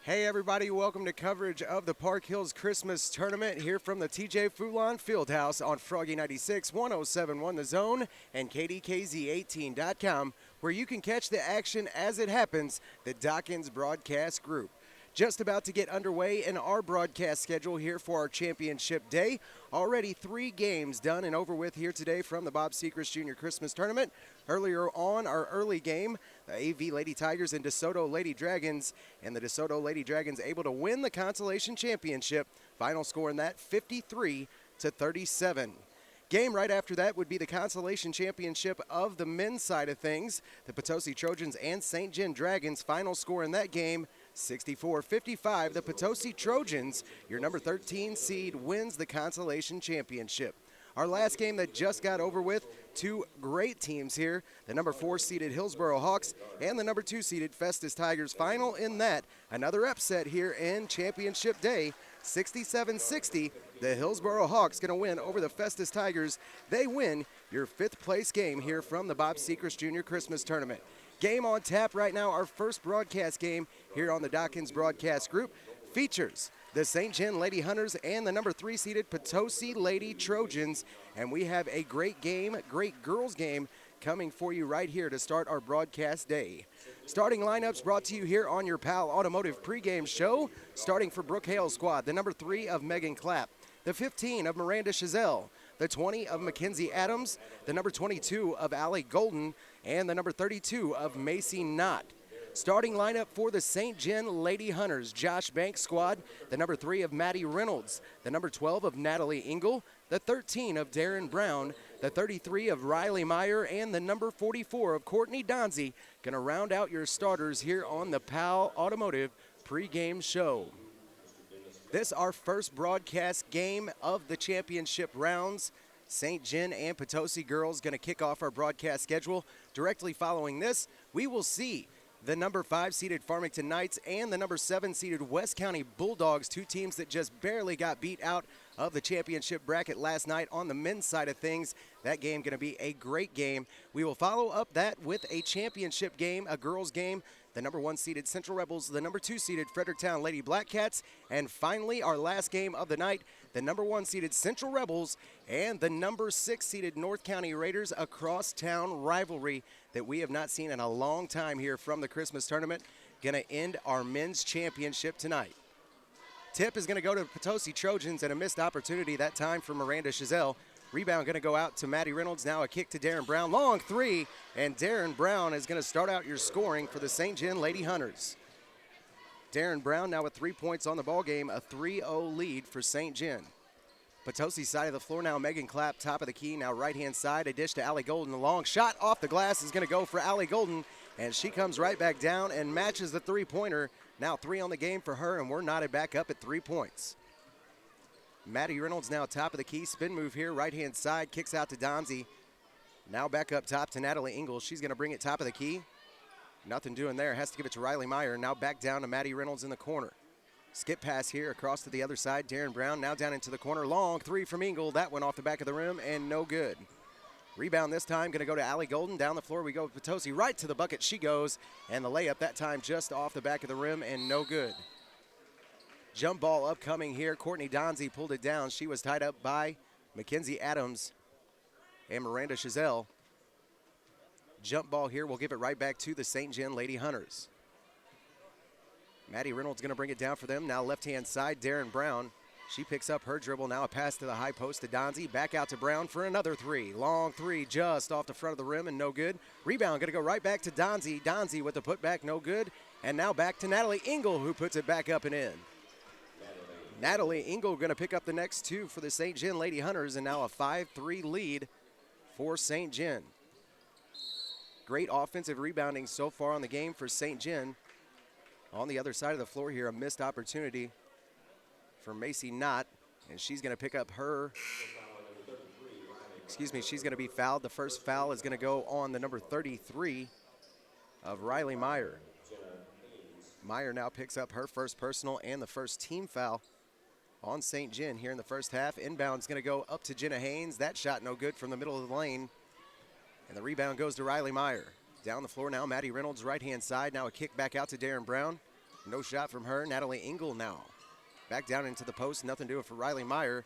Hey everybody, welcome to coverage of the Park Hills Christmas Tournament here from the TJ Foulon Fieldhouse on Froggy 96, 107.1 The Zone, and KDKZ18.com, where you can catch the action as it happens, the Dawkins Broadcast Group. Just about to get underway in our broadcast schedule here for our championship day. Already 3 games done and over with here today from the Bob Sechrest Jr. Christmas Tournament. Earlier on, our early game, the AV Lady Tigers and DeSoto Lady Dragons, and the DeSoto Lady Dragons able to win the consolation championship. Final score in that 53-37. Game right after that would be the consolation championship of the men's side of things. The Potosi Trojans and St. John Dragons. Final score in that game, 64-55. The Potosi Trojans, your number 13 seed, wins the consolation championship. Our last game that just got over with, 2 great teams here. The number 4 seeded Hillsboro Hawks and the number 2 seeded Festus Tigers. Final in that, another upset here in championship day, 67-60. The Hillsboro Hawks going to win over the Festus Tigers. They win your 5th place game here from the Bob Sechrest Jr. Christmas Tournament. Game on tap right now, our first broadcast game here on the Dawkins Broadcast Group features the St. John Lady Hunters and the number 3 seeded Potosi Lady Trojans. And we have a great game, great girls game coming for you right here to start our broadcast day. Starting lineups brought to you here on your PAL Automotive pregame show. Starting for Brooke Hale's squad, the number 3 of Megan Clapp, the 15 of Miranda Chazelle, the 20 of Mackenzie Adams, the number 22 of Allie Golden, and the number 32 of Macy Knott. Starting lineup for the St. John Lady Hunters, Josh Banks squad, the number 3 of Maddie Reynolds, the number 12 of Natalie Engel, the 13 of Darren Brown, the 33 of Riley Meyer, and the number 44 of Courtney Donzie, going to round out your starters here on the PAL Automotive pregame show. This our first broadcast game of the championship rounds. St. John and Potosi girls going to kick off our broadcast schedule. Directly following this, we will see the number 5 seeded Farmington Knights and the number 7 seeded West County Bulldogs, 2 teams that just barely got beat out of the championship bracket last night on the men's side of things. That game going to be a great game. We will follow up that with a championship game, a girls game. The number 1 seeded Central Rebels, the number 2 seeded Fredericktown Lady Black Cats, and finally our last game of the night, the number 1 seeded Central Rebels and the number 6 seeded North County Raiders, a crosstown rivalry that we have not seen in a long time here from the Christmas tournament. Going to end our men's championship tonight. Tip is going to go to Potosi Trojans, and a missed opportunity that time for Miranda Chazelle. Rebound going to go out to Maddie Reynolds. Now a kick to Darren Brown. Long 3, and Darren Brown is going to start out your scoring for the St. John Lady Hunters. Darren Brown now with 3 points on the ball game, a 3-0 lead for St. John. Potosi side of the floor now, Megan Clapp, top of the key, now right-hand side, a dish to Allie Golden. A long shot off the glass is going to go for Allie Golden, and she comes right back down and matches the three-pointer. Now 3 on the game for her, and we're knotted back up at 3 points. Maddie Reynolds now top of the key, spin move here, right-hand side, kicks out to Donzie. Now back up top to Natalie Engel. She's going to bring it top of the key. Nothing doing there, has to give it to Riley Meyer. Now back down to Maddie Reynolds in the corner. Skip pass here across to the other side, Darren Brown now down into the corner. Long 3 from Engel, that went off the back of the rim and no good. Rebound this time, going to go to Allie Golden. Down the floor we go with Potosi, right to the bucket she goes, and the layup that time just off the back of the rim and no good. Jump ball upcoming here. Courtney Donzie pulled it down. She was tied up by Mackenzie Adams and Miranda Chazelle. Jump ball here. We'll give it right back to the St. John Lady Hunters. Maddie Reynolds going to bring it down for them. Now left-hand side, Darren Brown. She picks up her dribble. Now a pass to the high post to Donzie. Back out to Brown for another 3. Long 3 just off the front of the rim and no good. Rebound going to go right back to Donzie. Donzie with the putback, no good. And now back to Natalie Engel, who puts it back up and in. Natalie Engel going to pick up the next 2 for the St. John Lady Hunters, and now a 5-3 lead for St. John. Great offensive rebounding so far on the game for St. John. On the other side of the floor here, a missed opportunity for Macy Knott, and she's going to pick up her, she's going to be fouled. The first foul is going to go on the number 33 of Riley Meyer. Meyer now picks up her first personal and the first team foul on St. John here in the first half. Inbound's going to go up to Jenna Haynes. That shot no good from the middle of the lane. And the rebound goes to Riley Meyer. Down the floor now, Maddie Reynolds, right-hand side. Now a kick back out to Darren Brown. No shot from her. Natalie Engel now. Back down into the post, nothing doing for Riley Meyer.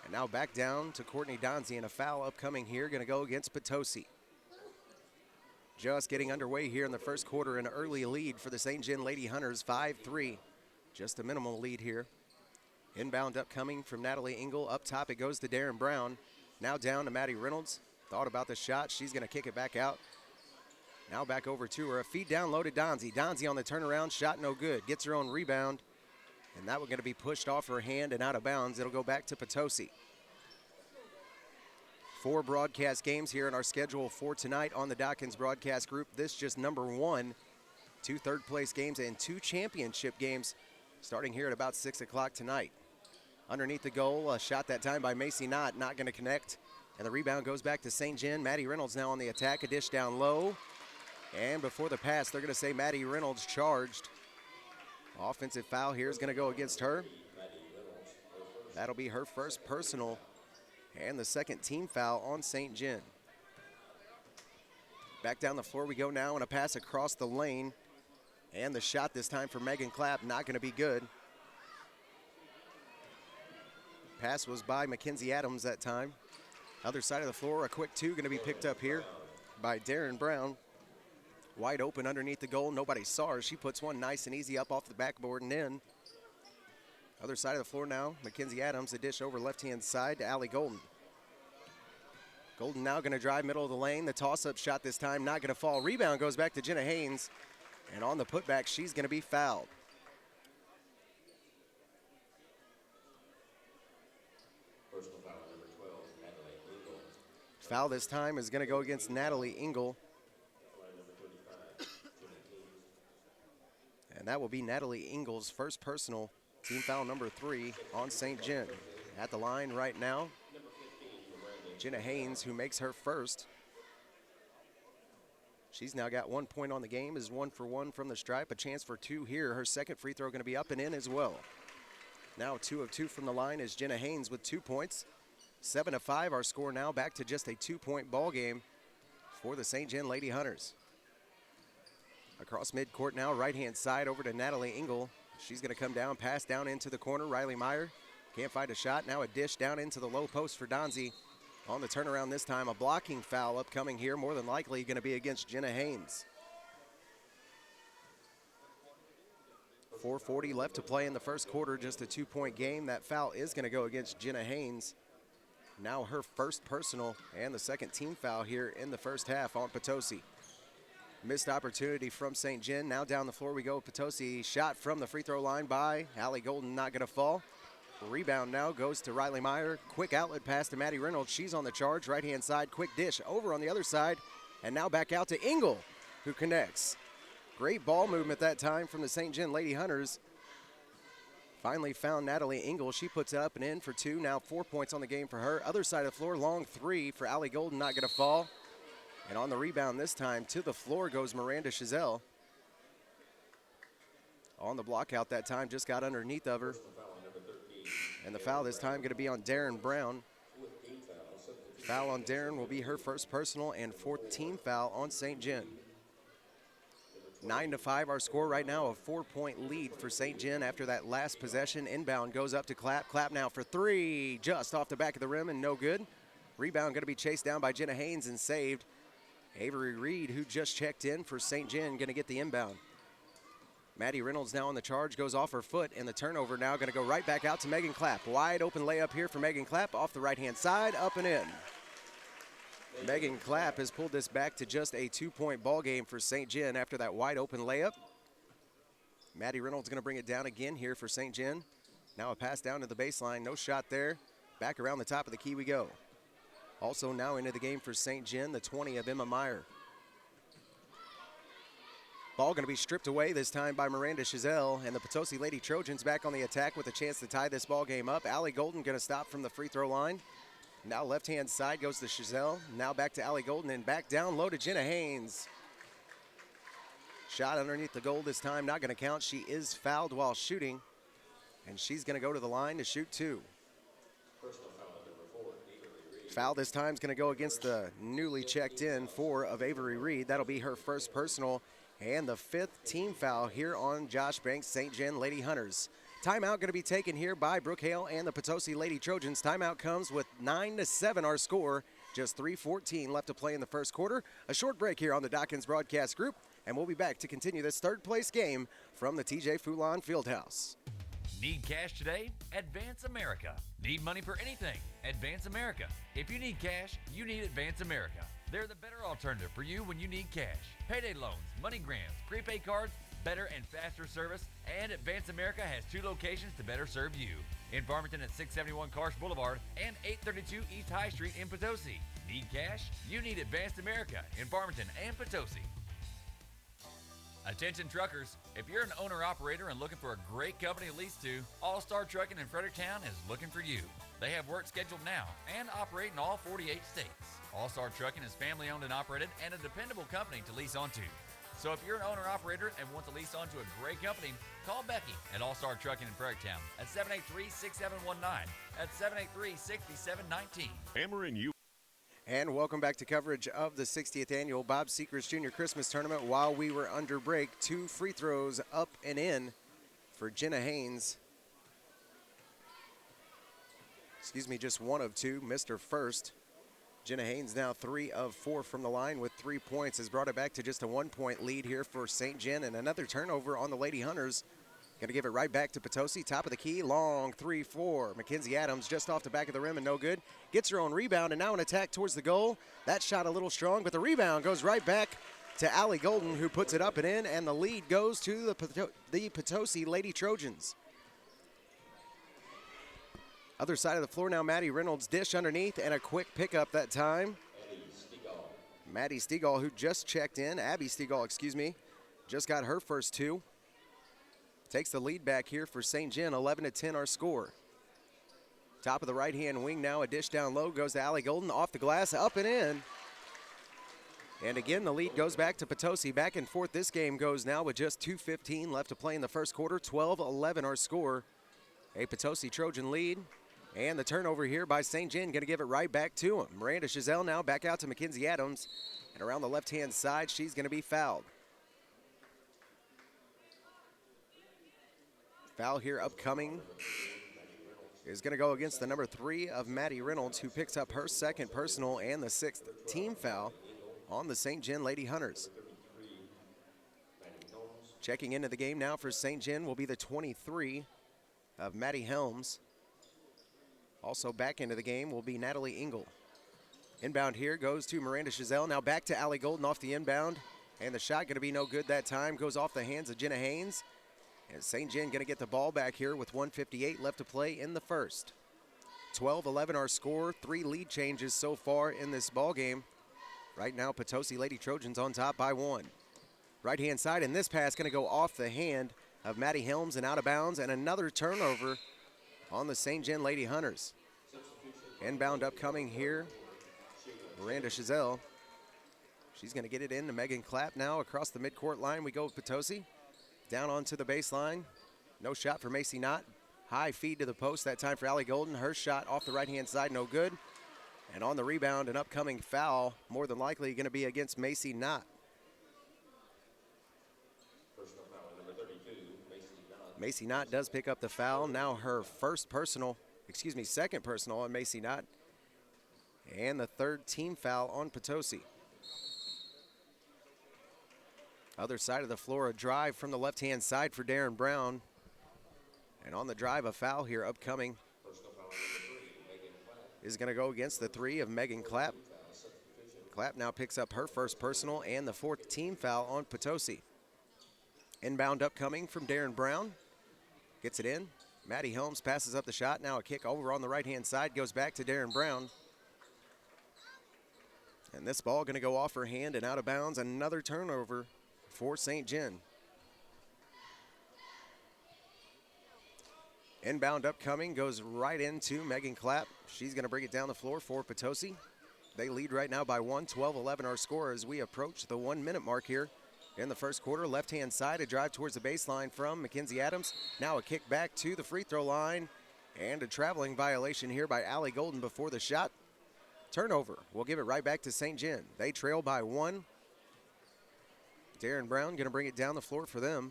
And now back down to Courtney Donzie, and a foul upcoming here, gonna go against Potosi. Just getting underway here in the first quarter, an early lead for the St. John Lady Hunters, 5-3. Just a minimal lead here. Inbound upcoming from Natalie Engel. Up top it goes to Darren Brown. Now down to Maddie Reynolds. Thought about the shot, she's gonna kick it back out. Now back over to her, a feed down low to Donzie. Donzie on the turnaround, shot no good. Gets her own rebound, and that was gonna be pushed off her hand and out of bounds. It'll go back to Potosi. 4 broadcast games here in our schedule for tonight on the Dawkins Broadcast Group. This just number 1. 2 third-place games and 2 championship games starting here at about 6 o'clock tonight. Underneath the goal, a shot that time by Macy Knott, not going to connect. And the rebound goes back to St. John. Maddie Reynolds now on the attack, a dish down low. And before the pass, they're going to say Maddie Reynolds charged. Offensive foul here is going to go against her. That'll be her first personal and the second team foul on St. John. Back down the floor we go now, and a pass across the lane. And the shot this time for Megan Clapp, not going to be good. Pass was by Mackenzie Adams that time. Other side of the floor, a quick 2 going to be picked up here by Darren Brown. Wide open underneath the goal, nobody saw her. She puts one nice and easy up off the backboard and in. Other side of the floor now, Mackenzie Adams, a dish over left-hand side to Allie Golden. Golden now going to drive middle of the lane. The toss-up shot this time, not going to fall. Rebound goes back to Jenna Haynes. And on the putback, she's going to be fouled. Personal foul number 12, Natalie Engel. Foul this time is going to go against Natalie Engel. And that will be Natalie Engel's first personal, team foul number 3 on St. John. At the line right now, Jenna Haynes, who makes her first. She's now got 1 point on the game, is 1 for 1 from the stripe, a chance for 2 here. Her second free throw going to be up and in as well. Now 2 of 2 from the line is Jenna Haynes with 2 points. 7-5 our score now, back to just a 2-point ball game for the St. John Lady Hunters. Across midcourt now, right-hand side over to Natalie Engel. She's going to come down, pass down into the corner. Riley Meyer can't find a shot. Now a dish down into the low post for Donzie. On the turnaround this time, a blocking foul upcoming here, more than likely going to be against Jenna Haynes. 4:40 left to play in the first quarter, just a 2-point game. That foul is going to go against Jenna Haynes. Now her first personal and the second team foul here in the first half on Potosi. Missed opportunity from St. John. Now down the floor we go. Potosi shot from the free throw line by Allie Golden, not going to fall. Rebound now goes to Riley Meyer. Quick outlet pass to Maddie Reynolds. She's on the charge. Right-hand side, quick dish over on the other side. And now back out to Engel, who connects. Great ball movement that time from the St. John Lady Hunters. Finally found Natalie Engel. She puts it up and in for 2. Now 4 points on the game for her. Other side of the floor, long 3 for Allie Golden, not going to fall. And on the rebound this time, to the floor goes Miranda Chazelle. On the block out that time, just got underneath of her. And the foul this time going to be on Darren Brown. Foul on Darren will be her first personal and fourth team foul on St. John. 9-5 our score right now, a 4-point lead for St. John after that last possession. Inbound goes up to Clapp. Clapp now for 3, just off the back of the rim and no good. Rebound going to be chased down by Jenna Haynes and saved. Avery Reed, who just checked in for St. John, going to get the inbound. Maddie Reynolds now on the charge, goes off her foot, and the turnover now going to go right back out to Megan Clapp. Wide open layup here for Megan Clapp off the right-hand side, up and in. Megan Clapp has pulled this back to just a 2-point ball game for St. John after that wide open layup. Maddie Reynolds going to bring it down again here for St. John. Now a pass down to the baseline, no shot there. Back around the top of the key we go. Also now into the game for St. John, the 20 of Emma Meyer. Ball going to be stripped away this time by Miranda Chazelle, and the Potosi Lady Trojans back on the attack with a chance to tie this ball game up. Allie Golden going to stop from the free throw line. Now left-hand side goes to Chazelle. Now back to Allie Golden and back down low to Jenna Haynes. Shot underneath the goal this time, not going to count. She is fouled while shooting, and she's going to go to the line to shoot 2. Foul this time is going to go against the newly checked in 4 of Avery Reed. That'll be her first personal And the 5th team foul here on Josh Banks' St. John Lady Hunters. Timeout going to be taken here by Brookhaven and the Potosi Lady Trojans. Timeout comes with 9-7 our score. Just 3:14 left to play in the first quarter. A short break here on the Dawkins Broadcast Group, and we'll be back to continue this third-place game from the TJ Foulon Fieldhouse. Need cash today? Advance America. Need money for anything? Advance America. If you need cash, you need Advance America. They're the better alternative for you when you need cash. Payday loans, money grants, prepaid cards, better and faster service, and Advance America has 2 locations to better serve you. In Farmington at 671 Karsh Boulevard and 832 East High Street in Potosi. Need cash? You need Advanced America in Farmington and Potosi. Attention truckers, if you're an owner-operator and looking for a great company to lease to, All-Star Trucking in Fredericktown is looking for you. They have work scheduled now and operate in all 48 states. All-Star Trucking is family-owned and operated and a dependable company to lease onto. So if you're an owner-operator and want to lease onto a great company, call Becky at All-Star Trucking in Fredericktown at 783-6719, at 783-6719. Hammer and you. And welcome back to coverage of the 60th annual Bob Sechrest Jr. Christmas Tournament. While we were under break, 2 free throws up and in for Jenna Haynes. Excuse me, just 1 of 2, missed her first. Jenna Haynes now 3 of 4 from the line with 3 points, has brought it back to just a 1-point lead here for St. John, and another turnover on the Lady Hunters. Going to give it right back to Potosi, top of the key, long 3-4. Mackenzie Adams just off the back of the rim and no good. Gets her own rebound and now an attack towards the goal. That shot a little strong, but the rebound goes right back to Allie Golden, who puts it up and in, and the lead goes to the Potosi Lady Trojans. Other side of the floor now, Maddie Reynolds, dish underneath, and a quick pickup that time. Maddie Stegall, who just checked in, Abby Stegall, excuse me, just got her first 2. Takes the lead back here for St. John, 11-10 our score. Top of the right-hand wing now, a dish down low, goes to Allie Golden, off the glass, up and in. And again, the lead goes back to Potosi. Back and forth this game goes now with just 2:15 left to play in the first quarter, 12-11 our score. A Potosi Trojan lead. And the turnover here by St. John, going to give it right back to him. Miranda Chazelle now back out to Mackenzie Adams. And around the left-hand side, she's going to be fouled. Foul here upcoming is going to go against the number 3 of Maddie Reynolds, who picks up her 2nd personal and the 6th team foul on the St. John Lady Hunters. Checking into the game now for St. John will be the 23 of Maddie Helms. Also back into the game will be Natalie Engel. Inbound here goes to Miranda Chazelle. Now back to Allie Golden off the inbound. And the shot going to be no good that time. Goes off the hands of Jenna Haynes. And St. John going to get the ball back here with 1:58 left to play in the first. 12-11 our score. 3 lead changes so far in this ball game. Right now, Potosi Lady Trojans on top by 1. Right-hand side, and this pass going to go off the hand of Maddie Helms and out of bounds. And another turnover on the St. John Lady Hunters. Inbound upcoming here, Miranda Chazelle. She's going to get it in to Megan Clapp now across the midcourt line. We go with Potosi. Down onto the baseline. No shot for Macy Knott. High feed to the post that time for Allie Golden. Her shot off the right-hand side, no good. And on the rebound, an upcoming foul, more than likely going to be against Macy Knott. Macy Knott does pick up the foul. Now her second personal on Macy Knott. And the 3rd team foul on Potosi. Other side of the floor, a drive from the left-hand side for Darren Brown. And on the drive, a foul here upcoming is going to go against the 3 of Megan Clapp. Clapp now picks up her first personal and the 4th team foul on Potosi. Inbound upcoming from Darren Brown. Gets it in. Maddie Helms passes up the shot. Now a kick over on the right-hand side. Goes back to Darren Brown. And this ball going to go off her hand and out of bounds. Another turnover for St. John. Inbound upcoming goes right into Megan Clapp. She's going to bring it down the floor for Potosi. They lead right now by 1, 12-11 our score as we approach the 1-minute mark here in the first quarter. Left-hand side, a drive towards the baseline from Mackenzie Adams. Now a kick back to the free throw line and a traveling violation here by Allie Golden before the shot. Turnover. We'll give it right back to St. John. They trail by 1. Darren Brown going to bring it down the floor for them.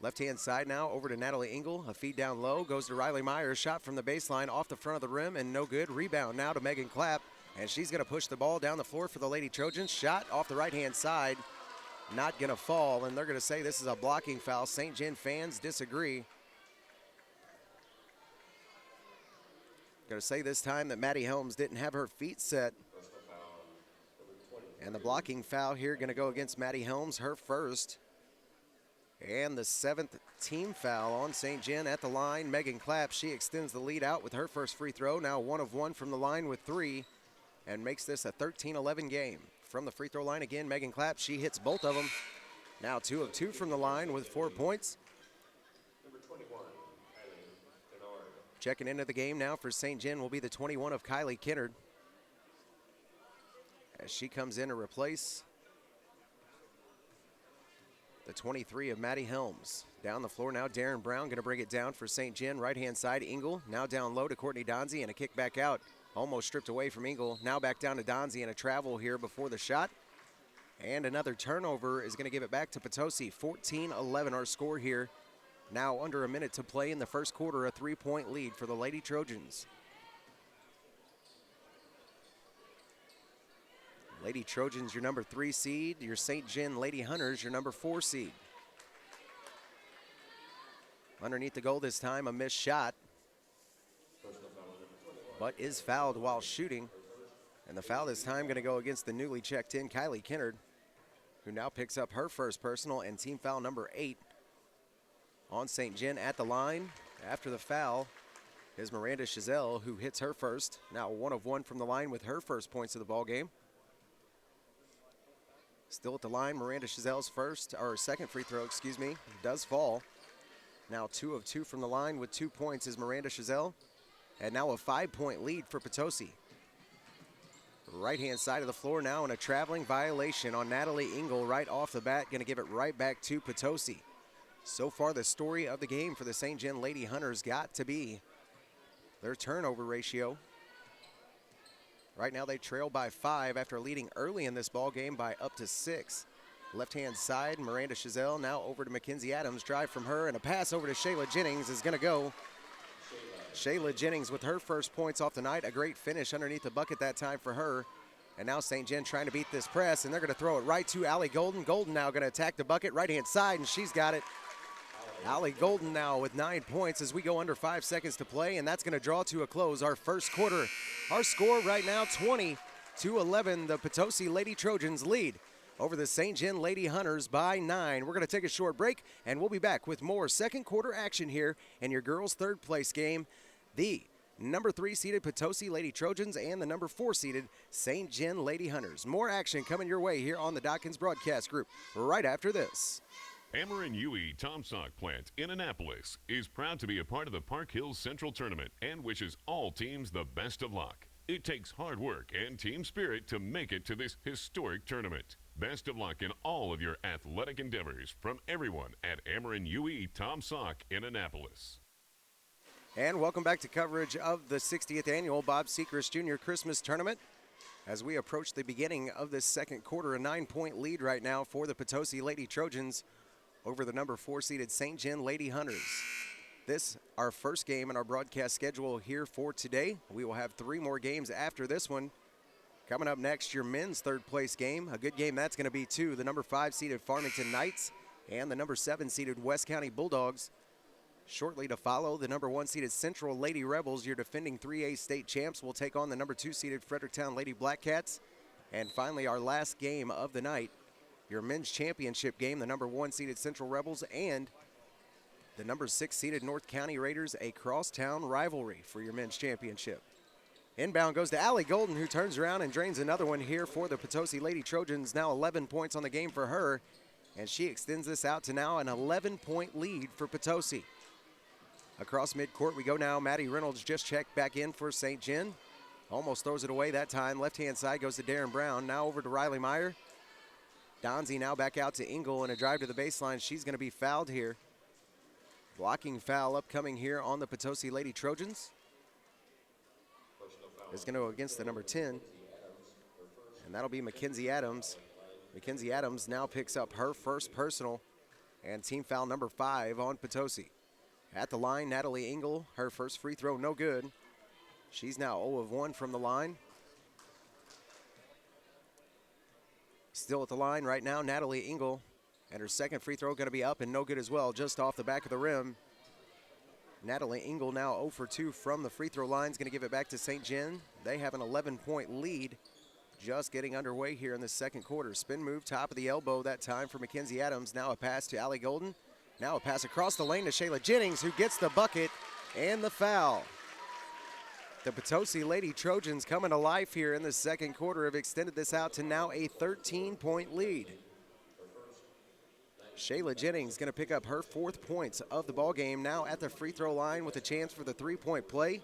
Left-hand side now over to Natalie Engel. A feed down low goes to Riley Myers. Shot from the baseline off the front of the rim and no good. Rebound now to Megan Clapp. And she's going to push the ball down the floor for the Lady Trojans. Shot off the right-hand side. Not going to fall. And they're going to say this is a blocking foul. St. John fans disagree. Going to say this time that Maddie Helms didn't have her feet set. And the blocking foul here going to go against Maddie Helms, her first. And the 7th team foul on St. John at the line. Megan Clapp, she extends the lead out with her first free throw. Now 1 of 1 from the line with 3 and makes this a 13-11 game. From the free throw line again, Megan Clapp, she hits both of them. Now 2 of 2 from the line with 4 points. Number 21, Kylie Kennard. Checking into the game now for St. John will be the 21 of Kylie Kennard, as she comes in to replace the 23 of Maddie Helms. Down the floor now, Darren Brown going to bring it down for St. John. Right-hand side, Engel. Now down low to Courtney Donzie and a kick back out. Almost stripped away from Engel. Now back down to Donzie and a travel here before the shot. And another turnover is going to give it back to Potosi. 14-11 our score here. Now under a minute to play in the first quarter, a 3-point lead for the Lady Trojans. Lady Trojans, your number 3 seed. Your St. John Lady Hunters, your number 4 seed. Underneath the goal this time, a missed shot, but is fouled while shooting. And the foul this time going to go against the newly checked in Kylie Kennard, who now picks up her first personal and team foul number 8 on St. John at the line. After the foul is Miranda Chazelle, who hits her first. Now 1 of 1 from the line with her first points of the ball game. Still at the line, Miranda Chazelle's second free throw, does fall. Now 2 of 2 from the line with 2 points is Miranda Chazelle. And now a 5-point lead for Potosi. Right-hand side of the floor now, and a traveling violation on Natalie Engel right off the bat. Going to give it right back to Potosi. So far, the story of the game for the St. John Lady Hunters got to be their turnover ratio. Right now they trail by 5 after leading early in this ball game by up to 6. Left-hand side, Miranda Chazelle now over to Mackenzie Adams. Drive from her and a pass over to Shayla Jennings is going to go. Shayla Jennings with her first points off the night. A great finish underneath the bucket that time for her. And now St. John trying to beat this press, and they're going to throw it right to Allie Golden. Golden now going to attack the bucket, right-hand side, and she's got it. Allie Golden now with 9 points as we go under 5 seconds to play, and that's going to draw to a close our first quarter. Our score right now, 20-11. The Potosi Lady Trojans lead over the St. John Lady Hunters by 9. We're going to take a short break, and we'll be back with more second quarter action here in your girls' third place game. The number 3 seeded Potosi Lady Trojans and the number 4 seeded St. John Lady Hunters. More action coming your way here on the Dawkins Broadcast Group right after this. Ameren UE Tomsock plant in Annapolis is proud to be a part of the Park Hills Central Tournament and wishes all teams the best of luck. It takes hard work and team spirit to make it to this historic tournament. Best of luck in all of your athletic endeavors from everyone at Ameren UE Tomsock in Annapolis. And welcome back to coverage of the 60th annual Bob Sechrest Jr. Christmas Tournament. As we approach the beginning of this second quarter, a 9-point lead right now for the Potosi Lady Trojans over the number 4 seeded St. John Lady Hunters. This, our first game in our broadcast schedule here for today. We will have 3 more games after this one. Coming up next, your men's third place game. A good game that's going to be too. The number 5 seeded Farmington Knights and the number 7 seeded West County Bulldogs. Shortly to follow, the number 1 seeded Central Lady Rebels, your defending 3A state champs, will take on the number 2 seeded Fredericktown Lady Black Cats. And finally, our last game of the night, your men's championship game, the number 1 seeded Central Rebels and the number 6 seeded North County Raiders, a crosstown rivalry for your men's championship. Inbound goes to Allie Golden, who turns around and drains another one here for the Potosi Lady Trojans. Now 11 points on the game for her, and she extends this out to now an 11-point lead for Potosi. Across midcourt we go now. Maddie Reynolds just checked back in for St. John. Almost throws it away that time. Left-hand side goes to Darren Brown. Now over to Riley Meyer. Donzie now back out to Engel and a drive to the baseline. She's going to be fouled here. Blocking foul upcoming here on the Potosi Lady Trojans. Is going to go against the number 10. And that'll be Mackenzie Adams. Mackenzie Adams now picks up her first personal and team foul number 5 on Potosi. At the line, Natalie Engel, her first free throw, no good. She's now 0 of 1 from the line. Still at the line right now, Natalie Engel, and her second free throw going to be up and no good as well, just off the back of the rim. Natalie Engel now 0 for 2 from the free throw line, is going to give it back to St. John. They have an 11-point lead, just getting underway here in the second quarter. Spin move, top of the elbow that time for Mackenzie Adams. Now a pass to Allie Golden. Now a pass across the lane to Shayla Jennings, who gets the bucket and the foul. The Potosi Lady Trojans coming to life here in the second quarter have extended this out to now a 13-point lead. Shayla Jennings going to pick up her 4th points of the ball game, now at the free throw line with a chance for the 3-point play.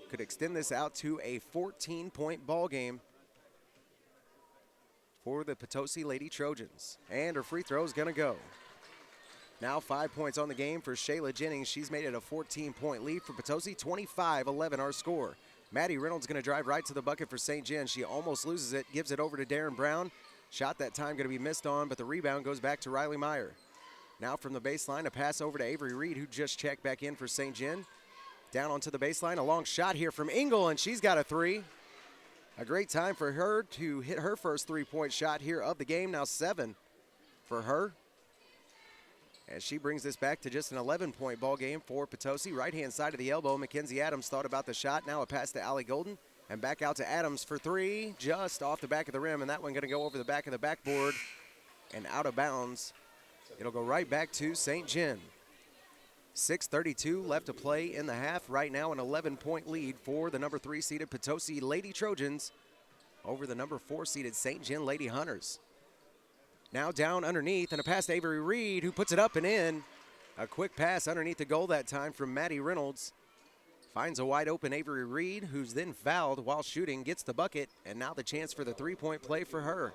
Could extend this out to a 14-point ball game for the Potosi Lady Trojans. And her free throw is going to go. Now 5 points on the game for Shayla Jennings. She's made it a 14-point lead for Potosi. 25-11 our score. Maddie Reynolds going to drive right to the bucket for St. John. She almost loses it, gives it over to Darren Brown. Shot that time going to be missed on, but the rebound goes back to Riley Meyer. Now from the baseline, a pass over to Avery Reed, who just checked back in for St. John. Down onto the baseline, a long shot here from Engel, and she's got a 3. A great time for her to hit her first 3-point shot here of the game. Now 7 for her. As she brings this back to just an 11-point ball game for Potosi. Right-hand side of the elbow, Mackenzie Adams thought about the shot. Now a pass to Allie Golden, and back out to Adams for 3, just off the back of the rim, and that one going to go over the back of the backboard and out of bounds. It'll go right back to St. John. 6:32 left to play in the half. Right now an 11-point lead for the number 3 seeded Potosi Lady Trojans over the number 4 seeded St. John Lady Hunters. Now down underneath, and a pass to Avery Reed, who puts it up and in. A quick pass underneath the goal that time from Maddie Reynolds. Finds a wide open Avery Reed, who's then fouled while shooting, gets the bucket, and now the chance for the 3-point play for her.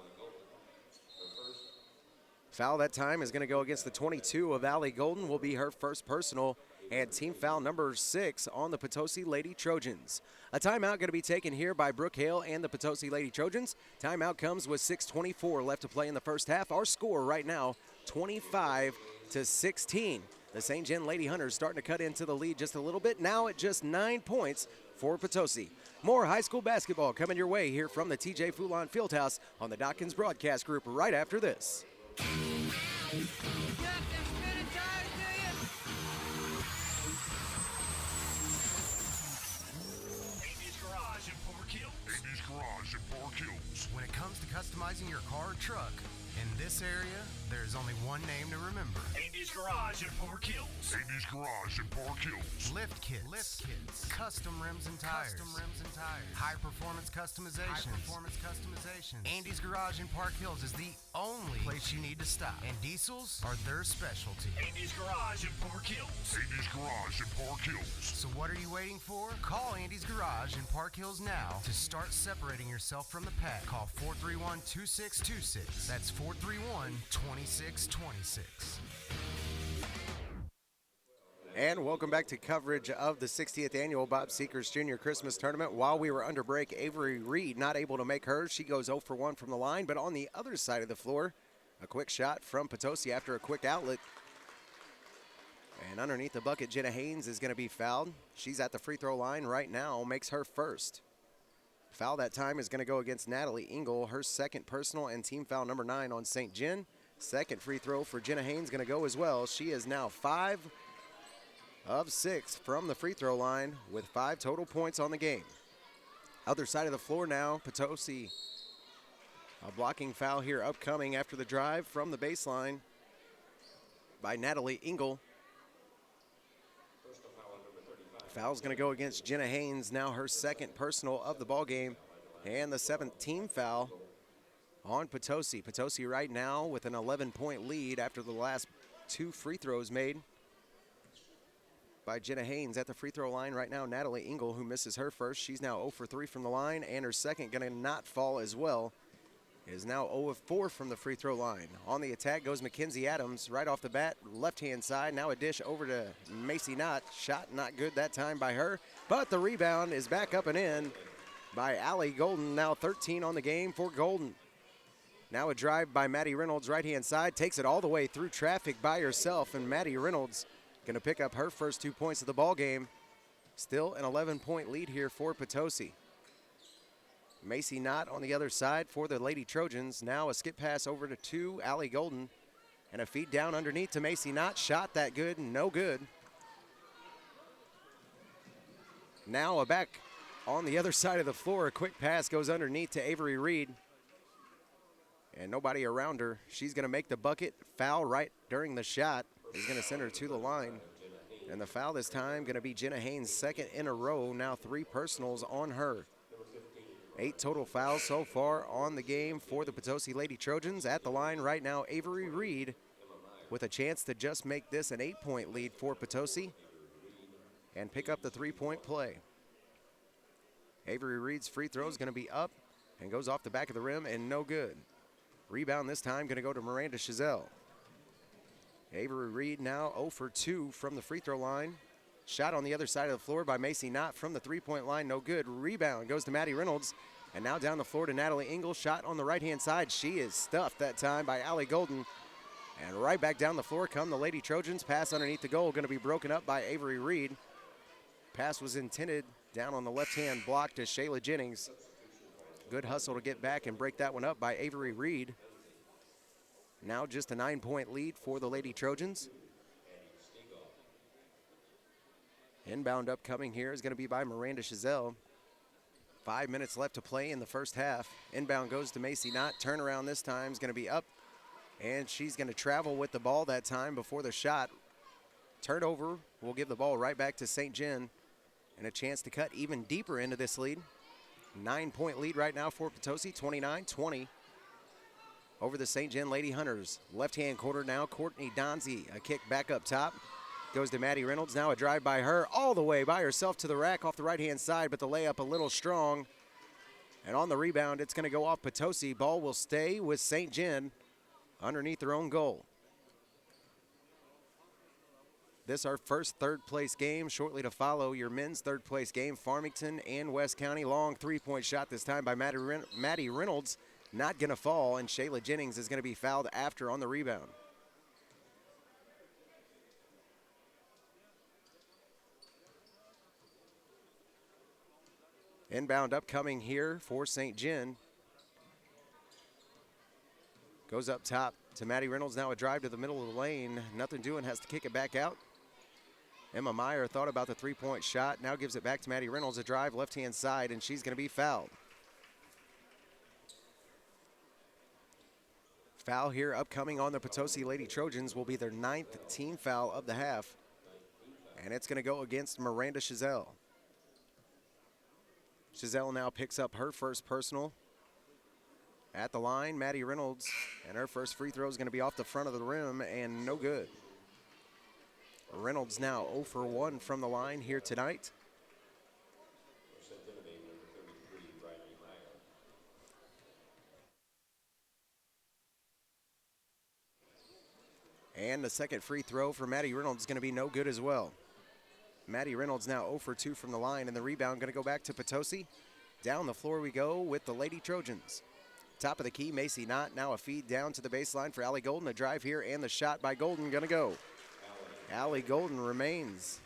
Foul that time is going to go against the 22 of Allie Golden, will be her first personal, and team foul number 6 on the Potosi Lady Trojans. A timeout going to be taken here by Brooke Hale and the Potosi Lady Trojans. Timeout comes with 6:24 left to play in the first half. Our score right now, 25-16. The St. John Lady Hunters starting to cut into the lead just a little bit, now at just 9 points for Potosi. More high school basketball coming your way here from the TJ Foulon Fieldhouse on the Dawkins Broadcast Group right after this. When it comes to customizing your car or truck, in this area, there's only one name to remember. Andy's Garage in Park Hills. Andy's Garage in Park Hills. Lift kits. Custom rims and tires. High performance customization. Andy's Garage in Park Hills is the only place you need to stop. And diesels are their specialty. Andy's Garage in Park Hills. Andy's Garage in Park Hills. So what are you waiting for? Call Andy's Garage in Park Hills now to start separating yourself from the pack. Call 431-2626. That's 431-2626. And welcome back to coverage of the 60th annual Bob Sechrest Jr. Christmas Tournament. While we were under break, Avery Reed not able to make hers. She goes 0 for 1 from the line, but on the other side of the floor, a quick shot from Potosi after a quick outlet. And underneath the bucket, Jenna Haynes is going to be fouled. She's at the free throw line right now, makes her first. Foul that time is going to go against Natalie Engel, her second personal, and team foul number 9 on St. John. Second free throw for Jenna Haynes going to go as well. She is now 5 of 6 from the free throw line with 5 total points on the game. Other side of the floor now, Potosi. A blocking foul here upcoming after the drive from the baseline by Natalie Engel. Foul's going to go against Jenna Haynes, now her second personal of the ball game, and the 7th team foul on Potosi. Potosi right now with an 11-point lead after the last 2 free throws made by Jenna Haynes. At the free throw line right now, Natalie Engel, who misses her first. She's now 0 for 3 from the line, and her second going to not fall as well. Is now 0 of 4 from the free throw line. On the attack goes Mackenzie Adams right off the bat, left-hand side. Now a dish over to Macy Knott. Shot not good that time by her, but the rebound is back up and in by Allie Golden. Now 13 on the game for Golden. Now a drive by Maddie Reynolds, right-hand side, takes it all the way through traffic by herself, and Maddie Reynolds going to pick up her first 2 points of the ball game. Still an 11-point lead here for Potosi. Macy Knott on the other side for the Lady Trojans. Now a skip pass over to Allie Golden, and a feed down underneath to Macy Knott. Shot that good, no good. Now a back on the other side of the floor. A quick pass goes underneath to Avery Reed. And nobody around her. She's going to make the bucket. Foul right during the shot is going to send her to the line. And the foul this time going to be Jenna Haynes' second in a row. Now 3 personals on her. 8 total fouls so far on the game for the Potosi Lady Trojans. At the line right now, Avery Reed with a chance to just make this an 8-point lead for Potosi and pick up the 3-point play. Avery Reed's free throw is going to be up and goes off the back of the rim and no good. Rebound this time going to go to Miranda Chazelle. Avery Reed now 0 for 2 from the free throw line. Shot on the other side of the floor by Macy Knott from the 3-point line, no good. Rebound goes to Maddie Reynolds, and now down the floor to Natalie Engel. Shot on the right-hand side. She is stuffed that time by Allie Golden. And right back down the floor come the Lady Trojans. Pass underneath the goal, going to be broken up by Avery Reed. Pass was intended down on the left-hand block to Shayla Jennings. Good hustle to get back and break that one up by Avery Reed. Now just a 9-point lead for the Lady Trojans. Inbound upcoming here is going to be by Miranda Chazelle. 5 minutes left to play in the first half. Inbound goes to Macy Knott. Turnaround this time is going to be up, and she's going to travel with the ball that time before the shot. Turnover will give the ball right back to St. John, and a chance to cut even deeper into this lead. 9-point lead right now for Potosi, 29-20 over the St. John Lady Hunters. Left-hand corner now, Courtney Donzie. A kick back up top. Goes to Maddie Reynolds. Now a drive by her all the way by herself to the rack off the right-hand side, but the layup a little strong. And on the rebound, it's going to go off Potosi. Ball will stay with St. John underneath their own goal. This our first third-place game. Shortly to follow your men's third-place game, Farmington and West County. Long 3-point shot this time by Maddie Reynolds. Not going to fall, and Shayla Jennings is going to be fouled after on the rebound. Inbound upcoming here for St. John. Goes up top to Maddie Reynolds. Now a drive to the middle of the lane. Nothing doing, has to kick it back out. Emma Meyer thought about the 3-point shot. Now gives it back to Maddie Reynolds. A drive left-hand side, and she's going to be fouled. Foul here upcoming on the Potosi Lady Trojans will be their 9th team foul of the half. And it's going to go against Miranda Chazelle. Chazelle now picks up her first personal. At the line, Maddie Reynolds, and her first free throw is going to be off the front of the rim and no good. Reynolds now 0 for 1 from the line here tonight. And the second free throw for Maddie Reynolds is going to be no good as well. Maddie Reynolds now 0 for 2 from the line, and the rebound going to go back to Potosi. Down the floor we go with the Lady Trojans. Top of the key, Macy Knott. Now a feed down to the baseline for Allie Golden. A drive here, and the shot by Golden going to go. Allie Golden remains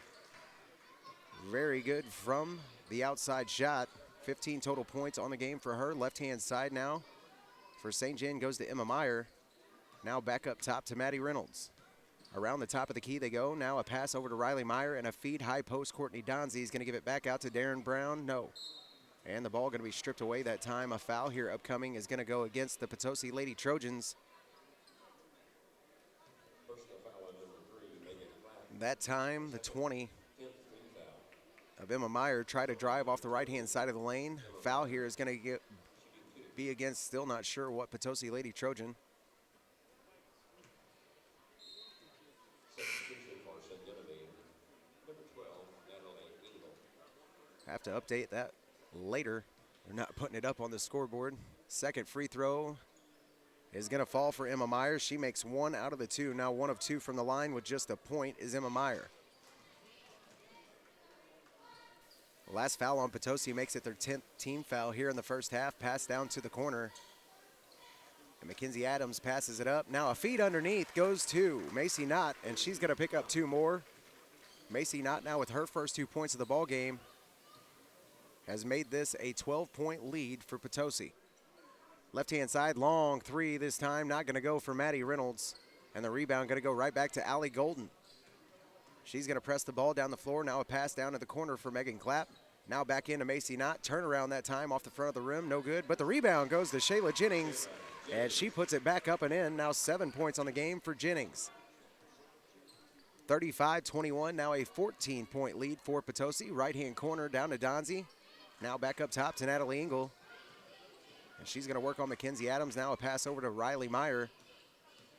very good from the outside shot. 15 total points on the game for her. Left-hand side now for St. John goes to Emma Meyer. Now back up top to Maddie Reynolds. Around the top of the key they go. Now a pass over to Riley Meyer and a feed high post. Courtney Donzie is going to give it back out to Darren Brown. No. And the ball going to be stripped away that time. A foul here upcoming is going to go against the Potosi Lady Trojans. That time, the 20 of Emma Meyer tried to drive off the right-hand side of the lane. Foul here is going to be against, still not sure what Potosi Lady Trojan. Have to update that later. They're not putting it up on the scoreboard. Second free throw is going to fall for Emma Meyer. She makes 1 out of the 2. Now 1 of 2 from the line with just a point is Emma Meyer. Last foul on Potosi makes it their 10th team foul here in the first half. Pass down to the corner. And Mackenzie Adams passes it up. Now a feed underneath goes to Macy Knott, and she's going to pick up 2 more. Macy Knott now with her first 2 points of the ball game has made this a 12-point lead for Potosi. Left-hand side, long 3 this time, not going to go for Maddie Reynolds. And the rebound going to go right back to Allie Golden. She's going to press the ball down the floor. Now a pass down to the corner for Megan Clapp. Now back into Macy Knott. Turnaround that time off the front of the rim, no good. But the rebound goes to Shayla Jennings, and she puts it back up and in. Now 7 points on the game for Jennings. 35-21, now a 14-point lead for Potosi. Right-hand corner down to Donzie. Now back up top to Natalie Engel. And she's going to work on Mackenzie Adams. Now a pass over to Riley Meyer.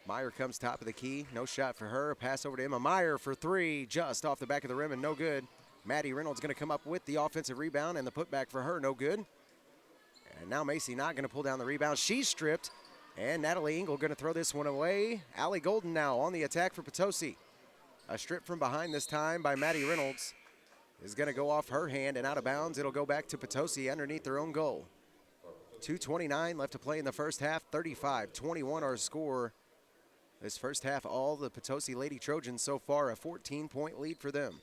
Meyer comes top of the key. No shot for her. A pass over to Emma Meyer for 3. Just off the back of the rim and no good. Maddie Reynolds going to come up with the offensive rebound, and the putback for her, no good. And now Macy not going to pull down the rebound. She's stripped. And Natalie Engel going to throw this one away. Allie Golden now on the attack for Potosi. A strip from behind this time by Maddie Reynolds is going to go off her hand and out of bounds. It'll go back to Potosi underneath their own goal. 2:29 left to play in the first half. 35-21 our score. This first half, all the Potosi Lady Trojans so far, a 14-point lead for them.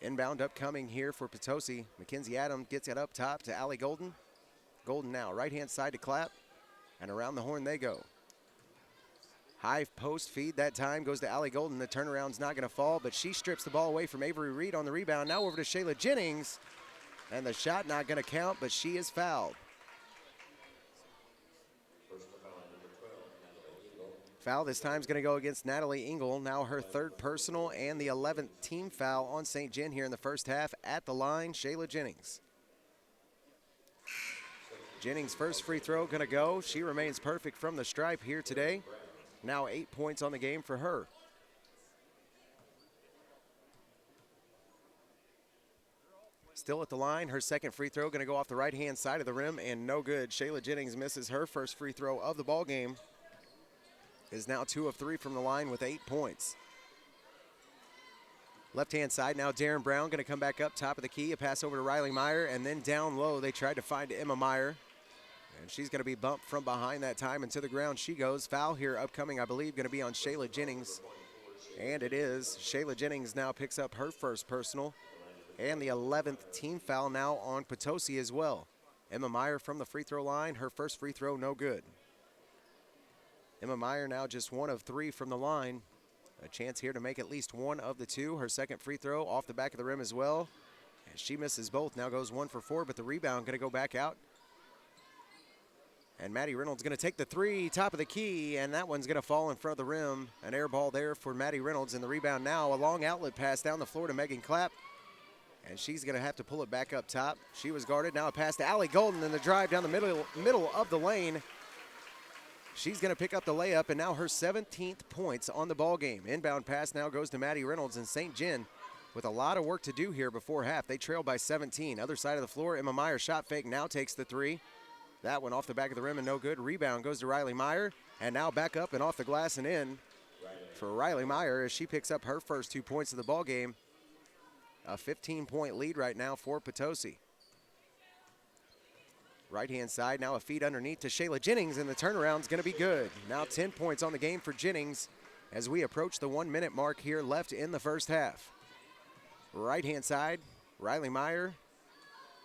Inbound upcoming here for Potosi. Mackenzie Adams gets it up top to Allie Golden. Golden now, right-hand side to Clapp, and around the horn they go. High post feed that time goes to Allie Golden. The turnaround's not going to fall, but she strips the ball away from Avery Reed on the rebound. Now over to Shayla Jennings, and the shot not going to count, but she is fouled. Foul this time is going to go against Natalie Engel. Now her 3rd personal and the 11th team foul on St. John here in the first half. At the line, Shayla Jennings. Jennings' first free throw going to go. She remains perfect from the stripe here today. Now 8 points on the game for her. Still at the line, her second free throw going to go off the right-hand side of the rim and no good. Shayla Jennings misses her first free throw of the ball game. Is now 2 of 3 from the line with 8 points. Left-hand side now, Darren Brown going to come back up top of the key. A pass over to Riley Meyer, and then down low they tried to find Emma Meyer. And she's going to be bumped from behind that time, and to the ground she goes. Foul here upcoming, I believe, going to be on Shayla Jennings. And it is. Shayla Jennings now picks up her first personal. And the 11th team foul now on Potosi as well. Emma Meyer from the free throw line. Her first free throw, no good. Emma Meyer now just 1 of 3 from the line. A chance here to make at least 1 of the 2. Her second free throw off the back of the rim as well. And she misses both. Now goes 1 for 4, but the rebound going to go back out. And Maddie Reynolds going to take the 3, top of the key, and that one's going to fall in front of the rim. An air ball there for Maddie Reynolds, and the rebound now. A long outlet pass down the floor to Megan Clapp. And she's going to have to pull it back up top. She was guarded. Now a pass to Allie Golden, and the drive down the middle of the lane. She's going to pick up the layup, and now her 17th points on the ball game. Inbound pass now goes to Maddie Reynolds, and St. John with a lot of work to do here before half. They trail by 17. Other side of the floor, Emma Meyer shot fake now takes the 3. That one off the back of the rim and no good. Rebound goes to Riley Meyer, and now back up and off the glass and in for Riley Meyer as she picks up her first 2 points of the ball game. A 15-point lead right now for Potosi. Right-hand side, now a feed underneath to Shayla Jennings, and the turnaround's going to be good. Now 10 points on the game for Jennings as we approach the 1-minute mark here left in the first half. Right-hand side, Riley Meyer.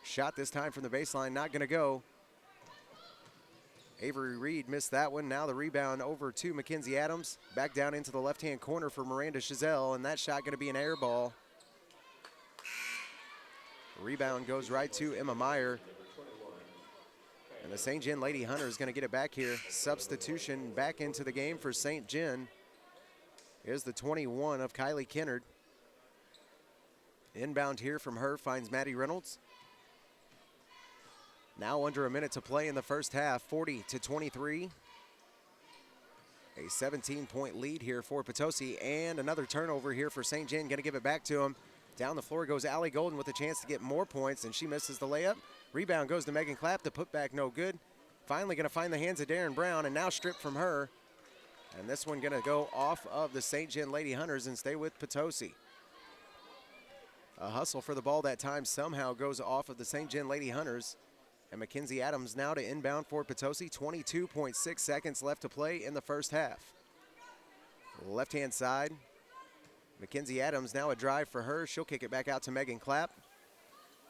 Shot this time from the baseline, not going to go. Avery Reed missed that one. Now the rebound over to Mackenzie Adams. Back down into the left-hand corner for Miranda Chazelle, and that shot going to be an air ball. Rebound goes right to Emma Meyer. And the St. John Lady Hunter is going to get it back here. Substitution back into the game for St. John is the 21 of Kylie Kennard. Inbound here from her finds Maddie Reynolds. Now under a minute to play in the first half, 40-23. A 17-point lead here for Potosi, and another turnover here for St. John. Going to give it back to him. Down the floor goes Allie Golden with a chance to get more points, and she misses the layup. Rebound goes to Megan Clapp. The putback no good. Finally going to find the hands of Darren Brown, and now stripped from her. And this one going to go off of the St. John Lady Hunters and stay with Potosi. A hustle for the ball that time somehow goes off of the St. John Lady Hunters. And Mackenzie Adams now to inbound for Potosi. 22.6 seconds left to play in the first half. Left-hand side. Mackenzie Adams, now a drive for her. She'll kick it back out to Megan Clapp.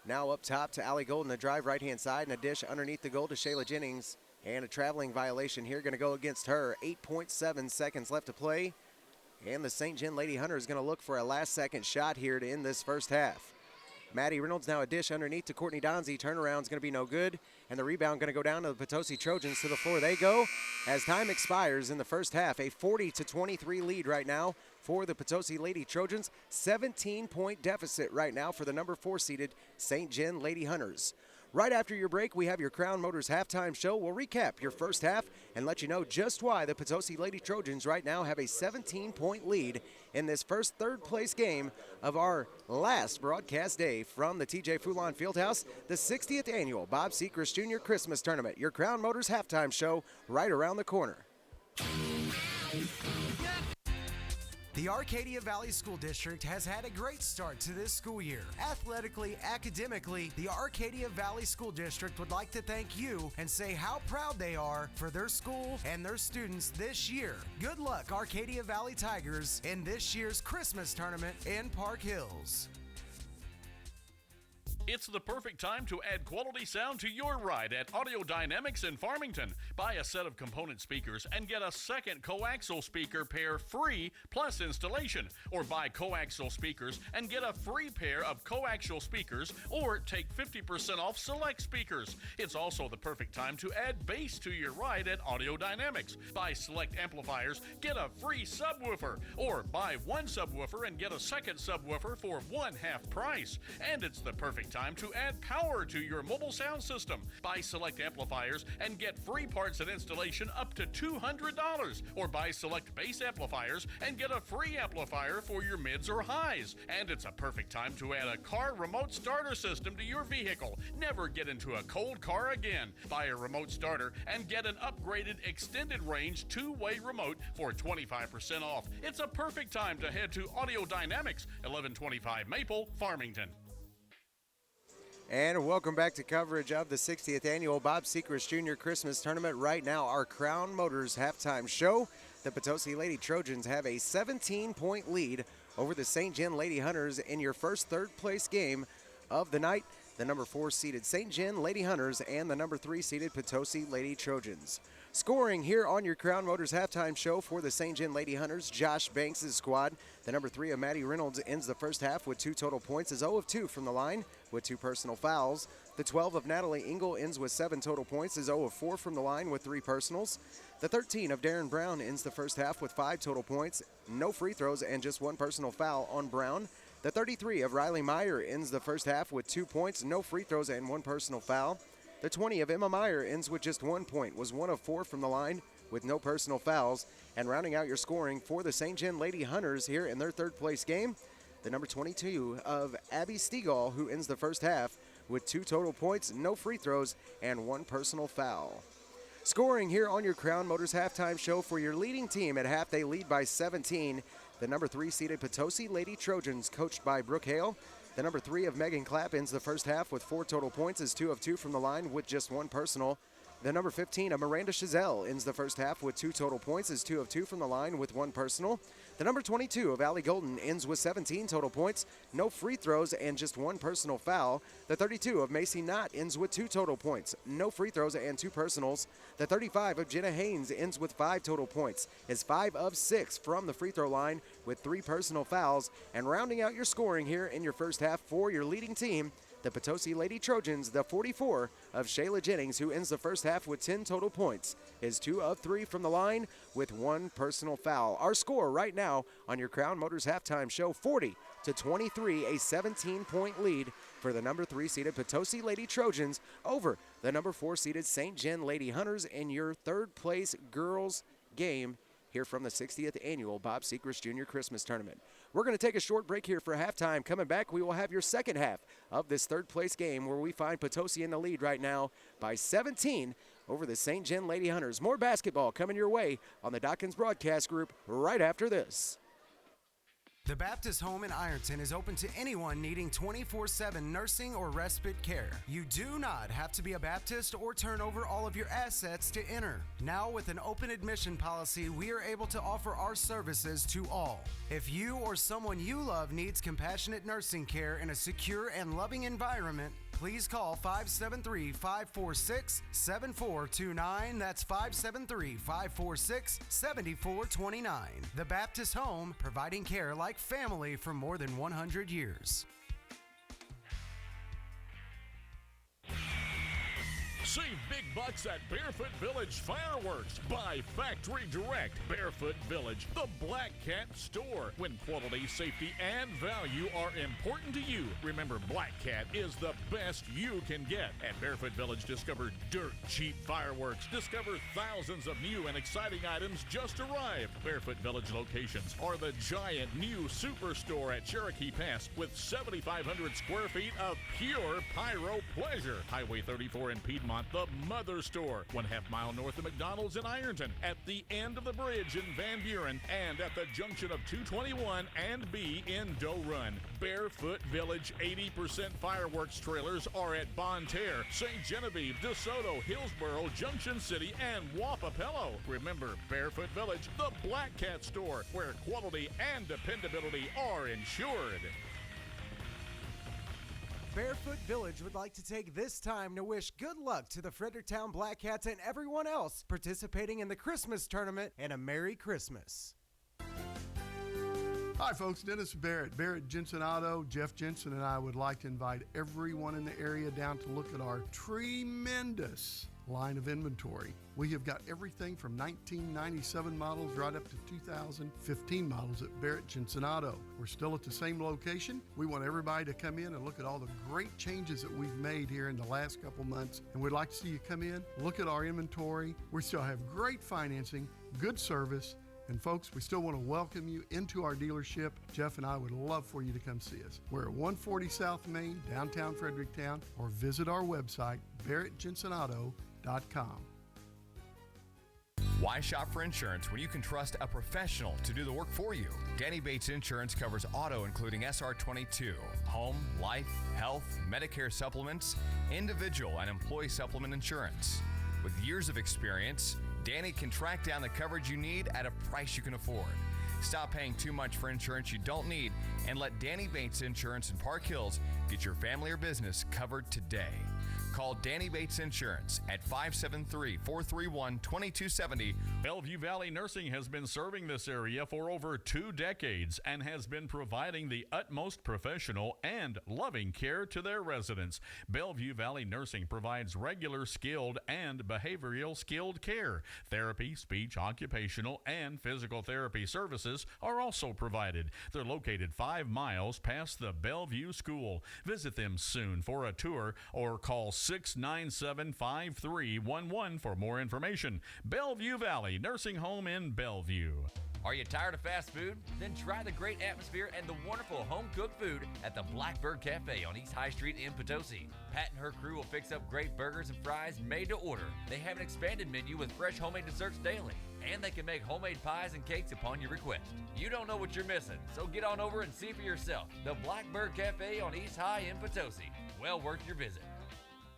Now up top to Allie Golden, a drive right-hand side, and a dish underneath the goal to Shayla Jennings. And a traveling violation here going to go against her. 8.7 seconds left to play. And the St. John Lady Hunter is going to look for a last-second shot here to end this first half. Maddie Reynolds now a dish underneath to Courtney Donzie. Turnaround's going to be no good. And the rebound going to go down to the Potosi Trojans. To the floor they go as time expires in the first half. A 40-23 lead right now for the Potosi Lady Trojans. 17-point deficit right now for the number 4 seeded St. John Lady Hunters. Right after your break, we have your Crown Motors halftime show. We'll recap your first half and let you know just why the Potosi Lady Trojans right now have a 17-point lead in this first third-place game of our last broadcast day from the TJ Foulon Fieldhouse, the 60th annual Bob Sechrest Jr. Christmas Tournament. Your Crown Motors halftime show right around the corner. The Arcadia Valley School District has had a great start to this school year. Athletically, academically, the Arcadia Valley School District would like to thank you and say how proud they are for their school and their students this year. Good luck, Arcadia Valley Tigers, in this year's Christmas tournament in Park Hills. It's the perfect time to add quality sound to your ride at Audio Dynamics in Farmington. Buy a set of component speakers and get a second coaxial speaker pair free plus installation. Or buy coaxial speakers and get a free pair of coaxial speakers or take 50% off select speakers. It's also the perfect time to add bass to your ride at Audio Dynamics. Buy select amplifiers, get a free subwoofer. Or buy one subwoofer and get a second subwoofer for one-half price. And it's the perfect time to add power to your mobile sound system. Buy select amplifiers and get free parts and installation up to $200. Or buy select bass amplifiers and get a free amplifier for your mids or highs. And it's a perfect time to add a car remote starter system to your vehicle. Never get into a cold car again. Buy a remote starter and get an upgraded extended range two-way remote for 25% off. It's a perfect time to head to Audio Dynamics, 1125 Maple, Farmington. And welcome back to coverage of the 60th annual Bob Sechrest Jr. Christmas Tournament. Right now, our Crown Motors halftime show. The Potosi Lady Trojans have a 17-point lead over the St. John Lady Hunters in your first third-place game of the night. The number 4 seeded St. John Lady Hunters and the number 3 seeded Potosi Lady Trojans. Scoring here on your Crown Motors halftime show for the St. John Lady Hunters, Josh Banks' squad. The number 3 of Maddie Reynolds ends the first half with 2 total points, is 0 of 2 from the line with 2 personal fouls. The 12 of Natalie Engel ends with 7 total points, is 0 of 4 from the line with 3 personals. The 13 of Darren Brown ends the first half with 5 total points, no free throws, and just 1 personal foul on Brown. The 33 of Riley Meyer ends the first half with 2 points, no free throws, and 1 personal foul. The 20 of Emma Meyer ends with just 1 point, was 1 of 4 from the line with no personal fouls. And rounding out your scoring for the St. John Lady Hunters here in their third place game, the number 22 of Abby Stegall, who ends the first half with 2 total points, no free throws, and 1 personal foul. Scoring here on your Crown Motors halftime show for your leading team at half, they lead by 17. The number 3 seeded Potosi Lady Trojans, coached by Brooke Hale. The number 3 of Megan Clapp ends the first half with 4 total points, is 2 of 2 from the line with just 1 personal. The number 15 of Miranda Chazelle ends the first half with 2 total points, is 2 of 2 from the line with 1 personal. The number 22 of Allie Golden ends with 17 total points, no free throws, and just 1 personal foul. The 32 of Macy Knott ends with 2 total points, no free throws, and 2 personals. The 35 of Jenna Haynes ends with 5 total points, is 5 of 6 from the free throw line with 3 personal fouls. And rounding out your scoring here in your first half for your leading team, the Potosi Lady Trojans, the 44 of Shayla Jennings, who ends the first half with 10 total points, is 2 of 3 from the line with 1 personal foul. Our score right now on your Crown Motors halftime show, 40-23, a 17-point lead for the number 3 seeded Potosi Lady Trojans over the number 4 seeded St. John Lady Hunters in your third place girls game here from the 60th annual Bob Sechrest Jr. Christmas Tournament. We're going to take a short break here for halftime. Coming back, we will have your second half of this third place game where we find Potosi in the lead right now by 17 over the St. John Lady Hunters. More basketball coming your way on the Dawkins Broadcast Group right after this. The Baptist Home in Ironton is open to anyone needing 24/7 nursing or respite care. You do not have to be a Baptist or turn over all of your assets to enter. Now, with an open admission policy, we are able to offer our services to all. If you or someone you love needs compassionate nursing care in a secure and loving environment, please call 573-546-7429. That's 573-546-7429. The Baptist Home, providing care like family for more than 100 years. Save big bucks at Barefoot Village Fireworks. Buy factory direct. Barefoot Village, the Black Cat store. When quality, safety, and value are important to you, remember Black Cat is the best you can get. At Barefoot Village, discover dirt cheap fireworks. Discover thousands of new and exciting items just arrived. Barefoot Village locations are the giant new superstore at Cherokee Pass with 7,500 square feet of pure pyro pleasure. Highway 34 in Piedmont, the Mother Store, 1/2 mile north of McDonald's in Ironton, at the end of the bridge in Van Buren, and at the junction of 221 and B in Doe Run. Barefoot Village 80% fireworks trailers are at Bonne Terre, St. Genevieve, DeSoto, Hillsboro, Junction City, and Wapapello. Remember, Barefoot Village, the Black Cat store, where quality and dependability are ensured. Barefoot Village would like to take this time to wish good luck to the Fredericktown Black Cats and everyone else participating in the Christmas tournament, and a Merry Christmas. Hi folks, Dennis Barrett, Barrett Jensen Auto. Jeff Jensen and I would like to invite everyone in the area down to look at our tremendous line of inventory. We have got everything from 1997 models right up to 2015 models at Barrett Jensen Auto. We're still at the same location. We want everybody to come in and look at all the great changes that we've made here in the last couple months. And we'd like to see you come in, look at our inventory. We still have great financing, good service. And folks, we still want to welcome you into our dealership. Jeff and I would love for you to come see us. We're at 140 South Main, downtown Fredericktown, or visit our website, barrettjensenauto.com. Why shop for insurance when you can trust a professional to do the work for you? Danny Bates Insurance covers auto including SR22, home, life, health, Medicare supplements, individual and employee supplement insurance. With years of experience, Danny can track down the coverage you need at a price you can afford. Stop paying too much for insurance you don't need and let Danny Bates Insurance in Park Hills get your family or business covered today. Call Danny Bates Insurance at 573-431-2270. Bellevue Valley Nursing has been serving this area for over 2 decades and has been providing the utmost professional and loving care to their residents. Bellevue Valley Nursing provides regular skilled and behavioral skilled care. Therapy, speech, occupational, and physical therapy services are also provided. They're located 5 miles past the Bellevue School. Visit them soon for a tour or call 697-5311 for more information. Bellevue Valley Nursing Home in Bellevue. Are you tired of fast food? Then try the great atmosphere and the wonderful home-cooked food at the Blackbird Cafe on East High Street in Potosi. Pat and her crew will fix up great burgers and fries made to order. They have an expanded menu with fresh homemade desserts daily. And they can make homemade pies and cakes upon your request. You don't know what you're missing, so get on over and see for yourself. The Blackbird Cafe on East High in Potosi. Well worth your visit.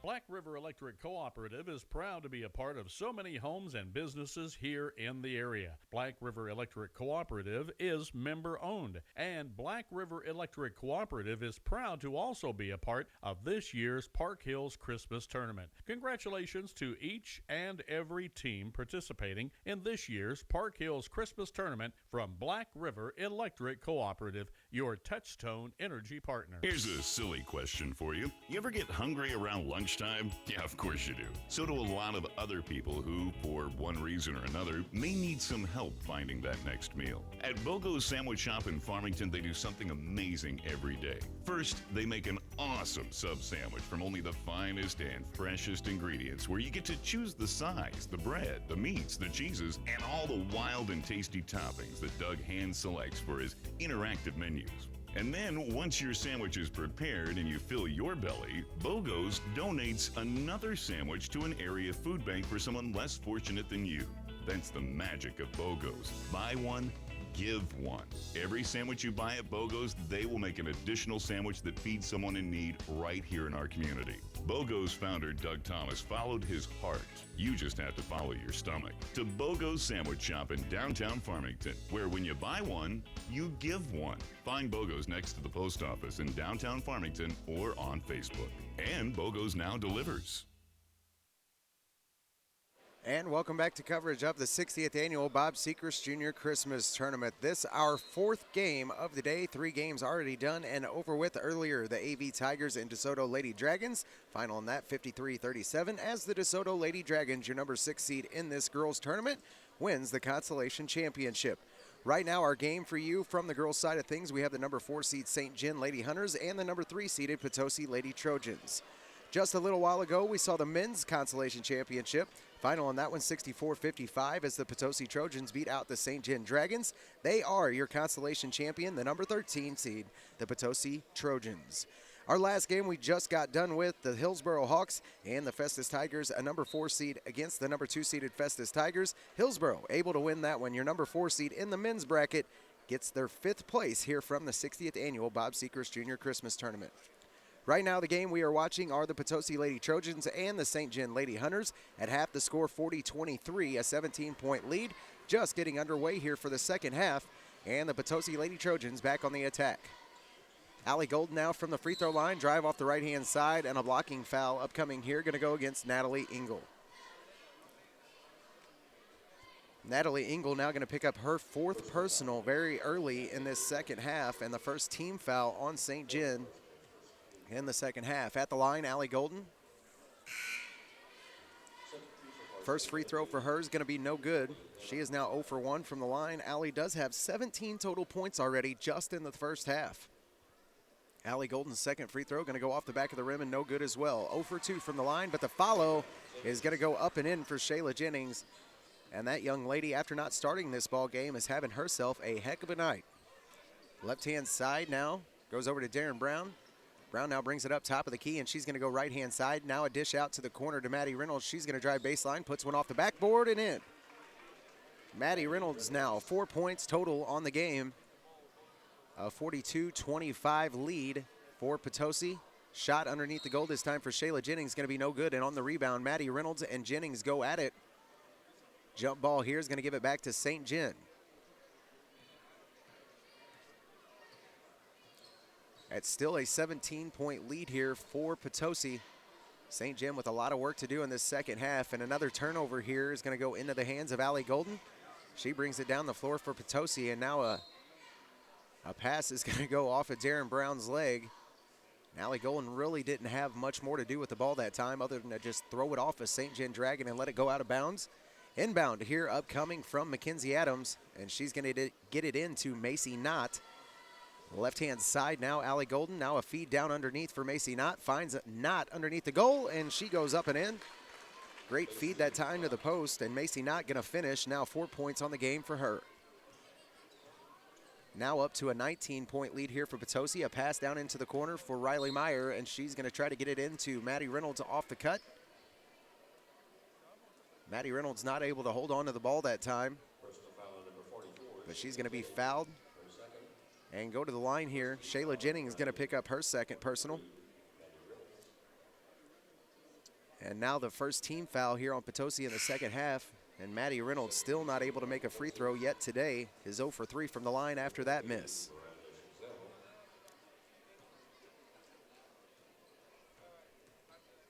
Black River Electric Cooperative is proud to be a part of so many homes and businesses here in the area. Black River Electric Cooperative is member-owned, and Black River Electric Cooperative is proud to also be a part of this year's Park Hills Christmas Tournament. Congratulations to each and every team participating in this year's Park Hills Christmas Tournament from Black River Electric Cooperative, your Touchstone Energy partner. Here's a silly question for you. You ever get hungry around lunchtime? Yeah, of course you do. So do a lot of other people who, for one reason or another, may need some help finding that next meal. At Bogo's Sandwich Shop in Farmington, they do something amazing every day. First, they make an awesome sub sandwich from only the finest and freshest ingredients, where you get to choose the size, the bread, the meats, the cheeses, and all the wild and tasty toppings that Doug hand selects for his interactive menus. And then, once your sandwich is prepared and you fill your belly, Bogo's donates another sandwich to an area food bank for someone less fortunate than you. That's the magic of Bogo's. Buy one, give one. Every sandwich you buy at BOGO's, they will make an additional sandwich that feeds someone in need right here in our community. BOGO's founder, Doug Thomas, followed his heart. You just have to follow your stomach. To BOGO's Sandwich Shop in downtown Farmington, where when you buy one, you give one. Find BOGO's next to the post office in downtown Farmington or on Facebook. And BOGO's now delivers. And welcome back to coverage of the 60th annual Bob Sechrest Jr. Christmas Tournament. This our fourth game of the day. 3 games already done and over with earlier. The AV Tigers and DeSoto Lady Dragons. Final on that 53-37 as the DeSoto Lady Dragons, your number 6 seed in this girls tournament, wins the Consolation Championship. Right now our game for you from the girls side of things, we have the number 4 seed St. John Lady Hunters and the number 3 seeded Potosi Lady Trojans. Just a little while ago, we saw the men's Consolation Championship. Final on that one, 64-55, as the Potosi Trojans beat out the St. John Dragons. They are your Consolation champion, the number 13 seed, the Potosi Trojans. Our last game we just got done with, the Hillsboro Hawks and the Festus Tigers, a number 4 seed against the number 2 seeded Festus Tigers. Hillsboro able to win that one. Your number 4 seed in the men's bracket gets their 5th place here from the 60th annual Bob Sechrest Jr. Christmas Tournament. Right now, the game we are watching are the Potosi Lady Trojans and the St. John Lady Hunters. At half, the score 40-23, a 17-point lead. Just getting underway here for the second half, and the Potosi Lady Trojans back on the attack. Allie Golden now from the free throw line, drive off the right-hand side, and a blocking foul upcoming here, going to go against Natalie Engel. Natalie Engel now going to pick up her 4th personal very early in this second half, and the first team foul on St. John in the second half. At the line, Allie Golden. First free throw for her is going to be no good. She is now 0 for 1 from the line. Allie does have 17 total points already just in the first half. Allie Golden's second free throw going to go off the back of the rim and no good as well. 0 for 2 from the line, but the follow is going to go up and in for Shayla Jennings. And that young lady, after not starting this ball game, is having herself a heck of a night. Left-hand side now goes over to Darren Brown. Brown now brings it up top of the key, and she's going to go right-hand side. Now a dish out to the corner to Maddie Reynolds. She's going to drive baseline, puts one off the backboard and in. Maddie Reynolds now 4 points total on the game. A 42-25 lead for Potosi. Shot underneath the goal this time for Shayla Jennings, going to be no good. And on the rebound, Maddie Reynolds and Jennings go at it. Jump ball here is going to give it back to St. John. It's still a 17-point lead here for Potosi. St. John with a lot of work to do in this second half, and another turnover here is going to go into the hands of Allie Golden. She brings it down the floor for Potosi, and now a pass is going to go off of Darren Brown's leg. Allie Golden really didn't have much more to do with the ball that time other than to just throw it off a St. John Dragon and let it go out of bounds. Inbound here upcoming from Mackenzie Adams, and she's going to get it into Macy Knott. Left-hand side now, Allie Golden. Now a feed down underneath for Macy Knott. Finds Knott underneath the goal, and she goes up and in. Great feed that time to the post, and Macy Knott going to finish. Now 4 points on the game for her. Now up to a 19-point lead here for Potosi. A pass down into the corner for Riley Meyer, and she's going to try to get it into Maddie Reynolds off the cut. Maddie Reynolds not able to hold on to the ball that time, but she's going to be fouled and go to the line here. Shayla Jennings is going to pick up her second personal. And now the first team foul here on Potosi in the second half. And Maddie Reynolds still not able to make a free throw yet today. Is 0 for 3 from the line after that miss.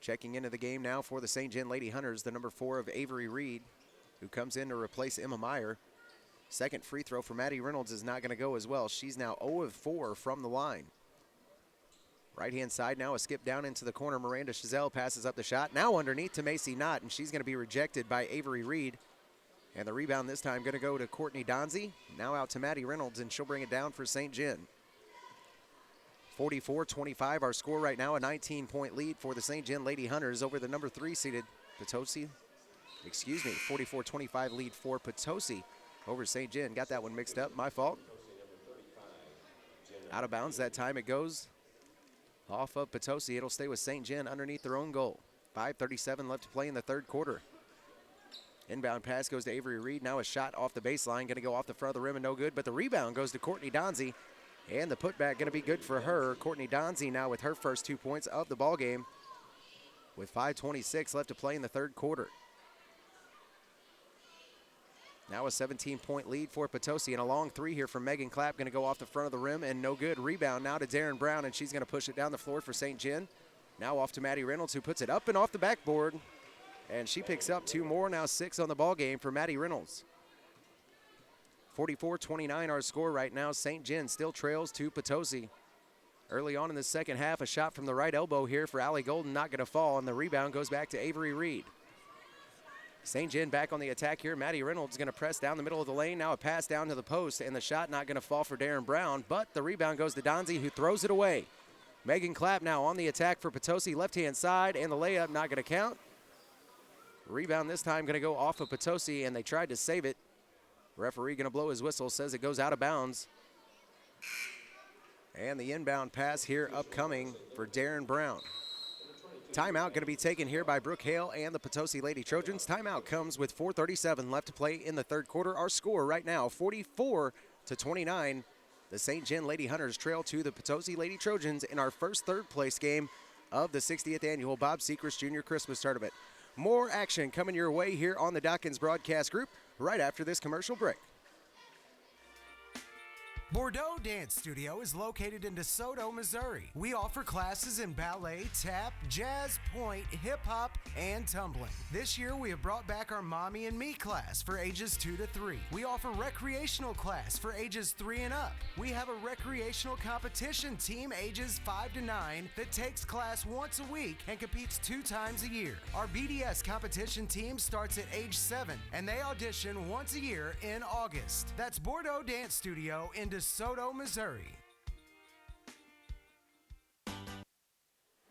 Checking into the game now for the St. John Lady Hunters, the number 4 of Avery Reed, who comes in to replace Emma Meyer. Second free throw for Maddie Reynolds is not going to go as well. She's now 0 of 4 from the line. Right-hand side now, a skip down into the corner. Miranda Chazelle passes up the shot. Now underneath to Macy Knott, and she's going to be rejected by Avery Reed. And the rebound this time going to go to Courtney Donzie. Now out to Maddie Reynolds, and she'll bring it down for St. John. 44-25 our score right now, a 19-point lead for the St. John Lady Hunters over the number 3 seeded Potosi. 44-25 lead for Potosi over St. John. Got that one mixed up, my fault. Out of bounds that time it goes. Off of Potosi, it'll stay with St. John underneath their own goal. 5:37 left to play in the third quarter. Inbound pass goes to Avery Reed. Now a shot off the baseline, going to go off the front of the rim and no good. But the rebound goes to Courtney Donzie, and the putback going to be good for her. Courtney Donzie now with her first 2 points of the ball game, with 5:26 left to play in the third quarter. Now a 17-point lead for Potosi, and a long three here from Megan Clapp, going to go off the front of the rim and no good. Rebound now to Darren Brown, and she's going to push it down the floor for St. John. Now off to Maddie Reynolds, who puts it up and off the backboard, and she picks up 2 more. Now 6 on the ball game for Maddie Reynolds. 44-29 our score right now. St. John still trails to Potosi. Early on in the second half, a shot from the right elbow here for Allie Golden, not going to fall, and the rebound goes back to Avery Reed. St. John back on the attack here. Maddie Reynolds going to press down the middle of the lane. Now a pass down to the post, and the shot not going to fall for Darren Brown, but the rebound goes to Donzie, who throws it away. Megan Clapp now on the attack for Potosi, left-hand side, and the layup not going to count. Rebound this time going to go off of Potosi, and they tried to save it. Referee going to blow his whistle, says it goes out of bounds. And the inbound pass here upcoming for Darren Brown. Timeout going to be taken here by Brooke Hale and the Potosi Lady Trojans. Timeout comes with 4:37 left to play in the third quarter. Our score right now, 44-29. The St. John Lady Hunters trail to the Potosi Lady Trojans in our first third place game of the 60th annual Bob Sechrest Jr. Christmas Tournament. More action coming your way here on the Dawkins Broadcast Group right after this commercial break. Bordeaux Dance Studio is located in DeSoto, Missouri. We offer classes in ballet, tap, jazz, point, hip-hop, and tumbling. This year, we have brought back our Mommy and Me class for ages 2 to 3. We offer recreational class for ages 3 and up. We have a recreational competition team ages 5 to 9 that takes class once a week and competes 2 times a year. Our BDS competition team starts at age 7, and they audition once a year in August. That's Bordeaux Dance Studio in DeSoto, Missouri.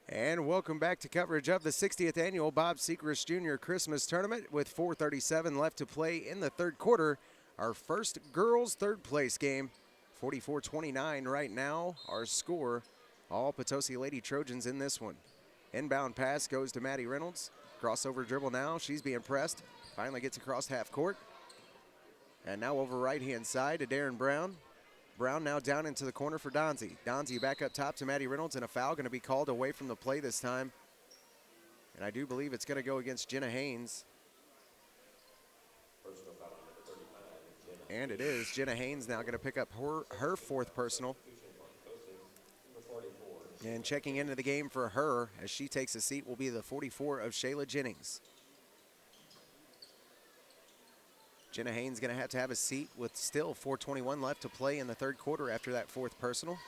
And welcome back to coverage of the 60th annual Bob Sechrest Jr. Christmas Tournament with 4:37 left to play in the third quarter. Our first girls third place game, 44-29 right now. Our score, all Potosi Lady Trojans in this one. Inbound pass goes to Maddie Reynolds. Crossover dribble now. She's being pressed. Finally gets across half court. And now over right-hand side to Darren Brown. Brown now down into the corner for Donzie. Donzie back up top to Maddie Reynolds, and a foul going to be called away from the play this time. And I do believe it's going to go against Jenna Haynes. And it is. Jenna Haynes now going to pick up her fourth personal. And checking into the game for her as she takes a seat will be the 44 of Shayla Jennings. Jenna Haynes going to have a seat with still 4:21 left to play in the third quarter after that fourth personal.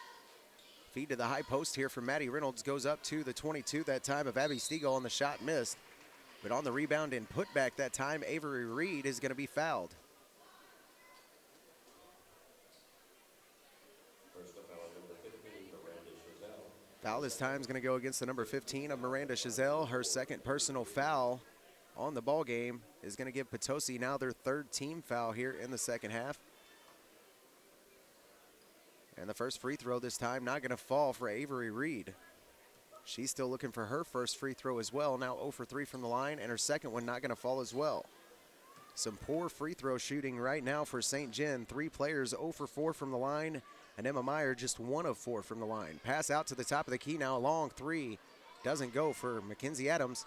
Feed to the high post here from Maddie Reynolds goes up to the 22 that time of Abby Stiegel, and the shot missed. But on the rebound and putback that time, Avery Reed is going to be fouled. Foul this time is going to go against the number 15 of Miranda Chazelle. Her second personal foul on the ball game is going to give Potosi now their third team foul here in the second half. And the first free throw this time not going to fall for Avery Reed. She's still looking for her first free throw as well. Now 0 for 3 from the line, and her second one not going to fall as well. Some poor free throw shooting right now for St. John. 3 players 0 for 4 from the line, and Emma Meyer just 1 of 4 from the line. Pass out to the top of the key now. A long three doesn't go for Mackenzie Adams.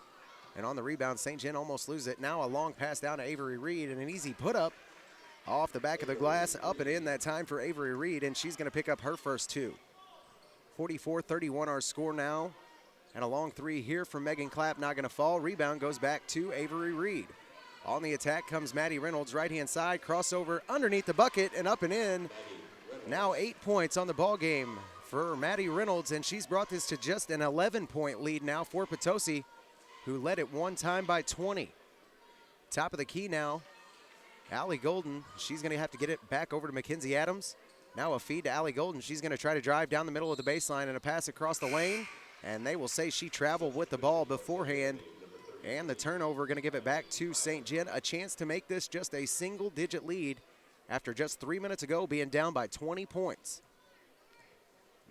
And on the rebound, St. John almost loses it. Now a long pass down to Avery Reed, and an easy put up off the back of the glass, up and in that time for Avery Reed, and she's going to pick up her first 2. 44-31 our score now. And a long three here from Megan Clapp, not going to fall. Rebound goes back to Avery Reed. On the attack comes Maddie Reynolds, right-hand side, crossover underneath the bucket and up and in. Now 8 points on the ball game for Maddie Reynolds, and she's brought this to just an 11-point lead now for Potosi, who led it one time by 20. Top of the key now, Allie Golden. She's going to have to get it back over to Mackenzie Adams. Now a feed to Allie Golden. She's going to try to drive down the middle of the baseline and a pass across the lane. And they will say she traveled with the ball beforehand. And the turnover going to give it back to St. John. A chance to make this just a single-digit lead after just 3 minutes ago being down by 20 points.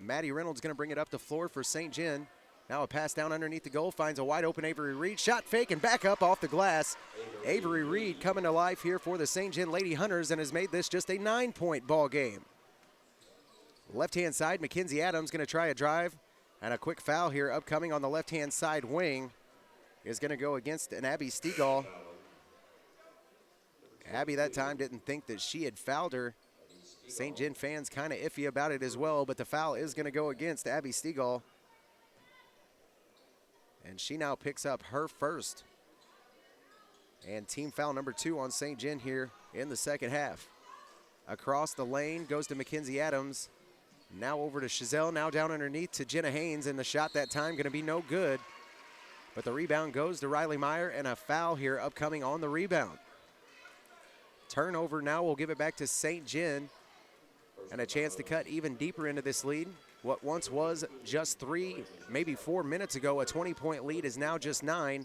Maddie Reynolds going to bring it up the floor for St. John. Now a pass down underneath the goal, finds a wide open Avery Reed. Shot fake and back up off the glass. Avery Reed coming to life here for the St. John Lady Hunters and has made this just a 9-point ball game. Left-hand side, Mackenzie Adams going to try a drive. And a quick foul here upcoming on the left-hand side wing is going to go against an Abby Stegall. Abby that time didn't think that she had fouled her. St. John fans kind of iffy about it as well, but the foul is going to go against Abby Stegall. And she now picks up her first. And team foul number 2 on St. John here in the second half. Across the lane goes to Mackenzie Adams. Now over to Chazelle, now down underneath to Jenna Haynes, and the shot that time going to be no good. But the rebound goes to Riley Meyer, and a foul here upcoming on the rebound. Turnover now will give it back to St. John, and a chance to cut even deeper into this lead. What once was just 3, maybe 4 minutes ago, a 20-point lead is now just 9.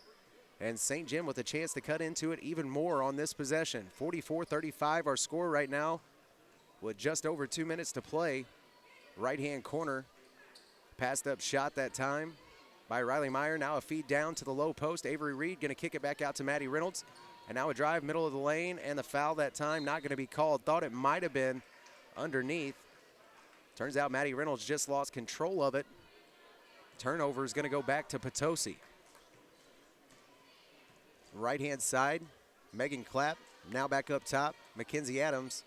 And St. John with a chance to cut into it even more on this possession. 44-35 our score right now with just over 2 minutes to play. Right-hand corner, passed up shot that time by Riley Meyer. Now a feed down to the low post. Avery Reed going to kick it back out to Maddie Reynolds. And now a drive middle of the lane, and the foul that time not going to be called. Thought it might have been underneath. Turns out Maddie Reynolds just lost control of it. Turnover is going to go back to Potosi. Right-hand side, Megan Clapp now back up top. Mackenzie Adams.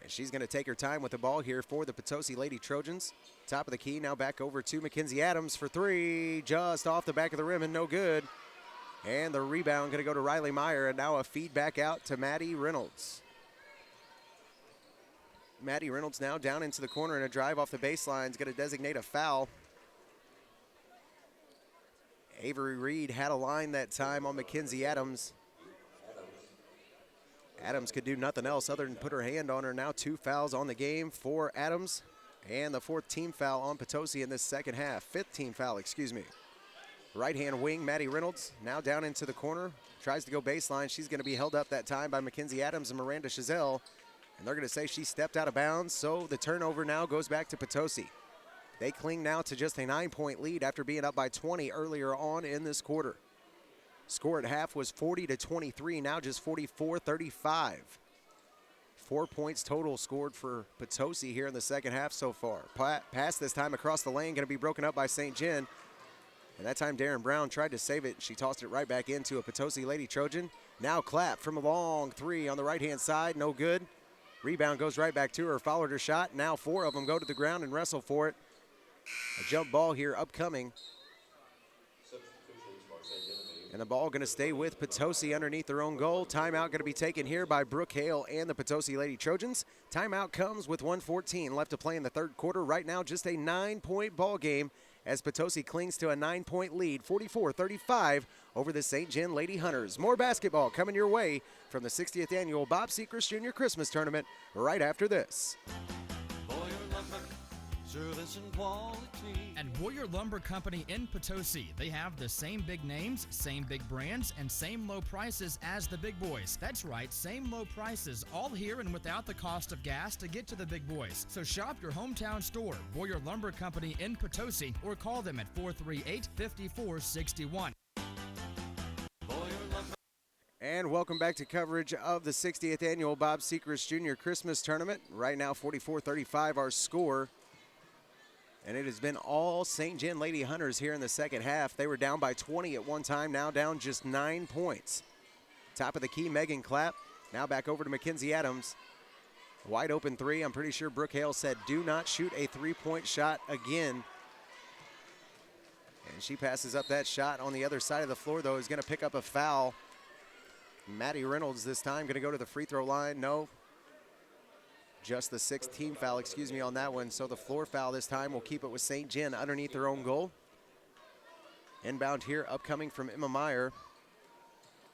And she's going to take her time with the ball here for the Potosi Lady Trojans. Top of the key, now back over to Mackenzie Adams for 3. Just off the back of the rim and no good. And the rebound going to go to Riley Meyer, and now a feed back out to Maddie Reynolds. Maddie Reynolds now down into the corner, and a drive off the baseline is going to designate a foul. Avery Reed had a line that time on Mackenzie Adams. Adams could do nothing else other than put her hand on her. Now 2 fouls on the game for Adams, and the 4th team foul on Potosi in this second half. 5th team foul, excuse me. Right-hand wing, Maddie Reynolds, now down into the corner. Tries to go baseline. She's going to be held up that time by Mackenzie Adams and Miranda Chazelle. And they're going to say she stepped out of bounds, so the turnover now goes back to Potosi. They cling now to just a 9-point lead after being up by 20 earlier on in this quarter. Score at half was 40-23, now just 44-35. 4 points total scored for Potosi here in the second half so far. Pass this time across the lane, going to be broken up by St. John. And that time Darren Brown tried to save it. She tossed it right back into a Potosi Lady Trojan. Now Clapp from a long 3 on the right-hand side, no good. Rebound goes right back to her, followed her shot. Now 4 of them go to the ground and wrestle for it. A jump ball here upcoming. And the ball going to stay with Potosi underneath their own goal. Timeout going to be taken here by Brooke Hale and the Potosi Lady Trojans. Timeout comes with 1:14 left to play in the third quarter. Right now just a 9-point ball game as Potosi clings to a 9-point lead, 44-35 over the St. John Lady Hunters. More basketball coming your way from the 60th annual Bob Sechrest Junior Christmas Tournament right after this. Service and quality. At Boyer Lumber Company in Potosi, they have the same big names, same big brands, and same low prices as the big boys. That's right, same low prices, all here and without the cost of gas to get to the big boys. So shop your hometown store, Boyer Lumber Company in Potosi, or call them at 438-5461. And welcome back to coverage of the 60th annual Bob Sechrest Junior Christmas Tournament. Right now 44-35 our score. And it has been all St. John Lady Hunters here in the second half. They were down by 20 at one time, now down just 9 points. Top of the key, Megan Clapp. Now back over to Mackenzie Adams. Wide open 3. I'm pretty sure Brooke Hale said, do not shoot a 3-point shot again. And she passes up that shot on the other side of the floor, though, is going to pick up a foul. Maddie Reynolds this time going to go to the free throw line. No. Just the 6th team foul, excuse me, on that one. So the floor foul this time will keep it with St. John underneath their own goal. Inbound here, upcoming from Emma Meyer.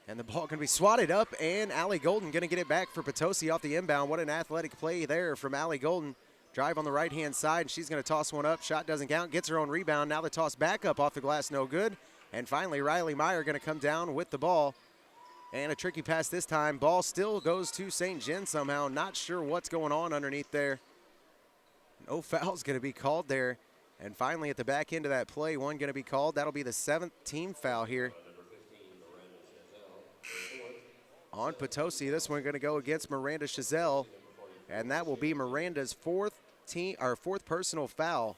And the ball going to be swatted up, and Allie Golden going to get it back for Potosi off the inbound. What an athletic play there from Allie Golden. Drive on the right-hand side, and she's going to toss one up. Shot doesn't count, gets her own rebound. Now the toss back up off the glass, no good. And finally, Riley Meyer going to come down with the ball. And a tricky pass this time. Ball still goes to St. John somehow. Not sure what's going on underneath there. No foul's going to be called there. And finally, at the back end of that play, one going to be called. That'll be the 7th team foul here on Potosi. This one going to go against Miranda Chazelle, and that will be Miranda's fourth personal foul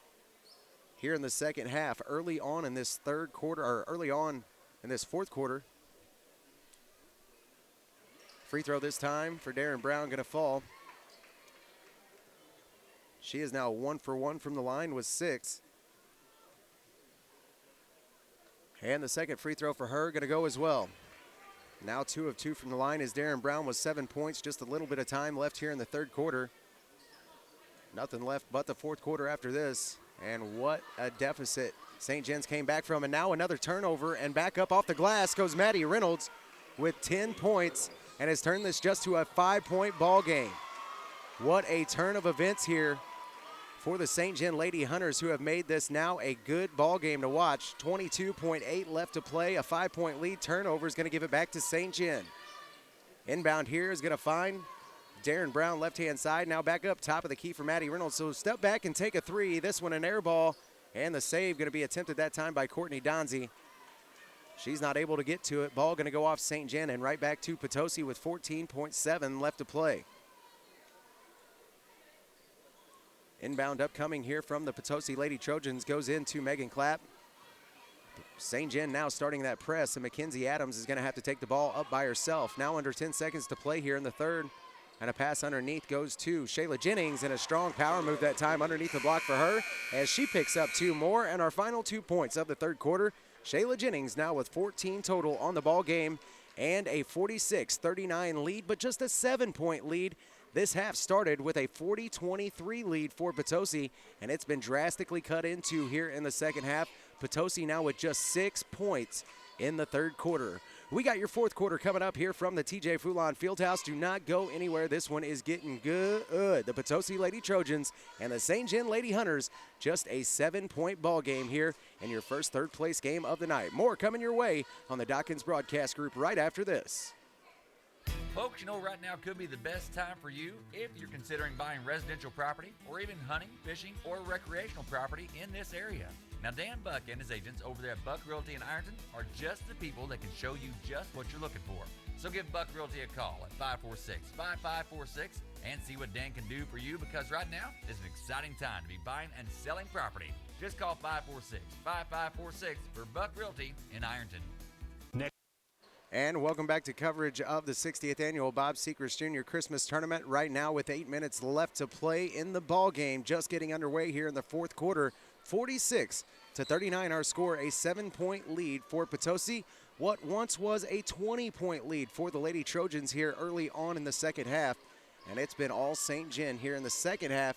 here in the second half. Early on in this fourth quarter. Free throw this time for Darren Brown going to fall. She is now 1 for 1 from the line with 6. And the second free throw for her going to go as well. Now 2 of 2 from the line as Darren Brown with 7 points. Just a little bit of time left here in the third quarter. Nothing left but the fourth quarter after this. And what a deficit St. John's came back from. And now another turnover, and back up off the glass goes Maddie Reynolds with 10 points and has turned this just to a 5-point ball game. What a turn of events here for the St. John Lady Hunters, who have made this now a good ball game to watch. 22.8 left to play, a 5-point lead. Turnover is going to give it back to St. John. Inbound here is going to find Darren Brown, left-hand side. Now back up top of the key for Maddie Reynolds. So step back and take a three. This one an air ball, and the save going to be attempted that time by Courtney Donzie. She's not able to get to it. Ball going to go off St. John and right back to Potosi with 14.7 left to play. Inbound upcoming here from the Potosi Lady Trojans goes into Megan Clapp. St. John now starting that press, and Mackenzie Adams is going to have to take the ball up by herself. Now under 10 seconds to play here in the third. And a pass underneath goes to Shayla Jennings, and a strong power move that time underneath the block for her as she picks up 2 more. And our final 2 points of the third quarter. Shayla Jennings now with 14 total on the ball game and a 46-39 lead, but just a 7-point lead. This half started with a 40-23 lead for Potosi, and it's been drastically cut into here in the second half. Potosi now with just 6 points in the third quarter. We got your fourth quarter coming up here from the TJ Foulon Fieldhouse. Do not go anywhere. This one is getting good. The Potosi Lady Trojans and the St. John Lady Hunters, just a 7-point ball game here in your first third place game of the night. More coming your way on the Dawkins Broadcast Group right after this. Folks, you know right now could be the best time for you if you're considering buying residential property or even hunting, fishing, or recreational property in this area. Now, Dan Buck and his agents over there at Buck Realty in Ironton are just the people that can show you just what you're looking for. So give Buck Realty a call at 546-5546 and see what Dan can do for you, because right now is an exciting time to be buying and selling property. Just call 546-5546 for Buck Realty in Ironton. And welcome back to coverage of the 60th annual Bob Sechrest Jr. Christmas Tournament. Right now with 8 minutes left to play in the ball game, just getting underway here in the fourth quarter. 46-39 our score, a 7-point lead for Potosi. What once was a 20-point lead for the Lady Trojans here early on in the second half. And it's been all St. John here in the second half.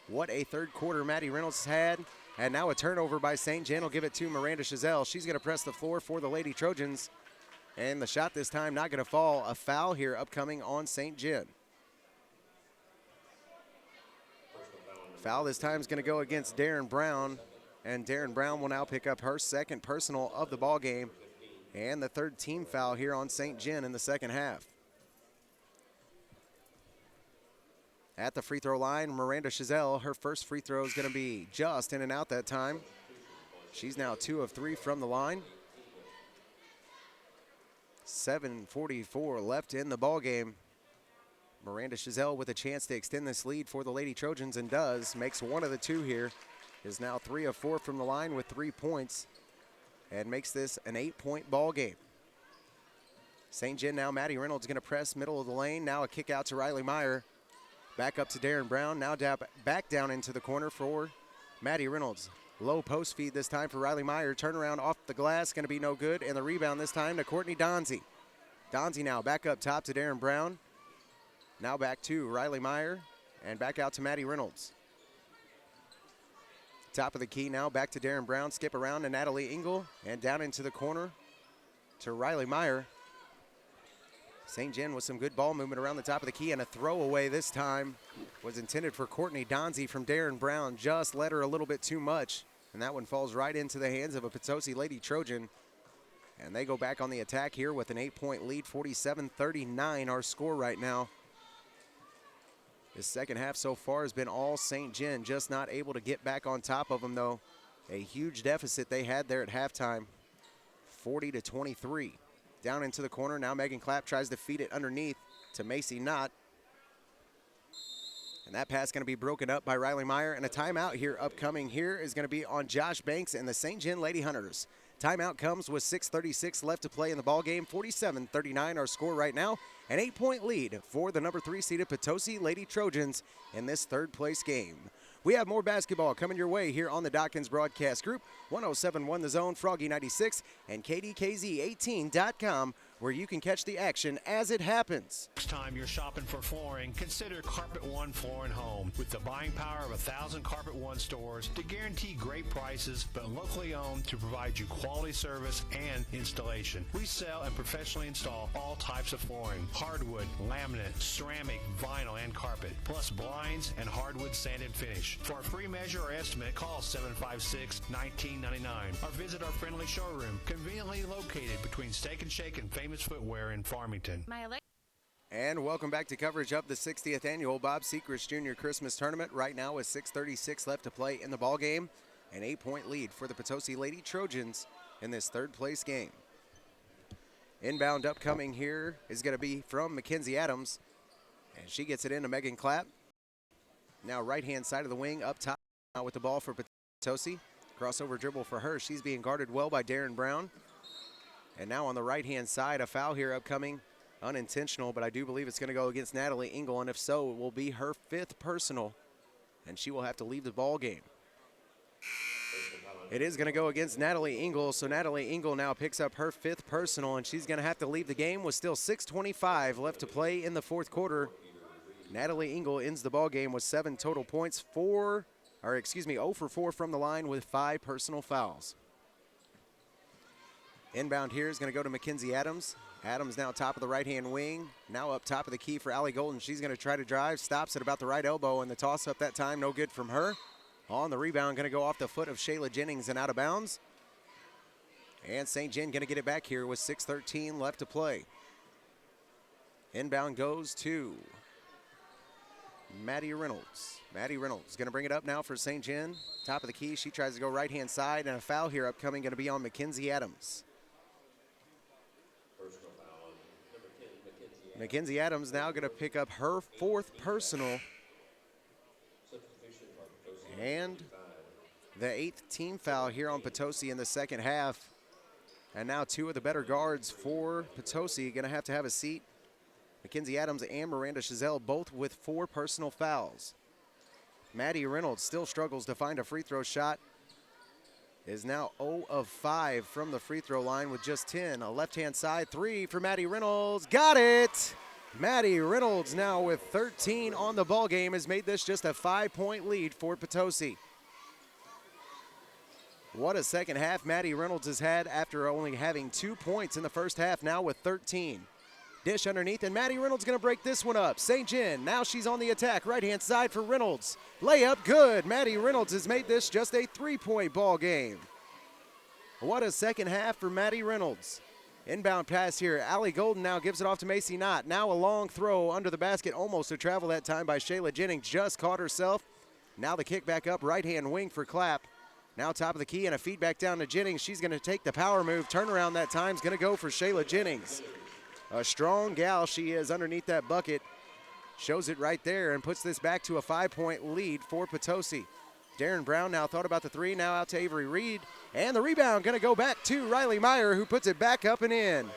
What a third quarter Maddie Reynolds had. And now a turnover by St. John will give it to Miranda Chazelle. She's going to press the floor for the Lady Trojans. And the shot this time not going to fall. A foul here upcoming on St. John. Foul this time is going to go against Darren Brown. And Darren Brown will now pick up her second personal of the ball game. And the third team foul here on St. John in the second half. At the free throw line, Miranda Chazelle, her first free throw is going to be just in and out that time. She's now 2 of 3 from the line. 7:44 left in the ball game. Miranda Chazelle with a chance to extend this lead for the Lady Trojans, and does. Makes one of the two here. Is now 3 of 4 from the line with 3 points, and makes this an 8-point ball game. St. John now, Maddie Reynolds going to press middle of the lane. Now a kick out to Riley Meyer. Back up to Darren Brown. Now back down into the corner for Maddie Reynolds. Low post feed this time for Riley Meyer. Turnaround off the glass, going to be no good. And the rebound this time to Courtney Donzie. Donzie now back up top to Darren Brown. Now back to Riley Meyer. And back out to Maddie Reynolds. Top of the key now, back to Darren Brown. Skip around to Natalie Engel. And down into the corner to Riley Meyer. St. John with some good ball movement around the top of the key, and a throwaway this time was intended for Courtney Donzie from Darren Brown. Just led her a little bit too much, and that one falls right into the hands of a Potosi Lady Trojan. And they go back on the attack here with an 8-point lead, 47-39 our score right now. This second half so far has been all St. John, just not able to get back on top of them, though. A huge deficit they had there at halftime, 40-23. Down into the corner, now Megan Clapp tries to feed it underneath to Macy Knott. And that pass going to be broken up by Riley Meyer, and a timeout here upcoming here is going to be on Josh Banks and the St. John Lady Hunters. Timeout comes with 6:36 left to play in the ball game. 47-39 our score right now. An 8-point lead for the number 3 seeded Potosi Lady Trojans in this third place game. We have more basketball coming your way here on the Dawkins Broadcast Group. 107.1 The Zone, Froggy 96, and KDKZ18.com, where you can catch the action as it happens. Next time you're shopping for flooring, consider Carpet One Floor and Home. With the buying power of 1,000 Carpet One stores to guarantee great prices, but locally owned to provide you quality service and installation. We sell and professionally install all types of flooring: hardwood, laminate, ceramic, vinyl, and carpet, plus blinds and hardwood sand and finish. For a free measure or estimate, call 756-1999 or visit our friendly showroom, conveniently located between Steak and Shake and Famous Footwear in Farmington. And welcome back to coverage of the 60th annual Bob Sechrest Jr. Christmas Tournament. Right now with 6:36 left to play in the ball game. An 8-point lead for the Potosi Lady Trojans in this third place game. Inbound upcoming here is going to be from Mackenzie Adams, and she gets it into Megan Clapp. Now right-hand side of the wing up top with the ball for Potosi. Crossover dribble for her. She's being guarded well by Darren Brown. And now on the right-hand side, a foul here upcoming. Unintentional, but I do believe it's going to go against Natalie Engel, and if so, it will be her 5th personal, and she will have to leave the ball game. It is going to go against Natalie Engel, so Natalie Engel now picks up her 5th personal, and she's going to have to leave the game with still 6:25 left to play in the fourth quarter. Natalie Engel ends the ball game with 7 total points, 0 for 4 from the line with 5 personal fouls. Inbound here is going to go to Mackenzie Adams. Adams now top of the right-hand wing. Now up top of the key for Allie Golden. She's going to try to drive. Stops at about the right elbow, and the toss-up that time, no good from her. On the rebound, going to go off the foot of Shayla Jennings and out of bounds. And St. John going to get it back here with 6:13 left to play. Inbound goes to Maddie Reynolds. Maddie Reynolds going to bring it up now for St. John. Top of the key. She tries to go right-hand side, and a foul here upcoming going to be on Mackenzie Adams. Mackenzie Adams now going to pick up her 4th personal and the 8th team foul here on Potosi in the second half. And now 2 of the better guards for Potosi going to have a seat. Mackenzie Adams and Miranda Chazelle both with 4 personal fouls. Maddie Reynolds still struggles to find a free throw shot. Is now 0 of 5 from the free throw line with just 10. A left-hand side 3 for Maddie Reynolds. Got it! Maddie Reynolds now with 13 on the ball game has made this just a 5-point lead for Potosi. What a second half Maddie Reynolds has had after only having 2 points in the first half, now with 13. Dish underneath, and Maddie Reynolds going to break this one up. St. John, now she's on the attack. Right-hand side for Reynolds. Layup good. Maddie Reynolds has made this just a 3-point ball game. What a second half for Maddie Reynolds. Inbound pass here. Allie Golden now gives it off to Macy Knott. Now a long throw under the basket, almost a travel that time by Shayla Jennings. Just caught herself. Now the kick back up, right-hand wing for Clapp. Now top of the key and a feedback down to Jennings. She's going to take the power move. Turnaround that time is going to go for Shayla Jennings. A strong gal she is underneath that bucket. Shows it right there and puts this back to a 5-point lead for Potosi. Darren Brown now thought about the 3, now out to Avery Reed. And the rebound going to go back to Riley Meyer, who puts it back up and in.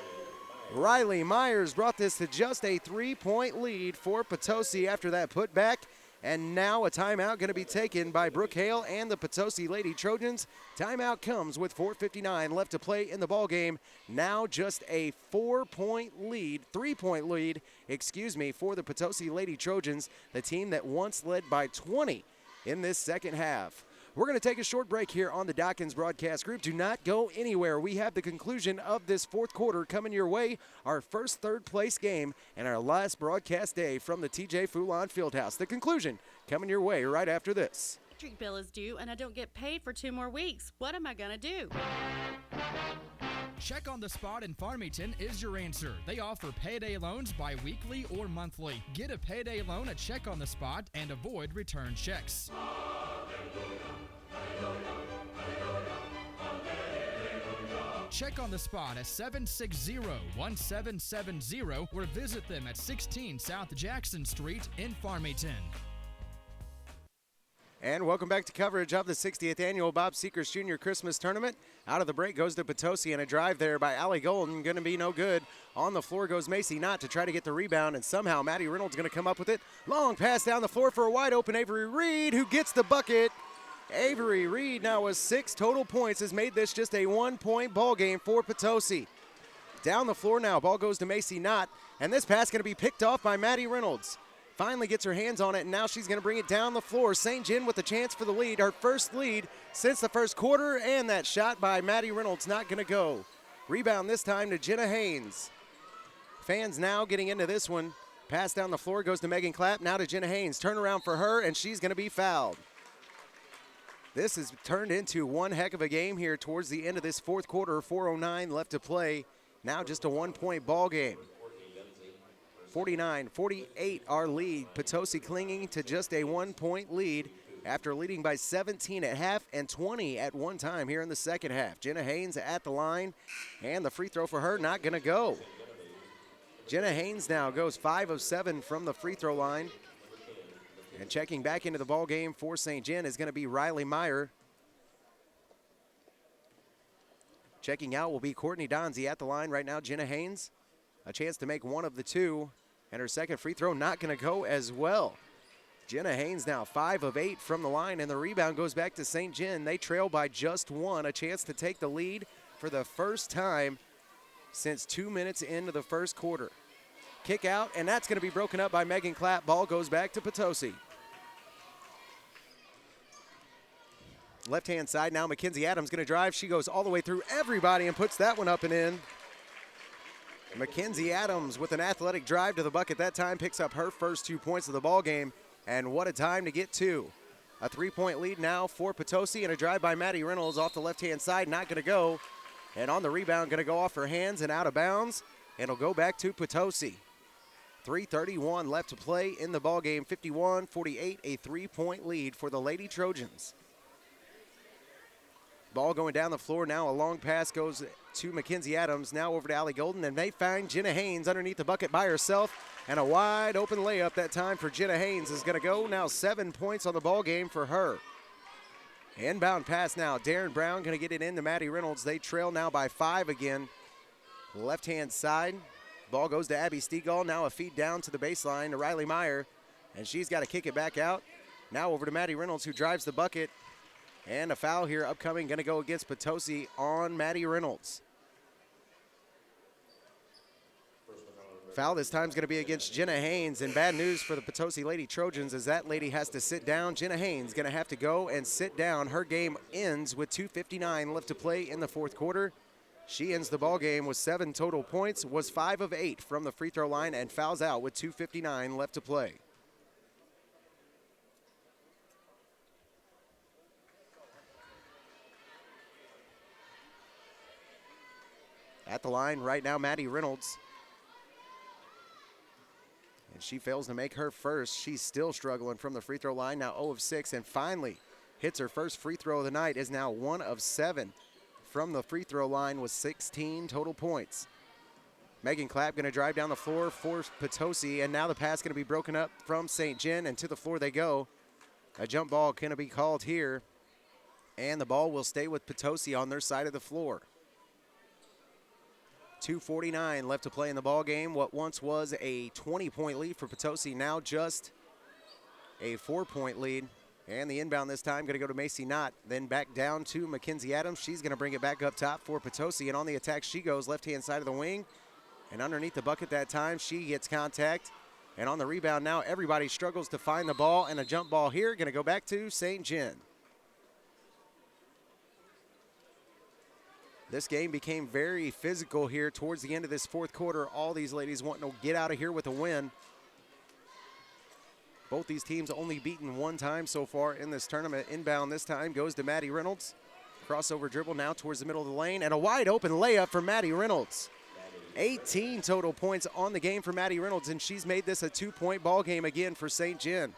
Riley Myers brought this to just a 3-point lead for Potosi after that putback. And now a timeout going to be taken by Brooke Hale and the Potosi Lady Trojans. Timeout comes with 4:59 left to play in the ball game. Now just a 3-point lead for the Potosi Lady Trojans, the team that once led by 20 in this second half. We're going to take a short break here on the Dawkins Broadcast Group. Do not go anywhere. We have the conclusion of this fourth quarter coming your way, our first third-place game and our last broadcast day from the TJ Foulon Fieldhouse. The conclusion coming your way right after this. Electric bill is due and I don't get paid for 2 more weeks. What am I going to do? Check on the Spot in Farmington is your answer. They offer payday loans bi-weekly or monthly. Get a payday loan at Check on the Spot and avoid return checks. Check on the Spot at 760-1770 or visit them at 16 South Jackson Street in Farmington. And welcome back to coverage of the 60th Annual Bob Sechrest Jr. Christmas Tournament. Out of the break goes to Potosi, and a drive there by Allie Golden. Going to be no good. On the floor goes Macy Knott to try to get the rebound, and somehow Maddie Reynolds going to come up with it. Long pass down the floor for a wide open Avery Reed, who gets the bucket. Avery Reed now with 6 total points has made this just a 1-point ball game for Potosi. Down the floor now, ball goes to Macy Knott, and this pass going to be picked off by Maddie Reynolds. Finally gets her hands on it, and now she's going to bring it down the floor. St. John with a chance for the lead, her first lead since the first quarter, and that shot by Maddie Reynolds not going to go. Rebound this time to Jenna Haynes. Fans now getting into this one. Pass down the floor goes to Megan Clapp, now to Jenna Haynes. Turnaround for her, and she's going to be fouled. This has turned into one heck of a game here towards the end of this fourth quarter. 4:09 left to play. Now just a 1-point ball game. 49-48 our lead. Potosi clinging to just a 1-point lead after leading by 17 at half and 20 at one time here in the second half. Jenna Haynes at the line, and the free throw for her not going to go. Jenna Haynes now goes 5 of 7 from the free throw line. And checking back into the ball game for St. John is going to be Riley Meyer. Checking out will be Courtney Donzie at the line right now. Jenna Haynes, a chance to make one of the two, and her second free throw not going to go as well. Jenna Haynes now 5 of 8 from the line, and the rebound goes back to St. John. They trail by just one, a chance to take the lead for the first time since 2 minutes into the first quarter. Kick out, and that's going to be broken up by Megan Clapp. Ball goes back to Potosi. Left-hand side now, Mackenzie Adams going to drive. She goes all the way through everybody and puts that one up and in. Mackenzie Adams with an athletic drive to the bucket that time picks up her first 2 points of the ball game, and what a time to get two. A 3-point lead now for Potosi, and a drive by Maddie Reynolds off the left-hand side, not going to go. And on the rebound, going to go off her hands and out of bounds, and it'll go back to Potosi. 3:31 left to play in the ball game. 51-48, a 3-point lead for the Lady Trojans. Ball going down the floor now. A long pass goes to Mackenzie Adams. Now over to Allie Golden, and they find Jenna Haynes underneath the bucket by herself. And a wide open layup that time for Jenna Haynes is going to go. Now 7 points on the ball game for her. Inbound pass now. Darren Brown going to get it into Maddie Reynolds. They trail now by 5 again. Left-hand side. Ball goes to Abby Stegall. Now a feed down to the baseline to Riley Meyer. And she's got to kick it back out. Now over to Maddie Reynolds, who drives the bucket. And a foul here upcoming, going to go against Potosi on Maddie Reynolds. Foul this time is going to be against Jenna Haynes, and bad news for the Potosi Lady Trojans as that lady has to sit down. Jenna Haynes going to have to go and sit down. Her game ends with 2:59 left to play in the fourth quarter. She ends the ball game with 7 total points, was 5 of 8 from the free throw line, and fouls out with 2:59 left to play. At the line right now, Maddie Reynolds. And she fails to make her first. She's still struggling from the free throw line, now 0 of 6, and finally hits her first free throw of the night, is now 1 of 7 from the free throw line with 16 total points. Megan Clapp going to drive down the floor for Potosi, and now the pass going to be broken up from St. John, and to the floor they go. A jump ball going to be called here, and the ball will stay with Potosi on their side of the floor. 2:49 left to play in the ball game. What once was a 20-point lead for Potosi, now just a 4-point lead. And the inbound this time going to go to Macy Knott, then back down to Mackenzie Adams. She's going to bring it back up top for Potosi, and on the attack she goes, left-hand side of the wing. And underneath the bucket that time, she gets contact. And on the rebound now, everybody struggles to find the ball, and a jump ball here going to go back to St. John. This game became very physical here towards the end of this fourth quarter. All these ladies wanting to get out of here with a win. Both these teams only beaten one time so far in this tournament. Inbound this time goes to Maddie Reynolds. Crossover dribble now towards the middle of the lane, and a wide open layup for Maddie Reynolds. 18 total points on the game for Maddie Reynolds, and she's made this a 2-point ball game again for St. John.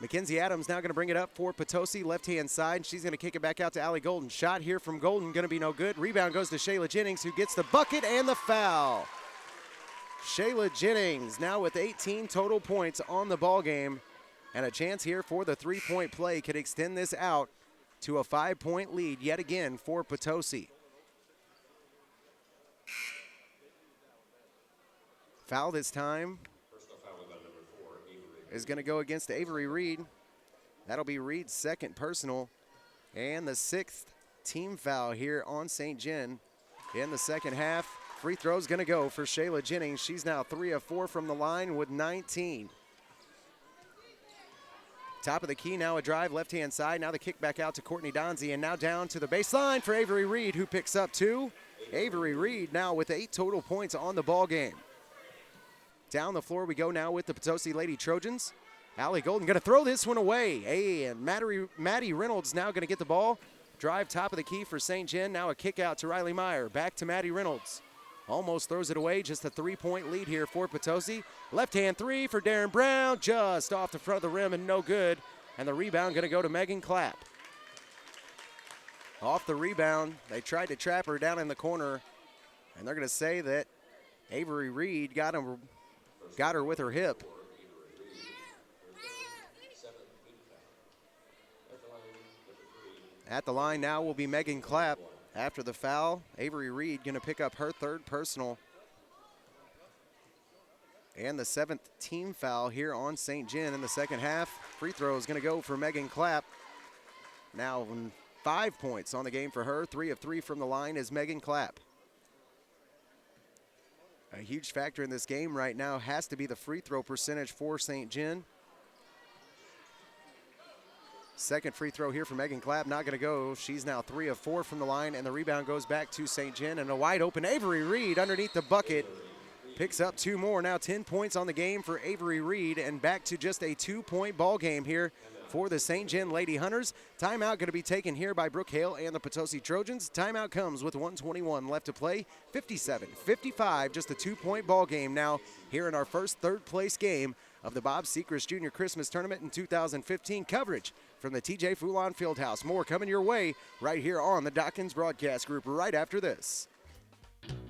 Mackenzie Adams now going to bring it up for Potosi, left-hand side, and she's going to kick it back out to Allie Golden. Shot here from Golden, going to be no good. Rebound goes to Shayla Jennings, who gets the bucket and the foul. Shayla Jennings now with 18 total points on the ball game, and a chance here for the three-point play could extend this out to a 5-point lead yet again for Potosi. Foul this time is going to go against Avery Reed. That'll be Reed's second personal and the 6th team foul here on St. John in the second half. Free throw's going to go for Shayla Jennings. She's now 3 of 4 from the line with 19. Top of the key, now a drive left-hand side. Now the kick back out to Courtney Donzie, and now down to the baseline for Avery Reed, who picks up 2. Avery Reed now with 8 total points on the ball game. Down the floor we go now with the Potosi Lady Trojans. Allie Golden going to throw this one away. Hey, and Maddie Reynolds now going to get the ball. Drive top of the key for St. John. Now a kick out to Riley Meyer. Back to Maddie Reynolds. Almost throws it away. Just a 3-point lead here for Potosi. Left-hand three for Darren Brown. Just off the front of the rim and no good. And the rebound going to go to Megan Clapp. Off the rebound, they tried to trap her down in the corner. And they're going to say that Avery Reed got her with her hip. At the line now will be Megan Clapp. After the foul, Avery Reed going to pick up her 3rd personal and the 7th team foul here on St. John in the second half. Free throw is going to go for Megan Clapp. Now 5 points on the game for her. 3 of 3 from the line is Megan Clapp. A huge factor in this game right now has to be the free throw percentage for St. John. Second free throw here for Megan Clapp, not going to go. She's now 3 of 4 from the line, and the rebound goes back to St. John. And a wide open Avery Reed underneath the bucket picks up 2 more. Now 10 points on the game for Avery Reed, and back to just a 2-point ball game here for the St. John Lady Hunters. Timeout going to be taken here by Brooke Hale and the Potosi Trojans. Timeout comes with 1:21 left to play. 57-55, just a 2-point ball game now here in our first third-place game of the Bob Sechrest Junior Christmas Tournament in 2015. Coverage from the TJ Foulon Fieldhouse. More coming your way right here on the Dawkins Broadcast Group right after this.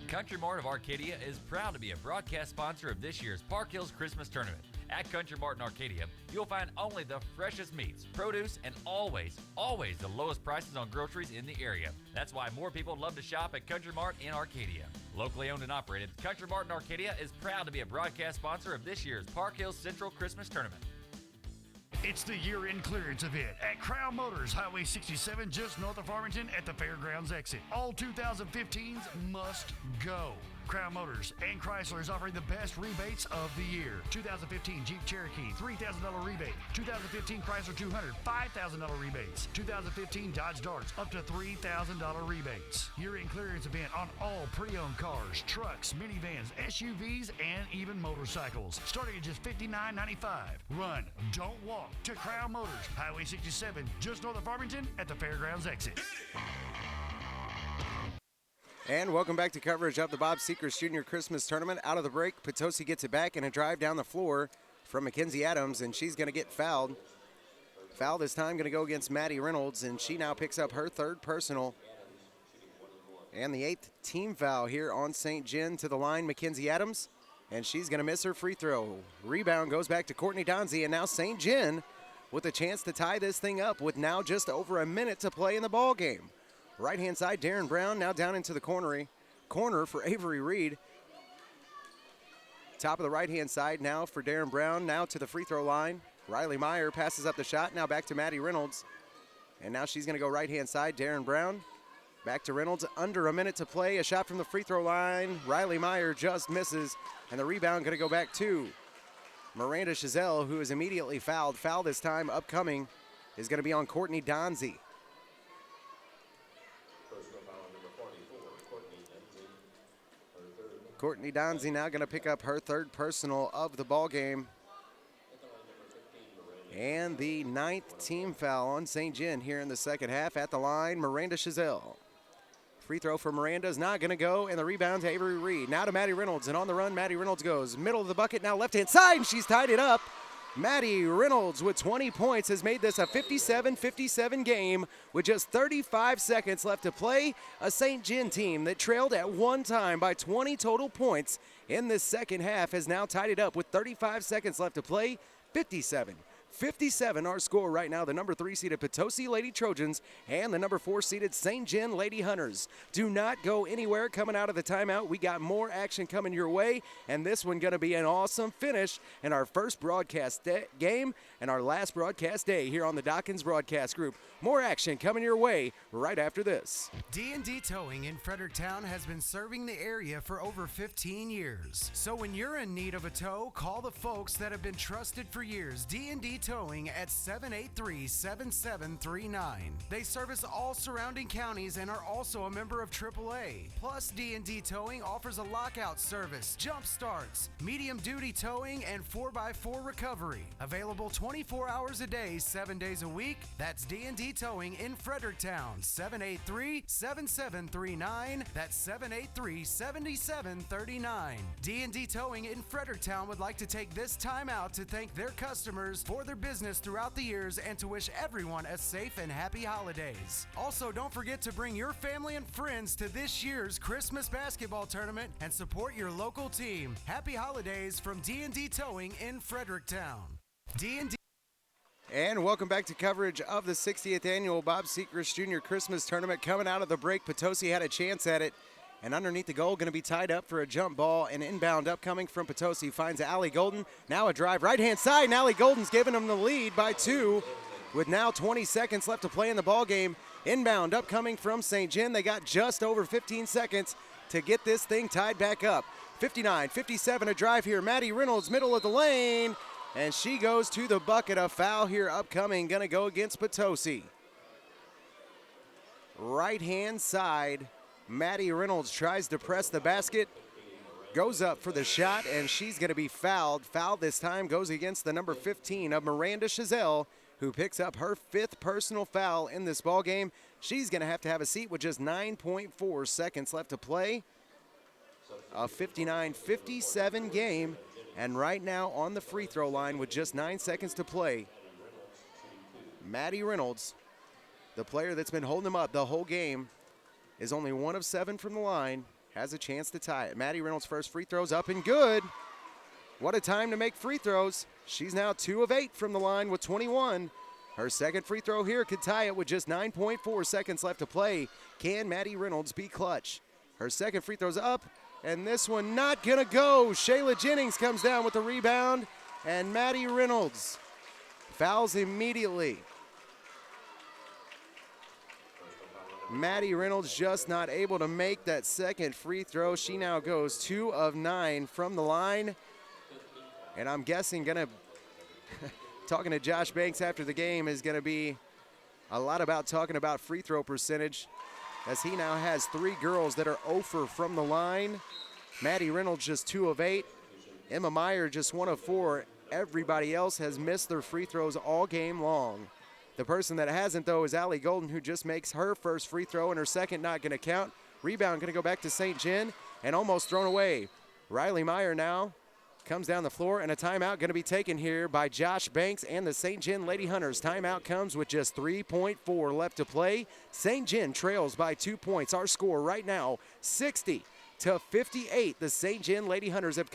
Country Mart of Arcadia is proud to be a broadcast sponsor of this year's Park Hills Christmas Tournament. At Country Mart in Arcadia, you'll find only the freshest meats, produce, and always the lowest prices on groceries in the area. That's why more people love to shop at Country Mart in Arcadia. Locally owned and operated, Country Mart in Arcadia is proud to be a broadcast sponsor of this year's Park Hills Central Christmas Tournament. It's the year-end clearance event at Crown Motors, Highway 67, just north of Farmington at the Fairgrounds exit. All 2015s must go. Crown Motors and Chrysler is offering the best rebates of the year. 2015 Jeep Cherokee, $3,000 rebate. 2015 Chrysler 200, $5,000 rebates. 2015 Dodge Darts, up to $3,000 rebates. Year-end clearance event on all pre-owned cars, trucks, minivans, SUVs, and even motorcycles. Starting at just $59.95. Run, don't walk to Crown Motors, Highway 67, just north of Farmington at the Fairgrounds exit. And welcome back to coverage of the Bob Sechrest Junior Christmas Tournament. Out of the break, Potosi gets it back and a drive down the floor from Mackenzie Adams, and she's going to get fouled. Foul this time going to go against Maddie Reynolds, and she now picks up her 3rd personal and the 8th team foul here on St. John. To the line, Mackenzie Adams, and she's going to miss her free throw. Rebound goes back to Courtney Donzie, and now St. John with a chance to tie this thing up with now just over a minute to play in the ball game. Right-hand side, Darren Brown now down into the corner for Avery Reed. Top of the right-hand side now for Darren Brown, now to the free throw line. Riley Meyer passes up the shot, now back to Maddie Reynolds. And now she's going to go right-hand side, Darren Brown. Back to Reynolds, under a minute to play. A shot from the free throw line. Riley Meyer just misses, and the rebound going to go back to Miranda Chazelle, who is immediately fouled. Foul this time upcoming is going to be on Courtney Donzie. Courtney Donzie now going to pick up her 3rd personal of the ball game. And the 9th team foul on St. John here in the second half. At the line, Miranda Chazelle. Free throw for Miranda is not going to go, and the rebound to Avery Reed. Now to Maddie Reynolds, and on the run, Maddie Reynolds goes. Middle of the bucket, now left-hand side, and she's tied it up. Maddie Reynolds with 20 points has made this a 57-57 game with just 35 seconds left to play. A St. John team that trailed at one time by 20 total points in this second half has now tied it up with 35 seconds left to play. 57 our score right now. The number 3 seeded Potosi Lady Trojans and the number 4 seeded St. John Lady Hunters. Do not go anywhere coming out of the timeout. We got more action coming your way, and this one going to be an awesome finish in our first broadcast game and our last broadcast day here on the Dawkins Broadcast Group. More action coming your way right after this. D&D Towing in Fredericktown has been serving the area for over 15 years. So when you're in need of a tow, call the folks that have been trusted for years. D&D Towing at 783-7739. They service all surrounding counties and are also a member of AAA. Plus, D&D Towing offers a lockout service, jump starts, medium duty towing, and 4x4 recovery. Available 24 hours a day, 7 days a week. That's D&D Towing in Fredericktown, 783-7739. That's 783-7739. D&D Towing in Fredericktown would like to take this time out to thank their customers for their business throughout the years and to wish everyone a safe and happy holidays. Also, don't forget to bring your family and friends to this year's Christmas basketball tournament and support your local team. Happy holidays from D&D Towing in Fredericktown. D&D. And welcome back to coverage of the 60th annual Bob Sechrest Jr. Christmas Tournament. Coming out of the break, Potosi had a chance at it. And underneath the goal, going to be tied up for a jump ball. And inbound upcoming from Potosi finds Allie Golden. Now a drive right-hand side, and Allie Golden's giving them the lead by 2 with now 20 seconds left to play in the ball game. Inbound upcoming from St. John. They got just over 15 seconds to get this thing tied back up. 59-57 a drive here. Maddie Reynolds, middle of the lane. And she goes to the bucket. A foul here upcoming, going to go against Potosi. Right-hand side, Maddie Reynolds tries to press the basket, goes up for the shot, and she's going to be fouled. Foul this time goes against the number 15 of Miranda Chazelle, who picks up her 5th personal foul in this ball game. She's going to have a seat with just 9.4 seconds left to play. A 59-57 game. And right now on the free throw line with just 9 seconds to play, Maddie Reynolds, the player that's been holding them up the whole game, is only 1 of 7 from the line, has a chance to tie it. Maddie Reynolds' first free throw's up and good. What a time to make free throws. She's now 2 of 8 from the line with 21. Her second free throw here could tie it with just 9.4 seconds left to play. Can Maddie Reynolds be clutch? Her second free throw's up. And this one not going to go. Shayla Jennings comes down with the rebound, and Maddie Reynolds fouls immediately. Maddie Reynolds just not able to make that second free throw. She now goes 2 of 9 from the line. And I'm guessing talking to Josh Banks after the game is going to be a lot about talking about free throw percentage, as he now has 3 girls that are 0 from the line. Maddie Reynolds just 2 of 8. Emma Meyer just 1 of 4. Everybody else has missed their free throws all game long. The person that hasn't, though, is Allie Golden, who just makes her first free throw, and her second not going to count. Rebound going to go back to St. John, and almost thrown away. Riley Meyer now comes down the floor, and a timeout going to be taken here by Josh Banks and the St. John Lady Hunters. Timeout comes with just 3.4 left to play. St. John trails by 2 points. Our score right now, 60-58. The St. John Lady Hunters have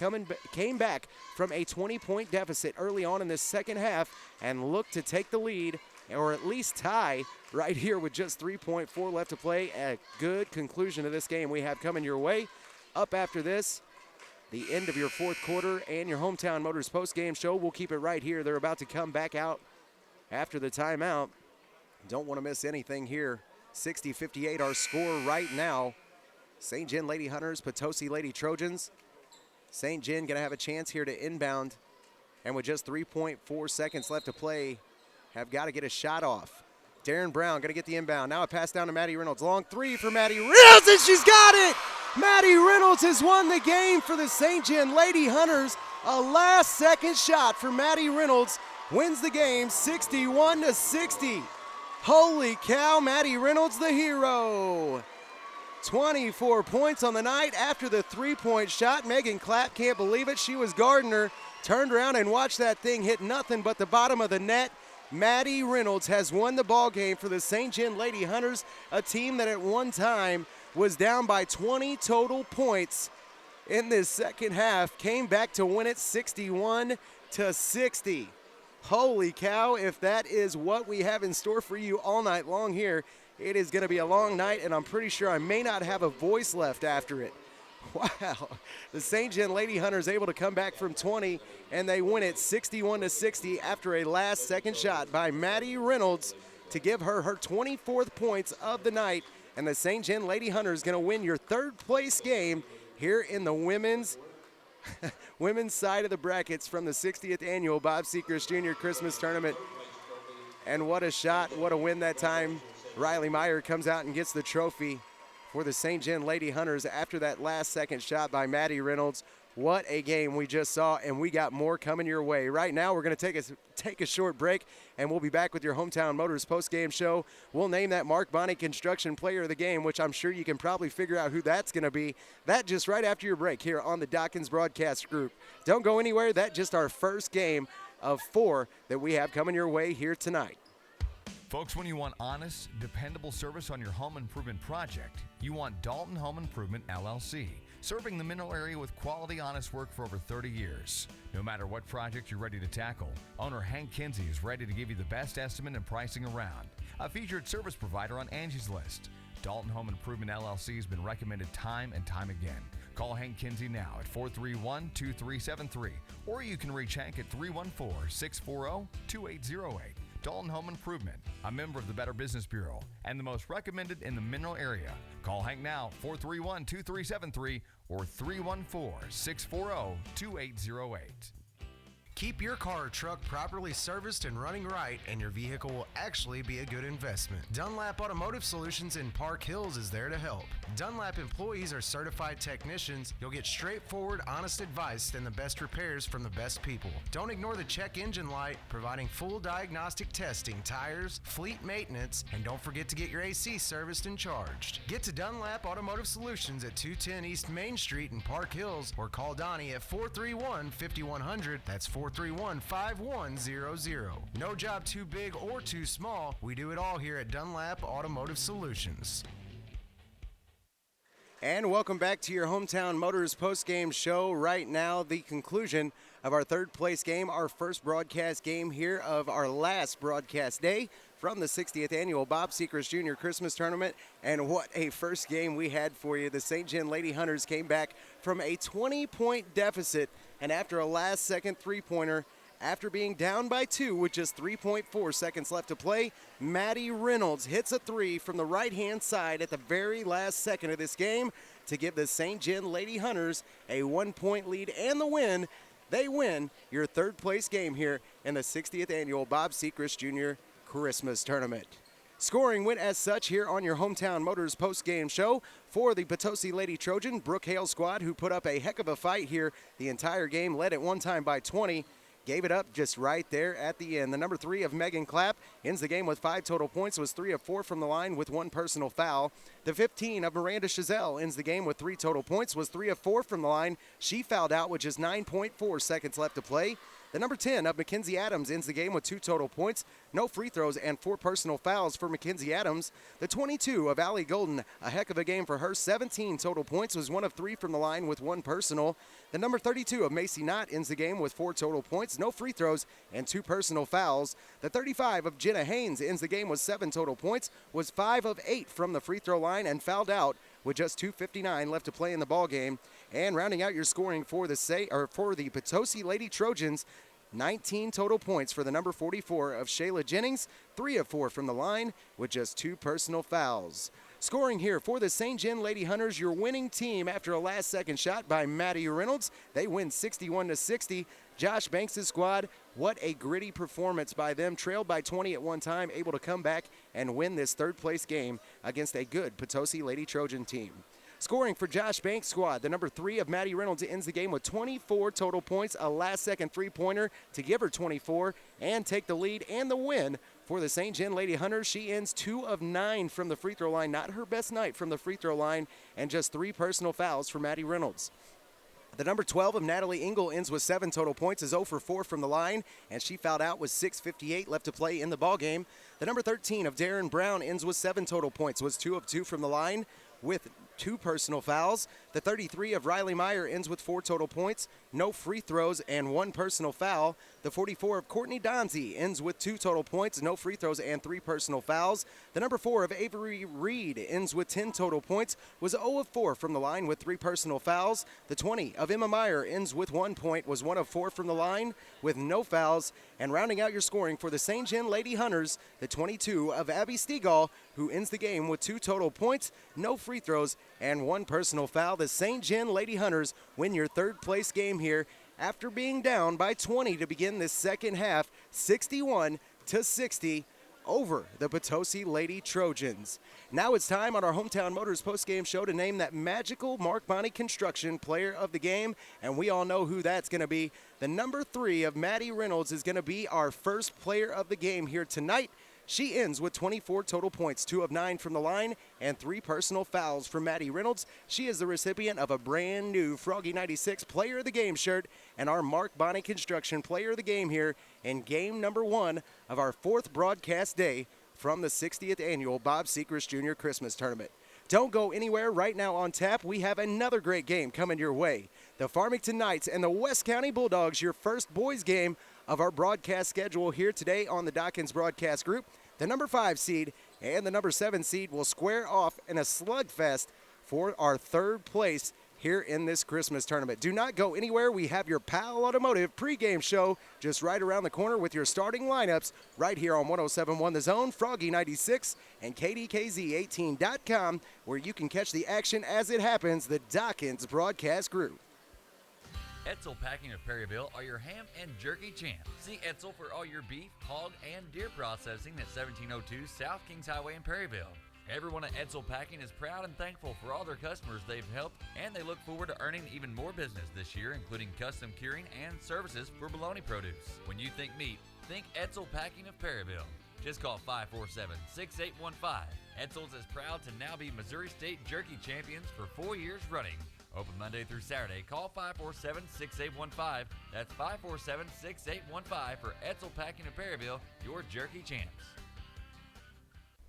came back from a 20-point deficit early on in this second half and look to take the lead, or at least tie right here with just 3.4 left to play. A good conclusion to this game we have coming your way. Up after this, the end of your fourth quarter and your Hometown Motors post-game show. We'll keep it right here. They're about to come back out after the timeout. Don't want to miss anything here. 60-58 our score right now. St. John Lady Hunters, Potosi Lady Trojans. St. John going to have a chance here to inbound, and with just 3.4 seconds left to play, have got to get a shot off. Darren Brown going to get the inbound. Now a pass down to Maddie Reynolds. Long 3 for Maddie Reynolds, and she's got it! Maddie Reynolds has won the game for the St. John Lady Hunters. A last-second shot for Maddie Reynolds wins the game 61-60. Holy cow, Maddie Reynolds, the hero. 24 points on the night after the three-point shot. Megan Clapp can't believe it. She was guarding her, turned around and watched that thing hit nothing but the bottom of the net. Maddie Reynolds has won the ball game for the St. John Lady Hunters, a team that at one time was down by 20 total points in this second half, came back to win it 61-60. Holy cow, if that is what we have in store for you all night long here, it is going to be a long night, and I'm pretty sure I may not have a voice left after it. Wow, the St. John Lady Hunters able to come back from 20, and they win it 61-60 after a last-second shot by Maddie Reynolds to give her her 24th points of the night, and the St. John Lady Hunters going to win your third-place game here in the women's side of the brackets from the 60th annual Bob Sechrest Jr. Christmas Tournament. And what a shot, what a win that time. Riley Meyer comes out and gets the trophy for the St. John Lady Hunters after that last second shot by Maddie Reynolds. What a game we just saw, and we got more coming your way. Right now, we're going to take a short break, and we'll be back with your Hometown Motors post-game show. We'll name that Mark Bonney Construction Player of the Game, which I'm sure you can probably figure out who that's going to be. That just right after your break here on the Dawkins Broadcast Group. Don't go anywhere. That's just our first game of 4 that we have coming your way here tonight. Folks, when you want honest, dependable service on your home improvement project, you want Dalton Home Improvement, LLC. Serving the Mineral area with quality, honest work for over 30 years. No matter what project you're ready to tackle, owner Hank Kinsey is ready to give you the best estimate and pricing around. A featured service provider on Angie's List. Dalton Home Improvement LLC has been recommended time and time again. Call Hank Kinsey now at 431-2373, or you can reach Hank at 314-640-2808. Dalton Home Improvement, a member of the Better Business Bureau, and the most recommended in the Mineral area. Call Hank now, 431-2373 or 314-640-2808. Keep your car or truck properly serviced and running right, and your vehicle will actually be a good investment. Dunlap Automotive Solutions in Park Hills is there to help. Dunlap employees are certified technicians. You'll get straightforward, honest advice and the best repairs from the best people. Don't ignore the check engine light, providing full diagnostic testing, tires, fleet maintenance, and don't forget to get your AC serviced and charged. Get to Dunlap Automotive Solutions at 210 East Main Street in Park Hills, or call Donnie at 431-5100. That's 431-5100. No job too big or too small. We do it all here at Dunlap Automotive Solutions. And welcome back to your Hometown Motors post-game show. Right now, the conclusion of our third place game, our first broadcast game here of our last broadcast day from the 60th annual Bob Sechrest Jr. Christmas Tournament. And what a first game we had for you. The St. John Lady Hunters came back from a 20-point deficit, and after a last-second three-pointer, after being down by 2 with just 3.4 seconds left to play, Maddie Reynolds hits a three from the right-hand side at the very last second of this game to give the St. John Lady Hunters a 1-point lead and the win. They win your third-place game here in the 60th annual Bob Sechrest Jr. Christmas Tournament. Scoring went as such here on your Hometown Motors post-game show. For the Potosi Lady Trojan, Brooke Hale squad, who put up a heck of a fight here the entire game, led at one time by 20. Gave it up just right there at the end. The number 3 of Megan Clapp ends the game with 5 total points, was 3 of 4 from the line with 1 personal foul. The 15 of Miranda Chazelle ends the game with 3 total points, was 3 of 4 from the line. She fouled out with just 9.4 seconds left to play. The number 10 of Mackenzie Adams ends the game with 2 total points, no free throws, and 4 personal fouls for Mackenzie Adams. The 22 of Allie Golden, a heck of a game for her, 17 total points, was 1 of 3 from the line with 1 personal. The number 32 of Macy Knott ends the game with 4 total points, no free throws, and 2 personal fouls. The 35 of Jenna Haynes ends the game with 7 total points, was 5 of 8 from the free throw line, and fouled out with just 2:59 left to play in the ball game. And rounding out your scoring for the Potosi Lady Trojans, 19 total points for the number 44 of Shayla Jennings, 3 of 4 from the line with just 2 personal fouls. Scoring here for the St. John Lady Hunters, your winning team after a last-second shot by Maddie Reynolds. They win 61-60. Josh Banks' squad, what a gritty performance by them. Trailed by 20 at one time, able to come back and win this third-place game against a good Potosi Lady Trojan team. Scoring for Josh Banks' squad, the number 3 of Maddie Reynolds ends the game with 24 total points, a last-second three-pointer to give her 24 and take the lead and the win. For the St. John Lady Hunters, she ends 2 of 9 from the free throw line. Not her best night from the free throw line, and just 3 personal fouls for Maddie Reynolds. The number 12 of Natalie Engel ends with 7 total points, is 0 for 4 from the line, and she fouled out with 6:58 left to play in the ballgame. The number 13 of Darren Brown ends with 7 total points, was 2 of 2 from the line with 2 personal fouls. The 33 of Riley Meyer ends with 4 total points, no free throws, and 1 personal foul. The 44 of Courtney Donzie ends with 2 total points, no free throws, and 3 personal fouls. The number 4 of Avery Reed ends with 10 total points, was 0 of 4 from the line with 3 personal fouls. The 20 of Emma Meyer ends with 1 point, was 1 of 4 from the line with no fouls. And rounding out your scoring for the St. John Lady Hunters, the 22 of Abby Stegall, who ends the game with 2 total points, no free throws, and 1 personal foul. The St. John Lady Hunters win your third place game here after being down by 20 to begin this second half, 61-60 over the Potosi Lady Trojans. Now it's time on our Hometown Motors postgame show to name that magical Mark Bonney Construction player of the game, and we all know who that's going to be. The number 3 of Maddie Reynolds is going to be our first player of the game here tonight. She ends with 24 total points, 2 of 9 from the line, and 3 personal fouls for Maddie Reynolds. She is the recipient of a brand new Froggy 96 Player of the Game shirt and our Mark Bonney Construction Player of the Game here in game number 1 of our 4th broadcast day from the 60th annual Bob Sechrest Jr. Christmas Tournament. Don't go anywhere. Right now on tap, we have another great game coming your way. The Farmington Knights and the West County Bulldogs, your first boys game of our broadcast schedule here today on the Dawkins Broadcast Group. The number 5 seed and the number 7 seed will square off in a slugfest for our third place here in this Christmas tournament. Do not go anywhere. We have your PAL Automotive pregame show just right around the corner with your starting lineups right here on 107.1 The Zone, Froggy 96, and KDKZ18.com, where you can catch the action as it happens, the Dawkins Broadcast Group. Etzel Packing of Perryville are your ham and jerky champs. See Etzel for all your beef, hog, and deer processing at 1702 South Kings Highway in Perryville. Everyone at Etzel Packing is proud and thankful for all their customers they've helped, and they look forward to earning even more business this year, including custom curing and services for bologna produce. When you think meat, think Etzel Packing of Perryville. Just call 547-6815. Etzel's is proud to now be Missouri State Jerky Champions for 4 years running. Open Monday through Saturday. Call 547-6815. That's 547-6815 for Etzel Packing of Perryville, your jerky champs.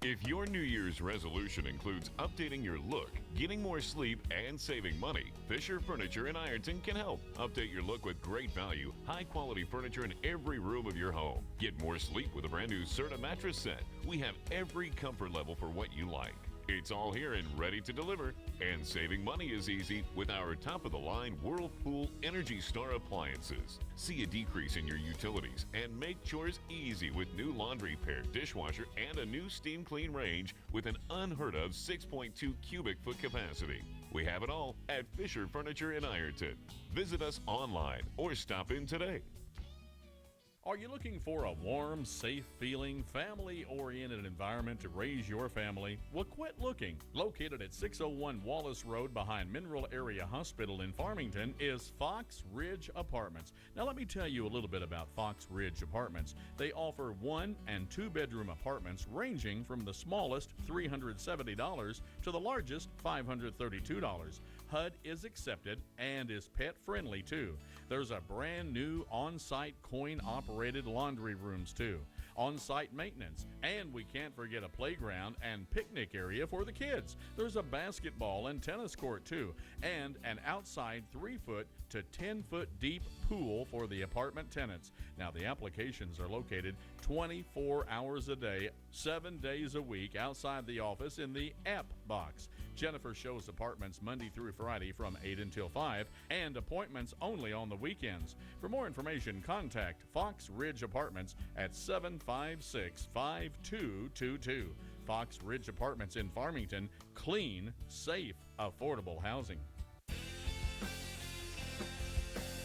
If your New Year's resolution includes updating your look, getting more sleep, and saving money, Fisher Furniture in Ironton can help. Update your look with great value, high-quality furniture in every room of your home. Get more sleep with a brand new Serta mattress set. We have every comfort level for what you like. It's all here and ready to deliver. And saving money is easy with our top-of-the-line Whirlpool Energy Star appliances. See a decrease in your utilities and make chores easy with new laundry pair, dishwasher, and a new steam clean range with an unheard-of 6.2 cubic foot capacity. We have it all at Fisher Furniture in Ironton. Visit us online or stop in today. Are you looking for a warm, safe-feeling, family-oriented environment to raise your family? Well, quit looking. Located at 601 Wallace Road behind Mineral Area Hospital in Farmington is Fox Ridge Apartments. Now, let me tell you a little bit about Fox Ridge Apartments. They offer 1- and 2-bedroom apartments ranging from the smallest $370 to the largest $532. HUD is accepted and is pet-friendly, too. There's a brand new on-site coin-operated laundry rooms, too. On-site maintenance, and we can't forget a playground and picnic area for the kids. There's a basketball and tennis court, too, and an outside 3-foot to 10-foot deep pool for the apartment tenants. Now, the applications are located 24 hours a day, 7 days a week outside the office in the app box. Jennifer shows apartments Monday through Friday from 8 until 5, and appointments only on the weekends. For more information, contact Fox Ridge Apartments at 756-5222. Fox Ridge Apartments in Farmington. Clean, safe, affordable housing.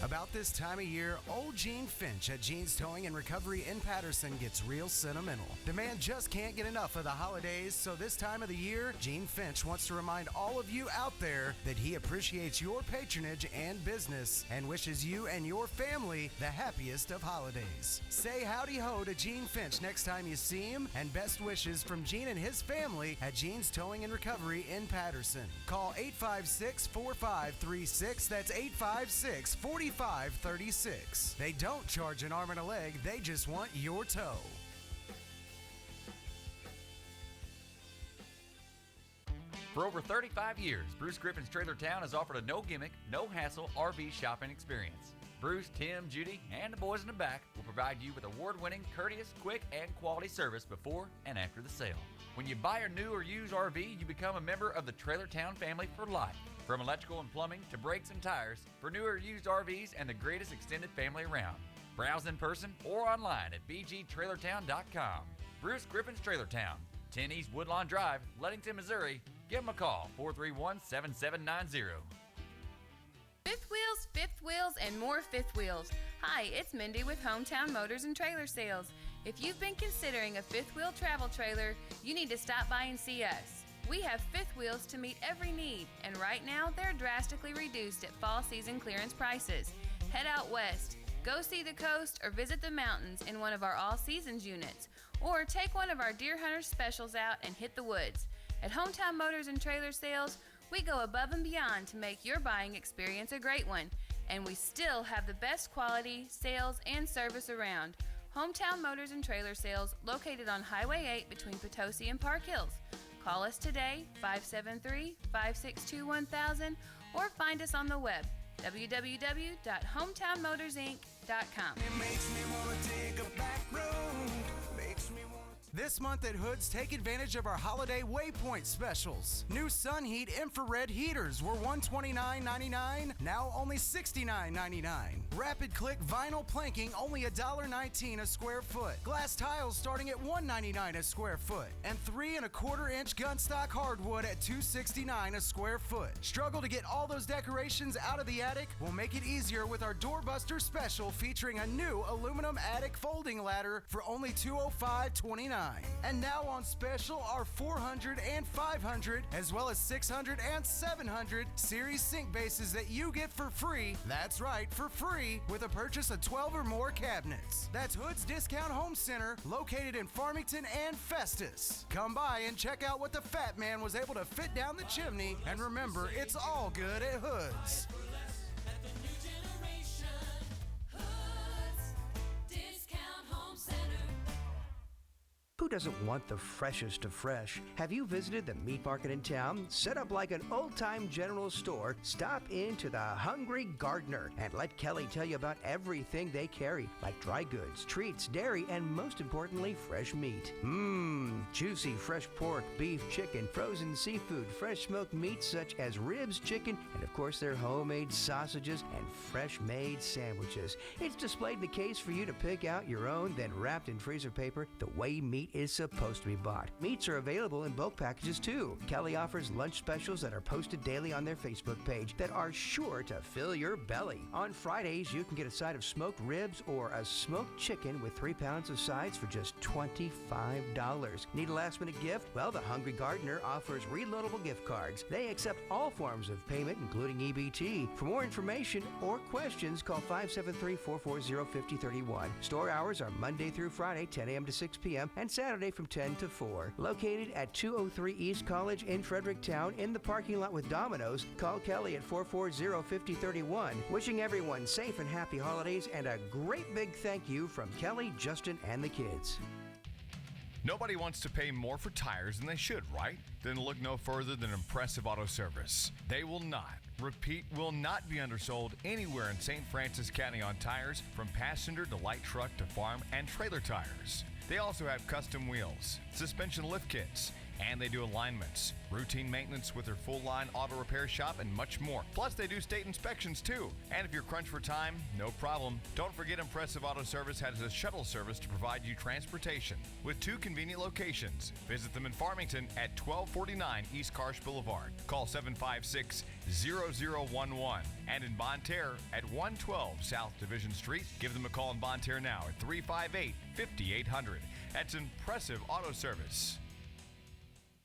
About this time of year, old Gene Finch at Gene's Towing and Recovery in Patterson gets real sentimental. The man just can't get enough of the holidays, so this time of the year, Gene Finch wants to remind all of you out there that he appreciates your patronage and business and wishes you and your family the happiest of holidays. Say howdy ho to Gene Finch next time you see him, and best wishes from Gene and his family at Gene's Towing and Recovery in Patterson. Call 856-4536. That's 856-4536. They don't charge an arm and a leg, they just want your tow. For over 35 years, Bruce Griffin's Trailer Town has offered a no-gimmick, no-hassle RV shopping experience. Bruce, Tim, Judy, and the boys in the back will provide you with award-winning, courteous, quick, and quality service before and after the sale. When you buy a new or used RV, you become a member of the Trailer Town family for life. From electrical and plumbing to brakes and tires, for new or used RVs and the greatest extended family around. Browse in person or online at bgtrailertown.com. Bruce Griffin's Trailer Town, 10 East Woodlawn Drive, Ludington, Missouri. Give them a call, 431-7790. Fifth wheels, and more fifth wheels. Hi, it's Mindy with Hometown Motors and Trailer Sales. If you've been considering a fifth wheel travel trailer, you need to stop by and see us. We have fifth wheels to meet every need, and right now they're drastically reduced at fall season clearance prices. Head out west, go see the coast, or visit the mountains in one of our all seasons units, or take one of our Deer Hunter specials out and hit the woods. At Hometown Motors and Trailer Sales, we go above and beyond to make your buying experience a great one, and we still have the best quality, sales, and service around. Hometown Motors and Trailer Sales, located on Highway 8 between Potosi and Park Hills. Call us today, 573-562-1000, or find us on the web, www.hometownmotorsinc.com. It makes me want to take a back road. This month at Hood's, take advantage of our holiday waypoint specials. New Sun Heat infrared heaters were $129.99, now only $69.99. Rapid Click vinyl planking, only $1.19 a square foot. Glass tiles starting at $1.99 a square foot. And 3 1/4 inch gun stock hardwood at $2.69 a square foot. Struggle to get all those decorations out of the attic? We'll make it easier with our Doorbuster special featuring a new aluminum attic folding ladder for only $205.29. And now on special are 400 and 500, as well as 600 and 700 series sink bases that you get for free. That's right, for free, with a purchase of 12 or more cabinets. That's Hood's Discount Home Center, located in Farmington and Festus. Come by and check out what the Fat Man was able to fit down the chimney, and remember, it's all good at Hood's. Who doesn't want the freshest of fresh? Have you visited the meat market in town? Set up like an old-time general store, stop into the Hungry Gardener and let Kelly tell you about everything they carry, like dry goods, treats, dairy, and most importantly, fresh meat. Juicy fresh pork, beef, chicken, frozen seafood, fresh smoked meats such as ribs, chicken, and of course their homemade sausages and fresh-made sandwiches. It's displayed in a case for you to pick out your own, then wrapped in freezer paper the way meat is supposed to be bought. Meats are available in bulk packages too. Kelly offers lunch specials that are posted daily on their Facebook page that are sure to fill your belly. On Fridays, you can get a side of smoked ribs or a smoked chicken with 3 pounds of sides for just $25. Need a last-minute gift? Well, the Hungry Gardener offers reloadable gift cards. They accept all forms of payment, including EBT. For more information or questions, call 573-440-5031. Store hours are Monday through Friday, 10 a.m. to 6 p.m., and Saturday from 10 to 4. Located at 203 East College in Fredericktown in the parking lot with Domino's, call Kelly at 440-5031. Wishing everyone safe and happy holidays and a great big thank you from Kelly, Justin, and the kids. Nobody wants to pay more for tires than they should, right? Then look no further than Impressive Auto Service. They will not, repeat, will not be undersold anywhere in St. Francis County on tires, from passenger to light truck to farm and trailer tires. They also have custom wheels, suspension lift kits, And they do alignments, routine maintenance with their full-line auto repair shop, and much more. Plus, they do state inspections, too. And if you're crunched for time, no problem. Don't forget Impressive Auto Service has a shuttle service to provide you transportation with 2 convenient locations. Visit them in Farmington at 1249 East Karsh Boulevard. Call 756-0011. And in Bonne Terre at 112 South Division Street. Give them a call in Bonne Terre now at 358-5800. That's Impressive Auto Service.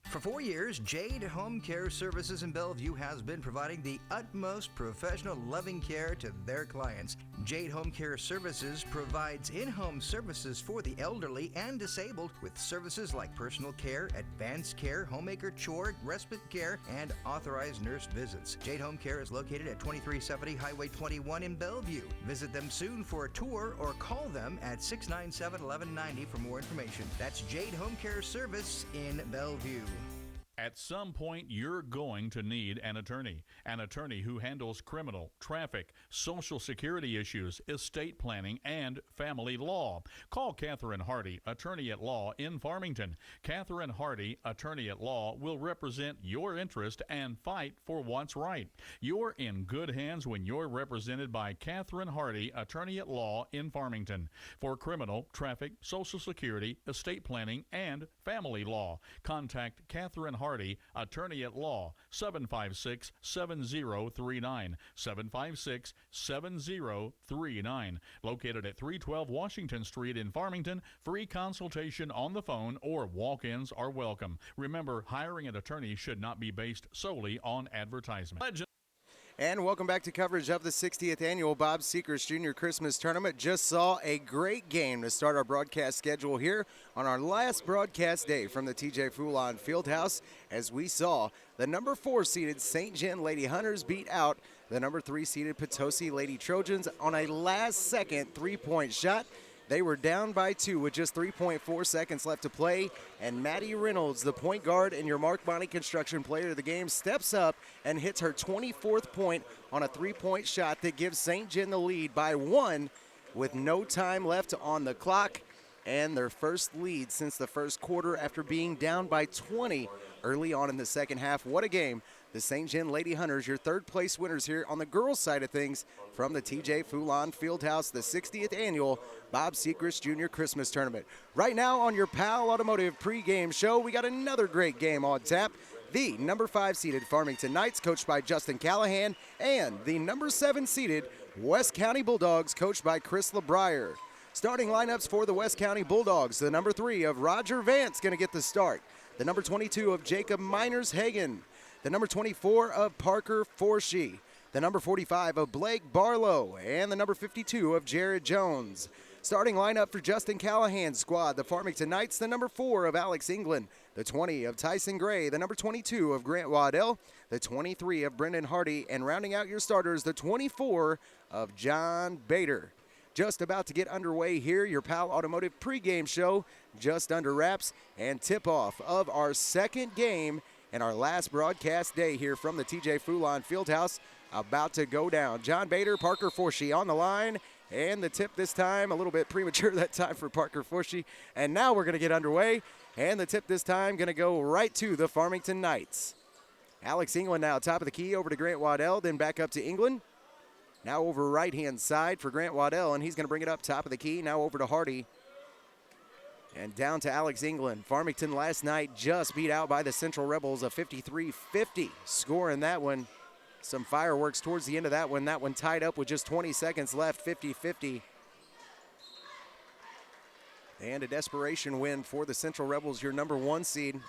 For 4 years, Jade Home Care Services in Bellevue has been providing the utmost professional, loving care to their clients. Jade Home Care Services provides in-home services for the elderly and disabled with services like personal care, advanced care, homemaker chore, respite care, and authorized nurse visits. Jade Home Care is located at 2370 Highway 21 in Bellevue. Visit them soon for a tour or call them at 697-1190 for more information. That's Jade Home Care Service in Bellevue. At some point, you're going to need an attorney who handles criminal, traffic, Social Security issues, estate planning, and family law. Call Catherine Hardy, attorney at law in Farmington. Catherine Hardy, attorney at law, will represent your interest and fight for what's right. You're in good hands when you're represented by Catherine Hardy, attorney at law in Farmington. For criminal, traffic, Social Security, estate planning, and family law, contact Catherine Hardy, attorney at law, 756-7039, 756-7039, located at 312 Washington Street in Farmington. Free consultation on the phone or walk-ins are welcome. Remember, hiring an attorney should not be based solely on advertisement. And welcome back to coverage of the 60th annual Bob Sechrest Jr. Christmas Tournament. Just saw a great game to start our broadcast schedule here on our last broadcast day from the TJ Foulon Fieldhouse, as we saw the number 4 seeded St. John Lady Hunters beat out the number 3 seeded Potosi Lady Trojans on a last-second three-point shot. They were down by 2 with just 3.4 seconds left to play, and Maddie Reynolds, the point guard and your Mark Bonney Construction player of the game, steps up and hits her 24th point on a three-point shot that gives St. John the lead by 1 with no time left on the clock, and their first lead since the first quarter after being down by 20 early on in the second half. What a game. The St. John Lady Hunters, your third-place winners here on the girls' side of things from the TJ Foulon Fieldhouse, the 60th annual Bob Sechrest Jr. Christmas Tournament. Right now on your PAL Automotive pregame show, we got another great game on tap. The number 5 seeded Farmington Knights, coached by Justin Callahan, and the number 7 seeded West County Bulldogs, coached by Chris LeBrier. Starting lineups for the West County Bulldogs, the number 3 of Roger Vance going to get the start. The number 22 of Jacob Miners-Hagen. The number 24 of Parker Forshee, the number 45 of Blake Barlow, and the number 52 of Jared Jones. Starting lineup for Justin Callahan's squad, the Farmington Knights, the number 4 of Alex England, the 20 of Tyson Gray, the number 22 of Grant Waddell, the 23 of Brendan Hardy, and rounding out your starters, the 24 of John Bader. Just about to get underway here, your PAL Automotive pregame show, just under wraps, and tip-off of our second game and our last broadcast day here from the TJ Foulon Fieldhouse about to go down. John Bader, Parker Forshee on the line, and the tip this time, a little bit premature that time for Parker Forshee. And now we're going to get underway, and the tip this time going to go right to the Farmington Knights. Alex England now top of the key over to Grant Waddell, then back up to England. Now over right-hand side for Grant Waddell, and he's going to bring it up top of the key, now over to Hardy. And down to Alex England. Farmington last night just beat out by the Central Rebels, a 53-50 score in that one. Some fireworks towards the end of that one. That one tied up with just 20 seconds left, 50-50. And a desperation win for the Central Rebels, your number 1 seed.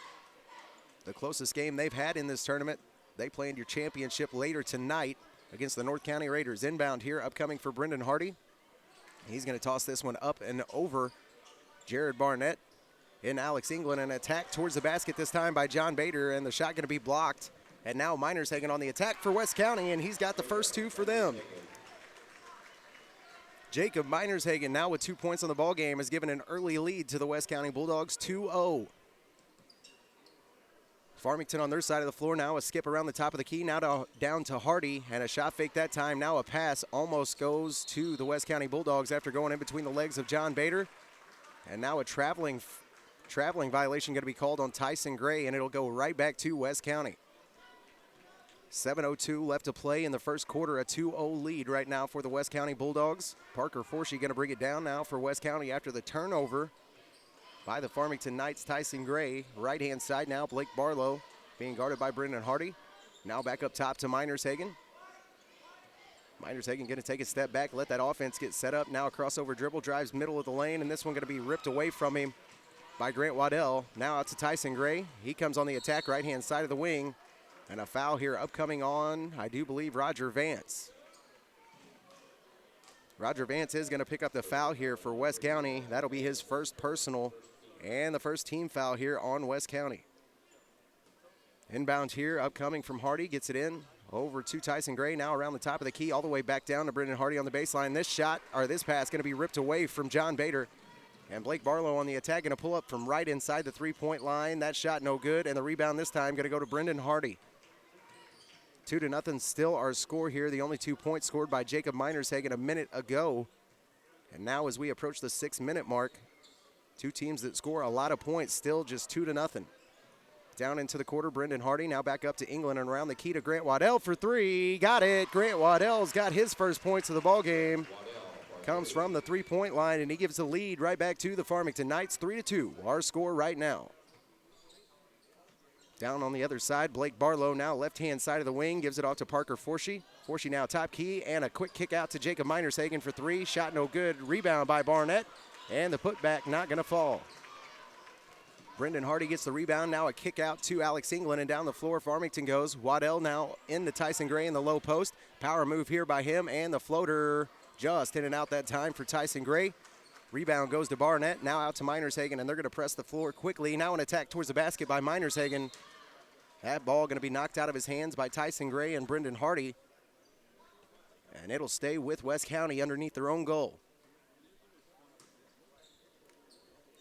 The closest game they've had in this tournament. They play in your championship later tonight against the North County Raiders. Inbound here, upcoming for Brendan Hardy. He's going to toss this one up and over Jared Barnett in Alex England. An attack towards the basket this time by John Bader, and the shot going to be blocked. And now Miners-Hagen on the attack for West County, and he's got the first 2 for them. Jacob Miners-Hagen now with 2 points on the ball game has given an early lead to the West County Bulldogs, 2-0. Farmington on their side of the floor now, a skip around the top of the key, now down to Hardy, and a shot fake that time. Now a pass almost goes to the West County Bulldogs after going in between the legs of John Bader. And now a traveling Traveling violation going to be called on Tyson Gray, and it'll go right back to West County. 7:02 left to play in the first quarter, a 2-0 lead right now for the West County Bulldogs. Parker Forshey going to bring it down now for West County after the turnover by the Farmington Knights. Tyson Gray, right-hand side now, Blake Barlow being guarded by Brendan Hardy. Now back up top to Miners Hagen. Miners Hagen going to take a step back, let that offense get set up. Now a crossover dribble, drives middle of the lane, and this one going to be ripped away from him by Grant Waddell. Now out to Tyson Gray. He comes on the attack, right-hand side of the wing. And a foul here upcoming on, I do believe, Roger Vance. Roger Vance is going to pick up the foul here for West County. That'll be his first personal and the first team foul here on West County. Inbound here, upcoming from Hardy, gets it in over to Tyson Gray, now around the top of the key, all the way back down to Brendan Hardy on the baseline. This pass going to be ripped away from John Bader. And Blake Barlow on the attack, going to pull up from right inside the three-point line. That shot no good, and the rebound this time going to go to Brendan Hardy. 2-0 still our score here. The only 2 points scored by Jacob Minershagen a minute ago. And now as we approach the 6-minute mark, two teams that score a lot of points, still just 2-0. Down into the quarter, Brendan Hardy now back up to England and around the key to Grant Waddell for three. Got it. Grant Waddell's got his first points of the ball game. Comes from the three-point line, and he gives the lead right back to the Farmington Knights, 3-2. Our score right now. Down on the other side, Blake Barlow now left-hand side of the wing, gives it off to Parker Forshey. Forshey now top key, and a quick kick out to Jacob Minershagen for three. Shot no good. Rebound by Barnett, and the putback not going to fall. Brendan Hardy gets the rebound. Now a kick out to Alex England, and down the floor Farmington goes. Waddell now into Tyson Gray in the low post. Power move here by him, and the floater just in and out that time for Tyson Gray. Rebound goes to Barnett, now out to Minershagen, and they're going to press the floor quickly. Now an attack towards the basket by Minershagen. That ball going to be knocked out of his hands by Tyson Gray and Brendan Hardy. And it'll stay with West County underneath their own goal.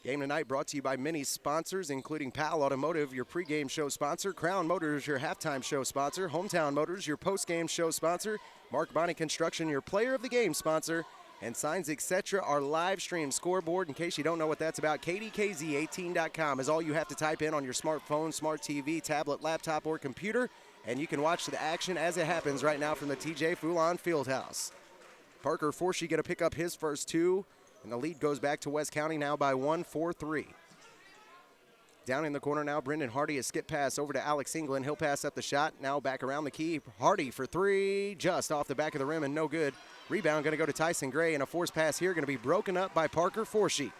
Game tonight brought to you by many sponsors, including Powell Automotive, your pregame show sponsor, Crown Motors, your halftime show sponsor, Hometown Motors, your postgame show sponsor, Mark Bonney Construction, your player of the game sponsor, and Signs Etc., our live stream scoreboard. In case you don't know what that's about, KDKZ18.com is all you have to type in on your smartphone, smart TV, tablet, laptop, or computer, and you can watch the action as it happens right now from the TJ Foulon Fieldhouse. Parker Forshey going to pick up his first two, and the lead goes back to West County now by 1, 4-3. Down in the corner now, Brendan Hardy, a skip pass over to Alex England. He'll pass up the shot, now back around the key. Hardy for three, just off the back of the rim and no good. Rebound going to go to Tyson Gray, and a forced pass here going to be broken up by Parker Forshey.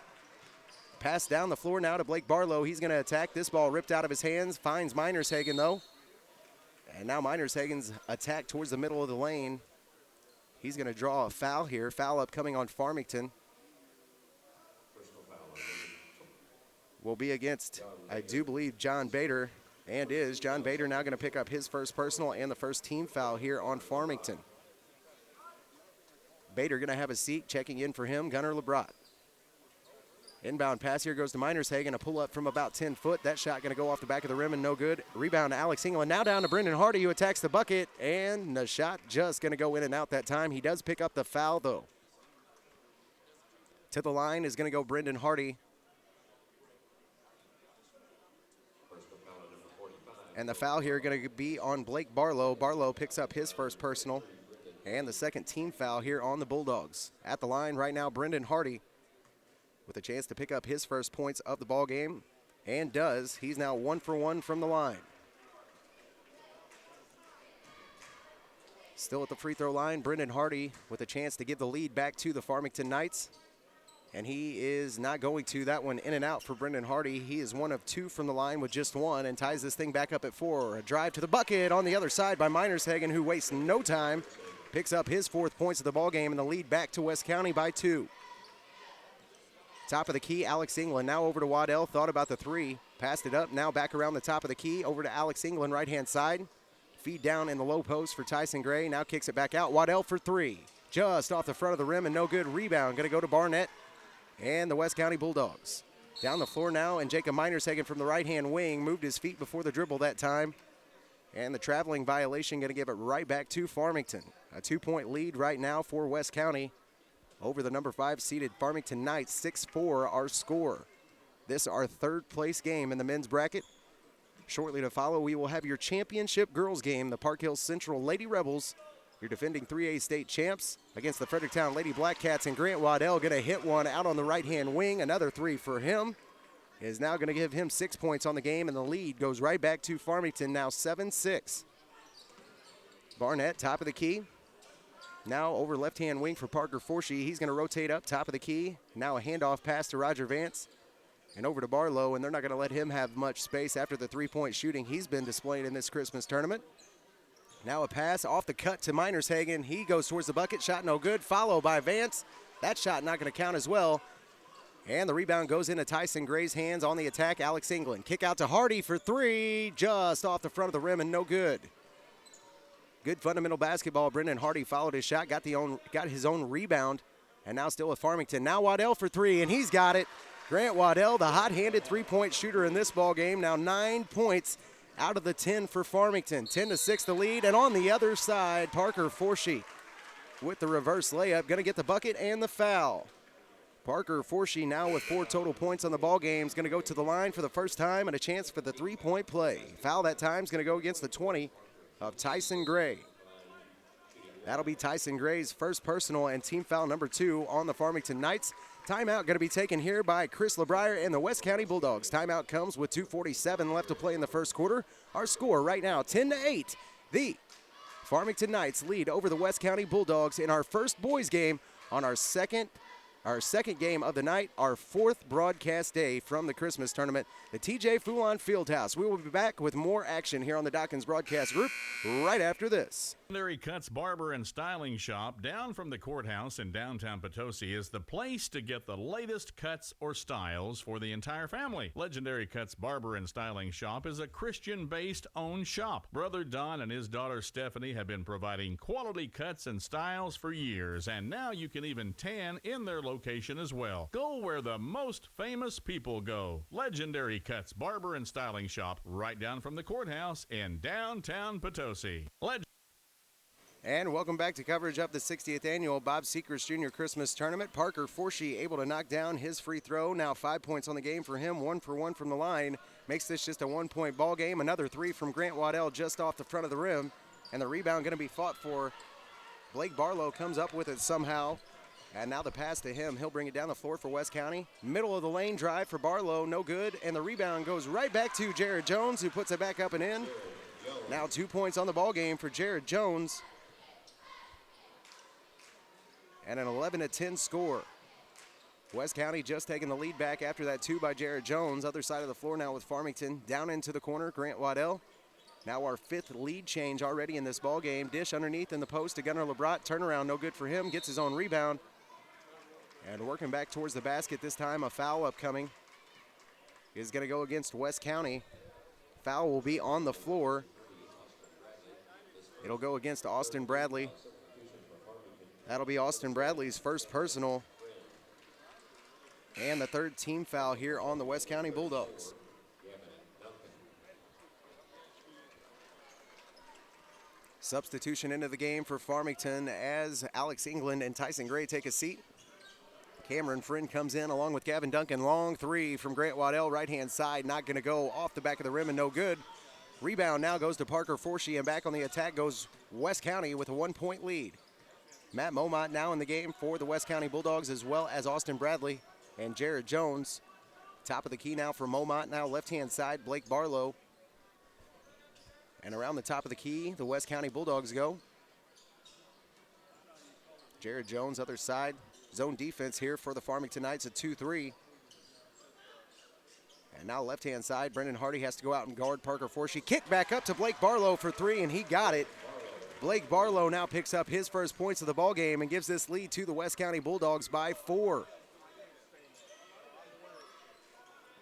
Pass down the floor now to Blake Barlow. He's going to attack. This ball ripped out of his hands. Finds Minershagen, though. And now Minershagen's attack towards the middle of the lane. He's going to draw a foul here. Foul upcoming on Farmington. Will be against, I do believe, John Bader, and is. John Bader now going to pick up his first personal and the first team foul here on Farmington. Bader going to have a seat, checking in for him, Gunnar LeBrot. Inbound pass here goes to Minershagen, a pull-up from about 10 foot. That shot going to go off the back of the rim and no good. Rebound to Alex England, now down to Brendan Hardy, who attacks the bucket, and the shot just going to go in and out that time. He does pick up the foul, though. To the line is going to go Brendan Hardy. And the foul here going to be on Blake Barlow. Barlow picks up his first personal and the second team foul here on the Bulldogs. At the line right now, Brendan Hardy with a chance to pick up his first points of the ball game, and does. He's now 1 for 1 from the line. Still at the free throw line, Brendan Hardy with a chance to give the lead back to the Farmington Knights. And he is not going to. That one in and out for Brendan Hardy. He is 1 of 2 from the line with just one and ties this thing back up at 4. A drive to the bucket on the other side by Minershagen, who wastes no time. Picks up his 4th points of the ball game, and the lead back to West County by 2. Top of the key, Alex England. Now over to Waddell. Thought about the three. Passed it up. Now back around the top of the key. Over to Alex England, right-hand side. Feed down in the low post for Tyson Gray. Now kicks it back out. Waddell for three. Just off the front of the rim and no good. Rebound going to go to Barnett and the West County Bulldogs. Down the floor now, and Jacob Minershagen from the right-hand wing moved his feet before the dribble that time. And the traveling violation going to give it right back to Farmington. A 2-point lead right now for West County over the number 5 seeded Farmington Knights. 6-4 our score. This our third place game in the men's bracket. Shortly to follow, we will have your championship girls game, the Park Hills Central Lady Rebels, your defending 3A state champs, against the Fredericktown Lady Black Cats, and Grant Waddell going to hit one out on the right-hand wing. Another three for him is now going to give him 6 points on the game, and the lead goes right back to Farmington, now 7-6. Barnett, top of the key. Now over left-hand wing for Parker Forshee. He's going to rotate up, top of the key. Now a handoff pass to Roger Vance. And over to Barlow, and they're not going to let him have much space after the three-point shooting he's been displaying in this Christmas tournament. Now a pass off the cut to Minershagen. He goes towards the bucket, shot no good, followed by Vance. That shot not going to count as well. And the rebound goes into Tyson Gray's hands on the attack, Alex England. Kick out to Hardy for three, just off the front of the rim and no good. Good fundamental basketball. Brendan Hardy followed his shot, got his own rebound, and now still with Farmington. Now Waddell for three, and he's got it. Grant Waddell, the hot-handed three-point shooter in this ball game. Now 9 points out of the 10 for Farmington. 10-6 the lead, and on the other side, Parker Forshee with the reverse layup, going to get the bucket and the foul. Parker Forshee now with 4 total points on the ball game is going to go to the line for the first time and a chance for the three-point play. Foul that time is going to go against the 20 of Tyson Gray. That'll be Tyson Gray's first personal and team foul number 2 on the Farmington Knights. Timeout going to be taken here by Chris LeBrier and the West County Bulldogs. Timeout comes with 2:47 left to play in the first quarter. Our score right now, 10-8. The Farmington Knights lead over the West County Bulldogs in our first boys game on our second game of the night, our 4th broadcast day from the Christmas tournament, the TJ Foulon Fieldhouse. We will be back with more action here on the Dawkins Broadcast Group right after this. Legendary Cuts Barber and Styling Shop down from the courthouse in downtown Potosi is the place to get the latest cuts or styles for the entire family. Legendary Cuts Barber and Styling Shop is a Christian-based owned shop. Brother Don and his daughter Stephanie have been providing quality cuts and styles for years, and now you can even tan in their location as well. Go where the most famous people go. Legendary Cuts Barber and Styling Shop right down from the courthouse in downtown Potosi. And welcome back to coverage of the 60th annual Bob Sechrest Jr. Christmas Tournament. Parker Forshee able to knock down his free throw. Now 5 points on the game for him, 1 for 1 from the line. Makes this just a 1-point ball game. Another 3 from Grant Waddell just off the front of the rim. And the rebound going to be fought for. Blake Barlow comes up with it somehow. And now the pass to him. He'll bring it down the floor for West County. Middle of the lane drive for Barlow, no good. And the rebound goes right back to Jared Jones, who puts it back up and in. Now 2 points on the ball game for Jared Jones. And an 11-10 score. West County just taking the lead back after that 2 by Jared Jones. Other side of the floor now with Farmington. Down into the corner, Grant Waddell. Now our 5th lead change already in this ball game. Dish underneath in the post to Gunnar LeBrat. Turnaround, no good for him. Gets his own rebound. And working back towards the basket this time, a foul upcoming is going to go against West County. Foul will be on the floor. It'll go against Austin Bradley. That'll be Austin Bradley's first personal and the 3rd team foul here on the West County Bulldogs. Substitution into the game for Farmington as Alex England and Tyson Gray take a seat. Cameron Friend comes in along with Gavin Duncan. Long 3 from Grant Waddell, right-hand side. Not going to go off the back of the rim and no good. Rebound now goes to Parker Forshee, and back on the attack goes West County with a 1-point lead. Matt Momot now in the game for the West County Bulldogs, as well as Austin Bradley and Jared Jones. Top of the key now for Momot. Now left-hand side, Blake Barlow. And around the top of the key, the West County Bulldogs go. Jared Jones, other side. Zone defense here for the Farmington Knights, a 2-3. And now left-hand side, Brendan Hardy has to go out and guard Parker Forshee. Kick back up to Blake Barlow for 3, and he got it. Blake Barlow now picks up his first points of the ball game and gives this lead to the West County Bulldogs by 4.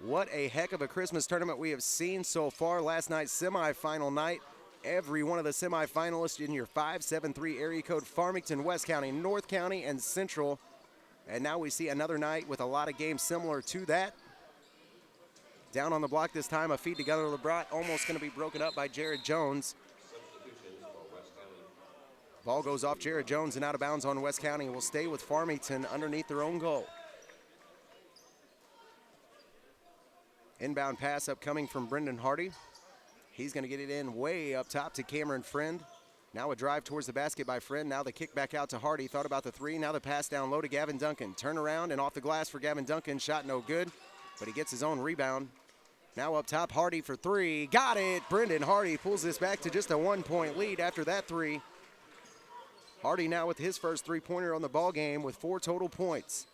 What a heck of a Christmas tournament we have seen so far. Last night's semifinal night. Every one of the semifinalists in your 573 area code: Farmington, West County, North County, and Central. And now we see another night with a lot of games similar to that. Down on the block this time, a feed to Gunnar LeBrat, almost going to be broken up by Jared Jones. Ball goes off Jared Jones and out of bounds on West County. Will stay with Farmington underneath their own goal. Inbound pass upcoming from Brendan Hardy. He's going to get it in way up top to Cameron Friend. Now a drive towards the basket by Friend. Now the kick back out to Hardy. Thought about the three. Now the pass down low to Gavin Duncan. Turn around and off the glass for Gavin Duncan. Shot no good, but he gets his own rebound. Now up top, Hardy for three. Got it. Brendan Hardy pulls this back to just a 1-point lead after that three. Hardy now with his first three-pointer on the ball game with 4 total points.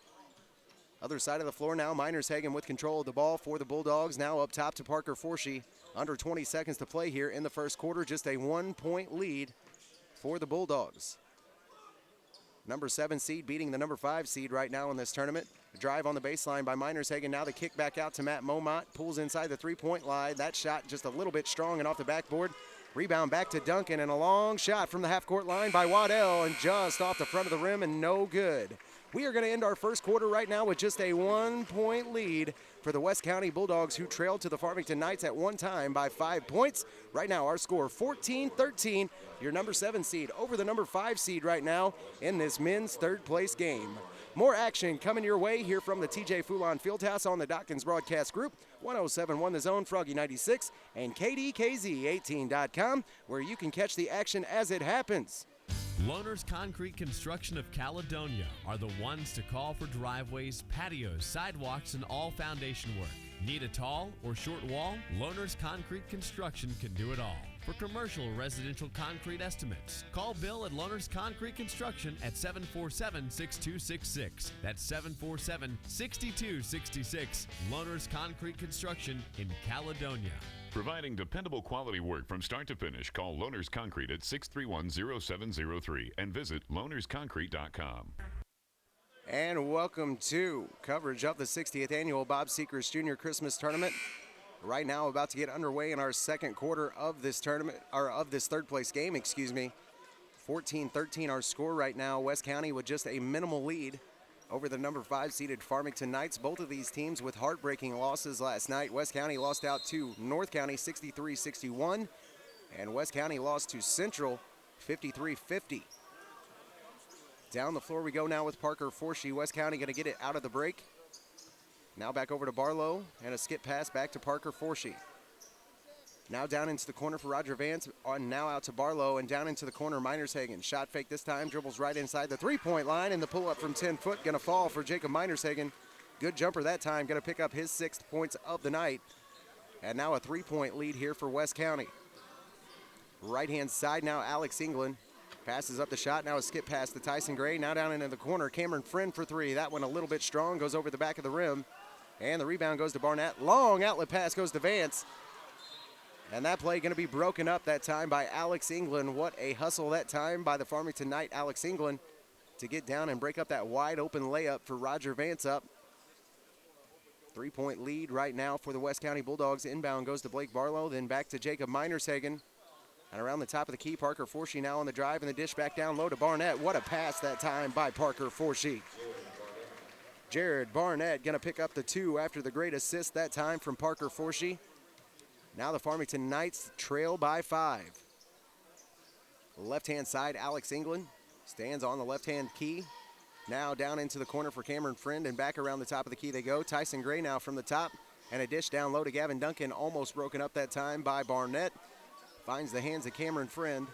Other side of the floor now, Minershagen with control of the ball for the Bulldogs. Now up top to Parker Forshee. Under 20 seconds to play here in the first quarter. Just a 1-point lead for the Bulldogs. Number 7 seed beating the number 5 seed right now in this tournament. A drive on the baseline by Minershagen. Now the kick back out to Matt Momot. Pulls inside the three-point line. That shot just a little bit strong and off the backboard. Rebound back to Duncan, and a long shot from the half-court line by Waddell, and just off the front of the rim and no good. We are going to end our first quarter right now with just a 1-point lead for the West County Bulldogs, who trailed to the Farmington Knights at one time by 5 points. Right now, our score 14-13. Your number 7 seed over the number 5 seed right now in this men's third-place game. More action coming your way here from the TJ Foulon Fieldhouse on the Dawkins Broadcast Group, 1071 The Zone, Froggy 96, and KDKZ18.com, where you can catch the action as it happens. Loaner's Concrete Construction of Caledonia are the ones to call for driveways, patios, sidewalks, and all foundation work. Need a tall or short wall? Loaner's Concrete Construction can do it all. For commercial residential concrete estimates, call Bill at Loaner's Concrete Construction at 747-6266. That's 747-6266. Loaner's Concrete Construction in Caledonia. Providing dependable quality work from start to finish. Call Loaner's Concrete at 631-0703 and visit loanersconcrete.com. And welcome to coverage of the 60th annual Bob Sechrest Jr. Christmas Tournament. Right now, about to get underway in our second quarter of this tournament, or of this third place game, 14-13 our score right now. West County with just a minimal lead over the number 5 seeded Farmington Knights. Both of these teams with heartbreaking losses last night. West County lost out to North County 63-61, and West County lost to Central 53-50. Down the floor we go now with Parker Forshee. West County going to get it out of the break. Now back over to Barlow, and a skip pass back to Parker Forshee. Now down into the corner for Roger Vance, now out to Barlow, and down into the corner, Minershagen. Shot fake this time, dribbles right inside the three-point line, and the pull-up from 10 foot going to fall for Jacob Minershagen. Good jumper that time, going to pick up his 6th points of the night. And now a 3-point lead here for West County. Right-hand side now, Alex England. Passes up the shot, now a skip pass to Tyson Gray. Now down into the corner, Cameron Friend for 3. That one a little bit strong, goes over the back of the rim. And the rebound goes to Barnett. Long outlet pass goes to Vance. And that play going to be broken up that time by Alex England. What a hustle that time by the Farmington Knight, Alex England, to get down and break up that wide open layup for Roger Vance up. 3-point lead right now for the West County Bulldogs. Inbound goes to Blake Barlow, then back to Jacob Minershagen. And around the top of the key, Parker Forshee now on the drive, and the dish back down low to Barnett. What a pass that time by Parker Forshee. Jared Barnett going to pick up the 2 after the great assist that time from Parker Forshee. Now the Farmington Knights trail by 5. Left-hand side, Alex England stands on the left-hand key. Now down into the corner for Cameron Friend, and back around the top of the key they go. Tyson Gray now from the top, and a dish down low to Gavin Duncan, almost broken up that time by Barnett. Finds the hands of Cameron Friend,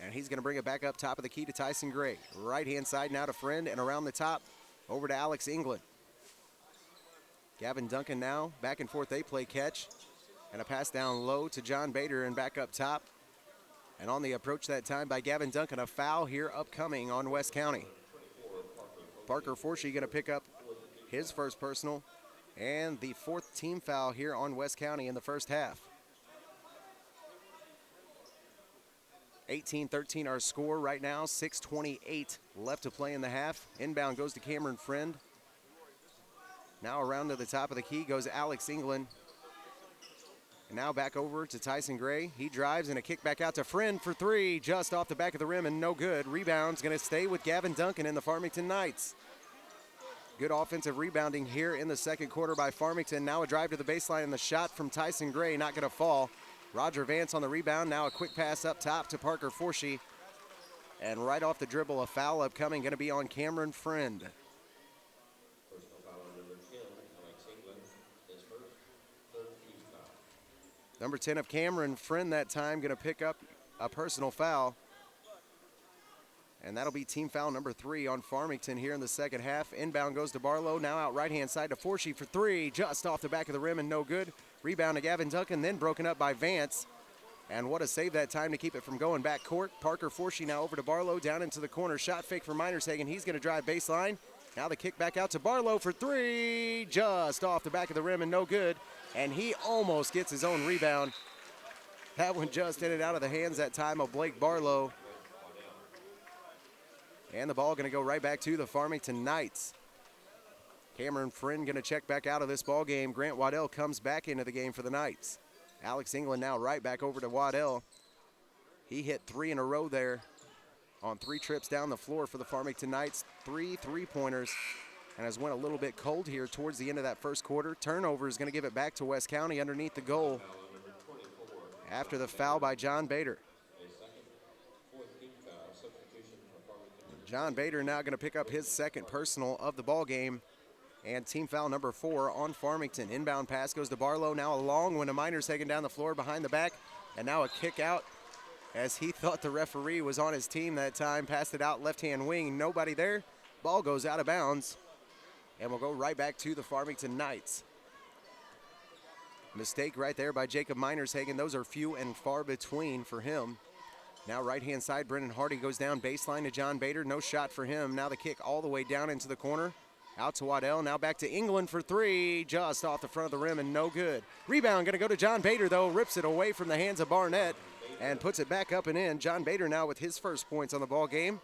and he's going to bring it back up top of the key to Tyson Gray. Right-hand side now to Friend, and around the top over to Alex England. Gavin Duncan now, back and forth they play catch. And a pass down low to John Bader and back up top. And on the approach that time by Gavin Duncan, a foul here upcoming on West County. Parker Forshee going to pick up his first personal and the 4th team foul here on West County in the first half. 18-13 our score right now, 6:28 left to play in the half. Inbound goes to Cameron Friend. Now around to the top of the key goes Alex England. And now back over to Tyson Gray. He drives, and a kick back out to Friend for 3, just off the back of the rim and no good. Rebound's going to stay with Gavin Duncan in the Farmington Knights. Good offensive rebounding here in the second quarter by Farmington. Now a drive to the baseline, and the shot from Tyson Gray not going to fall. Roger Vance on the rebound. Now a quick pass up top to Parker Forshee. And right off the dribble, a foul upcoming, going to be on Cameron Friend. Personal foul on number 10, Alex England, his first, 3rd. Number 10 of Cameron Friend that time going to pick up a personal foul. And that'll be team foul number 3 on Farmington here in the second half. Inbound goes to Barlow, now out right-hand side to Forshee for 3, just off the back of the rim and no good. Rebound to Gavin Duncan, then broken up by Vance. And what a save that time to keep it from going back court. Parker Forshee now over to Barlow, down into the corner. Shot fake for Minershagen. He's going to drive baseline. Now the kick back out to Barlow for 3, just off the back of the rim and no good. And he almost gets his own rebound. That one just in and out of the hands that time of Blake Barlow. And the ball going to go right back to the Farmington Knights. Cameron Friend going to check back out of this ball game. Grant Waddell comes back into the game for the Knights. Alex England now right back over to Waddell. He hit 3 in a row there on 3 trips down the floor for the Farmington Knights. 3 3-pointers, and has went a little bit cold here towards the end of that first quarter. Turnover is going to give it back to West County underneath the goal after the foul by John Bader. John Bader now going to pick up his second personal of the ball game, and team foul number 4 on Farmington. Inbound pass goes to Barlow, now a long one to Minershagen down the floor behind the back, and now a kick out as he thought the referee was on his team that time. Passed it out left-hand wing, nobody there. Ball goes out of bounds, and we'll go right back to the Farmington Knights. Mistake right there by Jacob Minershagen. Those are few and far between for him. Now right-hand side, Brendan Hardy goes down baseline to John Bader. No shot for him. Now the kick all the way down into the corner. Out to Waddell. Now back to England for 3. Just off the front of the rim and no good. Rebound going to go to John Bader, though. Rips it away from the hands of Barnett and puts it back up and in. John Bader now with his first points on the ball game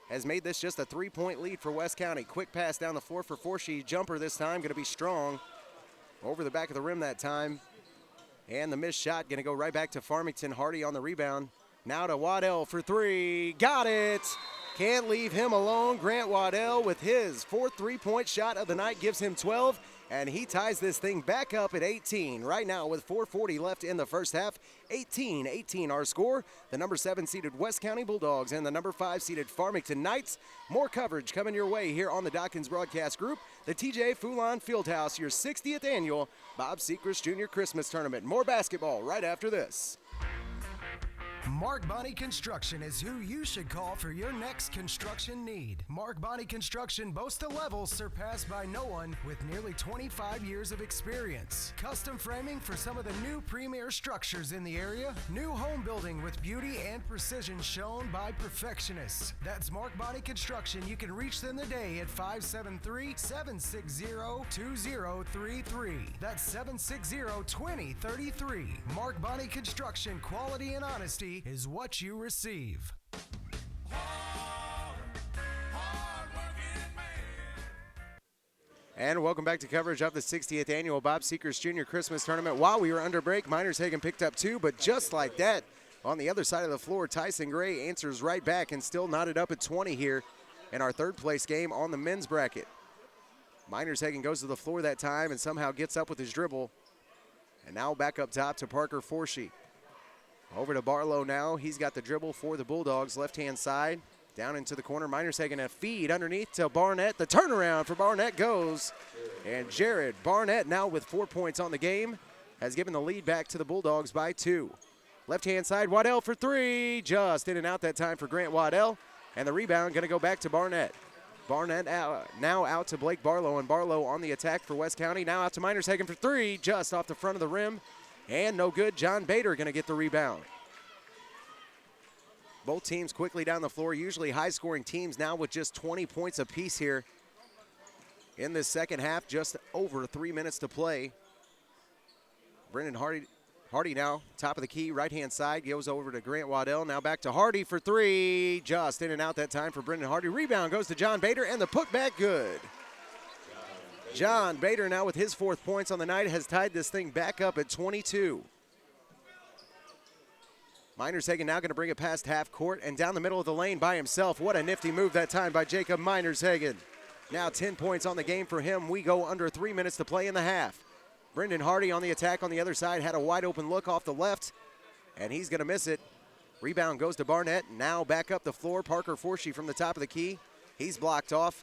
has made this just a 3-point lead for West County. Quick pass down the floor for Forshee. Jumper this time going to be strong. Over the back of the rim that time. And the missed shot going to go right back to Farmington. Hardy on the rebound. Now to Waddell for 3. Got it. Can't leave him alone. Grant Waddell with his 4th 3-point shot of the night gives him 12, and he ties this thing back up at 18. Right now with 4:40 left in the first half, 18-18 our score. The number 7 seeded West County Bulldogs and the number 5 seeded Farmington Knights. More coverage coming your way here on the Dawkins Broadcast Group. The TJ Foulon Fieldhouse, your 60th annual Bob Sechrest Jr. Christmas Tournament. More basketball right after this. Mark Bonney Construction is who you should call for your next construction need. Mark Bonney Construction boasts a level surpassed by no one with nearly 25 years of experience. Custom framing for some of the new premier structures in the area. New home building with beauty and precision shown by perfectionists. That's Mark Bonney Construction. You can reach them today at 573-760-2033. That's 760-2033. Mark Bonney Construction, quality and honesty is what you receive. And welcome back to coverage of the 60th annual Bob Sechrest Jr. Christmas Tournament. While we were under break, Minershagen picked up 2, but just like that, on the other side of the floor, Tyson Gray answers right back and still knotted up at 20 here in our third place game on the men's bracket. Minershagen goes to the floor that time and somehow gets up with his dribble. And now back up top to Parker Forshee. Over to Barlow now. He's got the dribble for the Bulldogs, left-hand side. Down into the corner. Minershagen a feed underneath to Barnett. The turnaround for Barnett goes. And Jared Barnett now with 4 points on the game has given the lead back to the Bulldogs by 2. Left-hand side, Waddell for 3. Just in and out that time for Grant Waddell. And the rebound going to go back to Barnett. Barnett now out to Blake Barlow, and Barlow on the attack for West County. Now out to Minershagen for 3. Just off the front of the rim. And no good. John Bader going to get the rebound. Both teams quickly down the floor, usually high-scoring teams now with just 20 points apiece here in this second half, just over 3 minutes to play. Brendan Hardy now, top of the key, right-hand side, goes over to Grant Waddell. Now back to Hardy for 3. Just in and out that time for Brendan Hardy. Rebound goes to John Bader, and the putback good. John Bader now with his 4th points on the night has tied this thing back up at 22. Minershagen now going to bring it past half court and down the middle of the lane by himself. What a nifty move that time by Jacob Minershagen. Now 10 points on the game for him. We go under 3 minutes to play in the half. Brendan Hardy on the attack on the other side had a wide open look off the left, and he's going to miss it. Rebound goes to Barnett. Now back up the floor. Parker Forshee from the top of the key. He's blocked off.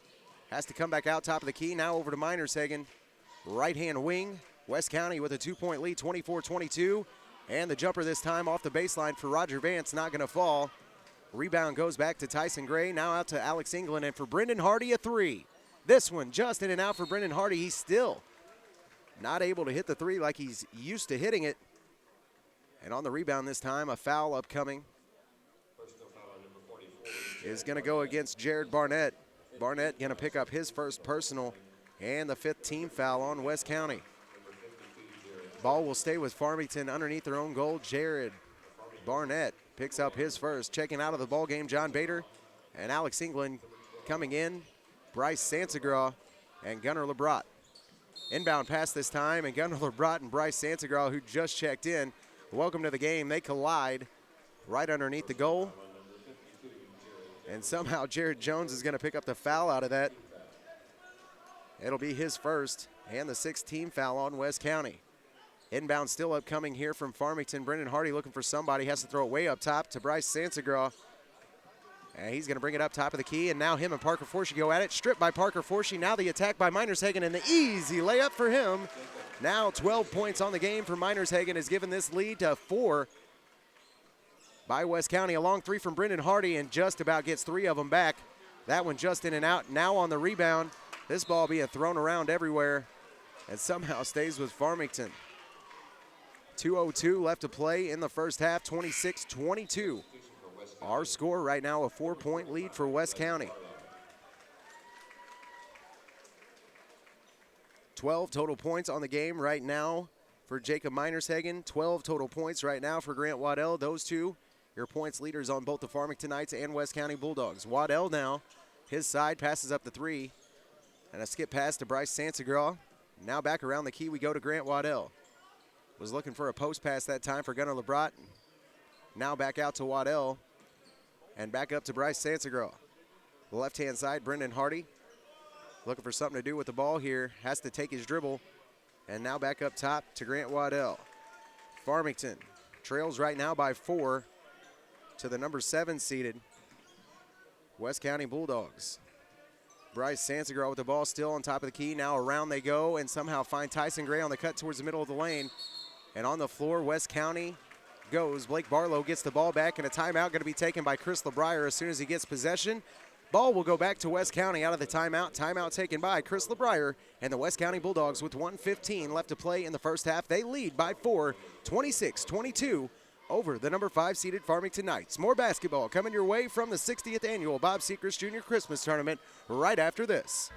Has to come back out top of the key. Now over to Minershagen. Right-hand wing. West County with a 2-point lead, 24-22. And the jumper this time off the baseline for Roger Vance, not going to fall. Rebound goes back to Tyson Gray, now out to Alex England, and for Brendan Hardy, a three. This one just in and out for Brendan Hardy. He's still not able to hit the three like he's used to hitting it. And on the rebound this time, a foul upcoming is going to go against Jared Barnett. Barnett going to pick up his first personal and the 5th team foul on West County. Ball will stay with Farmington underneath their own goal. Jared Barnett picks up his first. Checking out of the ball game, John Bader and Alex England coming in. Bryce Sansagraw and Gunnar LeBrot. Inbound pass this time, and Gunnar LeBrot and Bryce Sansagraw, who just checked in, welcome to the game. They collide right underneath the goal. And somehow Jared Jones is going to pick up the foul out of that. It'll be his first and the 6th team foul on West County. Inbound still upcoming here from Farmington. Brendan Hardy looking for somebody. Has to throw it way up top to Bryce Sansagraw. And he's going to bring it up top of the key. And now him and Parker Forshey go at it. Stripped by Parker Forshey. Now the attack by Minershagen and the easy layup for him. Now 12 points on the game for Minershagen has given this lead to 4 by West County. A long three from Brendan Hardy and just about gets 3 of them back. That one just in and out. Now on the rebound. This ball being thrown around everywhere and somehow stays with Farmington. 2:02 left to play in the first half, 26-22. Our score right now, a 4-point lead for West County. 12 total points on the game right now for Jacob Minershagen. 12 total points right now for Grant Waddell. Those two, your points leaders on both the Farmington Knights and West County Bulldogs. Waddell now, his side, passes up the 3. And a skip pass to Bryce Sansagraw. Now back around the key we go to Grant Waddell. Was looking for a post pass that time for Gunnar LeBrot. Now back out to Waddell. And back up to Bryce Sansagraw. The left-hand side, Brendan Hardy. Looking for something to do with the ball here. Has to take his dribble. And now back up top to Grant Waddell. Farmington trails right now by 4 to the number 7 seeded West County Bulldogs. Bryce Sansagraw with the ball still on top of the key. Now around they go and somehow find Tyson Gray on the cut towards the middle of the lane. And on the floor, West County goes. Blake Barlow gets the ball back, and a timeout going to be taken by Chris LeBrier as soon as he gets possession. Ball will go back to West County out of the timeout. Timeout taken by Chris LeBrier, and the West County Bulldogs with 1:15 left to play in the first half. They lead by 4, 26-22 over the number 5 seeded Farmington Knights. More basketball coming your way from the 60th annual Bob Sechrest Jr. Christmas Tournament right after this.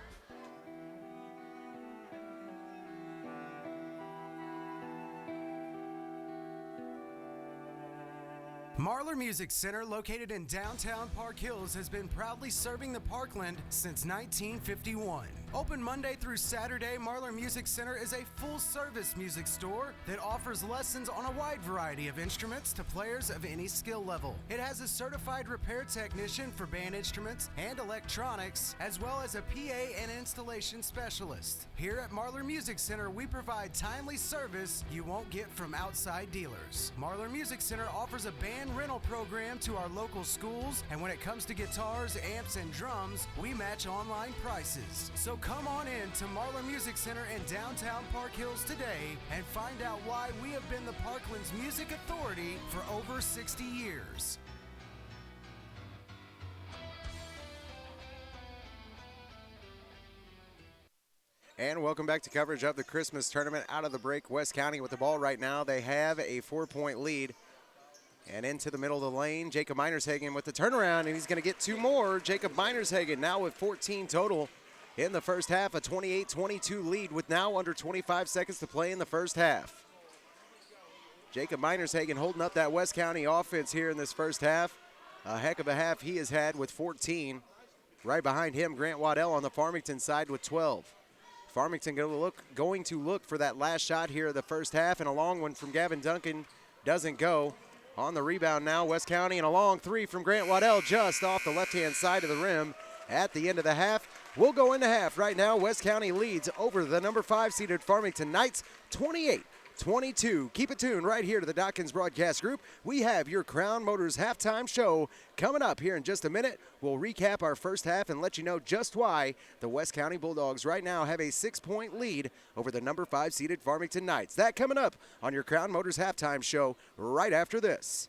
Marlar Music Center, located in downtown Park Hills, has been proudly serving the Parkland since 1951. Open Monday through Saturday, Marlar Music Center is a full-service music store that offers lessons on a wide variety of instruments to players of any skill level. It has a certified repair technician for band instruments and electronics, as well as a PA and installation specialist. Here at Marlar Music Center, we provide timely service you won't get from outside dealers. Marlar Music Center offers a band rental program to our local schools, and when it comes to guitars, amps, and drums, we match online prices. So come on in to Marlar Music Center in downtown Park Hills today and find out why we have been the Parkland's music authority for over 60 years. And welcome back to coverage of the Christmas tournament. Out of the break, West County with the ball right now. They have a 4-point lead. And into the middle of the lane, Jacob Minershagen with the turnaround, and he's going to get 2 more. Jacob Minershagen now with 14 total in the first half, a 28-22 lead with now under 25 seconds to play in the first half. Jacob Minershagen holding up that West County offense here in this first half. A heck of a half he has had with 14. Right behind him, Grant Waddell on the Farmington side with 12. Farmington going to look for that last shot here of the first half, and a long one from Gavin Duncan doesn't go. On the rebound now, West County, and a long 3 from Grant Waddell just off the left-hand side of the rim at the end of the half. We'll go into half right now. West County leads over the number 5 seeded Farmington Knights, 28-22. Keep it tuned right here to the Dawkins Broadcast Group. We have your Crown Motors halftime show coming up here in just a minute. We'll recap our first half and let you know just why the West County Bulldogs right now have a 6-point lead over the number 5 seeded Farmington Knights. That coming up on your Crown Motors halftime show right after this.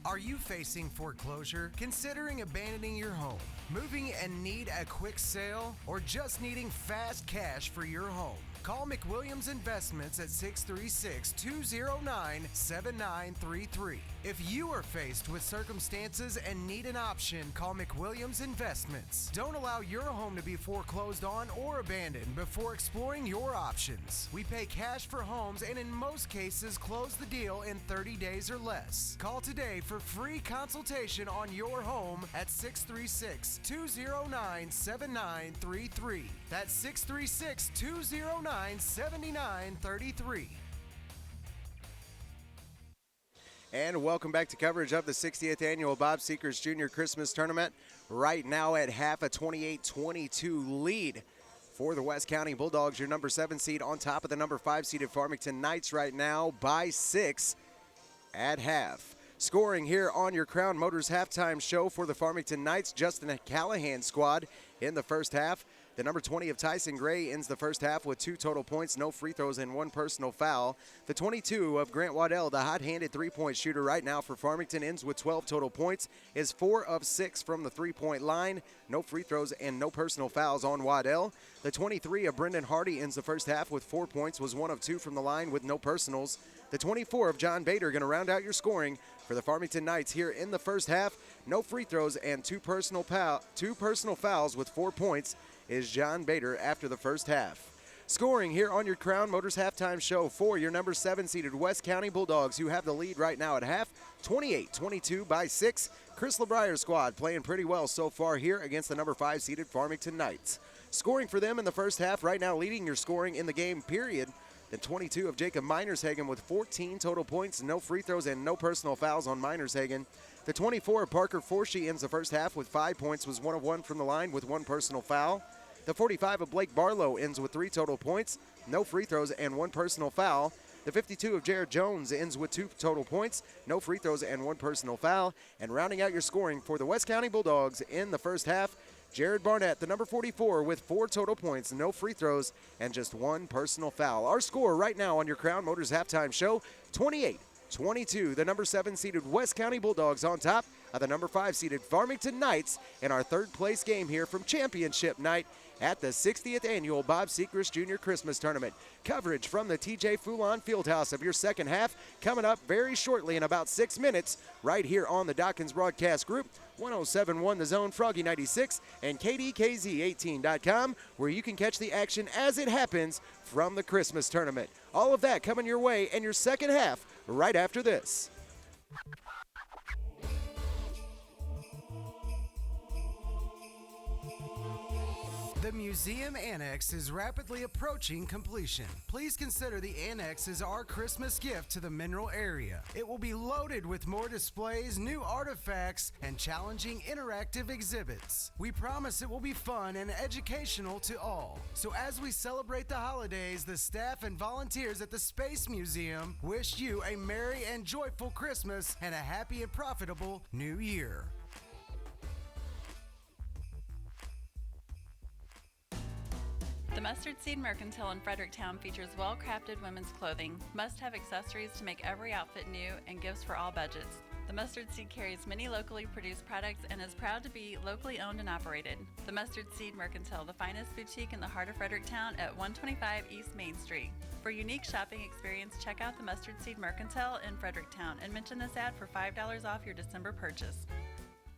Are you facing foreclosure, considering abandoning your home, moving and need a quick sale, or just needing fast cash for your home? Call McWilliams Investments at 636-209-7933. If you are faced with circumstances and need an option, call McWilliams Investments. Don't allow your home to be foreclosed on or abandoned before exploring your options. We pay cash for homes and in most cases close the deal in 30 days or less. Call today for free consultation on your home at 636-209-7933. That's 636-209-7933. And welcome back to coverage of the 60th Annual Bob Sechrest Jr. Christmas Tournament. Right now at half, a 28-22 lead for the West County Bulldogs. Your number 7 seed on top of the number 5 seeded Farmington Knights right now by 6 at half. Scoring here on your Crown Motors halftime show for the Farmington Knights, Justin Callahan squad in the first half. The number 20 of Tyson Gray ends the first half with 2 total points, no free throws, and 1 personal foul. The 22 of Grant Waddell, the hot-handed three-point shooter right now for Farmington, ends with 12 total points, is 4 of 6 from the three-point line, no free throws, and no personal fouls on Waddell. The 23 of Brendan Hardy ends the first half with 4 points, was 1 of 2 from the line with no personals. The 24 of John Bader going to round out your scoring for the Farmington Knights here in the first half. No free throws and 2 personal fouls with 4 points is John Bader after the first half. Scoring here on your Crown Motors halftime show for your number 7 seeded West County Bulldogs, who have the lead right now at half, 28-22 by 6. Chris LeBrier's squad playing pretty well so far here against the number 5 seeded Farmington Knights. Scoring for them in the first half right now, leading your scoring in the game period. The 22 of Jacob Minershagen with 14 total points, no free throws, and no personal fouls on Minershagen. The 24 of Parker Forshee ends the first half with 5 points, was 1 of 1 from the line with 1 personal foul. The 45 of Blake Barlow ends with 3 total points, no free throws, and 1 personal foul. The 52 of Jared Jones ends with 2 total points, no free throws, and 1 personal foul. And rounding out your scoring for the West County Bulldogs in the first half, Jared Barnett, the number 44, with 4 total points, no free throws, and just 1 personal foul. Our score right now on your Crown Motors halftime show, 28-22. The number 7 seeded West County Bulldogs on top of the number 5 seeded Farmington Knights in our third place game here from championship night at the 60th Annual Bob Sechrest Jr. Christmas Tournament. Coverage from the TJ Foulon Fieldhouse of your second half coming up very shortly in about 6 minutes right here on the Dawkins Broadcast Group, 107.1 The Zone, Froggy 96, and KDKZ18.com, where you can catch the action as it happens from the Christmas Tournament. All of that coming your way in your second half right after this. The museum annex is rapidly approaching completion. Please consider the annex as our Christmas gift to the mineral area. It will be loaded with more displays, new artifacts, and challenging interactive exhibits. We promise it will be fun and educational to all. So as we celebrate the holidays, the staff and volunteers at the Space Museum wish you a merry and joyful Christmas and a happy and profitable New Year. The Mustard Seed Mercantile in Fredericktown features well-crafted women's clothing, must-have accessories to make every outfit new, and gifts for all budgets. The Mustard Seed carries many locally produced products and is proud to be locally owned and operated. The Mustard Seed Mercantile, the finest boutique in the heart of Fredericktown at 125 East Main Street. For a unique shopping experience, check out the Mustard Seed Mercantile in Fredericktown and mention this ad for $5 off your December purchase.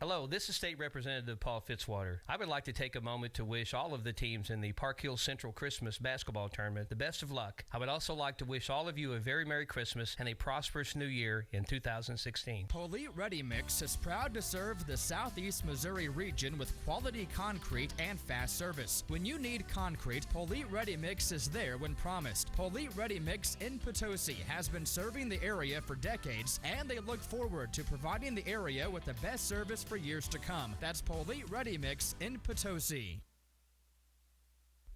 Hello, this is State Representative Paul Fitzwater. I would like to take a moment to wish all of the teams in the Park Hills Central Christmas Basketball Tournament the best of luck. I would also like to wish all of you a very Merry Christmas and a prosperous New Year in 2016. Polite Ready Mix is proud to serve the Southeast Missouri region with quality concrete and fast service. When you need concrete, Polite Ready Mix is there when promised. Polite Ready Mix in Potosi has been serving the area for decades, and they look forward to providing the area with the best service for years to come. That's Polite Ready Mix in Potosi.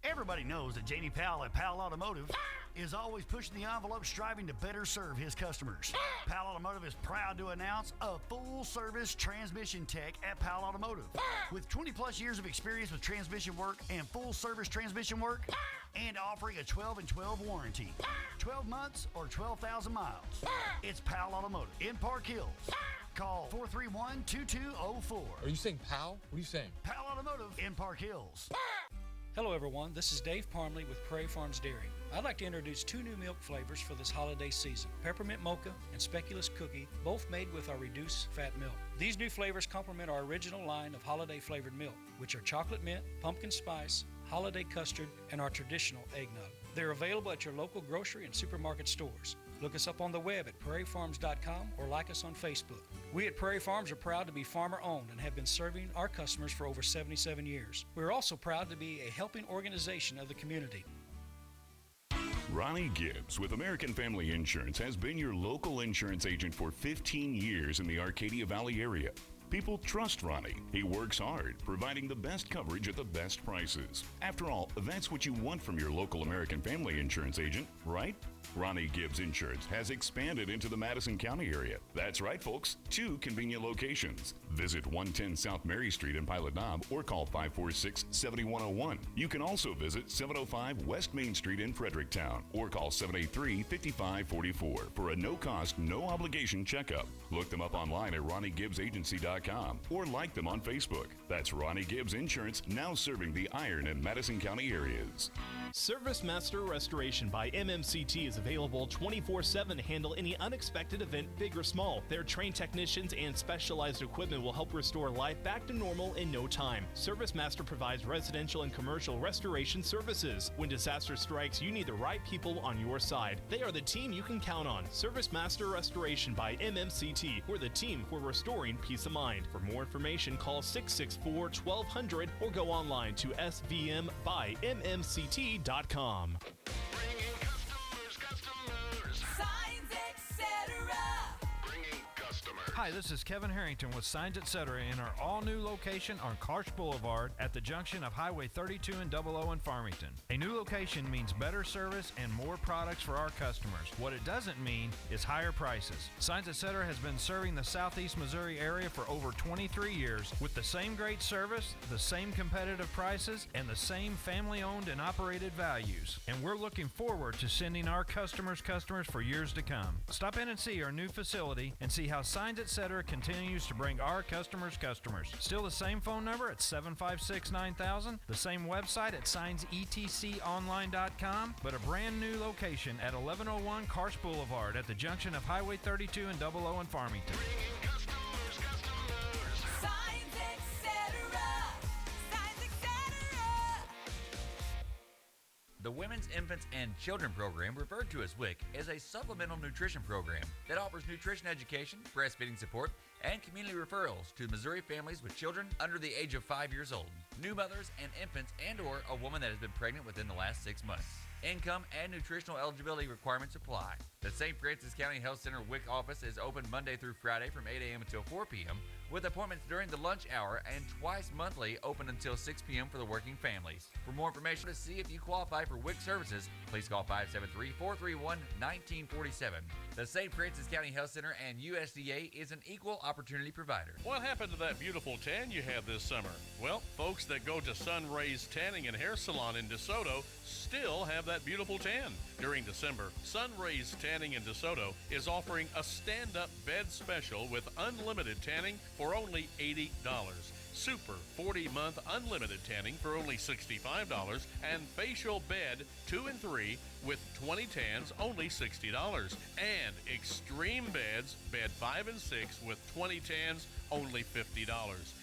Everybody knows that Jamie Powell at Powell Automotive is always pushing the envelope, striving to better serve his customers. Powell Automotive is proud to announce a full-service transmission tech at Powell Automotive. With 20-plus years of experience with transmission work and full-service transmission work, and offering a 12 and 12 warranty. 12 months or 12,000 miles. It's Powell Automotive in Park Hills. Call 431-2204. Are you saying Powell? What are you saying? Powell Automotive in Park Hills. Hello everyone, this is Dave Parmley with Prairie Farms Dairy. I'd like to introduce 2 new milk flavors for this holiday season, Peppermint Mocha and Speculous Cookie, both made with our reduced fat milk. These new flavors complement our original line of holiday flavored milk, which are chocolate mint, pumpkin spice, holiday custard, and our traditional eggnog. They're available at your local grocery and supermarket stores. Look us up on the web at prairiefarms.com or like us on Facebook. We at Prairie Farms are proud to be farmer-owned and have been serving our customers for over 77 years. We're also proud to be a helping organization of the community. Ronnie Gibbs with American Family Insurance has been your local insurance agent for 15 years in the Arcadia Valley area. People trust Ronnie. He works hard, providing the best coverage at the best prices. After all, that's what you want from your local American Family Insurance agent, right? Ronnie Gibbs Insurance has expanded into the Madison County area. That's right, folks. 2 convenient locations. Visit 110 South Mary Street in Pilot Knob or call 546-7101. You can also visit 705 West Main Street in Fredericktown or call 783-5544 for a no-cost, no-obligation checkup. Look them up online at RonnieGibbsAgency.com or like them on Facebook. That's Ronnie Gibbs Insurance, now serving the Iron and Madison County areas. Service Master Restoration by MMCT is available 24/7 to handle any unexpected event, big or small. Their trained technicians and specialized equipment will help restore life back to normal in no time. Service Master provides residential and commercial restoration services. When disaster strikes, you need the right people on your side. They are the team you can count on. Service Master Restoration by MMCT. We're the team for restoring peace of mind. For more information, call 664-1200 or go online to svmbymmct.com. Hi, this is Kevin Harrington with Signs Etc. in our all-new location on Karsh Boulevard at the junction of Highway 32 and 00 in Farmington. A new location means better service and more products for our customers. What it doesn't mean is higher prices. Signs Etc. has been serving the Southeast Missouri area for over 23 years with the same great service, the same competitive prices, and the same family-owned and operated values. And we're looking forward to sending our customers for years to come. Stop in and see our new facility and see how Signs Etc. continues to bring our customers. Still the same phone number at 756-9000, the same website at signsetconline.com, but a brand new location at 1101 Karsh Boulevard at the junction of Highway 32 and 00 in Farmington. The Women's, Infants, and Children program, referred to as WIC, is a supplemental nutrition program that offers nutrition education, breastfeeding support, and community referrals to Missouri families with children under the age of 5 years old, new mothers and infants, and/or a woman that has been pregnant within the last 6 months. Income and nutritional eligibility requirements apply. The St. Francis County Health Center WIC office is open Monday through Friday from 8 a.m. until 4 p.m., with appointments during the lunch hour and twice monthly open until 6 p.m. for the working families. For more information to see if you qualify for WIC services, please call 573-431-1947. The St. Francis County Health Center and USDA is an equal opportunity provider. What happened to that beautiful tan you had this summer? Well, folks that go to Sun Rays Tanning and Hair Salon in DeSoto still have that beautiful tan. During December, Sun Rays Tanning in DeSoto is offering a stand-up bed special with unlimited tanning for only $80. Super 40-month unlimited tanning for only $65, and facial bed 2 and 3 with 20 tans only $60, and extreme beds bed 5 and 6 with 20 tans only $50.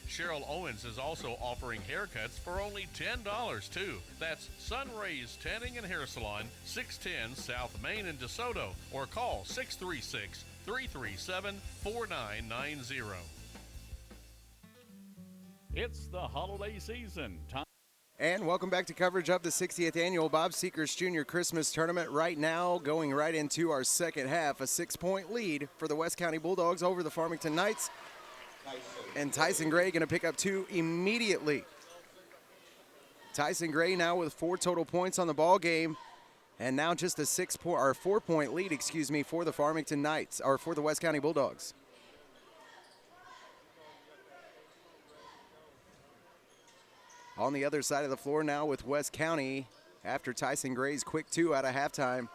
Cheryl Owens is also offering haircuts for only $10 too. That's Sun Rays Tanning and Hair Salon, 610 South Main in DeSoto, or call 636-337-4990. It's the holiday season. And welcome back to coverage of the 60th annual Bob Sechrest Jr. Christmas Tournament. Right now, going right into our second half, a 6-point lead for the West County Bulldogs over the Farmington Knights. And Tyson Gray going to pick up 2 immediately. Tyson Gray now with 4 total points on the ball game, and now just a 4-point lead, for the Farmington Knights, or for the West County Bulldogs. On the other side of the floor now with West County after Tyson Gray's quick 2 out of halftime.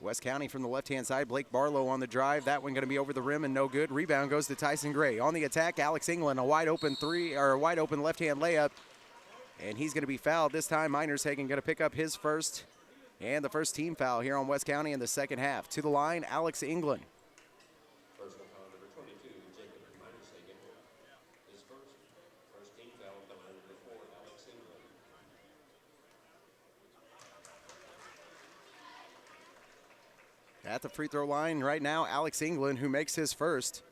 West County from the left-hand side, Blake Barlow on the drive. That one going to be over the rim and no good. Rebound goes to Tyson Gray. On the attack, Alex England, a wide open left-hand layup. And he's going to be fouled. This time, Minershagen going to pick up his first and the first team foul here on West County in the second half. To the line, Alex England. Personal foul number 22, Jacob Minershagen. His first team foul coming before Alex England. At the free throw line right now, Alex England, who makes his first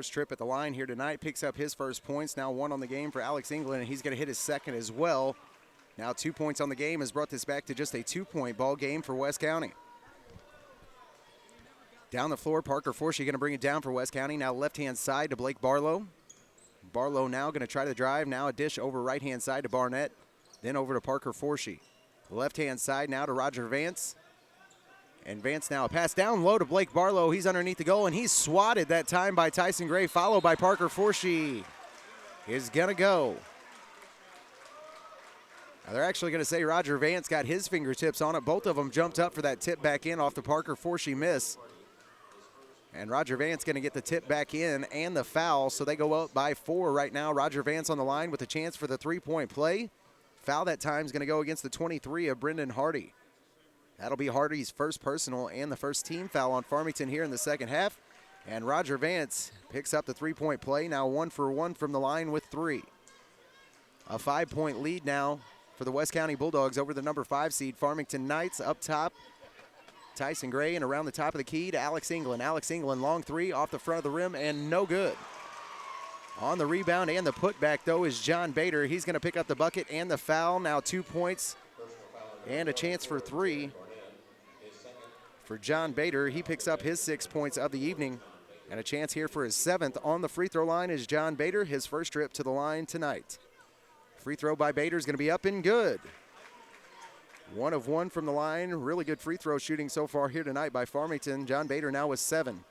trip at the line here tonight, picks up his first points. Now 1 on the game for Alex England, and he's going to hit his second as well. Now 2 points on the game has brought this back to just a 2-point ball game for West County. Down the floor, Parker Forshey going to bring it down for West County. Now left-hand side to Blake Barlow. Barlow now going to try to drive. Now a dish over right-hand side to Barnett. Then over to Parker Forshey. Left-hand side now to Roger Vance. And Vance now a pass down low to Blake Barlow. He's underneath the goal, and he's swatted that time by Tyson Gray, followed by Parker Forshey. Is going to go. Now they're actually going to say Roger Vance got his fingertips on it. Both of them jumped up for that tip back in off the Parker Forshey miss. And Roger Vance going to get the tip back in and the foul, so they go up by 4 right now. Roger Vance on the line with a chance for the 3-point play. Foul that time is going to go against the 23 of Brendan Hardy. That'll be Hardy's first personal and the first team foul on Farmington here in the second half. And Roger Vance picks up the 3-point play, now 1 for 1 from the line with 3. A 5-point lead now for the West County Bulldogs over the number 5 seed Farmington Knights. Up top, Tyson Gray, and around the top of the key to Alex England. Alex England, long 3 off the front of the rim and no good. On the rebound and the putback, though, is John Bader. He's going to pick up the bucket and the foul. Now 2 points and a chance for 3. For John Bader, he picks up his 6 points of the evening, and a chance here for his 7th. On the free throw line is John Bader, his first trip to the line tonight. Free throw by Bader is going to be up and good. 1 of 1 from the line. Really good free throw shooting so far here tonight by Farmington. John Bader now with 7.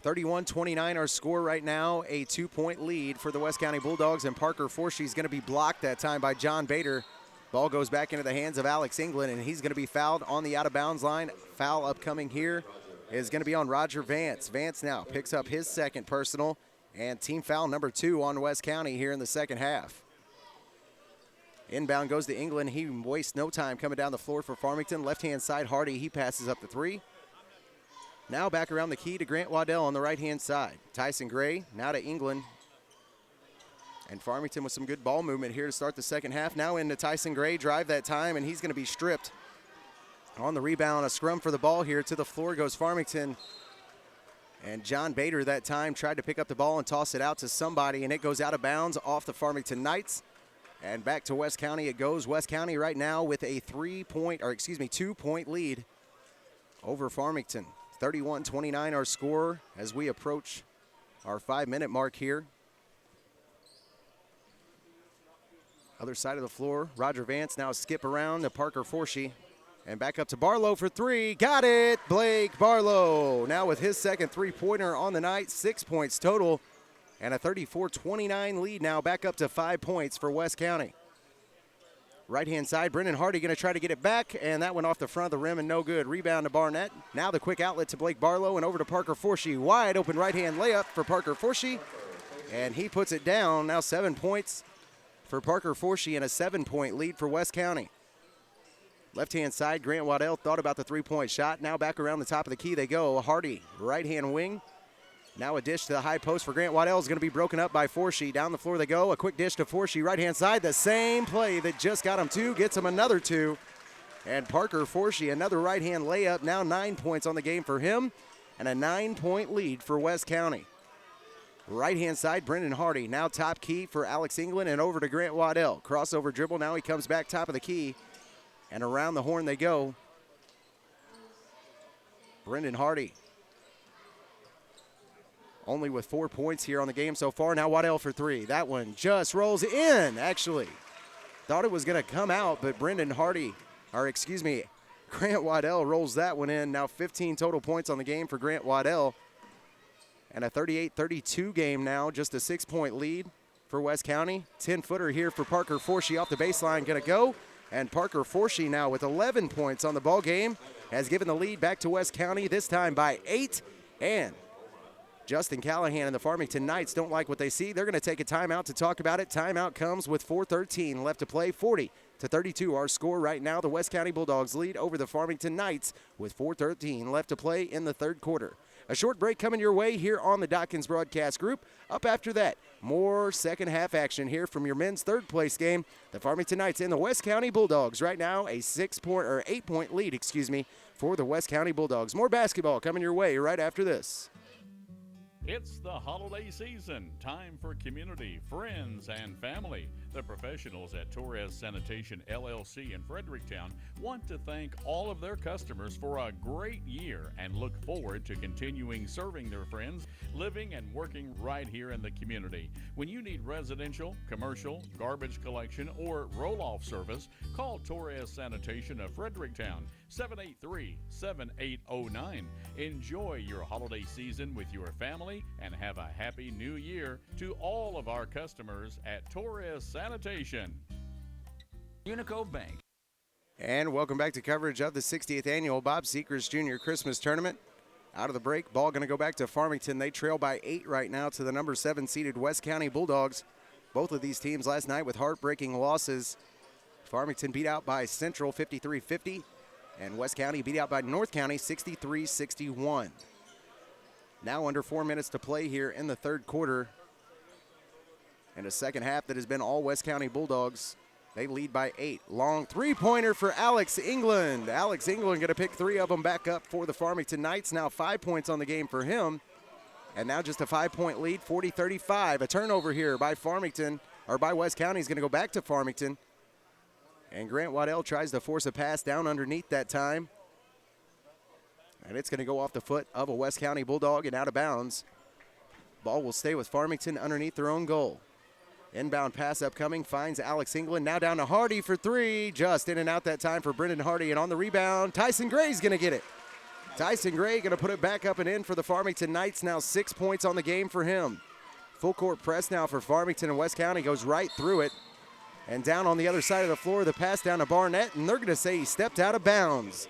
31-29 our score right now. A 2-point lead for the West County Bulldogs, and Parker Forshey is going to be blocked that time by John Bader. Ball goes back into the hands of Alex England, and he's going to be fouled on the out-of-bounds line. Foul upcoming here is going to be on Roger Vance. Vance now picks up his second personal, and team foul number 2 on West County here in the second half. Inbound goes to England. He wastes no time coming down the floor for Farmington. Left-hand side, Hardy, he passes up the 3. Now back around the key to Grant Waddell on the right-hand side. Tyson Gray now to England. And Farmington with some good ball movement here to start the second half. Now into Tyson Gray, drive that time, and he's going to be stripped. On the rebound, a scrum for the ball here. To the floor goes Farmington. And John Bader that time tried to pick up the ball and toss it out to somebody, and it goes out of bounds off the Farmington Knights. And back to West County it goes. West County right now with a 2-point lead over Farmington. 31-29 our score as we approach our 5-minute mark here. Other side of the floor, Roger Vance now skip around to Parker Forshey. And back up to Barlow for 3. Got it! Blake Barlow now with his second 3-pointer on the night. 6 points total. And a 34-29 lead now, back up to 5 points for West County. Right-hand side, Brendan Hardy going to try to get it back, and that went off the front of the rim and no good. Rebound to Barnett. Now the quick outlet to Blake Barlow and over to Parker Forshey. Wide open right-hand layup for Parker Forshey, and he puts it down. Now 7 points for Parker Forshey and a 7-point lead for West County. Left-hand side, Grant Waddell thought about the 3-point shot. Now back around the top of the key they go. Hardy, right-hand wing. Now a dish to the high post for Grant Waddell is going to be broken up by Forshey. Down the floor they go. A quick dish to Forshey, right-hand side. The same play that just got him 2, gets him another 2. And Parker Forshey, another right-hand layup. Now 9 points on the game for him and a 9-point lead for West County. Right-hand side, Brendan Hardy. Now top key for Alex England and over to Grant Waddell. Crossover dribble. Now he comes back top of the key. And around the horn they go. Brendan Hardy. only with 4 points here on the game so far. Now Waddell for three. That one just rolls in, actually. Thought it was going to come out, but Grant Waddell rolls that one in. Now 15 total points on the game for Grant Waddell. And a 38-32 game now, just a 6-point lead for West County. 10-footer here for Parker Forshee off the baseline, going to go. And Parker Forshee now with 11 points on the ball game has given the lead back to West County, this time by 8. And Justin Callahan and the Farmington Knights don't like what they see. They're going to take a timeout to talk about it. Timeout comes with 4:13 left to play. 40-32 our score right now. The West County Bulldogs lead over the Farmington Knights with 4:13 left to play in the third quarter. A short break coming your way here on the Dawkins Broadcast Group. Up after that, more second half action here from your men's third place game. The Farmington Knights and the West County Bulldogs. Right now, a 8-point lead, for the West County Bulldogs. More basketball coming your way right after this. It's the holiday season. Time for community, friends, and family. The professionals at Torres Sanitation LLC in Fredericktown want to thank all of their customers for a great year and look forward to continuing serving their friends, living and working right here in the community. When you need residential, commercial, garbage collection, or roll-off service, call Torres Sanitation of Fredericktown, 783-7809. Enjoy your holiday season with your family and have a happy new year to all of our customers at Torres Sanitation. Unico Bank. And welcome back to coverage of the 60th annual Bob Sechrest Jr. Christmas Tournament. Out of the break, ball going to go back to Farmington. They trail by 8 right now to the number 7 seeded West County Bulldogs. Both of these teams last night with heartbreaking losses. Farmington beat out by Central 53-50, and West County beat out by North County 63-61. Now under 4 minutes to play here in the third quarter. And a second half that has been all West County Bulldogs. They lead by 8. Long three-pointer for Alex England. Alex England going to pick 3 of them back up for the Farmington Knights. Now 5 points on the game for him. And now just a 5-point lead, 40-35. A turnover here by West County is going to go back to Farmington. And Grant Waddell tries to force a pass down underneath that time. And it's going to go off the foot of a West County Bulldog and out of bounds. Ball will stay with Farmington underneath their own goal. Inbound pass upcoming, finds Alex England. Now down to Hardy for 3. Just in and out that time for Brendan Hardy. And on the rebound, Tyson Gray's going to get it. Tyson Gray going to put it back up and in for the Farmington Knights. Now 6 points on the game for him. Full court press now for Farmington, and West County goes right through it. And down on the other side of the floor, the pass down to Barnett, and they're going to say he stepped out of bounds.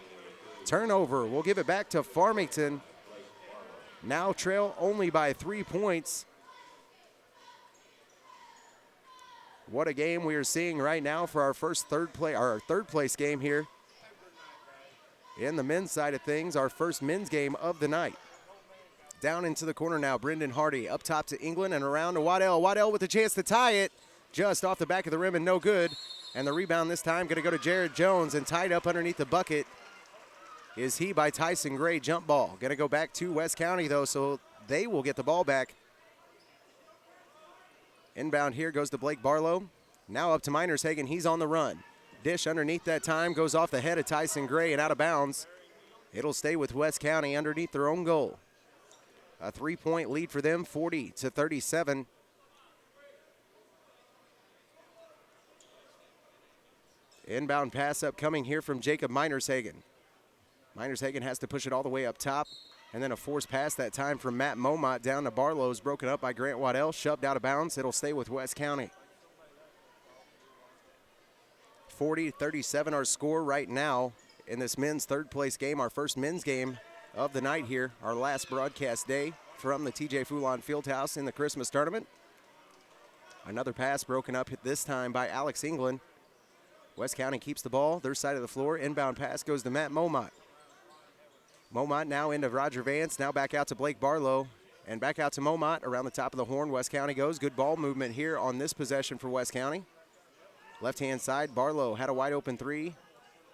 Turnover. We'll give it back to Farmington. Now trail only by 3 points. What a game we are seeing right now for our third place game here. In the men's side of things, our first men's game of the night. Down into the corner now, Brendan Hardy up top to England and around to Waddell. Waddell with a chance to tie it. Just off the back of the rim and no good. And the rebound this time going to go to Jared Jones, and tied up underneath the bucket is he by Tyson Gray. Jump ball. Going to go back to West County though, so they will get the ball back. Inbound here goes to Blake Barlow. Now up to Miners Hagen. He's on the run. Dish underneath that time goes off the head of Tyson Gray and out of bounds. It'll stay with West County underneath their own goal. A 3-point lead for them, 40-37. Inbound pass upcoming here from Jacob Minershagen. Minershagen has to push it all the way up top. And then a forced pass that time from Matt Momot down to Barlow's, broken up by Grant Waddell, shoved out of bounds. It'll stay with West County. 40-37 our score right now in this men's third place game, our first men's game of the night here, our last broadcast day from the TJ Foulon Fieldhouse in the Christmas tournament. Another pass broken up this time by Alex England. West County keeps the ball, their side of the floor. Inbound pass goes to Matt Momot. Momot now into Roger Vance, now back out to Blake Barlow, and back out to Momot around the top of the horn. West County goes. Good ball movement here on this possession for West County. Left-hand side, Barlow had a wide open 3.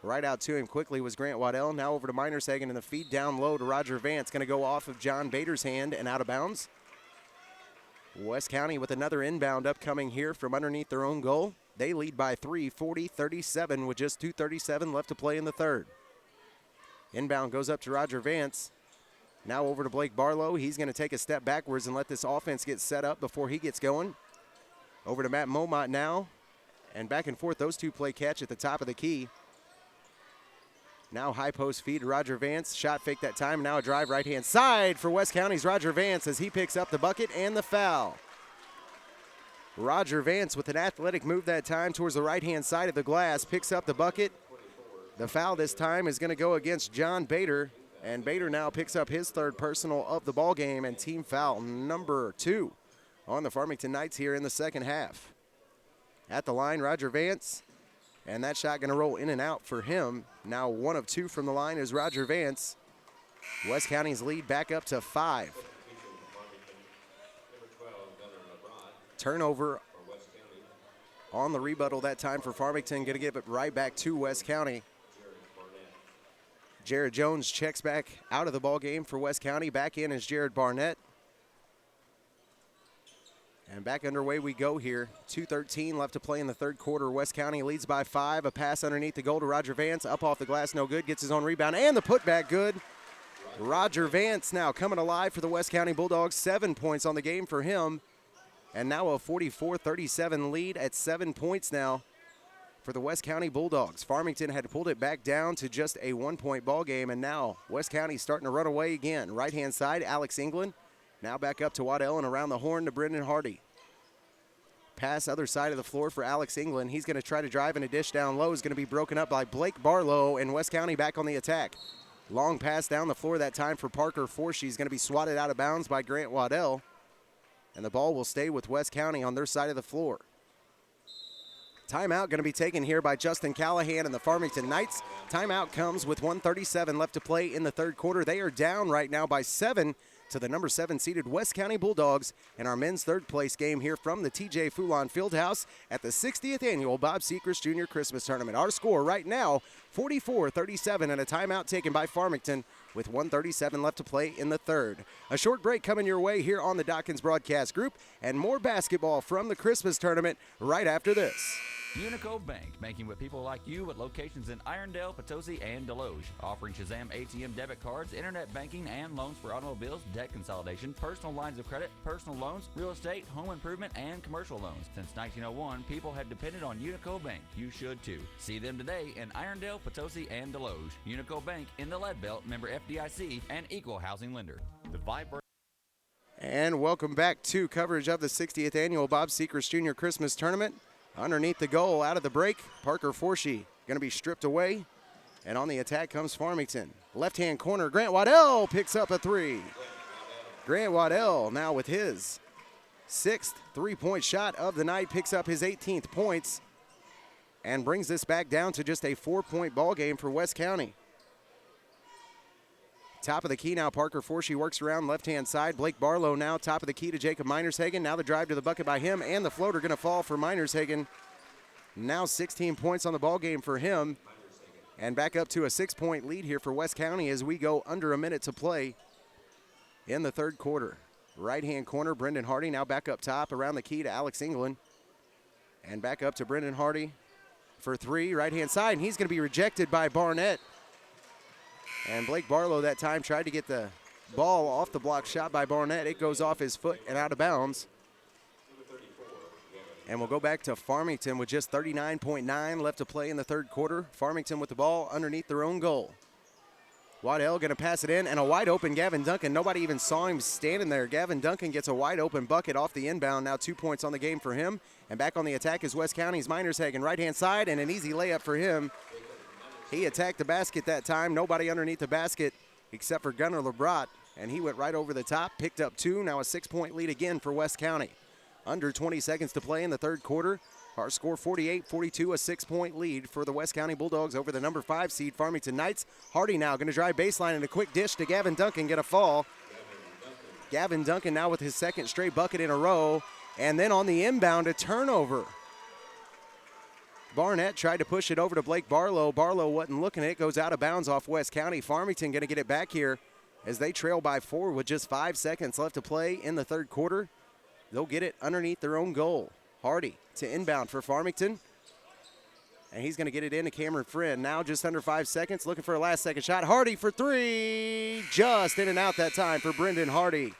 Right out to him quickly was Grant Waddell. Now over to Minershagen, and the feed down low to Roger Vance. Going to go off of John Bader's hand and out of bounds. West County with another inbound upcoming here from underneath their own goal. They lead by 3, 40-37 with just 2:37 left to play in the third. Inbound goes up to Roger Vance. Now over to Blake Barlow. He's going to take a step backwards and let this offense get set up before he gets going. Over to Matt Momot now. And back and forth, those two play catch at the top of the key. Now high post feed to Roger Vance. Shot fake that time. Now a drive right-hand side for West County's Roger Vance as he picks up the bucket and the foul. Roger Vance with an athletic move that time towards the right-hand side of the glass. Picks up the bucket. The foul this time is going to go against John Bader. And Bader now picks up his third personal of the ball game and team foul number 2 on the Farmington Knights here in the second half. At the line, Roger Vance. And that shot going to roll in and out for him. Now 1 of 2 from the line is Roger Vance. West County's lead back up to 5. Turnover on the rebuttal that time for Farmington. Going to give it right back to West County. Jared Jones checks back out of the ball game for West County. Back in is Jared Barnett. And back underway we go here. 2:13 left to play in the third quarter. West County leads by 5. A pass underneath the goal to Roger Vance. Up off the glass, no good. Gets his own rebound and the putback good. Roger Vance now coming alive for the West County Bulldogs. 7 points on the game for him. And now a 44-37 lead at 7 points now for the West County Bulldogs. Farmington had pulled it back down to just a 1-point ball game, and now West County starting to run away again. Right-hand side, Alex England. Now back up to Waddell and around the horn to Brendan Hardy. Pass other side of the floor for Alex England. He's going to try to drive, and a dish down low is going to be broken up by Blake Barlow, and West County back on the attack. Long pass down the floor that time for Parker Forshee. He's going to be swatted out of bounds by Grant Waddell, and the ball will stay with West County on their side of the floor. Timeout going to be taken here by Justin Callahan and the Farmington Knights. Timeout comes with 1:37 left to play in the third quarter. They are down right now by 7 to the number 7 seeded West County Bulldogs in our men's third place game here from the TJ Foulon Fieldhouse at the 60th annual Bob Sechrest Jr. Christmas Tournament. Our score right now, 44-37, and a timeout taken by Farmington with 1:37 left to play in the third. A short break coming your way here on the Dawkins Broadcast Group, and more basketball from the Christmas Tournament right after this. Unico Bank, banking with people like you with locations in Irondale, Potosi, and Deloge. Offering Shazam ATM debit cards, internet banking, and loans for automobiles, debt consolidation, personal lines of credit, personal loans, real estate, home improvement, and commercial loans. Since 1901, people have depended on Unico Bank. You should too. See them today in Irondale, Potosi, and Deloge. Unico Bank in the Lead Belt, member FDIC, and equal housing lender. The vibrant. And welcome back to coverage of the 60th annual Bob Sechrest Jr. Christmas Tournament. Underneath the goal, out of the break, Parker Forshee going to be stripped away. And on the attack comes Farmington. Left-hand corner, Grant Waddell picks up a 3. Grant Waddell now with his 6th three-point shot of the night, picks up his 18th points, and brings this back down to just a 4-point ball game for West County. Top of the key now, Parker Forshee works around left-hand side. Blake Barlow now top of the key to Jacob Minershagen. Now the drive to the bucket by him, and the floater going to fall for Minershagen. Now 16 points on the ball game for him. And back up to a 6-point lead here for West County as we go under a minute to play in the third quarter. Right-hand corner, Brendan Hardy now back up top around the key to Alex England. And back up to Brendan Hardy for 3, right-hand side, and he's going to be rejected by Barnett. And Blake Barlow that time tried to get the ball off the block shot by Barnett. It goes off his foot and out of bounds. And we'll go back to Farmington with just 39.9 left to play in the third quarter. Farmington with the ball underneath their own goal. Waddell going to pass it in, and a wide open Gavin Duncan. Nobody even saw him standing there. Gavin Duncan gets a wide open bucket off the inbound. Now 2 points on the game for him. And back on the attack is West County's Minershagen. Right-hand side, and an easy layup for him. He attacked the basket that time. Nobody underneath the basket except for Gunnar LeBrat, and he went right over the top, picked up 2. Now a 6-point lead again for West County. Under 20 seconds to play in the third quarter. Our score 48-42, a 6-point lead for the West County Bulldogs over the number 5 seed Farmington Knights. Hardy now going to drive baseline and a quick dish to Gavin Duncan, get a fall. Gavin Duncan now with his second straight bucket in a row, and then on the inbound, a turnover. Barnett tried to push it over to Blake Barlow. Barlow wasn't looking at it. Goes out of bounds off West County. Farmington going to get it back here as they trail by 4 with just 5 seconds left to play in the third quarter. They'll get it underneath their own goal. Hardy to inbound for Farmington. And he's going to get it into Cameron Friend. Now just under 5 seconds, looking for a last-second shot. Hardy for three. Just in and out that time for Brendan Hardy.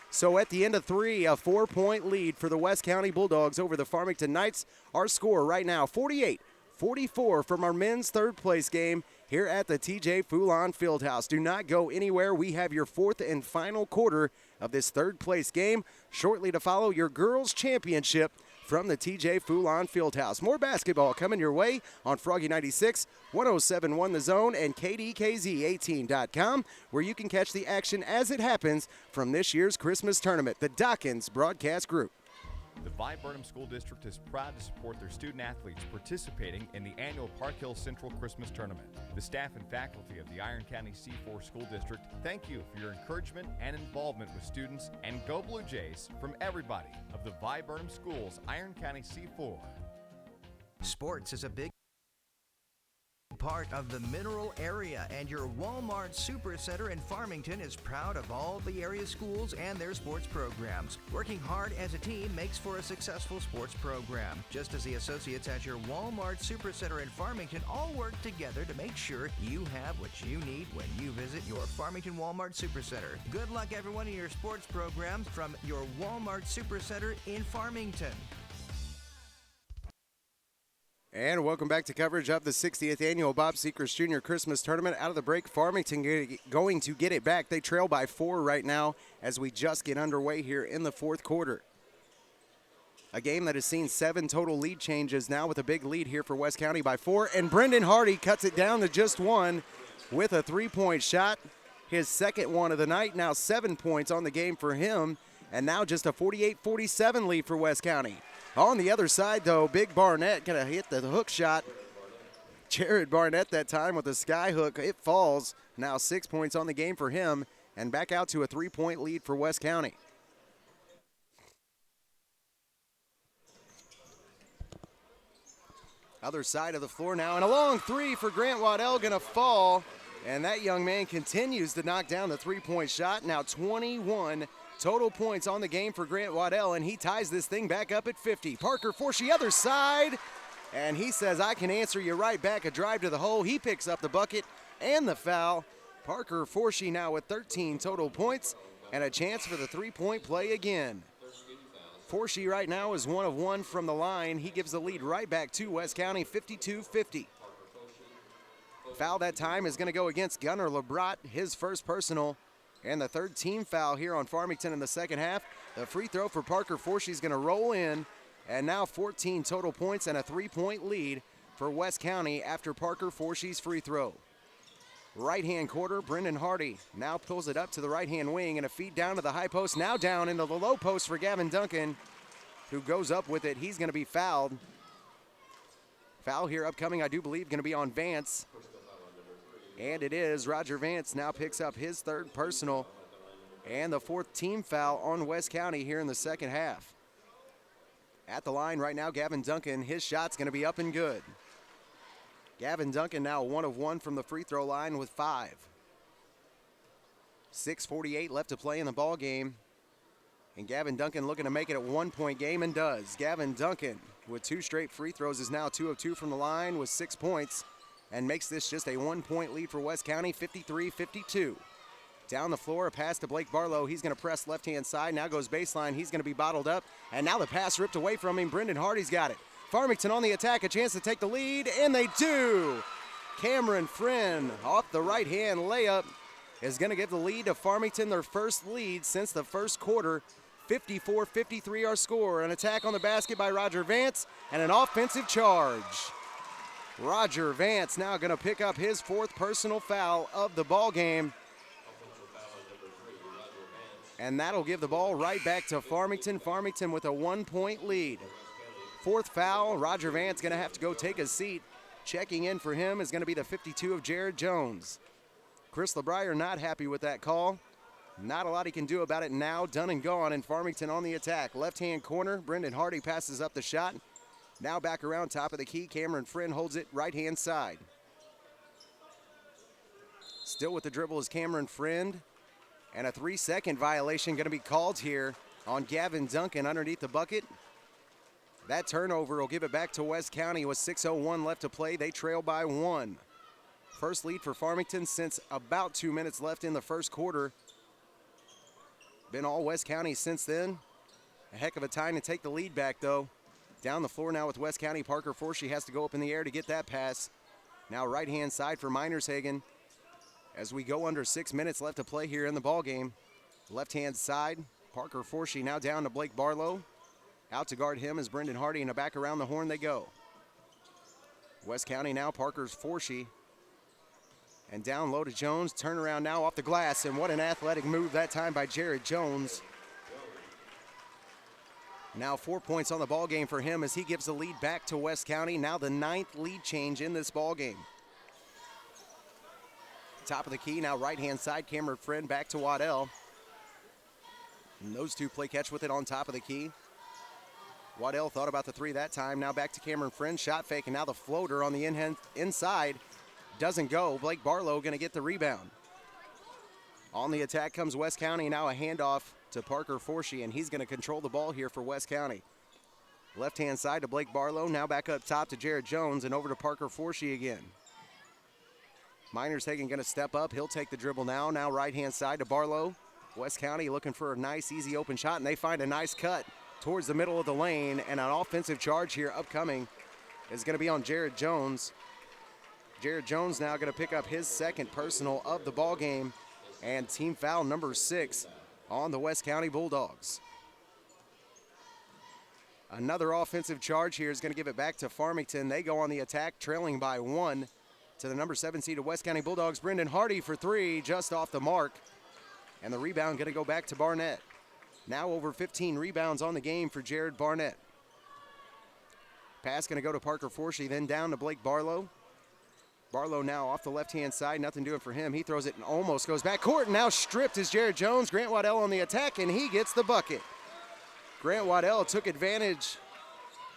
So at the end of three, a 4-point lead for the West County Bulldogs over the Farmington Knights. Our score right now, 48-44 from our men's third-place game here at the TJ Foulon Fieldhouse. Do not go anywhere. We have your fourth and final quarter of this third-place game. Shortly to follow, your girls' championship from the TJ Foulon Fieldhouse. More basketball coming your way on Froggy 96, 107.1 The Zone, and KDKZ18.com, where you can catch the action as it happens from this year's Christmas tournament. The Dawkins Broadcast Group. The Viburnum School District is proud to support their student athletes participating in the annual Park Hill Central Christmas Tournament. The staff and faculty of the Iron County C4 School District thank you for your encouragement and involvement with students, and go Blue Jays from everybody of the Viburnum Schools, Iron County C4. Sports is a big part of the Mineral area, and your Walmart Supercenter in Farmington is proud of all the area schools and their sports programs. Working hard as a team makes for a successful sports program, just as the associates at your Walmart Supercenter in Farmington all work together to make sure you have what you need when you visit your Farmington Walmart Supercenter. Good luck everyone in your sports programs from your Walmart Supercenter in Farmington. And welcome back to coverage of the 60th Annual Bob Sechrest Jr. Christmas Tournament. Out of the break, Farmington going to get it back. They trail by 4 right now as we just get underway here in the fourth quarter. A game that has seen 7 total lead changes now, with a big lead here for West County by 4. And Brendan Hardy cuts it down to just 1 with a 3-point shot. His second one of the night, now 7 points on the game for him. And now just a 48-47 lead for West County. On the other side, though, Big Barnett going to hit the hook shot. Jared Barnett that time with a sky hook. It falls. Now 6 points on the game for him, and back out to a 3-point lead for West County. Other side of the floor now, and a long three for Grant Waddell, going to fall. And that young man continues to knock down the 3-point shot. Now 21 total points on the game for Grant Waddell, and he ties this thing back up at 50. Parker Forshee, other side, and he says, I can answer you right back. A drive to the hole. He picks up the bucket and the foul. Parker Forshee now with 13 total points and a chance for the 3-point play again. Forshee right now is 1 of 1 from the line. He gives the lead right back to West County, 52-50. Foul that time is going to go against Gunnar Lebrat, his first personal, and the third team foul here on Farmington in the second half. The free throw for Parker Forshee is going to roll in, and now 14 total points and a 3-point lead for West County after Parker Forshee's free throw. Right-hand quarter, Brendan Hardy now pulls it up to the right-hand wing, and a feed down to the high post, now down into the low post for Gavin Duncan, who goes up with it. He's going to be fouled. Foul here upcoming, I do believe, going to be on Vance. And it is. Roger Vance now picks up his third personal and the fourth team foul on West County here in the second half. At the line right now, Gavin Duncan, his shot's going to be up and good. Gavin Duncan now 1 of 1 from the free throw line with 5. 6:48 left to play in the ball game. And Gavin Duncan looking to make it a 1-point game, and does. Gavin Duncan with 2 straight free throws is now 2 of 2 from the line with 6 points. And makes this just a 1-point lead for West County, 53-52. Down the floor, a pass to Blake Barlow. He's going to press left-hand side. Now goes baseline. He's going to be bottled up. And now the pass ripped away from him. Brendan Hardy's got it. Farmington on the attack, a chance to take the lead, and they do. Cameron Friend off the right-hand layup is going to give the lead to Farmington, their first lead since the first quarter. 54-53 our score. An attack on the basket by Roger Vance, and an offensive charge. Roger Vance now going to pick up his 4th personal foul of the ball game. And that'll give the ball right back to Farmington. Farmington with a 1-point lead. 4th foul, Roger Vance going to have to go take a seat. Checking in for him is going to be the 52 of Jared Jones. Chris LeBrier not happy with that call. Not a lot he can do about it now. Done and gone, and Farmington on the attack. Left-hand corner, Brendan Hardy passes up the shot. Now back around top of the key, Cameron Friend holds it right-hand side. Still with the dribble is Cameron Friend. And a 3-second violation going to be called here on Gavin Duncan underneath the bucket. That turnover will give it back to West County with 6:01 left to play. They trail by 1. First lead for Farmington since about 2 minutes left in the first quarter. Been all West County since then. A heck of a time to take the lead back, though. Down the floor now with West County. Parker Forshee has to go up in the air to get that pass. Now right-hand side for Minershagen as we go under 6 minutes left to play here in the ballgame. Left-hand side, Parker Forshee now down to Blake Barlow. Out to guard him is Brendan Hardy, and back around the horn they go. West County now, Parker's Forshee. And down low to Jones, turnaround now off the glass, and what an athletic move that time by Jared Jones. Now 4 points on the ball game for him as he gives the lead back to West County. Now the 9th lead change in this ball game. Top of the key, now right-hand side, Cameron Friend back to Waddell. And those two play catch with it on top of the key. Waddell thought about the three that time. Now back to Cameron Friend, shot fake, and now the floater on the inside doesn't go. Blake Barlow going to get the rebound. On the attack comes West County. Now a handoff to Parker Forshee, and he's going to control the ball here for West County. Left-hand side to Blake Barlow. Now back up top to Jared Jones, and over to Parker Forshee again. Minershagen going to step up. He'll take the dribble now. Now right-hand side to Barlow. West County looking for a nice, easy open shot, and they find a nice cut towards the middle of the lane, and an offensive charge here upcoming is going to be on Jared Jones. Jared Jones now going to pick up his second personal of the ball game, and team foul number 6 on the West County Bulldogs. Another offensive charge here is going to give it back to Farmington. They go on the attack, trailing by 1 to the number 7 seed of West County Bulldogs. Brendan Hardy for 3, just off the mark, and the rebound going to go back to Barnett. Now over 15 rebounds on the game for Jared Barnett. Pass going to go to Parker Forshee, then down to Blake Barlow. Barlow now off the left-hand side, nothing doing for him. He throws it and almost goes back court, and now stripped is Jared Jones. Grant Waddell on the attack, and he gets the bucket. Grant Waddell took advantage,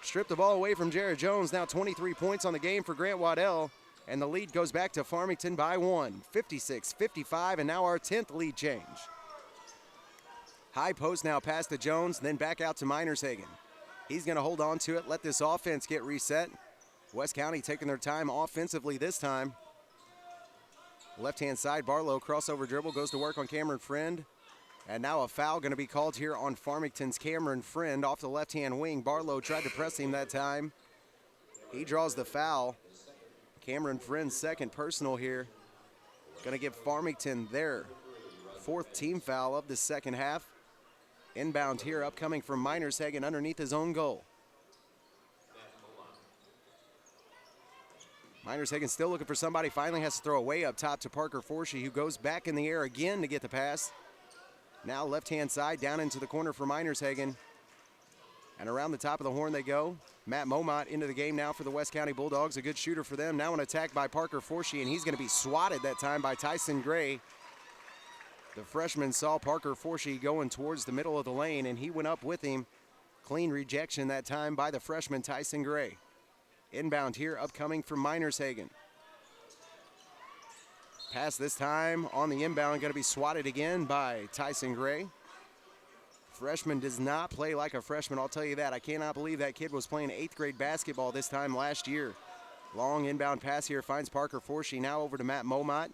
stripped the ball away from Jared Jones. Now 23 points on the game for Grant Waddell, and the lead goes back to Farmington by 1, 56-55, and now our 10th lead change. High post now pass to Jones, then back out to Minershagen. He's going to hold on to it, let this offense get reset. West County taking their time offensively this time. Left-hand side, Barlow, crossover dribble, goes to work on Cameron Friend. And now a foul going to be called here on Farmington's Cameron Friend off the left-hand wing. Barlow tried to press him that time. He draws the foul. Cameron Friend's second personal here. Going to give Farmington their 4th team foul of the second half. Inbound here, upcoming from Minershagen underneath his own goal. Minershagen still looking for somebody, finally has to throw away up top to Parker Forshee, who goes back in the air again to get the pass. Now left-hand side, down into the corner for Minershagen. And around the top of the horn they go. Matt Momot into the game now for the West County Bulldogs, a good shooter for them. Now an attack by Parker Forshee, and he's going to be swatted that time by Tyson Gray. The freshman saw Parker Forshee going towards the middle of the lane, and he went up with him. Clean rejection that time by the freshman Tyson Gray. Inbound here, upcoming from Minershagen. Pass this time on the inbound, going to be swatted again by Tyson Gray. Freshman does not play like a freshman, I'll tell you that. I cannot believe that kid was playing 8th grade basketball this time last year. Long inbound pass here, finds Parker Forshee, now over to Matt Momot.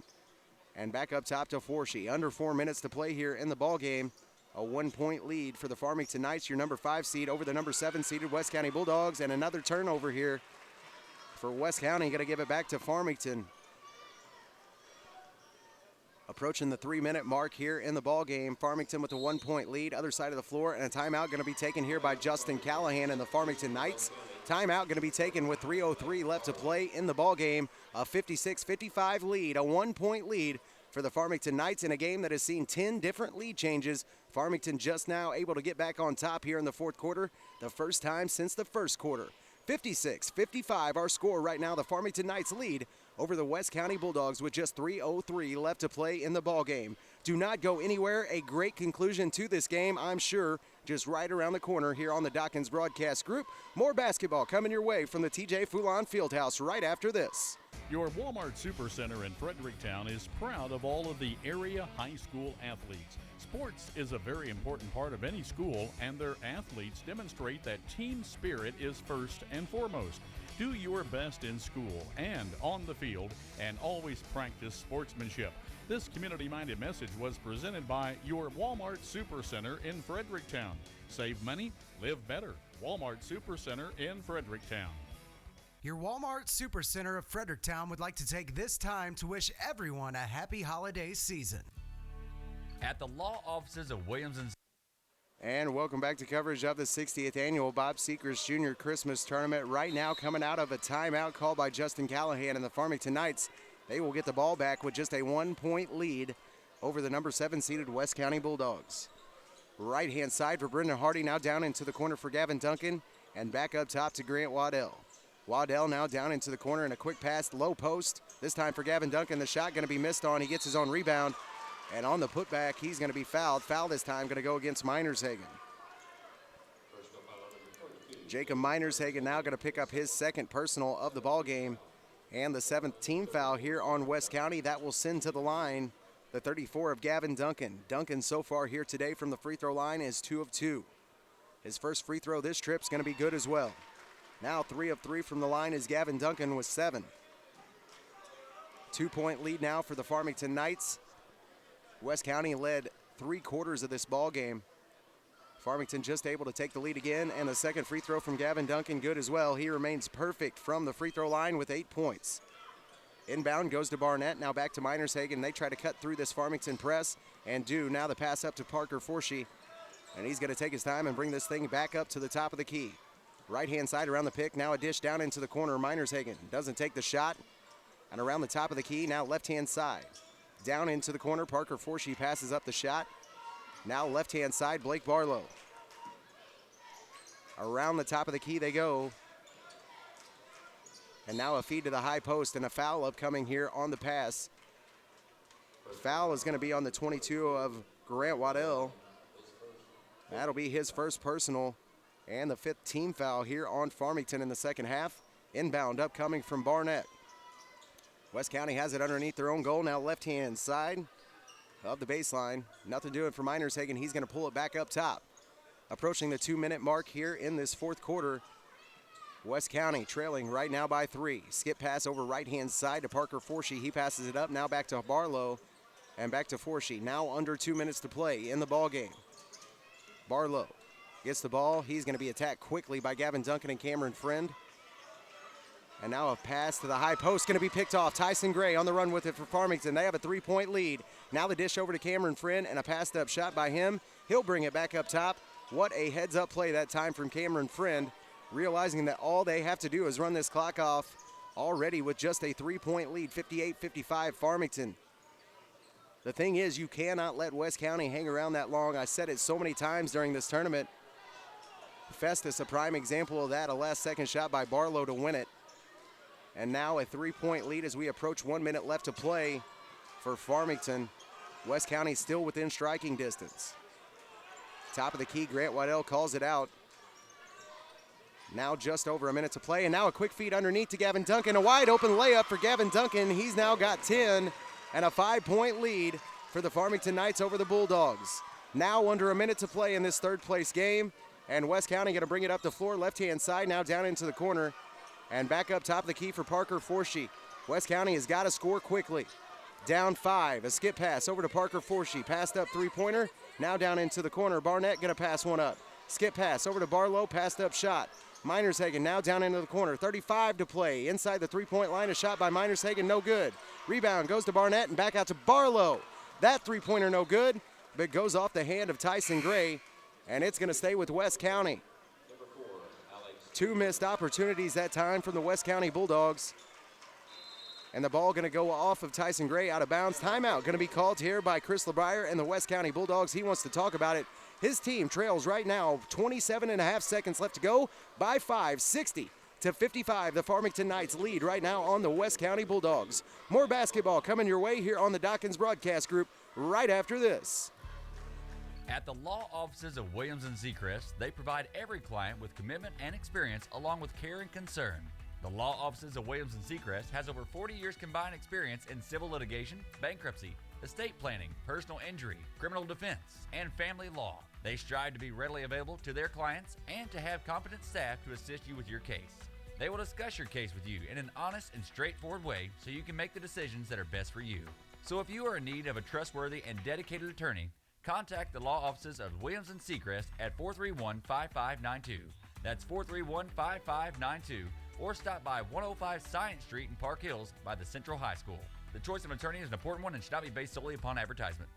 And back up top to Forshee. Under 4 minutes to play here in the ball game. A 1-point lead for the Farmington Knights, your number 5 seed over the number 7 seeded West County Bulldogs. And another turnover here for West County. Going to give it back to Farmington. Approaching the 3-minute mark here in the ball game. Farmington with a 1-point lead, other side of the floor, and a timeout going to be taken here by Justin Callahan and the Farmington Knights. Timeout going to be taken with 3:03 left to play in the ball game. A 56-55 lead, a 1-point lead for the Farmington Knights in a game that has seen 10 different lead changes. Farmington just now able to get back on top here in the fourth quarter, the first time since the first quarter. 56-55 our score right now. The Farmington Knights lead over the West County Bulldogs with just 3:03 left to play in the ball game. Do not go anywhere. A great conclusion to this game, I'm sure, just right around the corner here on the Dawkins Broadcast Group. More basketball coming your way from the TJ Foulon Fieldhouse right after this. Your Walmart Supercenter in Fredericktown is proud of all of the area high school athletes. Sports is a very important part of any school, and their athletes demonstrate that team spirit is first and foremost. Do your best in school and on the field, and always practice sportsmanship. This community-minded message was presented by your Walmart Supercenter in Fredericktown. Save money, live better. Walmart Supercenter in Fredericktown. Your Walmart Supercenter of Fredericktown would like to take this time to wish everyone a happy holiday season. At the law offices of Williams & And welcome back to coverage of the 60th annual Bob Sechrest Jr. Christmas Tournament. Right now, coming out of a timeout called by Justin Callahan and the Farmington Knights. They will get the ball back with just a 1-point lead over the number 7 seeded West County Bulldogs. Right-hand side for Brendan Hardy, now down into the corner for Gavin Duncan, and back up top to Grant Waddell. Waddell now down into the corner and a quick pass, low post. This time for Gavin Duncan, the shot going to be missed on. He gets his own rebound, and on the putback, he's going to be fouled. Foul this time going to go against Minershagen. Jacob Minershagen now going to pick up his second personal of the ball game, and the 7th team foul here on West County. That will send to the line the 34 of Gavin Duncan. Duncan so far here today from the free throw line is 2 of 2. His first free throw this trip is going to be good as well. Now 3 of 3 from the line is Gavin Duncan with 7. 2-point lead now for the Farmington Knights. West County led 3/4 of this ball game. Farmington just able to take the lead again, and the second free throw from Gavin Duncan good as well. He remains perfect from the free throw line with 8 points. Inbound goes to Barnett, now back to Minershagen. They try to cut through this Farmington press and do. Now the pass up to Parker Forshee, and he's going to take his time and bring this thing back up to the top of the key. Right-hand side around the pick, now a dish down into the corner. Minershagen doesn't take the shot, and around the top of the key, now left-hand side. Down into the corner, Parker Forshee passes up the shot. Now left-hand side, Blake Barlow. Around the top of the key they go. And now a feed to the high post and a foul upcoming here on the pass. Foul is going to be on the 22 of Grant Waddell. That'll be his first personal and the 5th team foul here on Farmington in the second half. Inbound upcoming from Barnett. West County has it underneath their own goal. Now left-hand side of the baseline. Nothing doing for Minershagen. He's going to pull it back up top. Approaching the 2-minute mark here in this fourth quarter. West County trailing right now by 3. Skip pass over right-hand side to Parker Forshee. He passes it up. Now back to Barlow and back to Forshee. Now under 2 minutes to play in the ball game. Barlow gets the ball. He's going to be attacked quickly by Gavin Duncan and Cameron Friend. And now a pass to the high post going to be picked off. Tyson Gray on the run with it for Farmington. They have a 3-point lead. Now the dish over to Cameron Friend and a passed up shot by him. He'll bring it back up top. What a heads up play that time from Cameron Friend, realizing that all they have to do is run this clock off already with just a 3-point lead, 58-55 Farmington. The thing is, you cannot let West County hang around that long. I said it so many times during this tournament. Festus, a prime example of that, a last-second shot by Barlow to win it. And now a 3-point lead as we approach 1 minute left to play for Farmington. West County still within striking distance. Top of the key, Grant Waddell calls it out. Now just over a minute to play, and now a quick feed underneath to Gavin Duncan. A wide open layup for Gavin Duncan. He's now got 10 and a 5-point lead for the Farmington Knights over the Bulldogs. Now under a minute to play in this third place game, and West County going to bring it up the floor, left-hand side, now down into the corner. And back up top of the key for Parker Forshee. West County has got to score quickly. Down 5, a skip pass over to Parker Forshee. Passed up 3-pointer, now down into the corner. Barnett going to pass one up. Skip pass over to Barlow, passed up shot. Minershagen now down into the corner. 35 to play. Inside the 3-point line, a shot by Minershagen, no good. Rebound goes to Barnett and back out to Barlow. That 3-pointer no good, but goes off the hand of Tyson Gray, and it's going to stay with West County. 2 missed opportunities that time from the West County Bulldogs. And the ball going to go off of Tyson Gray out of bounds. Timeout going to be called here by Chris LeBrier and the West County Bulldogs. He wants to talk about it. His team trails right now, 27.5 seconds left to go by 5, 60-55. The Farmington Knights lead right now on the West County Bulldogs. More basketball coming your way here on the Dawkins Broadcast Group right after this. At the law offices of Williams & Sechrest, they provide every client with commitment and experience along with care and concern. The law offices of Williams & Sechrest has over 40 years combined experience in civil litigation, bankruptcy, estate planning, personal injury, criminal defense, and family law. They strive to be readily available to their clients and to have competent staff to assist you with your case. They will discuss your case with you in an honest and straightforward way so you can make the decisions that are best for you. So if you are in need of a trustworthy and dedicated attorney, contact the law offices of Williams & Sechrest at 431-5592. That's 431-5592. Or stop by 105 Science Street in Park Hills by the Central High School. The choice of attorney is an important one and should not be based solely upon advertisement.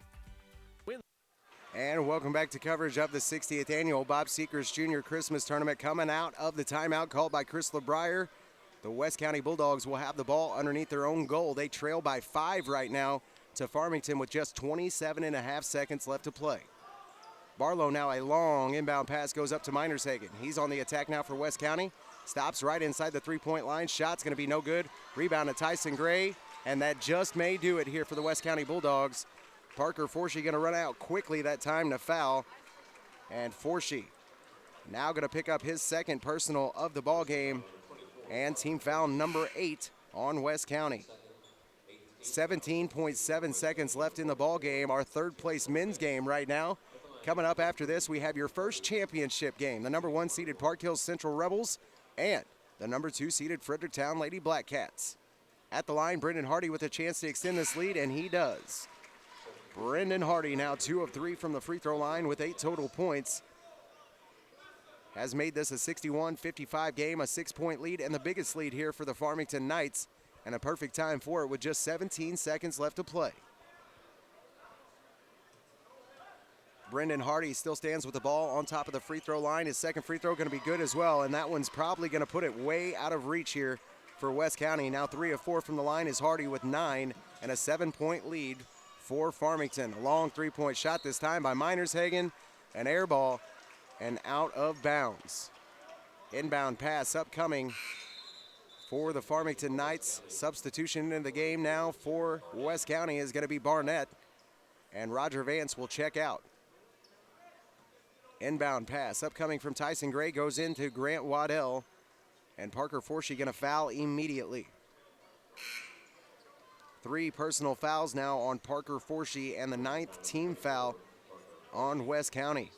And welcome back to coverage of the 60th annual Bob Sechrest Jr. Christmas Tournament. Coming out of the timeout called by Chris LeBrier, the West County Bulldogs will have the ball underneath their own goal. They trail by 5 right now to Farmington with just 27.5 seconds left to play. Barlow now a long inbound pass goes up to Minershagen. He's on the attack now for West County. Stops right inside the three-point line. Shot's going to be no good. Rebound to Tyson Gray, and that just may do it here for the West County Bulldogs. Parker Forshee going to run out quickly that time to foul. And Forshee now going to pick up his second personal of the ball game, and team foul number 8 on West County. 17.7 seconds left in the ball game. Our third place men's game right now. Coming up after this, we have your first championship game. The number 1 seeded Park Hills Central Rebels and the number 2 seeded Fredericktown Lady Black Cats. At the line, Brendan Hardy with a chance to extend this lead, and he does. Brendan Hardy now 2 of 3 from the free throw line with 8 total points. Has made this a 61-55 game, a 6-point lead, and the biggest lead here for the Farmington Knights, and a perfect time for it with just 17 seconds left to play. Brendan Hardy still stands with the ball on top of the free throw line. His second free throw going to be good as well, and that one's probably going to put it way out of reach here for West County. Now 3 of 4 from the line is Hardy with 9 and a 7-point lead for Farmington. A long three-point shot this time by Minershagen, an air ball, and out of bounds. Inbound pass upcoming for the Farmington Knights. Substitution in the game now for West County is going to be Barnett, and Roger Vance will check out. Inbound pass upcoming from Tyson Gray goes into Grant Waddell, and Parker Forshee going to foul immediately. 3 personal fouls now on Parker Forshee, and the 9th team foul on West County.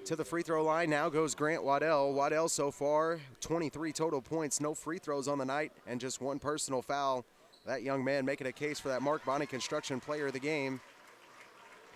To the free throw line now goes Grant Waddell. Waddell so far 23 total points, no free throws on the night, and just 1 personal foul. That young man making a case for that Mark Bonney Construction Player of the Game.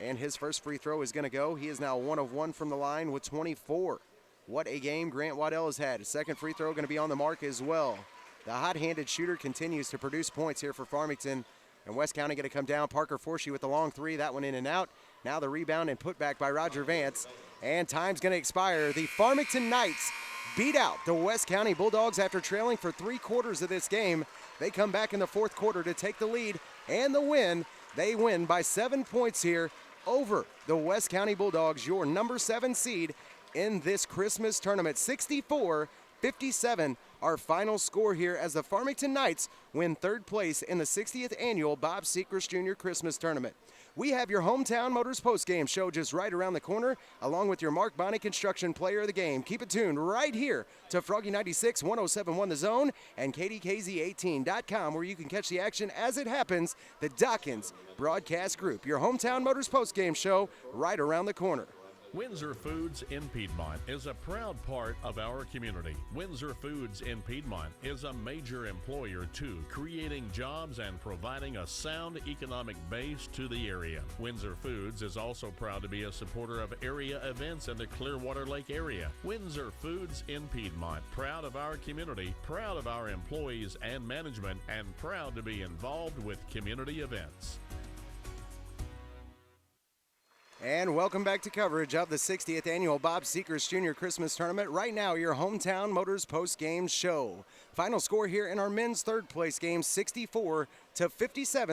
And his first free throw is going to go. He is now 1 of 1 from the line with 24. What a game Grant Waddell has had. His second free throw going to be on the mark as well. The hot-handed shooter continues to produce points here for Farmington. And West County going to come down. Parker Forshee with the long 3. That one in and out. Now the rebound and put back by Roger Vance. And time's going to expire. The Farmington Knights beat out the West County Bulldogs after trailing for 3 quarters of this game. They come back in the 4th quarter to take the lead and the win. They win by 7 points here over the West County Bulldogs, your number 7 seed in this Christmas tournament. 64-57, our final score here as the Farmington Knights win 3rd place in the 60th annual Bob Sechrest Jr. Christmas tournament. We have your Hometown Motors postgame show just right around the corner, along with your Mark Bonney Construction Player of the Game. Keep it tuned right here to Froggy 96, 107.1 The Zone, and KDKZ18.com, where you can catch the action as it happens. The Dawkins Broadcast Group, your Hometown Motors postgame show right around the corner. Windsor Foods in Piedmont is a proud part of our community. Windsor Foods in Piedmont is a major employer too, creating jobs and providing a sound economic base to the area. Windsor Foods is also proud to be a supporter of area events in the Clearwater Lake area. Windsor Foods in Piedmont, proud of our community, proud of our employees and management, and proud to be involved with community events. And welcome back to coverage of the 60th annual Bob Sechrest Jr. Christmas Tournament. Right now, your Hometown Motors post-game show. Final score here in our men's 3rd place game, 64-57.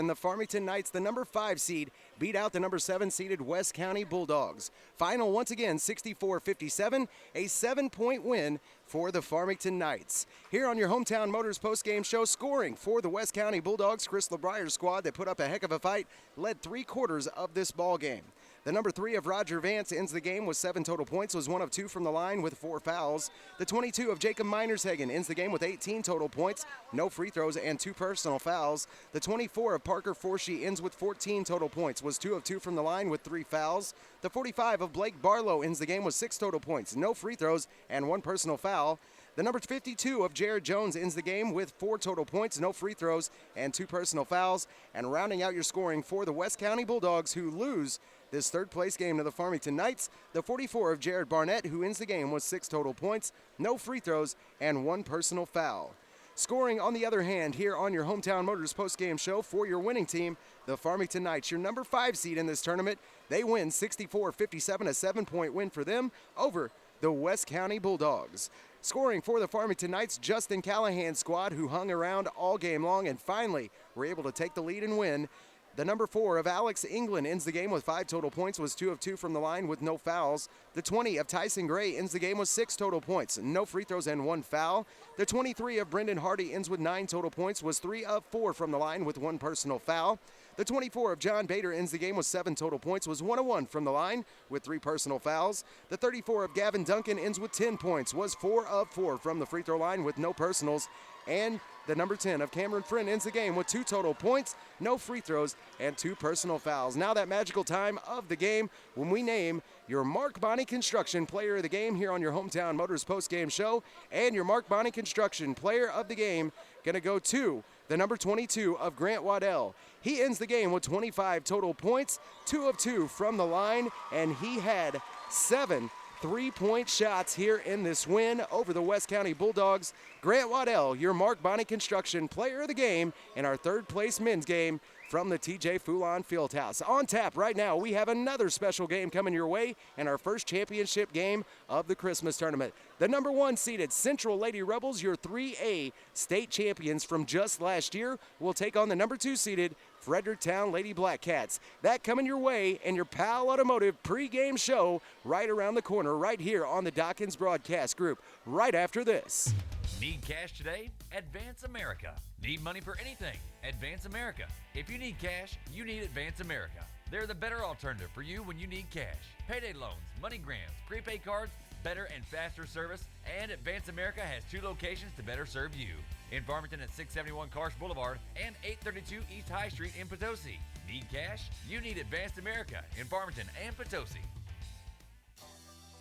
The Farmington Knights, the number 5 seed, beat out the number 7 seeded West County Bulldogs. Final once again, 64-57, a 7-point win for the Farmington Knights. Here on your Hometown Motors post-game show, scoring for the West County Bulldogs, Chris LeBrier's squad that put up a heck of a fight, led 3 quarters of this ball game. The number 3 of Roger Vance ends the game with 7 total points, was 1 of 2 from the line with 4 fouls. The 22 of Jacob Minershagen ends the game with 18 total points, no free throws, and 2 personal fouls. The 24 of Parker Forshee ends with 14 total points, was 2 of 2 from the line with 3 fouls. The 45 of Blake Barlow ends the game with 6 total points, no free throws, and 1 personal foul. The number 52 of Jared Jones ends the game with 4 total points, no free throws, and 2 personal fouls. And rounding out your scoring for the West County Bulldogs, who lose this third-place game to the Farmington Knights, the 44 of Jared Barnett, who ends the game with 6 total points, no free throws, and 1 personal foul. Scoring, on the other hand, here on your Hometown Motors postgame show for your winning team, the Farmington Knights, your number 5 seed in this tournament. They win 64-57, a 7-point win for them over the West County Bulldogs. Scoring for the Farmington Knights, Justin Callahan's squad, who hung around all game long and finally were able to take the lead and win. The number 4 of Alex England ends the game with 5 total points, was 2 of 2 from the line with no fouls. The 20 of Tyson Gray ends the game with 6 total points, no free throws, and 1 foul. The 23 of Brendan Hardy ends with 9 total points, was 3 of 4 from the line with 1 personal foul. The 24 of John Bader ends the game with 7 total points, was 1 of 1 from the line with 3 personal fouls. The 34 of Gavin Duncan ends with 10 points, was 4 of 4 from the free throw line with no personals. And the number 10 of Cameron Friend ends the game with 2 total points, no free throws, and 2 personal fouls. Now that magical time of the game when we name your Mark Bonney Construction Player of the Game here on your Hometown Motors postgame show. And your Mark Bonney Construction Player of the Game going to go to the number 22 of Grant Waddell. He ends the game with 25 total points, 2 of 2 from the line, and he had 7 3-point shots here in this win over the West County Bulldogs. Grant Waddell, your Mark Bonney Construction Player of the Game in our third-place men's game from the TJ Foulon Fieldhouse. On tap right now, we have another special game coming your way in our first championship game of the Christmas tournament. The number 1 seeded Central Lady Rebels, your 3A state champions from just last year, will take on the number 2 seeded Fredericktown Lady Black Cats. That coming your way in your PAL Automotive pregame show right around the corner, right here on the Dawkins Broadcast Group, right after this. Need cash today? Advance America. Need money for anything? Advance America. If you need cash, you need Advance America. They're the better alternative for you when you need cash. Payday loans, money grants, prepaid cards, better and faster service, and Advance America has 2 locations to better serve you. In Farmington at 671 Karsh Boulevard and 832 East High Street in Potosi. Need cash? You need Advanced America in Farmington and Potosi.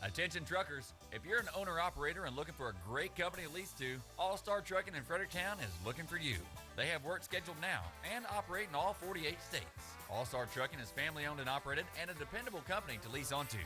Attention truckers, if you're an owner-operator and looking for a great company to lease to, All-Star Trucking in Fredericktown is looking for you. They have work scheduled now and operate in all 48 states. All-Star Trucking is family-owned and operated and a dependable company to lease onto.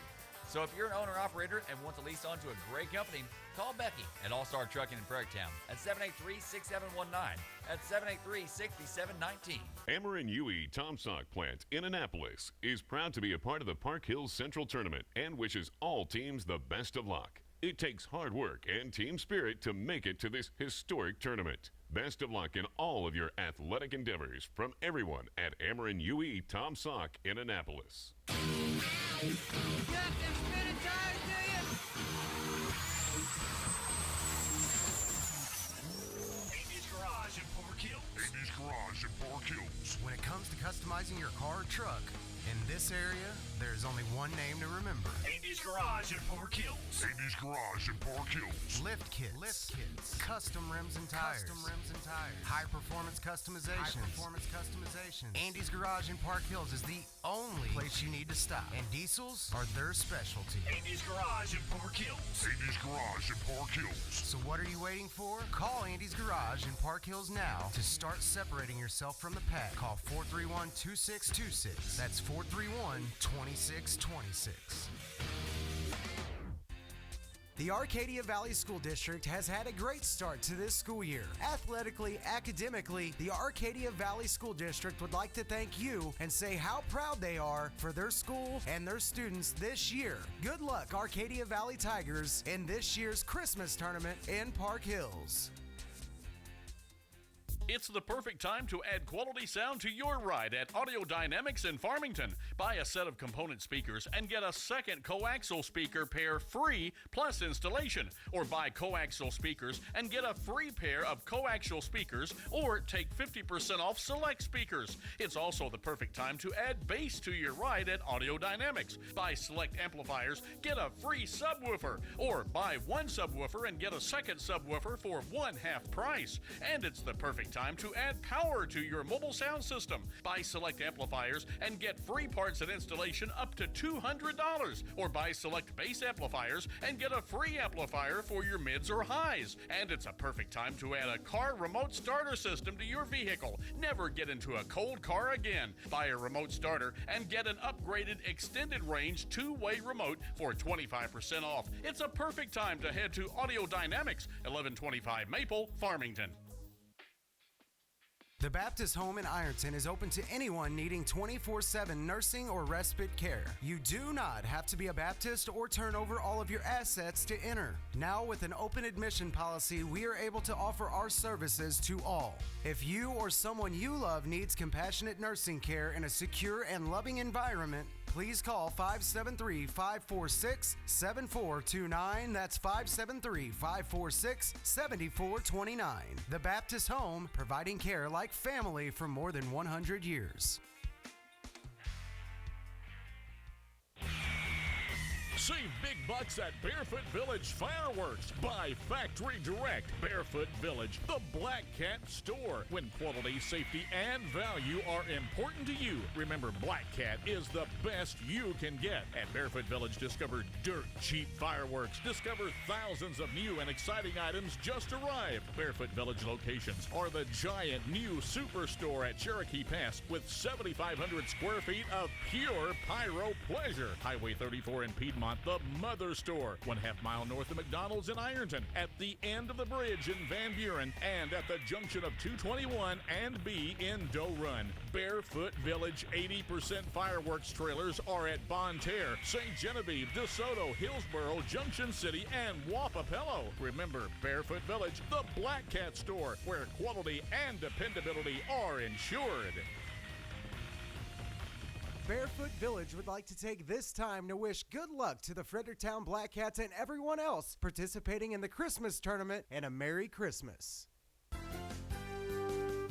So if you're an owner-operator and want to lease onto a great company, call Becky at All-Star Trucking in Fredericktown at 783-6719, at 783-6719. Ameren UE Tomsock plant in Annapolis is proud to be a part of the Park Hills Central Tournament and wishes all teams the best of luck. It takes hard work and team spirit to make it to this historic tournament. Best of luck in all of your athletic endeavors from everyone at Ameren UE Tomsock in Annapolis. When it comes to customizing your car or truck, in this area, there's only one name to remember. Andy's Garage in Park Hills. Andy's Garage in Park Hills. Lift kits. Custom rims and tires. High performance customizations. Andy's Garage in Park Hills is the only place you need to stop. And diesels are their specialty. Andy's Garage in Park Hills. Andy's Garage in Park Hills. So what are you waiting for? Call Andy's Garage in Park Hills now to start separating yourself from the pack. Call 431-2626. That's 431-2626. The Arcadia Valley School District has had a great start to this school year. Athletically, academically, the Arcadia Valley School District would like to thank you and say how proud they are for their school and their students this year. Good luck, Arcadia Valley Tigers, in this year's Christmas tournament in Park Hills. It's the perfect time to add quality sound to your ride at Audio Dynamics in Farmington. Buy a set of component speakers and get a second coaxial speaker pair free plus installation. Or buy coaxial speakers and get a free pair of coaxial speakers, or take 50% off select speakers. It's also the perfect time to add bass to your ride at Audio Dynamics. Buy select amplifiers, get a free subwoofer. Or buy one subwoofer and get a second subwoofer for one-half price. And it's the perfect time to add power to your mobile sound system. Buy select amplifiers and get free parts and installation up to $200. Or buy select bass amplifiers and get a free amplifier for your mids or highs. And it's a perfect time to add a car remote starter system to your vehicle. Never get into a cold car again. Buy a remote starter and get an upgraded extended range two-way remote for 25% off. It's a perfect time to head to Audio Dynamics, 1125 Maple, Farmington. The Baptist Home in Ironton is open to anyone needing 24/7 nursing or respite care. You do not have to be a Baptist or turn over all of your assets to enter. Now, with an open admission policy, we are able to offer our services to all. If you or someone you love needs compassionate nursing care in a secure and loving environment, please call 573-546-7429. That's 573-546-7429. The Baptist Home, providing care like family for more than 100 years. Save big bucks at Barefoot Village Fireworks. Buy factory direct. Barefoot Village, the Black Cat store. When quality, safety, and value are important to you, remember Black Cat is the best you can get. At Barefoot Village, discover dirt cheap fireworks. Discover thousands of new and exciting items just arrived. Barefoot Village locations are the giant new superstore at Cherokee Pass with 7,500 square feet of pure pyro pleasure. Highway 34 in Piedmont, the Mother Store, 1/2 mile north of McDonald's in Ironton, at the end of the bridge in Van Buren, and at the junction of 221 and B in Doe Run. Barefoot Village 80% fireworks trailers are at Bonne Terre, St. Genevieve, DeSoto, Hillsboro, Junction City, and Wapapello. Remember Barefoot Village, the Black Cat store, where quality and dependability are ensured. Barefoot Village would like to take this time to wish good luck to the Fredericktown Black Cats and everyone else participating in the Christmas tournament, and a Merry Christmas.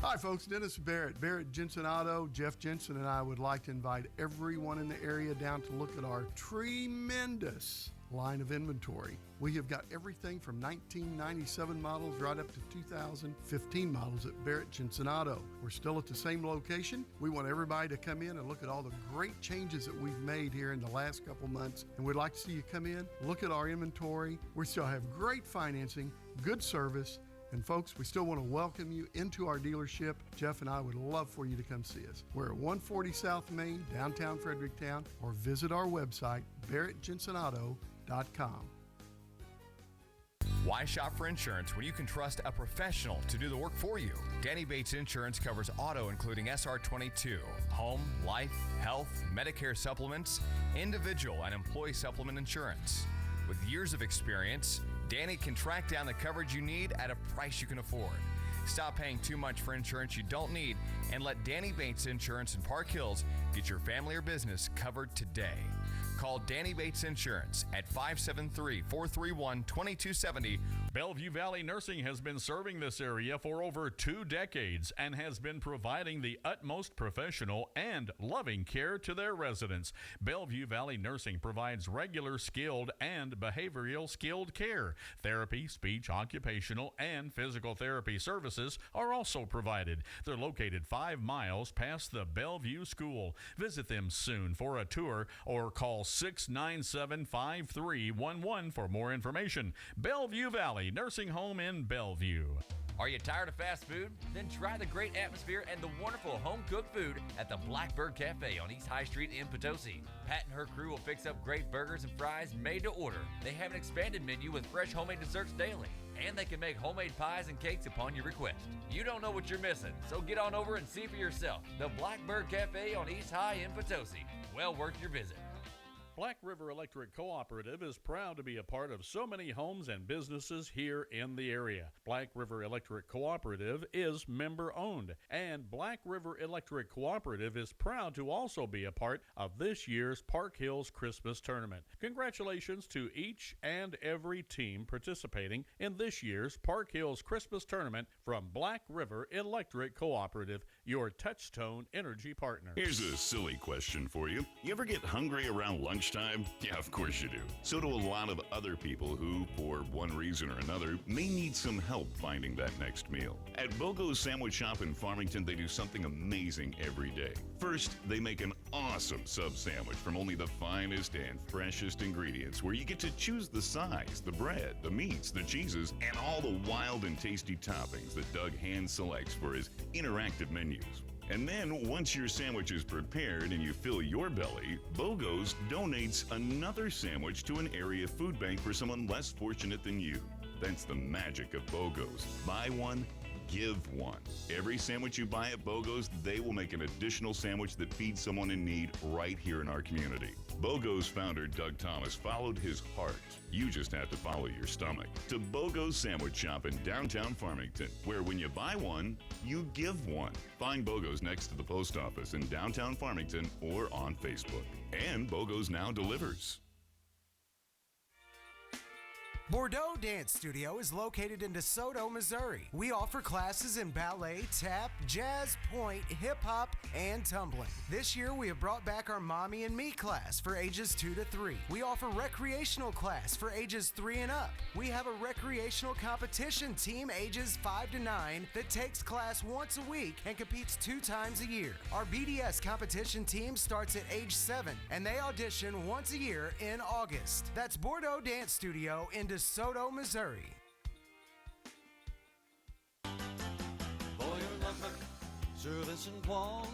Hi folks, Dennis Barrett, Barrett Jensen Auto. Jeff Jensen and I would like to invite everyone in the area down to look at our tremendous line of inventory. We have got everything from 1997 models right up to 2015 models at Barrett Jensen Auto. We're still at the same location. We want everybody to come in and look at all the great changes that we've made here in the last couple months, and we'd like to see you come in, look at our inventory. We still have great financing, good service, and folks, we still want to welcome you into our dealership. Jeff and I would love for you to come see us. We're at 140 South Main, downtown Fredericktown, or visit our website, barrettjensenauto.com. Why shop for insurance when you can trust a professional to do the work for you? Danny Bates Insurance covers auto including SR22, home, life, health, Medicare supplements, individual and employee supplement insurance. With years of experience, Danny can track down the coverage you need at a price you can afford. Stop paying too much for insurance you don't need and let Danny Bates Insurance in Park Hills get your family or business covered today. Call Danny Bates Insurance at 573-431-2270. Bellevue Valley Nursing has been serving this area for over 2 decades and has been providing the utmost professional and loving care to their residents. Bellevue Valley Nursing provides regular skilled and behavioral skilled care. Therapy, speech, occupational, and physical therapy services are also provided. They're located 5 miles past the Bellevue School. Visit them soon for a tour or call 697-5311 for more information. Bellevue Valley Nursing Home in Bellevue. Are you tired of fast food? Then try the great atmosphere and the wonderful home-cooked food at the Blackbird Cafe on East High Street in Potosi. Pat and her crew will fix up great burgers and fries made to order. They have an expanded menu with fresh homemade desserts daily. And they can make homemade pies and cakes upon your request. You don't know what you're missing, so get on over and see for yourself. The Blackbird Cafe on East High in Potosi. Well worth your visit. Black River Electric Cooperative is proud to be a part of so many homes and businesses here in the area. Black River Electric Cooperative is member-owned, and Black River Electric Cooperative is proud to also be a part of this year's Park Hills Christmas Tournament. Congratulations to each and every team participating in this year's Park Hills Christmas Tournament from Black River Electric Cooperative, your Touchstone Energy partner. Here's a silly question for you. You ever get hungry around lunchtime? Yeah, of course you do. So do a lot of other people who, for one reason or another, may need some help finding that next meal. At BOGO's Sandwich Shop in Farmington, they do something amazing every day. First, they make an awesome sub sandwich from only the finest and freshest ingredients, where you get to choose the size, the bread, the meats, the cheeses, and all the wild and tasty toppings that Doug hand selects for his interactive menus. And then, once your sandwich is prepared and you fill your belly, BOGO's donates another sandwich to an area food bank for someone less fortunate than you. That's the magic of BOGO's. Buy one, give one. Every sandwich you buy at BOGO's, they will make an additional sandwich that feeds someone in need right here in our community. BOGO's founder, Doug Thomas, followed his heart. You just have to follow your stomach. To BOGO's Sandwich Shop in downtown Farmington, where when you buy one, you give one. Find BOGO's next to the post office in downtown Farmington or on Facebook. And BOGO's now delivers. Bordeaux Dance Studio is located in DeSoto, Missouri. We offer classes in ballet, tap, jazz, point, hip-hop, and tumbling. This year, we have brought back our Mommy and Me class for ages 2 to 3. We offer recreational class for ages 3 and up. We have a recreational competition team ages 5 to 9 that takes class once a week and competes 2 times a year. Our BDS competition team starts at age 7, and they audition once a year in August. That's Bordeaux Dance Studio in DeSoto, Missouri. Service and quality.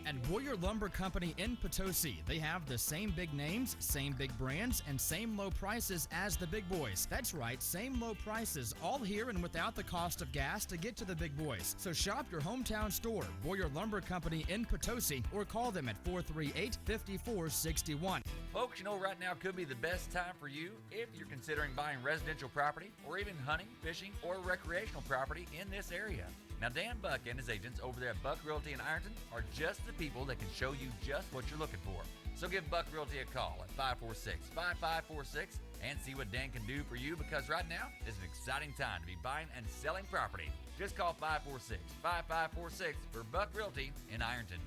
And Boyer Lumber Company in Potosi. They have the same big names, same big brands, and same low prices as the big boys. That's right, same low prices, all here and without the cost of gas to get to the big boys. So shop your hometown store, Boyer Lumber Company in Potosi, or call them at 438-5461. Folks, you know right now could be the best time for you if you're considering buying residential property or even hunting, fishing, or recreational property in this area. Now, Dan Buck and his agents over there at Buck Realty in Ironton are just the people that can show you just what you're looking for. So give Buck Realty a call at 546-5546 and see what Dan can do for you, because right now is an exciting time to be buying and selling property. Just call 546-5546 for Buck Realty in Ironton.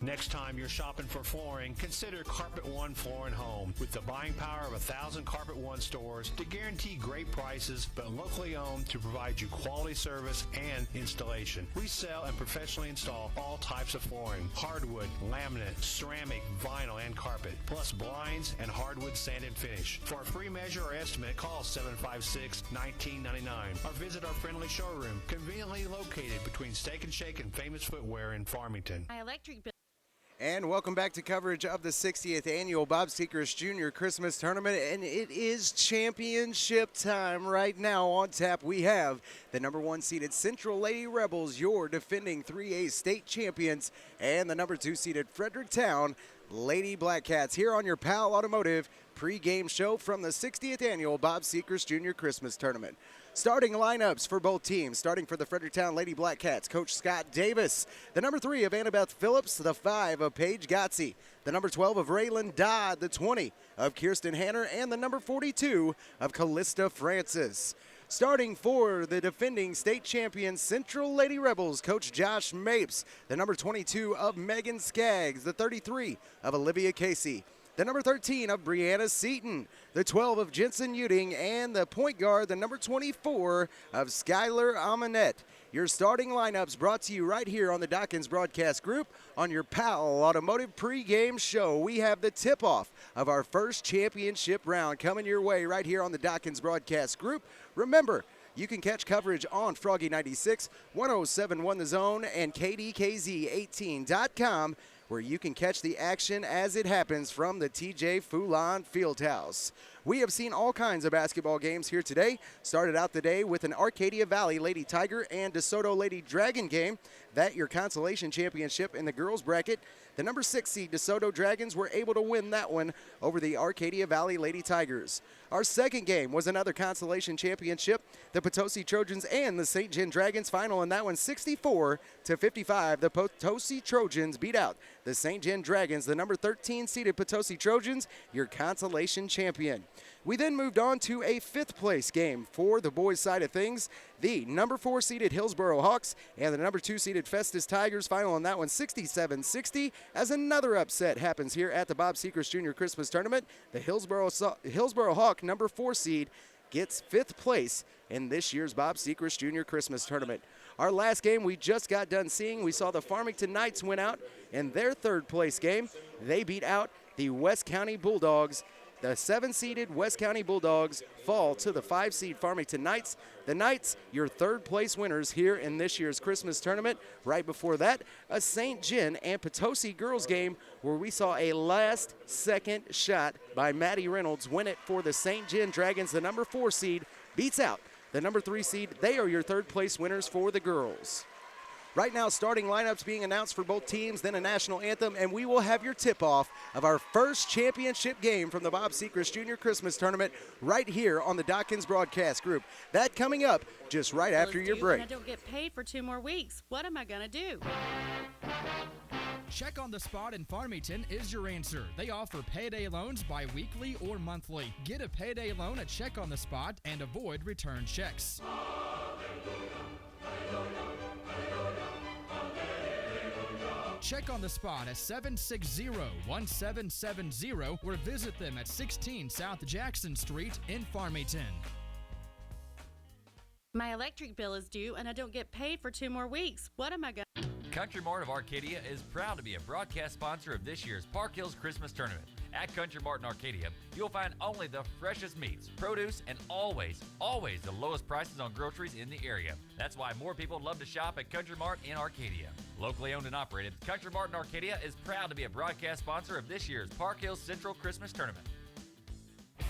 Next time you're shopping for flooring, consider Carpet One Floor and Home. With the buying power of 1,000 Carpet One stores to guarantee great prices, but locally owned to provide you quality service and installation. We sell and professionally install all types of flooring: hardwood, laminate, ceramic, vinyl, and carpet, plus blinds and hardwood sand and finish. For a free measure or estimate, call 756-1999 or visit our friendly showroom, conveniently located between Steak and Shake and Famous Footwear in Farmington. My electric bill. And welcome back to coverage of the 60th Annual Bob Sechrest Jr. Christmas Tournament, and it is championship time right now. On tap, we have the number 1 seeded Central Lady Rebels, your defending 3A state champions, and the number 2 seeded Fredericktown Lady Black Cats here on your PAL Automotive pregame show from the 60th Annual Bob Sechrest Jr. Christmas Tournament. Starting lineups for both teams. Starting for the Fredericktown Lady Black Cats, Coach Scott Davis. The number 3 of Annabeth Phillips, the 5 of Paige Gotze, the number 12 of Raylan Dodd, the 20 of Kirsten Hanner, and the number 42 of Callista Francis. Starting for the defending state champions Central Lady Rebels, Coach Josh Mapes, the number 22 of Megan Skaggs, the 33 of Olivia Casey, the number 13 of Brianna Seaton, the 12 of Jensen Uding, and the point guard, the number 24 of Skylar Amonette. Your starting lineups brought to you right here on the Dawkins Broadcast Group on your PAL Automotive pregame show. We have the tip-off of our first championship round coming your way right here on the Dawkins Broadcast Group. Remember, you can catch coverage on Froggy 96, 107.1 The Zone, and KDKZ18.com, where you can catch the action as it happens from the TJ Foulon Fieldhouse. We have seen all kinds of basketball games here today. Started out the day with an Arcadia Valley Lady Tiger and DeSoto Lady Dragon game. That your consolation championship in the girls bracket. The number 6 seed DeSoto Dragons were able to win that one over the Arcadia Valley Lady Tigers. Our second game was another consolation championship. The Potosi Trojans and the St. John Dragons final in that one 64-55. The Potosi Trojans beat out the St. John Dragons, the number 13 seeded Potosi Trojans, your consolation champion. We then moved on to a 5th place game for the boys' side of things. The number 4 seeded Hillsboro Hawks and the number 2 seeded Festus Tigers final on that one 67-60 as another upset happens here at the Bob Sechrest Jr. Christmas Tournament. The Hillsboro Hawk number 4 seed gets 5th place in this year's Bob Sechrest Jr. Christmas Tournament. Our last game we just got done seeing, we saw the Farmington Knights win out in their 3rd place game. They beat out the West County Bulldogs. The 7-seeded West County Bulldogs fall to the 5-seed Farmington Knights. The Knights, your 3rd place winners here in this year's Christmas tournament. Right before that, a St. John and Potosi girls game where we saw a last-second shot by Maddie Reynolds win it for the St. John Dragons. The number 4 seed beats out the number 3 seed. They are your 3rd place winners for the girls. Right now, starting lineups being announced for both teams, then a national anthem, and we will have your tip-off of our first championship game from the Bob Sechrest Jr. Christmas Tournament right here on the Dawkins Broadcast Group. That coming up just right after your break. I don't get paid for 2 more weeks. What am I going to do? Check on the Spot in Farmington is your answer. They offer payday loans bi-weekly or monthly. Get a payday loan at Check on the Spot and avoid return checks. Check on the Spot at 760-1770 or visit them at 16 South Jackson Street in Farmington. My electric bill is due and I don't get paid for 2 more weeks. What am I going to do? Country Mart of Arcadia is proud to be a broadcast sponsor of this year's Park Hills Christmas Tournament. At Country Mart in Arcadia, you'll find only the freshest meats, produce, and always the lowest prices on groceries in the area. That's why more people love to shop at Country Mart in Arcadia. Locally owned and operated, Country Mart in Arcadia is proud to be a broadcast sponsor of this year's Park Hills Central Christmas Tournament.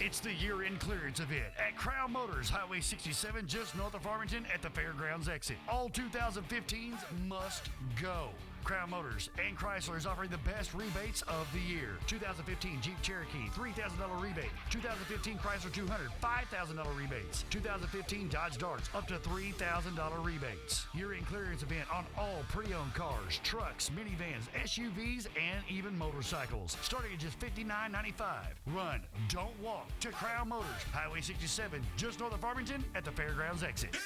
It's the year-end clearance event at Crown Motors, Highway 67, just north of Farmington at the Fairgrounds exit. All 2015s must go. Crown Motors and Chrysler is offering the best rebates of the year. 2015 Jeep Cherokee, $3,000 rebate. 2015 Chrysler 200, $5,000 rebates. 2015 Dodge Darts, up to $3,000 rebates. Year-end clearance event on all pre-owned cars, trucks, minivans, SUVs, and even motorcycles. Starting at just $59.95. Run, don't walk to Crown Motors, Highway 67, just north of Farmington at the Fairgrounds exit.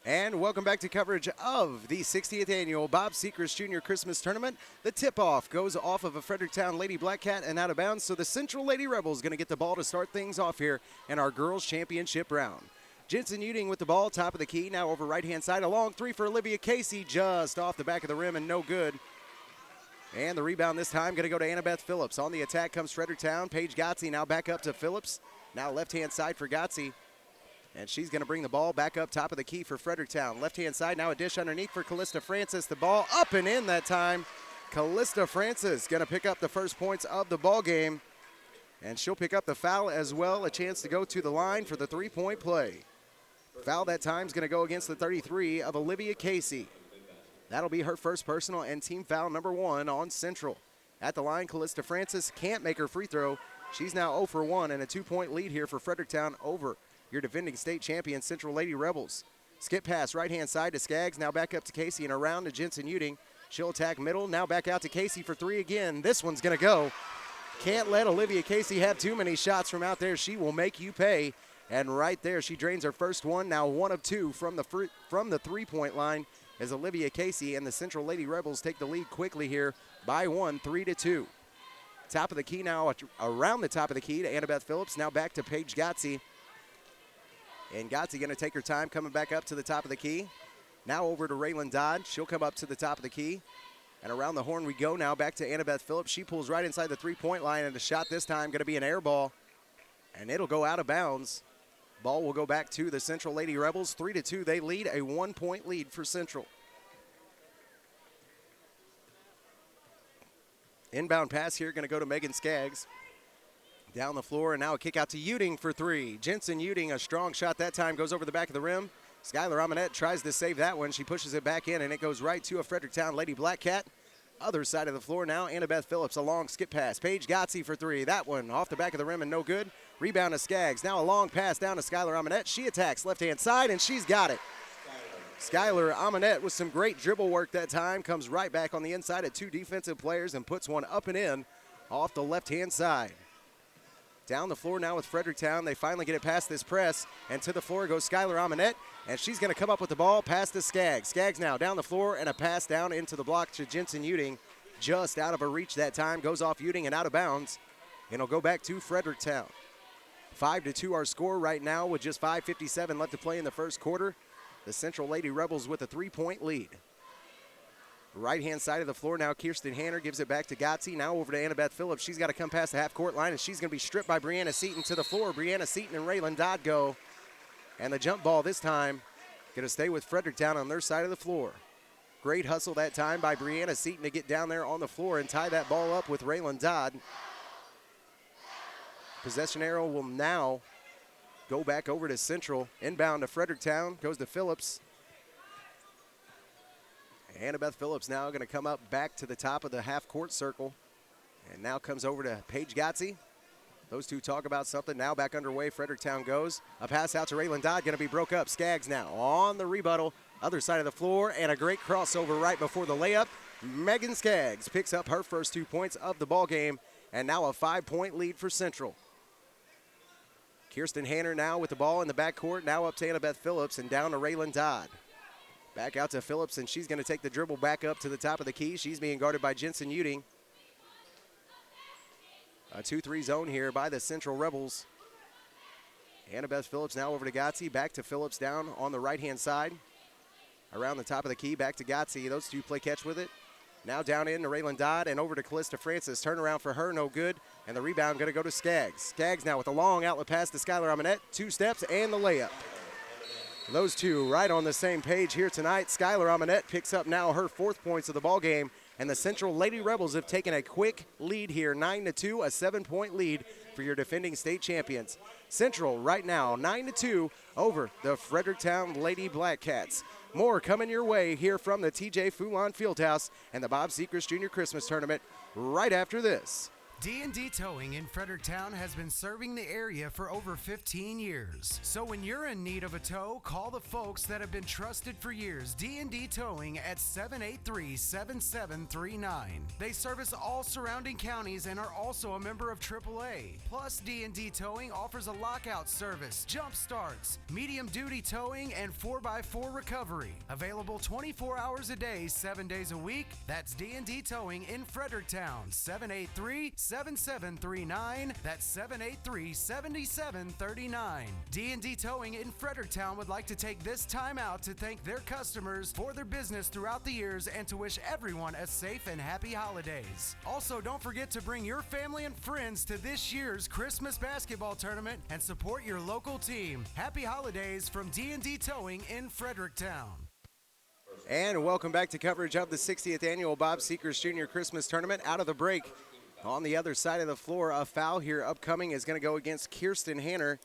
And welcome back to coverage of the 60th annual Bob Sechrest Jr. Christmas Tournament. The tip-off goes off of a Fredericktown Lady Black Cat and out of bounds, so the Central Lady Rebels going to get the ball to start things off here in our girls' championship round. Jensen Uding with the ball, top of the key, now over right-hand side, a long 3 for Olivia Casey, just off the back of the rim and no good. And the rebound this time going to go to Annabeth Phillips. On the attack comes Fredericktown. Paige Gotze now back up to Phillips. Now left-hand side for Gotze. And she's going to bring the ball back up top of the key for Fredericktown. Left-hand side, now a dish underneath for Callista Francis. The ball up and in that time. Callista Francis going to pick up the first points of the ball game. And she'll pick up the foul as well. A chance to go to the line for the 3-point play. Foul that time is going to go against the 33 of Olivia Casey. That'll be her first personal and team foul number 1 on Central. At the line, Callista Francis can't make her free throw. She's now 0 for 1 and a 2-point lead here for Fredericktown over your defending state champion Central Lady Rebels. Skip pass right-hand side to Skaggs, now back up to Casey and around to Jensen Uding. She'll attack middle, now back out to Casey for 3 again. This one's going to go. Can't let Olivia Casey have too many shots from out there. She will make you pay. And right there, she drains her first one. Now 1 of 2 from the 3-point line as Olivia Casey and the Central Lady Rebels take the lead quickly here by 1, 3-2. Top of the key now, around the top of the key to Annabeth Phillips. Now back to Paige Gotze. And Gotze going to take her time coming back up to the top of the key. Now over to Raylan Dodd. She'll come up to the top of the key. And around the horn we go now back to Annabeth Phillips. She pulls right inside the 3-point line, and the shot this time going to be an air ball. And it'll go out of bounds. Ball will go back to the Central Lady Rebels. 3-2, they lead, a 1-point lead for Central. Inbound pass here going to go to Megan Skaggs. Down the floor, and now a kick out to Uding for three. Jensen Uding, a strong shot that time, goes over the back of the rim. Skylar Amonette tries to save that one. She pushes it back in, and it goes right to a Fredericktown Lady Black Cat. Other side of the floor now, Annabeth Phillips, a long skip pass. Paige Gotze for three. That one off the back of the rim and no good. Rebound to Skaggs. Now a long pass down to Skylar Amonette. She attacks left-hand side, and she's got it. Skylar Amonette with some great dribble work that time. Comes right back on the inside of two defensive players and puts one up and in off the left-hand side. Down the floor now with Fredericktown. They finally get it past this press, and to the floor goes Skylar Amonette, and she's going to come up with the ball past to Skaggs. Skaggs now down the floor, and a pass down into the block to Jensen Uding. Just out of her reach that time. Goes off Uding and out of bounds, and it'll go back to Fredericktown. 5-2 our score right now with just 5:57 left to play in the first quarter. The Central Lady Rebels with a 3-point lead. Right-hand side of the floor now, Kirsten Hanner gives it back to Gotze. Now over to Annabeth Phillips. She's got to come past the half-court line, and she's going to be stripped by Brianna Seaton to the floor. Brianna Seaton and Raylan Dodd go. And the jump ball this time going to stay with Fredericktown on their side of the floor. Great hustle that time by Brianna Seaton to get down there on the floor and tie that ball up with Raylan Dodd. Possession arrow will now go back over to Central. Inbound to Fredericktown, goes to Phillips. Annabeth Phillips now going to come up back to the top of the half-court circle. And now comes over to Paige Gotze. Those two talk about something. Now back underway, Fredericktown goes. A pass out to Raylan Dodd, going to be broke up. Skaggs now on the rebuttal. Other side of the floor, and a great crossover right before the layup. Megan Skaggs picks up her first 2 points of the ball game, and now a 5-point lead for Central. Kirsten Hanner now with the ball in the backcourt, now up to Annabeth Phillips and down to Raylan Dodd. Back out to Phillips, and she's going to take the dribble back up to the top of the key. She's being guarded by Jensen Uding. A 2-3 zone here by the Central Rebels. Annabeth Phillips now over to Gotze, back to Phillips down on the right-hand side. Around the top of the key, back to Gotze. Those two play catch with it. Now down in to Raylan Dodd and over to Callista Francis. Turnaround for her, no good. And the rebound going to go to Skaggs. Skaggs now with a long outlet pass to Skylar Amonette. 2 steps and the layup. Those two right on the same page here tonight. Skylar Amonette picks up now her 4th points of the ball game, and the Central Lady Rebels have taken a quick lead here, 9-2, a 7-point lead for your defending state champions. Central right now 9-2 over the Fredericktown Lady Black Cats. More coming your way here from the TJ Foulon Fieldhouse and the Bob Sechrest Junior Christmas Tournament right after this. D&D Towing in Fredericktown has been serving the area for over 15 years. So when you're in need of a tow, call the folks that have been trusted for years. D&D Towing at 783-7739. They service all surrounding counties and are also a member of AAA. Plus, D&D Towing offers a lockout service, jump starts, medium duty towing, and 4x4 recovery. Available 24 hours a day, 7 days a week. That's D&D Towing in Fredericktown, 783-7739. That's 783-7739. D&D Towing in Fredericktown would like to take this time out to thank their customers for their business throughout the years and to wish everyone a safe and happy holidays. Also, don't forget to bring your family and friends to this year's Christmas basketball tournament and support your local team. Happy holidays from D&D Towing in Fredericktown. And welcome back to coverage of the 60th annual Bob Sechrest Junior Christmas Tournament. Out of the break, on the other side of the floor, a foul here upcoming is going to go against Kirsten Hanner.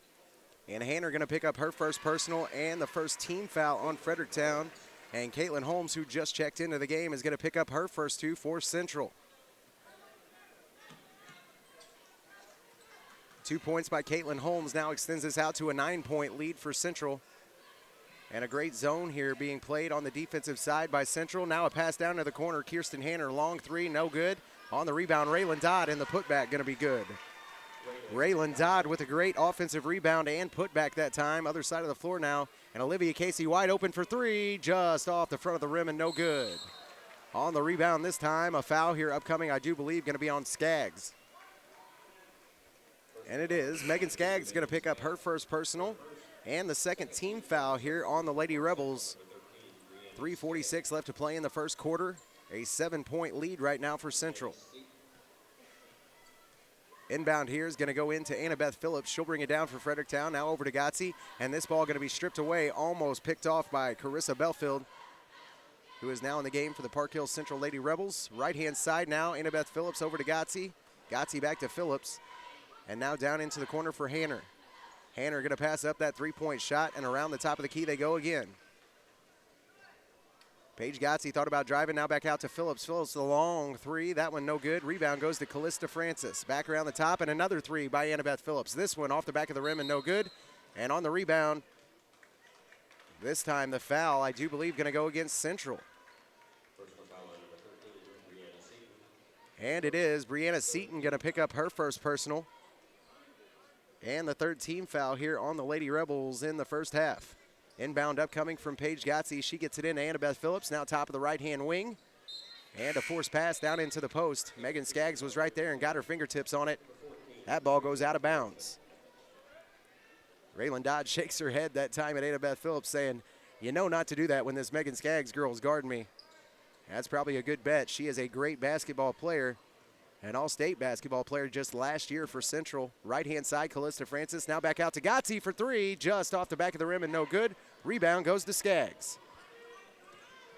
And Hanner going to pick up her first personal and the first team foul on Fredericktown. And Caitlin Holmes, who just checked into the game, is going to pick up her first 2 for Central. 2 points by Caitlin Holmes now extends this out to a 9-point lead for Central. And a great zone here being played on the defensive side by Central. Now a pass down to the corner. Kirsten Hanner, long 3, no good. On the rebound, Raylan Dodd, and the putback going to be good. Raylan Dodd with a great offensive rebound and putback that time. Other side of the floor now, and Olivia Casey wide open for 3, just off the front of the rim and no good. On the rebound this time, a foul here upcoming, I do believe, going to be on Skaggs. And it is. Megan Skaggs going to pick up her first personal and the second team foul here on the Lady Rebels. 3:46 left to play in the first quarter. A 7-point lead right now for Central. Inbound here is going to go into Annabeth Phillips. She'll bring it down for Fredericktown. Now over to Gotze. And this ball going to be stripped away, almost picked off by Carissa Belfield, who is now in the game for the Park Hills Central Lady Rebels. Right-hand side now, Annabeth Phillips over to Gotze. Gotze back to Phillips. And now down into the corner for Hanner. Hanner going to pass up that three-point shot, and around the top of the key they go again. Paige Gotze thought about driving, now back out to Phillips. Phillips, the long three, that one no good. Rebound goes to Callista Francis. Back around the top, and another three by Annabeth Phillips. This one off the back of the rim and no good. And on the rebound, this time the foul, I do believe, going to go against Central. Personal foul on number 13, Brianna Seaton. And it is Brianna Seaton going to pick up her first personal. And the third team foul here on the Lady Rebels in the first half. Inbound upcoming from Paige Gotze. She gets it in to Annabeth Phillips, now top of the right-hand wing. And a forced pass down into the post. Megan Skaggs was right there and got her fingertips on it. That ball goes out of bounds. Raylan Dodd shakes her head that time at Annabeth Phillips saying, you know not to do that when this Megan Skaggs girl is guarding me. That's probably a good bet. She is a great basketball player. An all-state basketball player just last year for Central. Right-hand side, Callista Francis. Now back out to Gotze for three. Just off the back of the rim and no good. Rebound goes to Skaggs.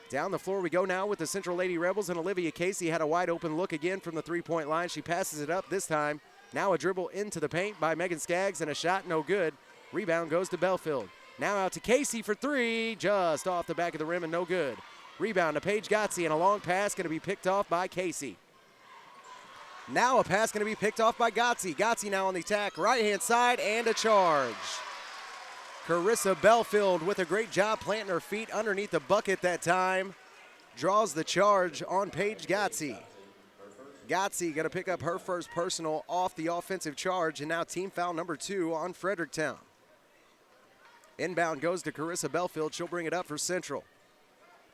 Down the floor we go now with the Central Lady Rebels, and Olivia Casey had a wide-open look again from the three-point line. She passes it up this time. Now a dribble into the paint by Megan Skaggs, and a shot no good. Rebound goes to Belfield. Now out to Casey for three. Just off the back of the rim and no good. Rebound to Paige Gotze, and a long pass going to be picked off by Casey. Now a pass going to be picked off by Gotze. Gotze now on the attack, right-hand side, and a charge. Carissa Belfield with a great job planting her feet underneath the bucket that time. Draws the charge on Paige Gotze. Gotze going to pick up her first personal off the offensive charge, and now team foul number 2 on Fredericktown. Inbound goes to Carissa Belfield. She'll bring it up for Central.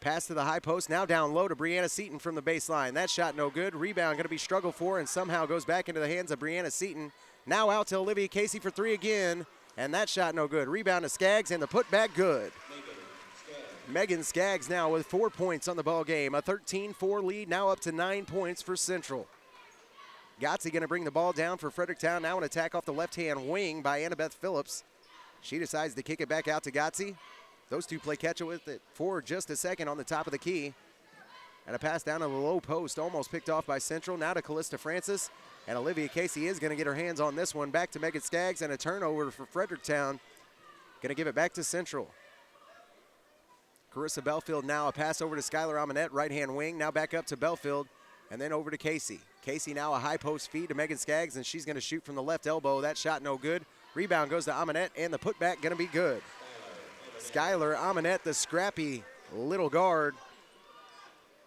Pass to the high post, now down low to Brianna Seaton from the baseline. That shot no good. Rebound going to be struggled for and somehow goes back into the hands of Brianna Seaton. Now out to Olivia Casey for three again, and that shot no good. Rebound to Skaggs, and the putback good. Megan Skaggs now with 4 points on the ball game. A 13-4 lead, now up to 9 points for Central. Gotze going to bring the ball down for Fredericktown. Now an attack off the left-hand wing by Annabeth Phillips. She decides to kick it back out to Gotze. Those two play catch with it for just a second on the top of the key. And a pass down to the low post, almost picked off by Central. Now to Callista Francis. And Olivia Casey is going to get her hands on this one. Back to Megan Skaggs, and a turnover for Fredericktown. Going to give it back to Central. Carissa Belfield now a pass over to Skylar Amonette, right-hand wing. Now back up to Belfield, and then over to Casey. Casey now a high post feed to Megan Skaggs, and she's going to shoot from the left elbow. That shot no good. Rebound goes to Amonette, and the putback going to be good. Skylar Amonette, the scrappy little guard,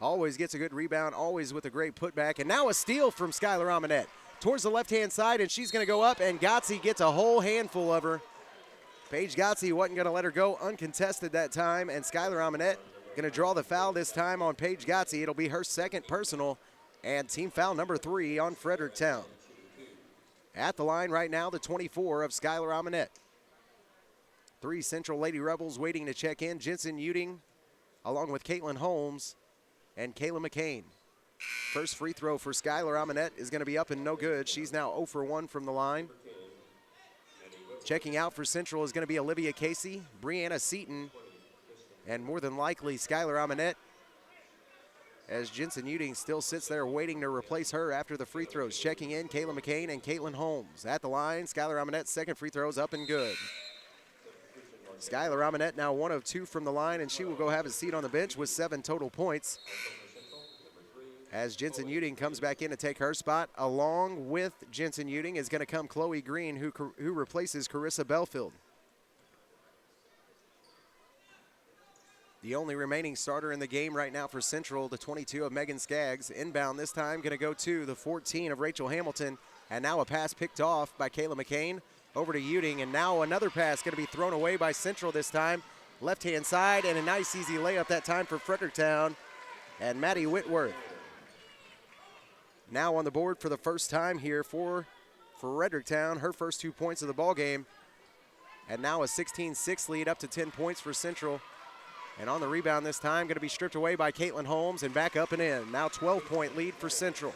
always gets a good rebound, always with a great putback. And now a steal from Skylar Amonette towards the left-hand side, and she's going to go up, and Gotze gets a whole handful of her. Paige Gotze wasn't going to let her go uncontested that time, and Skylar Amonette going to draw the foul this time on Paige Gotze. It'll be her second personal, and team foul number 3 on Fredericktown. At the line right now, the 24 of Skylar Amonette. 3 Central Lady Rebels waiting to check in. Jensen Uding, along with Caitlin Holmes and Kayla McCain. First free throw for Skylar Amonette is going to be up and no good. She's now 0 for 1 from the line. Checking out for Central is going to be Olivia Casey, Brianna Seaton, and more than likely Skylar Amonette, as Jensen Uding still sits there waiting to replace her after the free throws. Checking in, Kayla McCain and Caitlin Holmes. At the line, Skylar Amonette's second free throw is up and good. Skylar Amonette now 1 of 2 from the line, and she will go have a seat on the bench with 7 total points. As Jensen Uding comes back in to take her spot, along with Jensen Uding is going to come Chloe Green, who replaces Carissa Belfield. The only remaining starter in the game right now for Central, the 22 of Megan Skaggs. Inbound this time going to go to the 14 of Rachel Hamilton, and now a pass picked off by Kayla McCain. Over to Uding, and now another pass going to be thrown away by Central this time. Left-hand side, and a nice easy layup that time for Fredericktown. And Maddie Whitworth now on the board for the first time here for Fredericktown. Her first 2 points of the ball game. And now a 16-6 lead up to 10 points for Central. And on the rebound this time, going to be stripped away by Caitlin Holmes and back up and in. Now 12-point lead for Central.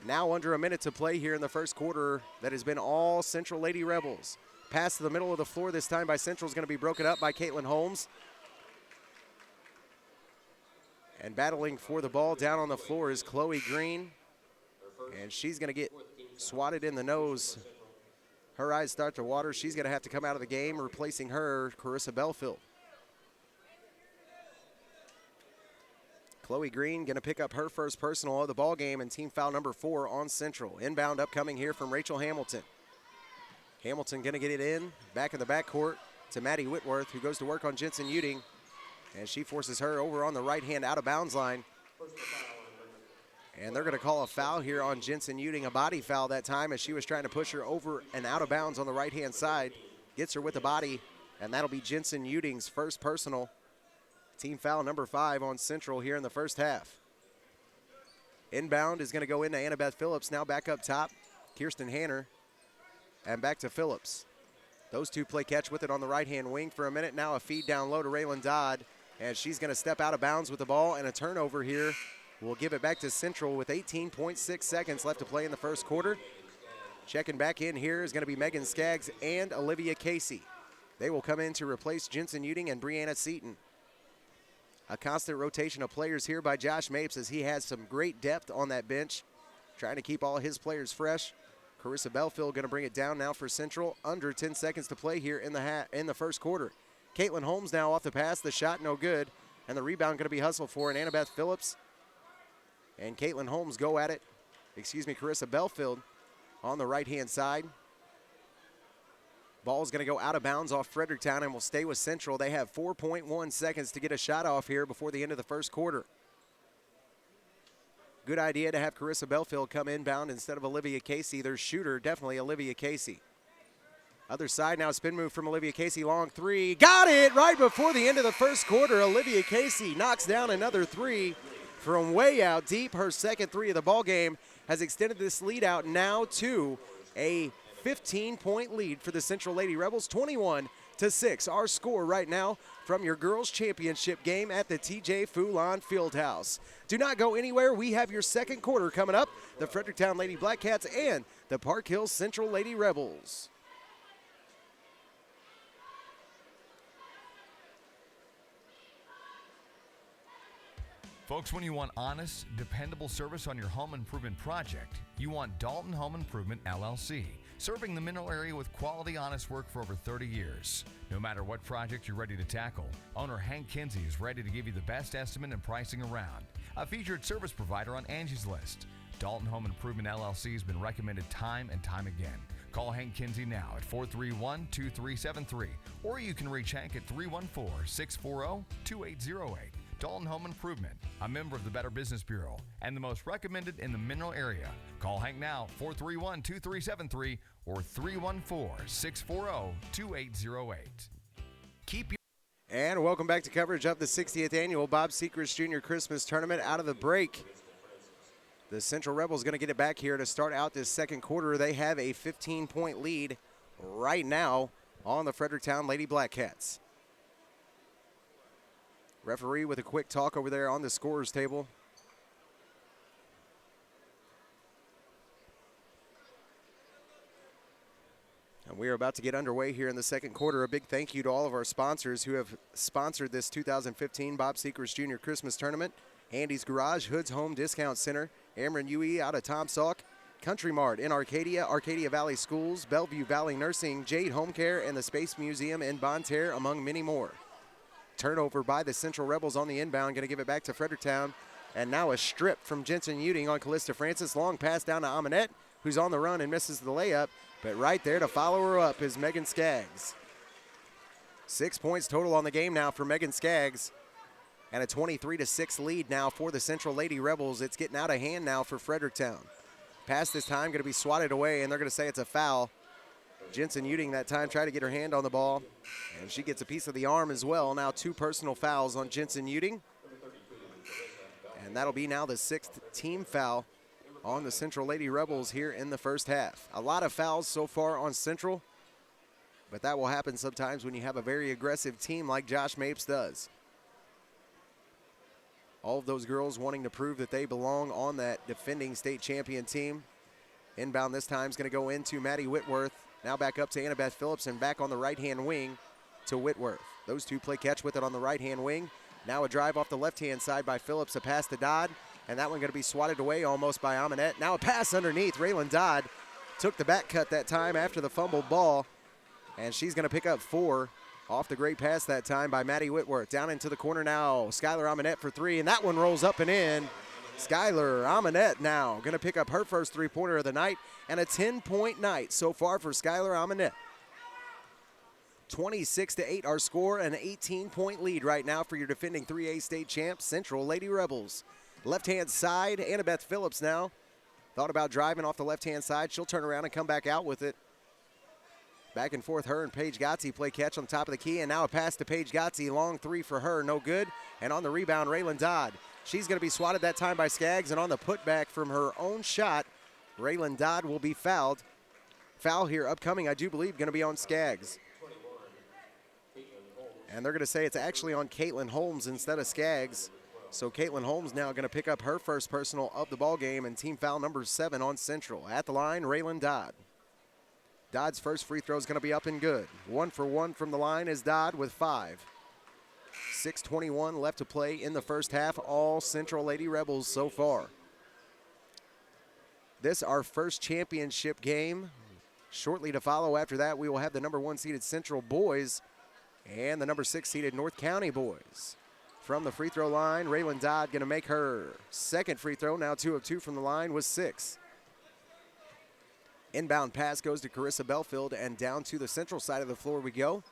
Now under a minute to play here in the first quarter. That has been all Central Lady Rebels. Pass to the middle of the floor this time by Central is going to be broken up by Caitlin Holmes. And battling for the ball down on the floor is Chloe Green. And she's going to get swatted in the nose. Her eyes start to water. She's going to have to come out of the game, replacing her, Carissa Belfield. Chloe Green going to pick up her first personal of the ball game and team foul number 4 on Central. Inbound upcoming here from Rachel Hamilton. Hamilton going to get it in, back in the backcourt to Maddie Whitworth, who goes to work on Jensen Uding. And she forces her over on the right-hand out-of-bounds line. And they're going to call a foul here on Jensen Uding, a body foul that time, as she was trying to push her over and out of bounds on the right-hand side. Gets her with the body, and that'll be Jensen Uding's first personal. Team foul number 5 on Central here in the first half. Inbound is going to go into Annabeth Phillips, now back up top. Kirsten Hanner, and back to Phillips. Those two play catch with it on the right-hand wing for a minute. Now a feed down low to Raylan Dodd, and she's going to step out of bounds with the ball, and a turnover here. We'll give it back to Central with 18.6 seconds left to play in the first quarter. Checking back in here is going to be Megan Skaggs and Olivia Casey. They will come in to replace Jensen Uding and Brianna Seaton. A constant rotation of players here by Josh Mapes, as he has some great depth on that bench, trying to keep all his players fresh. Carissa Belfield going to bring it down now for Central. Under 10 seconds to play here in the first quarter. Caitlin Holmes now off the pass. The shot no good. And the rebound going to be hustled for. And Annabeth Phillips and Caitlin Holmes go at it. Carissa Belfield on the right-hand side. Ball's going to go out of bounds off Fredericktown and will stay with Central. They have 4.1 seconds to get a shot off here before the end of the first quarter. Good idea to have Carissa Belfield come inbound instead of Olivia Casey. Their shooter, definitely Olivia Casey. Other side now, spin move from Olivia Casey, long three. Got it right before the end of the first quarter. Olivia Casey knocks down another three from way out deep. Her second three of the ball game has extended this lead out now to a 15-point lead for the Central Lady Rebels, 21-6. Our score right now from your girls' championship game at the TJ Foulon Fieldhouse. Do not go anywhere. We have your second quarter coming up. The Fredericktown Lady Black Cats and the Park Hills Central Lady Rebels. Folks, when you want honest, dependable service on your home improvement project, you want Dalton Home Improvement, LLC. Serving the Mineral area with quality, honest work for over 30 years. No matter what project you're ready to tackle, owner Hank Kinsey is ready to give you the best estimate and pricing around. A featured service provider on Angie's List. Dalton Home Improvement LLC has been recommended time and time again. Call Hank Kinsey now at 431-2373, or you can reach Hank at 314-640-2808. Dalton Home Improvement, a member of the Better Business Bureau, and the most recommended in the Mineral area. Call Hank now, 431-2373 or 314-640-2808. And welcome back to coverage of the 60th annual Bob Sechrest Jr. Christmas Tournament. Out of the break, the Central Rebels going to get it back here to start out this second quarter. They have a 15-point lead right now on the Fredericktown Lady Black Cats. Referee with a quick talk over there on the scorer's table. And we are about to get underway here in the second quarter. A big thank you to all of our sponsors who have sponsored this 2015 Bob Sechrest Jr. Christmas Tournament. Andy's Garage, Hood's Home Discount Center, Ameren UE out of Tomsauk, Country Mart in Arcadia, Arcadia Valley Schools, Bellevue Valley Nursing, Jade Home Care, and the Space Museum in Bonne Terre, among many more. Turnover by the Central Rebels on the inbound, going to give it back to Fredericktown. And now a strip from Jensen Uding on Callista Francis. Long pass down to Aminette, who's on the run and misses the layup. But right there to follow her up is Megan Skaggs. 6 points total on the game now for Megan Skaggs. And a 23-6 lead now for the Central Lady Rebels. It's getting out of hand now for Fredericktown. Pass this time going to be swatted away, and they're going to say it's a foul. Jensen Uding that time tried to get her hand on the ball, and she gets a piece of the arm as well. Now 2 personal fouls on Jensen Uding. And that'll be now the 6th team foul on the Central Lady Rebels here in the first half. A lot of fouls so far on Central, but that will happen sometimes when you have a very aggressive team like Josh Mapes does. All of those girls wanting to prove that they belong on that defending state champion team. Inbound this time is going to go into Maddie Whitworth. Now back up to Annabeth Phillips and back on the right-hand wing to Whitworth. Those two play catch with it on the right-hand wing. Now a drive off the left-hand side by Phillips, a pass to Dodd, and that one going to be swatted away almost by Aminette. Now a pass underneath. Raylan Dodd took the back cut that time after the fumbled ball, and she's going to pick up 4 off the great pass that time by Maddie Whitworth. Down into the corner now, Skylar Amonette for 3, and that one rolls up and in. Skylar Amonette now going to pick up her first three-pointer of the night, and a 10-point night so far for Skylar Amonette. 26-8 our score, an 18-point lead right now for your defending 3A state champs, Central Lady Rebels. Left-hand side, Annabeth Phillips now. Thought about driving off the left-hand side. She'll turn around and come back out with it. Back and forth, her and Paige Gotzi play catch on top of the key, and now a pass to Paige Gotzi. Long 3 for her, no good. And on the rebound, Raylan Dodd. She's going to be swatted that time by Skaggs, and on the putback from her own shot, Raylan Dodd will be fouled. Foul here upcoming, I do believe, going to be on Skaggs. And they're going to say it's actually on Caitlin Holmes instead of Skaggs. So Caitlin Holmes now going to pick up her first personal of the ball game, and team foul number 7 on Central. At the line, Raylan Dodd. Dodd's first free throw is going to be up and good. 1 for 1 from the line is Dodd with 5. 6:21 left to play in the first half. All Central Lady Rebels so far. This our first championship game. Shortly to follow after that, we will have the number 1 seeded Central boys and the number 6 seeded North County boys. From the free throw line, Raylan Dodd going to make her second free throw. Now 2 of 2 from the line with 6. Inbound pass goes to Carissa Belfield, and down to the Central side of the floor we go.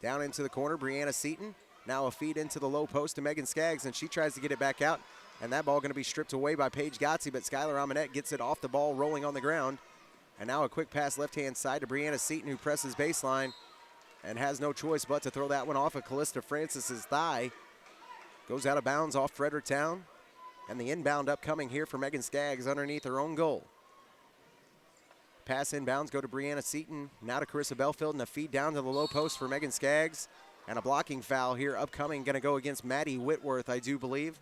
Down into the corner, Brianna Seaton. Now a feed into the low post to Megan Skaggs, and she tries to get it back out. And that ball going to be stripped away by Paige Gotzi, but Skylar Amonette gets it off the ball, rolling on the ground. And now a quick pass left-hand side to Brianna Seaton, who presses baseline and has no choice but to throw that one off of Callista Francis's thigh. Goes out of bounds off Fredericktown. And the inbound upcoming here for Megan Skaggs underneath her own goal. Pass inbounds go to Brianna Seaton, now to Carissa Belfield, and a feed down to the low post for Megan Skaggs. And a blocking foul here upcoming, going to go against Maddie Whitworth, I do believe.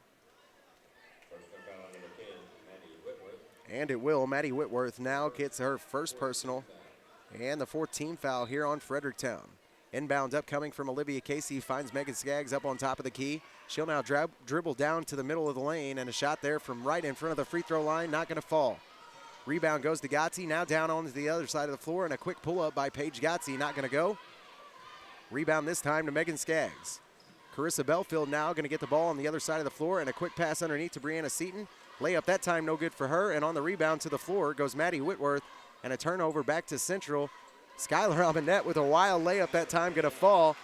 And it will. Maddie Whitworth now gets her first personal. And the 4th team foul here on Fredericktown. Inbound upcoming from Olivia Casey, finds Megan Skaggs up on top of the key. She'll now dribble down to the middle of the lane, and a shot there from right in front of the free throw line, not going to fall. Rebound goes to Gotzi, now down onto the other side of the floor, and a quick pull-up by Paige Gotzi, not going to go. Rebound this time to Megan Skaggs. Carissa Belfield now going to get the ball on the other side of the floor, and a quick pass underneath to Brianna Seaton. Layup that time no good for her, and on the rebound to the floor goes Maddie Whitworth, and a turnover back to Central. Skylar Amonette with a wild layup that time, going to fall.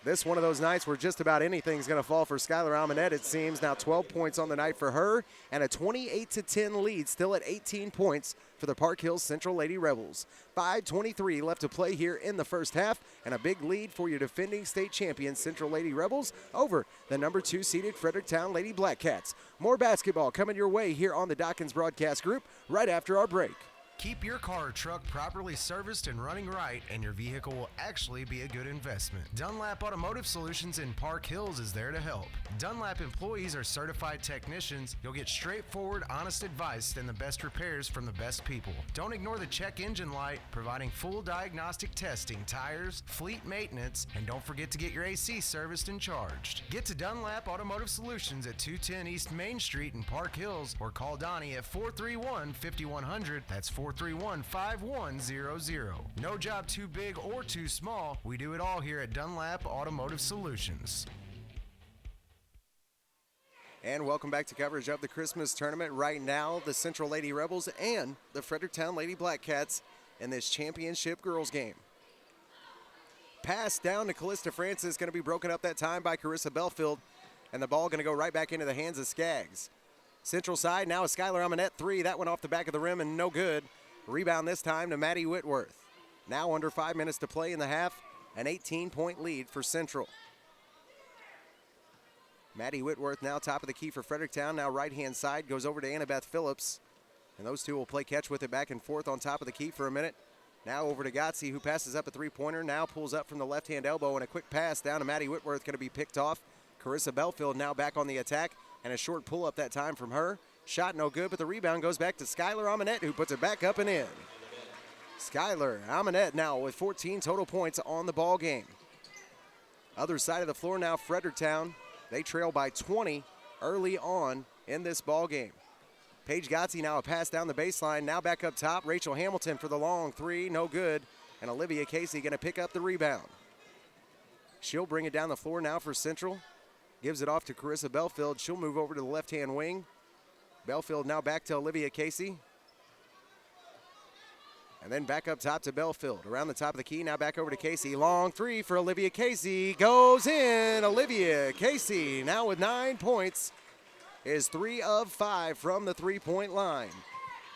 This one of those nights where just about anything's going to fall for Skylar Amonette, it seems. Now 12 points on the night for her, and a 28-10 lead, still at 18 points for the Park Hills Central Lady Rebels. 5:23 left to play here in the first half, and a big lead for your defending state champions Central Lady Rebels over the number 2 seeded Fredericktown Lady Black Cats. More basketball coming your way here on the Dawkins Broadcast Group right after our break. Keep your car or truck properly serviced and running right, and your vehicle will actually be a good investment. Dunlap Automotive Solutions in Park Hills is there to help. Dunlap employees are certified technicians. You'll get straightforward, honest advice and the best repairs from the best people. Don't ignore the check engine light, providing full diagnostic testing, tires, fleet maintenance, and don't forget to get your AC serviced and charged. Get to Dunlap Automotive Solutions at 210 East Main Street in Park Hills, or call Donnie at 431-5100. That's 431-5100. No job too big or too small. We do it all here at Dunlap Automotive Solutions. And welcome back to coverage of the Christmas tournament. Right now, the Central Lady Rebels and the Fredericktown Lady Black Cats in this championship girls game. Pass down to Callista Francis, going to be broken up that time by Carissa Belfield, and the ball going to go right back into the hands of Skaggs. Central side, now a Skylar Amonette 3. That went off the back of the rim and no good. Rebound this time to Maddie Whitworth. Now under 5 minutes to play in the half, an 18-point lead for Central. Maddie Whitworth now top of the key for Fredericktown. Now right-hand side goes over to Annabeth Phillips. And those two will play catch with it back and forth on top of the key for a minute. Now over to Gotzi, who passes up a three-pointer. Now pulls up from the left-hand elbow, and a quick pass down to Maddie Whitworth, going to be picked off. Carissa Belfield now back on the attack, and a short pull-up that time from her. Shot no good, but the rebound goes back to Skylar Amonette, who puts it back up and in. Skylar Amonette now with 14 total points on the ball game. Other side of the floor now, Fredericktown. They trail by 20 early on in this ball game. Paige Gotzi now a pass down the baseline. Now back up top. Rachel Hamilton for the long three. No good. And Olivia Casey going to pick up the rebound. She'll bring it down the floor now for Central. Gives it off to Carissa Belfield. She'll move over to the left-hand wing. Belfield now back to Olivia Casey. And then back up top to Belfield. Around the top of the key, now back over to Casey. Long three for Olivia Casey. Goes in. Olivia Casey now with 9 points. Is 3 of 5 from the three-point line.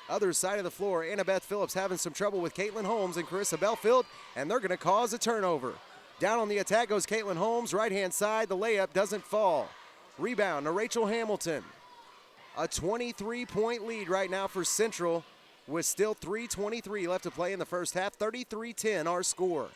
Other side of the floor, Annabeth Phillips having some trouble with Caitlin Holmes and Carissa Belfield, and they're going to cause a turnover. Down on the attack goes Caitlin Holmes, right-hand side. The layup doesn't fall. Rebound to Rachel Hamilton. A 23-point lead right now for Central with still 3:23 left to play in the first half. 33-10 our score.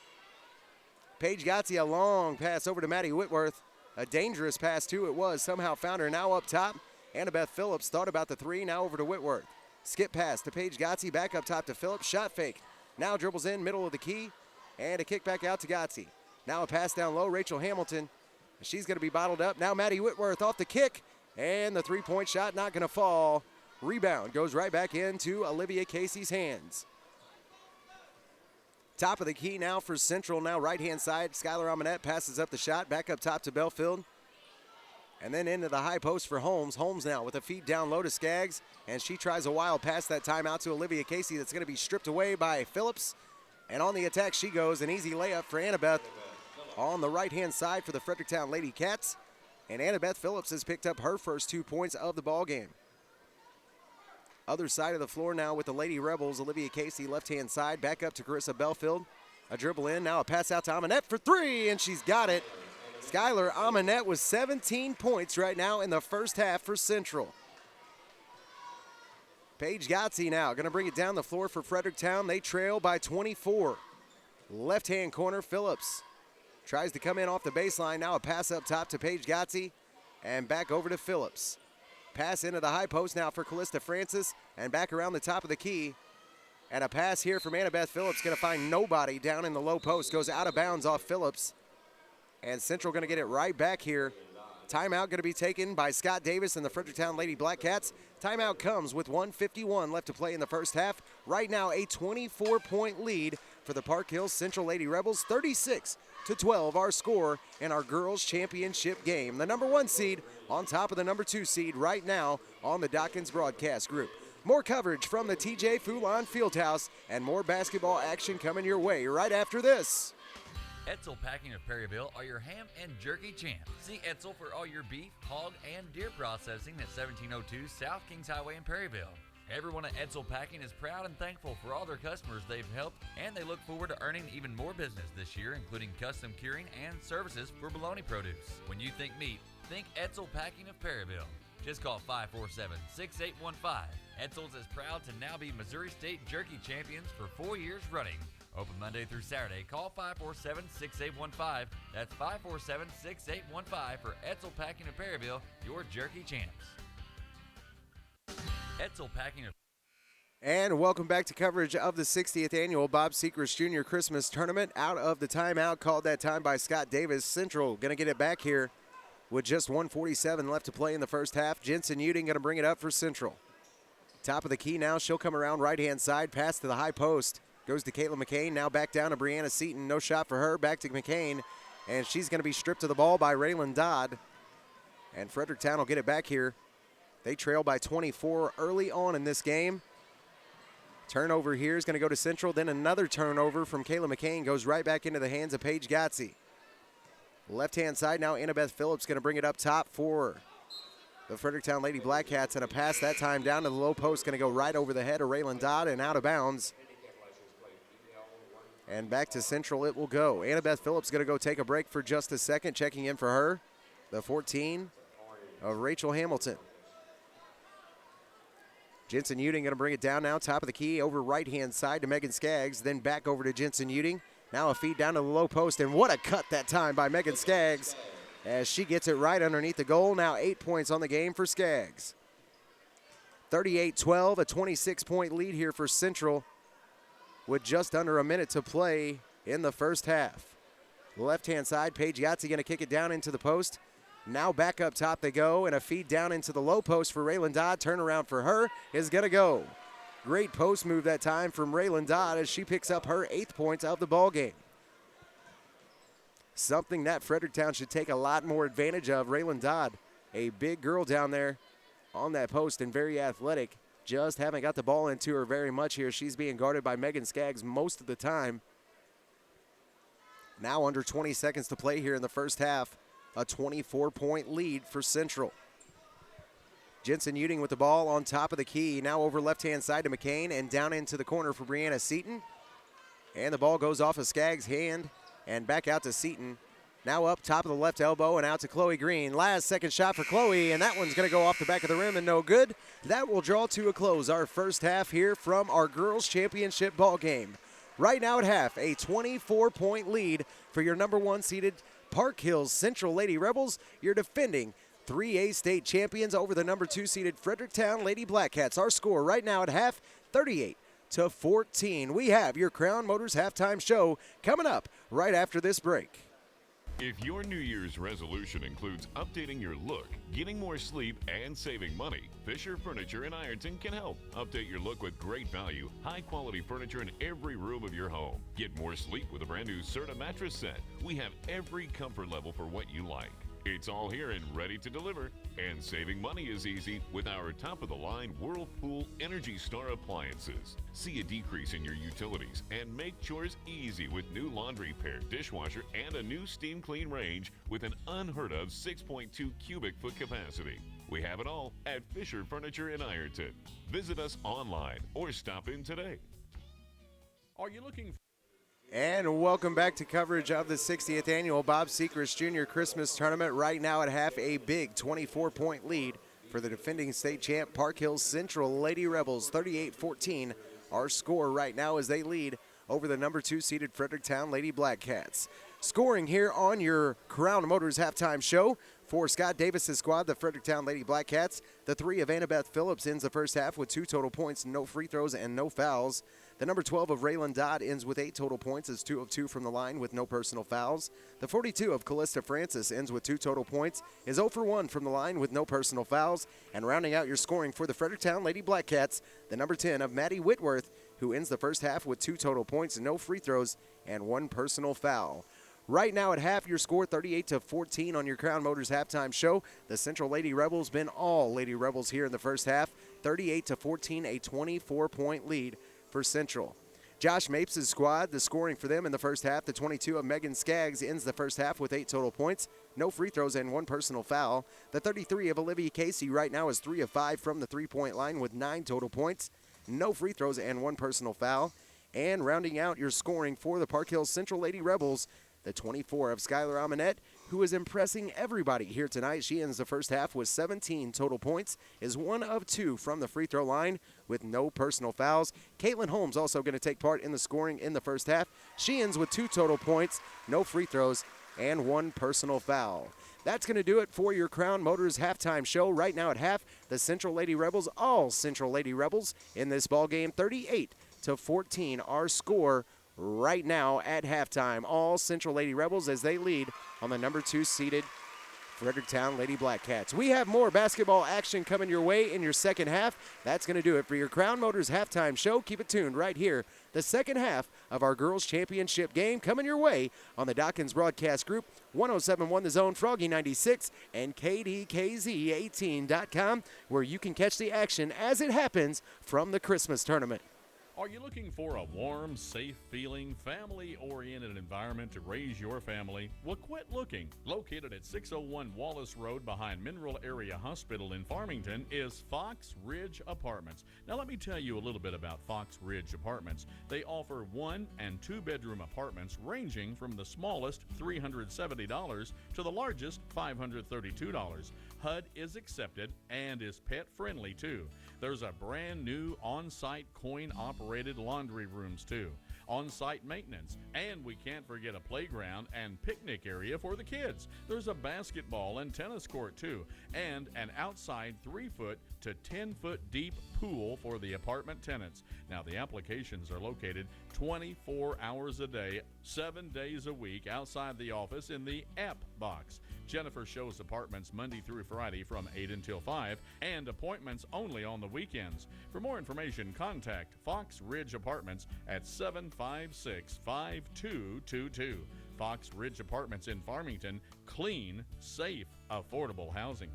Paige Gotzi, a long pass over to Maddie Whitworth. A dangerous pass, too, it was. Somehow found her now up top. Annabeth Phillips thought about the three, now over to Whitworth. Skip pass to Paige Gotzi, back up top to Phillips. Shot fake. Now dribbles in, middle of the key. And a kick back out to Gotzi. Now a pass down low, Rachel Hamilton. She's going to be bottled up. Now Maddie Whitworth off the kick. And the three-point shot not going to fall. Rebound goes right back into Olivia Casey's hands. Top of the key now for Central. Now right-hand side, Skylar Amonette passes up the shot. Back up top to Belfield. And then into the high post for Holmes. Holmes now with a feed down low to Skaggs. And she tries a wild pass that time out to Olivia Casey. That's going to be stripped away by Phillips. And on the attack she goes. An easy layup for Annabeth on the right-hand side for the Fredericktown Lady Cats. And Annabeth Phillips has picked up her first 2 points of the ball game. Other side of the floor now with the Lady Rebels. Olivia Casey, left-hand side. Back up to Carissa Belfield. A dribble in. Now a pass out to Amonette for three, and she's got it. Skylar Amonette with 17 points right now in the first half for Central. Paige Gotzi now going to bring it down the floor for Fredericktown. They trail by 24. Left-hand corner, Phillips tries to come in off the baseline. Now a pass up top to Paige Gotzi and back over to Phillips. Pass into the high post now for Callista Francis and back around the top of the key. And a pass here from Annabeth Phillips, going to find nobody down in the low post. Goes out of bounds off Phillips. And Central going to get it right back here. Timeout going to be taken by Scott Davis and the Fredericktown Lady Black Cats. Timeout comes with 1:51 left to play in the first half. Right now a 24-point lead for the Park Hills Central Lady Rebels. 36-12 our score in our girls championship game. The number 1 seed on top of the number 2 seed right now on the Dawkins Broadcast Group. More coverage from the TJ Foulon Fieldhouse and more basketball action coming your way right after this. Etzel Packing of Perryville are your ham and jerky champs. See Etzel for all your beef, hog, and deer processing at 1702 South Kings Highway in Perryville. Everyone at Etzel Packing is proud and thankful for all their customers they've helped, and they look forward to earning even more business this year, including custom curing and services for bologna produce. When you think meat, think Etzel Packing of Perryville. Just call 547-6815. Etzel's is proud to now be Missouri State Jerky Champions for 4 years running. Open Monday through Saturday. Call 547-6815. That's 547-6815 for Etzel Packing of Perryville, your jerky champs. Etzel Packing of... And welcome back to coverage of the 60th annual Bob Sechrest Jr. Christmas Tournament. Out of the timeout called that time by Scott Davis. Central going to get it back here with just 1:47 left to play in the first half. Jensen Uding going to bring it up for Central. Top of the key now. She'll come around right-hand side. Pass to the high post. Goes to Caitlin McCain. Now back down to Brianna Seaton. No shot for her. Back to McCain. And she's going to be stripped of the ball by Raylan Dodd. And Fredericktown will get it back here. They trail by 24 early on in this game. Turnover here is going to go to Central. Then another turnover from Kayla McCain goes right back into the hands of Paige Gotzi. Left-hand side now, Annabeth Phillips going to bring it up top for the Fredericktown Lady Black Cats. And a pass that time down to the low post going to go right over the head of Raylan Dodd and out of bounds. And back to Central it will go. Annabeth Phillips going to go take a break for just a second. Checking in for her, the 14 of Rachel Hamilton. Jensen Uding going to bring it down now, top of the key, over right-hand side to Megan Skaggs, then back over to Jensen Uding. Now a feed down to the low post, and what a cut that time by Megan Skaggs as she gets it right underneath the goal. Now 8 points on the game for Skaggs. 38-12, a 26-point lead here for Central with just under a minute to play in the first half. Left-hand side, Paige Yahtzee going to kick it down into the post. Now back up top they go, and a feed down into the low post for Raylan Dodd. Turnaround for her is going to go. Great post move that time from Raylan Dodd as she picks up her 8th point of the ball game. Something that Fredericktown should take a lot more advantage of. Raylan Dodd, a big girl down there on that post and very athletic. Just haven't got the ball into her very much here. She's being guarded by Megan Skaggs most of the time. Now under 20 seconds to play here in the first half. A 24-point lead for Central. Jensen Uding with the ball on top of the key. Now over left-hand side to McCain and down into the corner for Brianna Seaton. And the ball goes off of Skaggs' hand and back out to Seaton. Now up top of the left elbow and out to Chloe Green. Last second shot for Chloe, and that one's going to go off the back of the rim and no good. That will draw to a close our first half here from our girls' championship ball game. Right now at half, a 24-point lead for your number 1 seeded Park Hills Central Lady Rebels. You're defending 3A state champions over the number 2 seeded Fredericktown Lady Blackcats. Our score right now at half, 38-14. We have your Crown Motors halftime show coming up right after this break. If your New Year's resolution includes updating your look, getting more sleep, and saving money, Fisher Furniture in Ironton can help. Update your look with great value, high-quality furniture in every room of your home. Get more sleep with a brand-new Serta mattress set. We have every comfort level for what you like. It's all here and ready to deliver. And saving money is easy with our top-of-the-line Whirlpool Energy Star appliances. See a decrease in your utilities and make chores easy with new laundry pair, dishwasher, and a new steam clean range with an unheard-of 6.2 cubic foot capacity. We have it all at Fisher Furniture in Ironton. Visit us online or stop in today. Are you looking for And welcome back to coverage of the 60th annual Bob Sechrest Jr. Christmas Tournament. Right now at half, a big 24-point lead for the defending state champ Park Hills Central Lady Rebels, 38-14. Our score right now as they lead over the number 2 seeded Fredericktown Lady Blackcats. Scoring here on your Crown Motors halftime show for Scott Davis's squad, the Fredericktown Lady Blackcats. The 3 of Annabeth Phillips ends the first half with 2 total points, no free throws, and no fouls. The number 12 of Raylan Dodd ends with 8 total points as 2 of 2 from the line with no personal fouls. The 42 of Callista Francis ends with 2 total points, is 0 for 1 from the line with no personal fouls. And rounding out your scoring for the Fredericktown Lady Blackcats, the number 10 of Maddie Whitworth, who ends the first half with 2 total points, no free throws, and 1 personal foul. Right now at half, your score 38-14 on your Crown Motors halftime show. The Central Lady Rebels been all Lady Rebels here in the first half. 38-14, a 24-point lead for Central. Josh Mapes' squad, the scoring for them in the first half, the 22 of Megan Skaggs ends the first half with 8 total points, no free throws, and 1 personal foul. The 33 of Olivia Casey right now is 3 of 5 from the three-point line with 9 total points, no free throws, and 1 personal foul. And rounding out your scoring for the Park Hills Central Lady Rebels, the 24 of Skylar Amonette, who is impressing everybody here tonight. She ends the first half with 17 total points, is 1 of 2 from the free throw line with no personal fouls. Caitlin Holmes also going to take part in the scoring in the first half. She ends with 2 total points, no free throws, and 1 personal foul. That's going to do it for your Crown Motors halftime show. Right now at half, the Central Lady Rebels, all Central Lady Rebels in this ball game, 38-14. Our score right now at halftime. All Central Lady Rebels as they lead on the number 2 seeded Fredericktown Lady Blackcats. We have more basketball action coming your way in your second half. That's going to do it for your Crown Motors halftime show. Keep it tuned right here. The second half of our girls championship game coming your way on the Dawkins Broadcast Group, 107.1 The Zone, Froggy 96, and KDKZ18.com, where you can catch the action as it happens from the Christmas tournament. Are you looking for a warm, safe-feeling, family-oriented environment to raise your family? Well, quit looking. Located at 601 Wallace Road behind Mineral Area Hospital in Farmington is Fox Ridge Apartments. Now, let me tell you a little bit about Fox Ridge Apartments. They offer 1- and 2-bedroom apartments ranging from the smallest $370 to the largest $532. HUD is accepted and is pet-friendly, too. There's a brand new on-site coin-operated laundry rooms, too. On-site maintenance, and we can't forget a playground and picnic area for the kids. There's a basketball and tennis court, too, and an outside 3-foot to 10-foot deep pool for the apartment tenants. Now, the applications are located 24 hours a day, 7 days a week outside the office in the app box. Jennifer shows apartments Monday through Friday from 8 until 5 and appointments only on the weekends. For more information, contact Fox Ridge Apartments at 756-5222. Fox Ridge Apartments in Farmington. Clean, safe, affordable housing.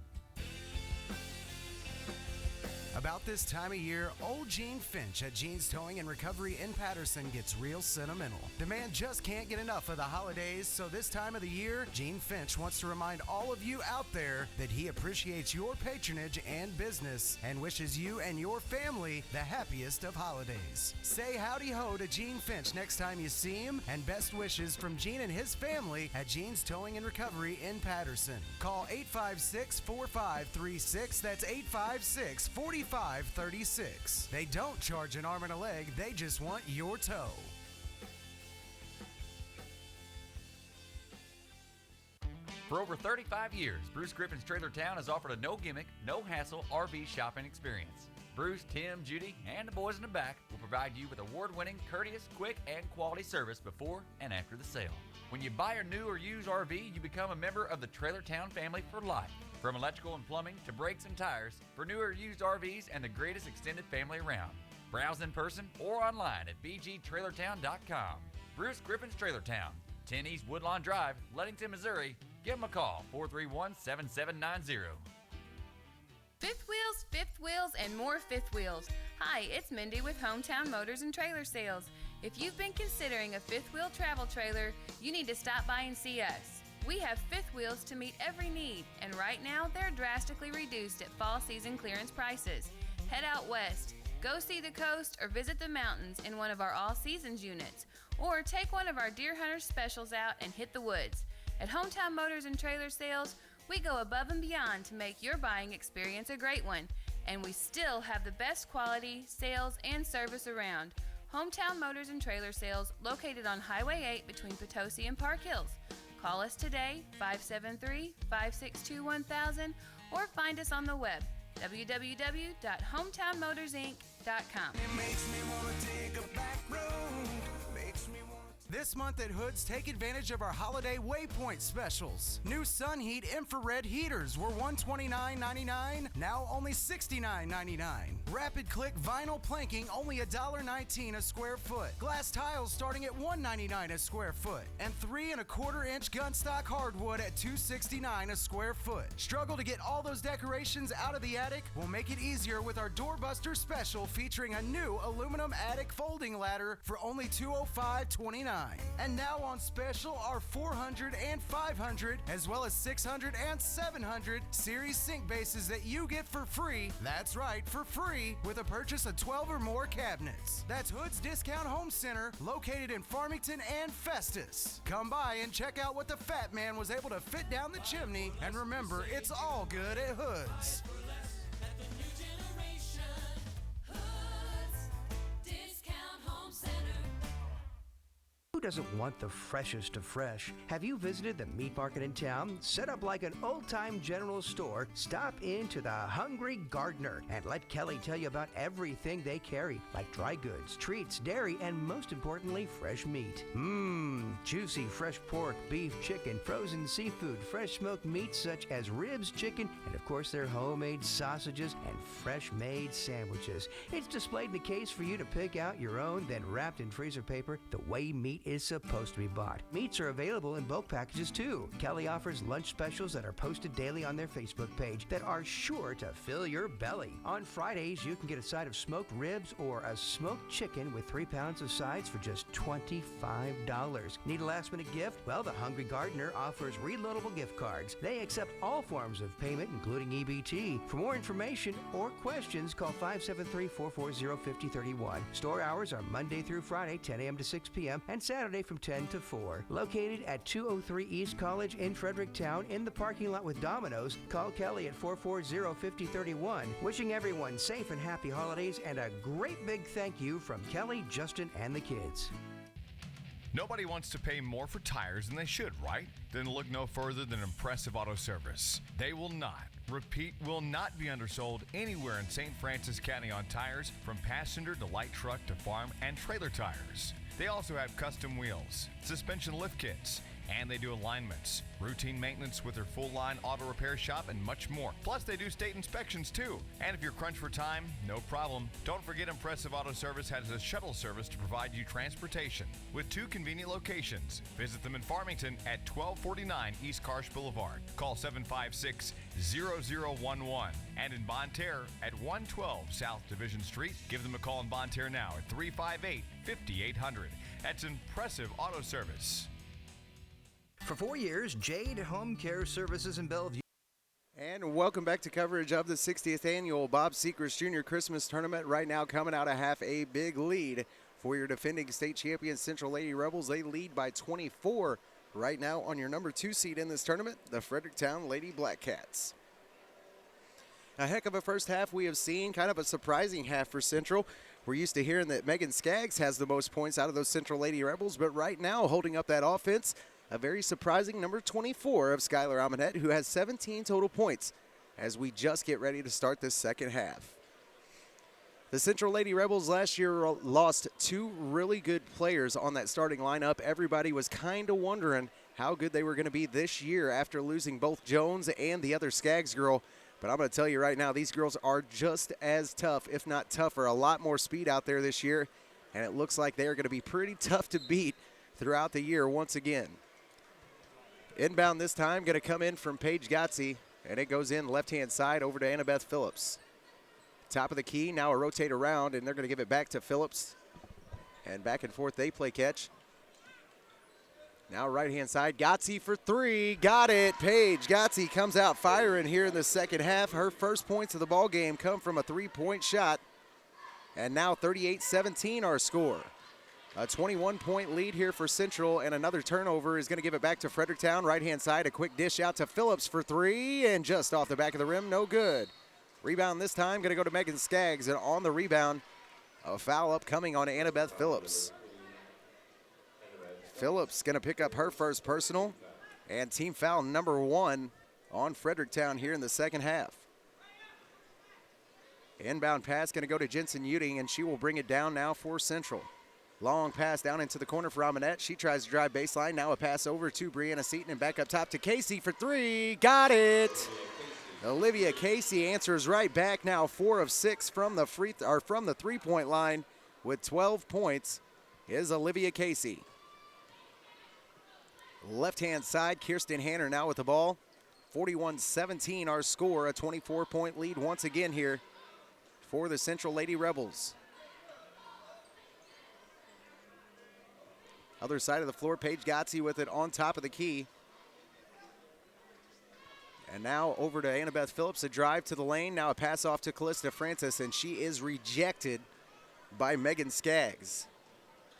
About this time of year, old Gene Finch at Gene's Towing and Recovery in Patterson gets real sentimental. The man just can't get enough of the holidays, so this time of the year, Gene Finch wants to remind all of you out there that he appreciates your patronage and business and wishes you and your family the happiest of holidays. Say howdy ho to Gene Finch next time you see him, and best wishes from Gene and his family at Gene's Towing and Recovery in Patterson. Call 856-4536. That's 856-4536. They don't charge an arm and a leg, they just want your tow. For over 35 years, Bruce Griffin's Trailer Town has offered a no-gimmick, no-hassle RV shopping experience. Bruce, Tim, Judy, and the boys in the back will provide you with award-winning, courteous, quick, and quality service before and after the sale. When you buy a new or used RV, you become a member of the Trailer Town family for life. From electrical and plumbing to brakes and tires, for new or used RVs and the greatest extended family around. Browse in person or online at bgtrailertown.com. Bruce Griffin's Trailer Town, 10 East Woodlawn Drive, Ludington, Missouri. Give them a call, 431-7790. Fifth Wheels, and more Fifth Wheels. Hi, it's Mindy with Hometown Motors and Trailer Sales. If you've been considering a fifth wheel travel trailer, you need to stop by and see us. We have fifth wheels to meet every need, and right now they're drastically reduced at fall season clearance prices. Head out west, go see the coast, or visit the mountains in one of our all seasons units, or take one of our Deer Hunters specials out and hit the woods. At Hometown Motors and Trailer Sales, we go above and beyond to make your buying experience a great one, and we still have the best quality, sales, and service around. Hometown Motors and Trailer Sales, located on Highway 8 between Potosi and Park Hills. Call us today, 573-562-1000, or find us on the web, www.hometownmotorsinc.com. It makes me want to take a back road. This month at Hood's, take advantage of our holiday waypoint specials. New Sun Heat infrared heaters were $129.99, now only $69.99. Rapid Click vinyl planking, only $1.19 a square foot. Glass tiles starting at $1.99 a square foot. And 3 1/4 inch gun stock hardwood at $2.69 a square foot. Struggle to get all those decorations out of the attic? We'll make it easier with our Doorbuster special featuring a new aluminum attic folding ladder for only $205.29. And now on special are 400 and 500, as well as 600 and 700 series sink bases that you get for free. That's right, for free, with a purchase of 12 or more cabinets. That's Hood's Discount Home Center, located in Farmington and Festus. Come by and check out what the Fat Man was able to fit down the chimney. And remember, it's all good at Hood's. Who doesn't want the freshest of fresh? Have you visited the meat market in town? Set up like an old-time general store, stop into the Hungry Gardener and let Kelly tell you about everything they carry, like dry goods, treats, dairy, and most importantly, fresh meat. Juicy fresh pork, beef, chicken, frozen seafood, fresh smoked meats such as ribs, chicken, and of course their homemade sausages and fresh-made sandwiches. It's displayed in the case for you to pick out your own, then wrapped in freezer paper the way meat is supposed to be bought. Meats are available in bulk packages too. Kelly offers lunch specials that are posted daily on their Facebook page that are sure to fill your belly. On Fridays, you can get a side of smoked ribs or a smoked chicken with 3 pounds of sides for just $25. Need a last-minute gift? Well, the Hungry Gardener offers reloadable gift cards. They accept all forms of payment, including EBT. For more information or questions, call 573-440-5031. Store hours are Monday through Friday, 10 a.m. to 6 p.m., and Saturday from 10 to 4. Located at 203 East College in Fredericktown in the parking lot with Domino's, call Kelly at 440-5031. Wishing everyone safe and happy holidays and a great big thank you from Kelly, Justin, and the kids. Nobody wants to pay more for tires than they should, right? Then look no further than Impressive Auto Service. They will not, repeat, will not be undersold anywhere in St. Francis County on tires, from passenger to light truck to farm and trailer tires. They also have custom wheels, suspension lift kits, and they do alignments, routine maintenance with their full-line auto repair shop, and much more. Plus, they do state inspections, too. And if you're crunched for time, no problem. Don't forget Impressive Auto Service has a shuttle service to provide you transportation with 2 convenient locations. Visit them in Farmington at 1249 East Karsh Boulevard. Call 756-0011. And in Bonne Terre at 112 South Division Street. Give them a call in Bonne Terre now at 358-5800. That's Impressive Auto Service. For 4 years, Jade Home Care Services in Bellevue. And welcome back to coverage of the 60th annual Bob Sechrest Jr. Christmas Tournament. Right now coming out of half, a big lead for your defending state champions, Central Lady Rebels. They lead by 24 right now on your number 2 seed in this tournament, the Fredericktown Lady Black Cats. A heck of a first half we have seen, kind of a surprising half for Central. We're used to hearing that Megan Skaggs has the most points out of those Central Lady Rebels, but right now holding up that offense, a very surprising number 24 of Skylar Amonette, who has 17 total points as we just get ready to start this second half. The Central Lady Rebels last year lost 2 really good players on that starting lineup. Everybody was kind of wondering how good they were going to be this year after losing both Jones and the other Skaggs girl. But I'm going to tell you right now, these girls are just as tough, if not tougher. A lot more speed out there this year, and it looks like they are going to be pretty tough to beat throughout the year once again. Inbound this time, going to come in from Paige Gotze, and it goes in left-hand side over to Annabeth Phillips. Top of the key, now a rotate around, and they're going to give it back to Phillips. And back and forth they play catch. Now right-hand side, Gotze for 3, got it. Paige Gotze comes out firing here in the second half. Her first points of the ball game come from a 3-point shot. And now 38-17 our score. A 21-point lead here for Central, and another turnover is going to give it back to Fredericktown. Right-hand side, a quick dish out to Phillips for 3, and just off the back of the rim, no good. Rebound this time, going to go to Megan Skaggs, and on the rebound, a foul upcoming on Annabeth Phillips. Phillips going to pick up her first personal, and team foul number 1 on Fredericktown here in the second half. Inbound pass going to go to Jensen Uding, and she will bring it down now for Central. Long pass down into the corner for Amonette. She tries to drive baseline. Now a pass over to Brianna Seaton and back up top to Casey for 3. Got it. Olivia Casey answers right back now. 4 of 6 from the from the 3-point line with 12 points is Olivia Casey. Left-hand side, Kirsten Hanner now with the ball. 41-17 our score. A 24-point lead once again here for the Central Lady Rebels. Other side of the floor, Paige Gotze with it on top of the key. And now over to Annabeth Phillips, a drive to the lane. Now a pass off to Callista Francis, and she is rejected by Megan Skaggs.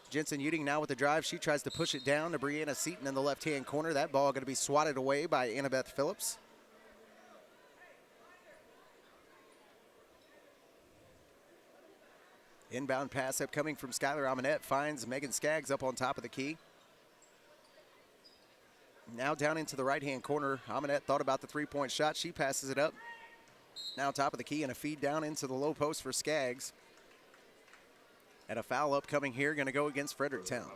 Jensen Uding now with the drive. She tries to push it down to Brianna Seaton in the left-hand corner. That ball going to be swatted away by Annabeth Phillips. Inbound pass up coming from Skylar Amonette, finds Megan Skaggs up on top of the key. Now down into the right-hand corner. Amonette thought about the 3-point shot. She passes it up. Now top of the key and a feed down into the low post for Skaggs. And a foul upcoming here, going to go against Fredericktown.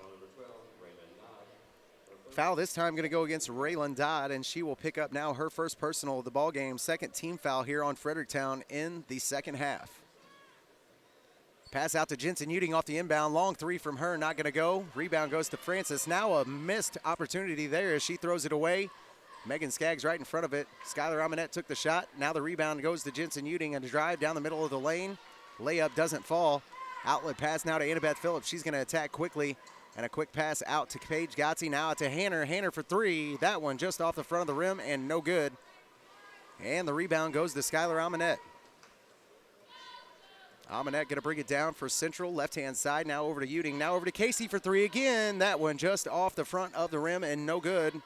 Foul this time going to go against Raylan Dodd, and she will pick up now her first personal of the ball game. Second team foul here on Fredericktown in the second half. Pass out to Jensen Uding off the inbound. Long 3 from her, not going to go. Rebound goes to Francis. Now a missed opportunity there as she throws it away. Megan Skaggs right in front of it. Skylar Amonette took the shot. Now the rebound goes to Jensen Uding and a drive down the middle of the lane. Layup doesn't fall. Outlet pass now to Annabeth Phillips. She's going to attack quickly. And a quick pass out to Paige Gotze. Now out to Hanner. Hanner for 3. That one just off the front of the rim and no good. And the rebound goes to Skylar Amonette. Amonette going to bring it down for Central. Left-hand side, now over to Uding. Now over to Casey for 3 again. That one just off the front of the rim and no good.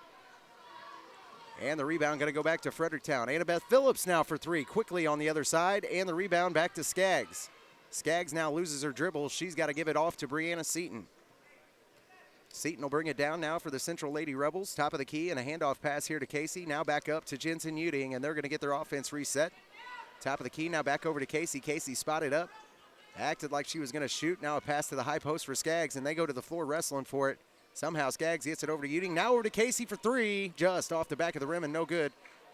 And the rebound going to go back to Fredericktown. Annabeth Phillips now for 3. Quickly on the other side. And the rebound back to Skaggs. Skaggs now loses her dribble. She's got to give it off to Brianna Seaton. Seton will bring it down now for the Central Lady Rebels. Top of the key and a handoff pass here to Casey. Now back up to Jensen Uding, and they're going to get their offense reset. Top of the key, now back over to Casey. Casey spotted up, acted like she was going to shoot. Now a pass to the high post for Skaggs, and they go to the floor wrestling for it. Somehow Skaggs gets it over to Uding. Now over to Casey for three. Just off the back of the rim and no good.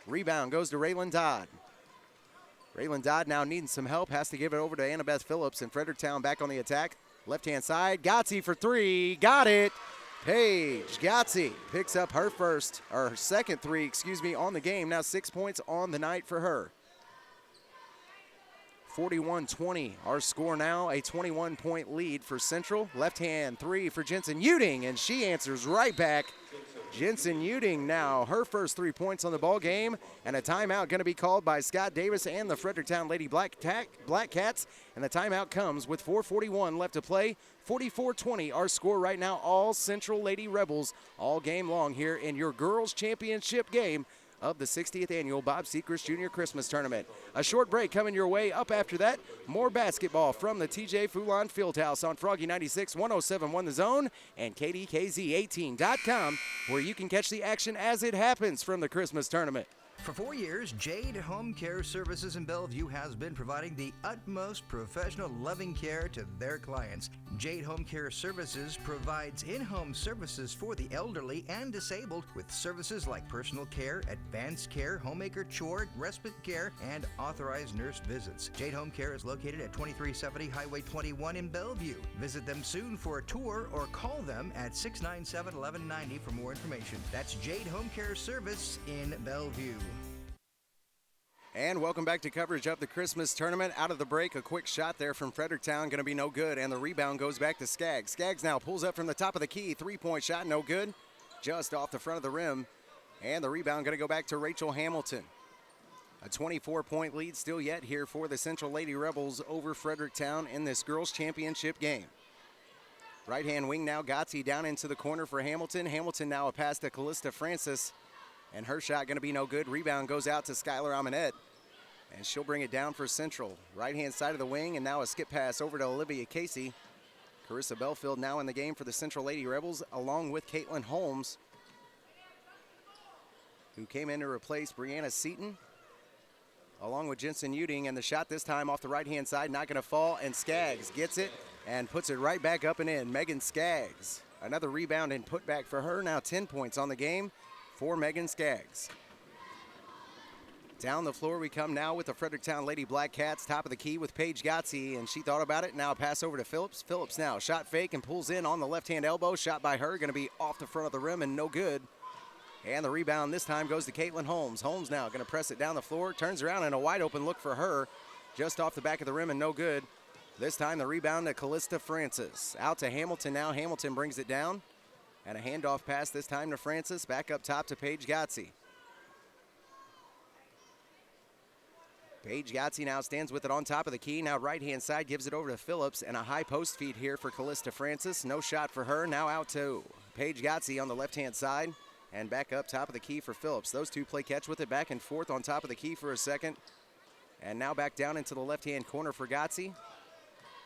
Rebound goes to Raylan Dodd. Raylan Dodd now needing some help. Has to give it over to Annabeth Phillips, and Fredericktown back on the attack. Left-hand side, Gotze for three. Got it. Paige Gotze picks up her second three, on the game. Now 6 points on the night for her. 41-20, our score now, a 21-point lead for Central. Left-hand three for Jensen Uding, and she answers right back. Jensen Uding now, her first 3 points on the ball game, and a timeout going to be called by Scott Davis and the Fredericktown Lady Black Cats, and the timeout comes with 4:41 left to play. 44-20, our score right now, all Central Lady Rebels all game long here in your girls championship game of the 60th annual Bob Sechrest Junior Christmas Tournament. A short break coming your way. Up after that, more basketball from the TJ Foulon Fieldhouse on Froggy 96, 107.1 The Zone, and KDKZ18.com, where you can catch the action as it happens from the Christmas tournament. For 4 years, Jade Home Care Services in Bellevue has been providing the utmost professional, loving care to their clients. Jade Home Care Services provides in-home services for the elderly and disabled with services like personal care, advanced care, homemaker chore, respite care, and authorized nurse visits. Jade Home Care is located at 2370 Highway 21 in Bellevue. Visit them soon for a tour or call them at 697-1190 for more information. That's Jade Home Care Service in Bellevue. And welcome back to coverage of the Christmas tournament. Out of the break, a quick shot there from Fredericktown, going to be no good, and the rebound goes back to Skaggs. Skaggs now pulls up from the top of the key, three-point shot, no good, just off the front of the rim, and the rebound going to go back to Rachel Hamilton. A 24-point lead still yet here for the Central Lady Rebels over Fredericktown in this girls championship game. Right-hand wing now, Gotze down into the corner for Hamilton. Hamilton now a pass to Callista Francis, and her shot going to be no good. Rebound goes out to Skylar Amonette, and she'll bring it down for Central. Right-hand side of the wing, and now a skip pass over to Olivia Casey. Carissa Belfield now in the game for the Central Lady Rebels, along with Caitlin Holmes, who came in to replace Brianna Seton, along with Jensen Uding, and the shot this time off the right-hand side, not going to fall, and Skaggs gets it and puts it right back up and in. Megan Skaggs, another rebound and putback for her, now 10 points on the game for Megan Skaggs. Down the floor we come now with the Fredericktown Lady Black Cats, top of the key with Paige Gotze, and she thought about it. Now a pass over to Phillips. Phillips now shot fake and pulls in on the left-hand elbow. Shot by her, going to be off the front of the rim and no good. And the rebound this time goes to Caitlin Holmes. Holmes now going to press it down the floor, turns around, and a wide open look for her, just off the back of the rim and no good. This time the rebound to Callista Francis. Out to Hamilton now. Hamilton brings it down. And a handoff pass this time to Francis. Back up top to Paige Gotze. Paige Gotze now stands with it on top of the key. Now right-hand side gives it over to Phillips, and a high post feed here for Callista Francis. No shot for her. Now out to Paige Gotze on the left-hand side, and back up top of the key for Phillips. Those two play catch with it back and forth on top of the key for a second. And now back down into the left-hand corner for Gotze.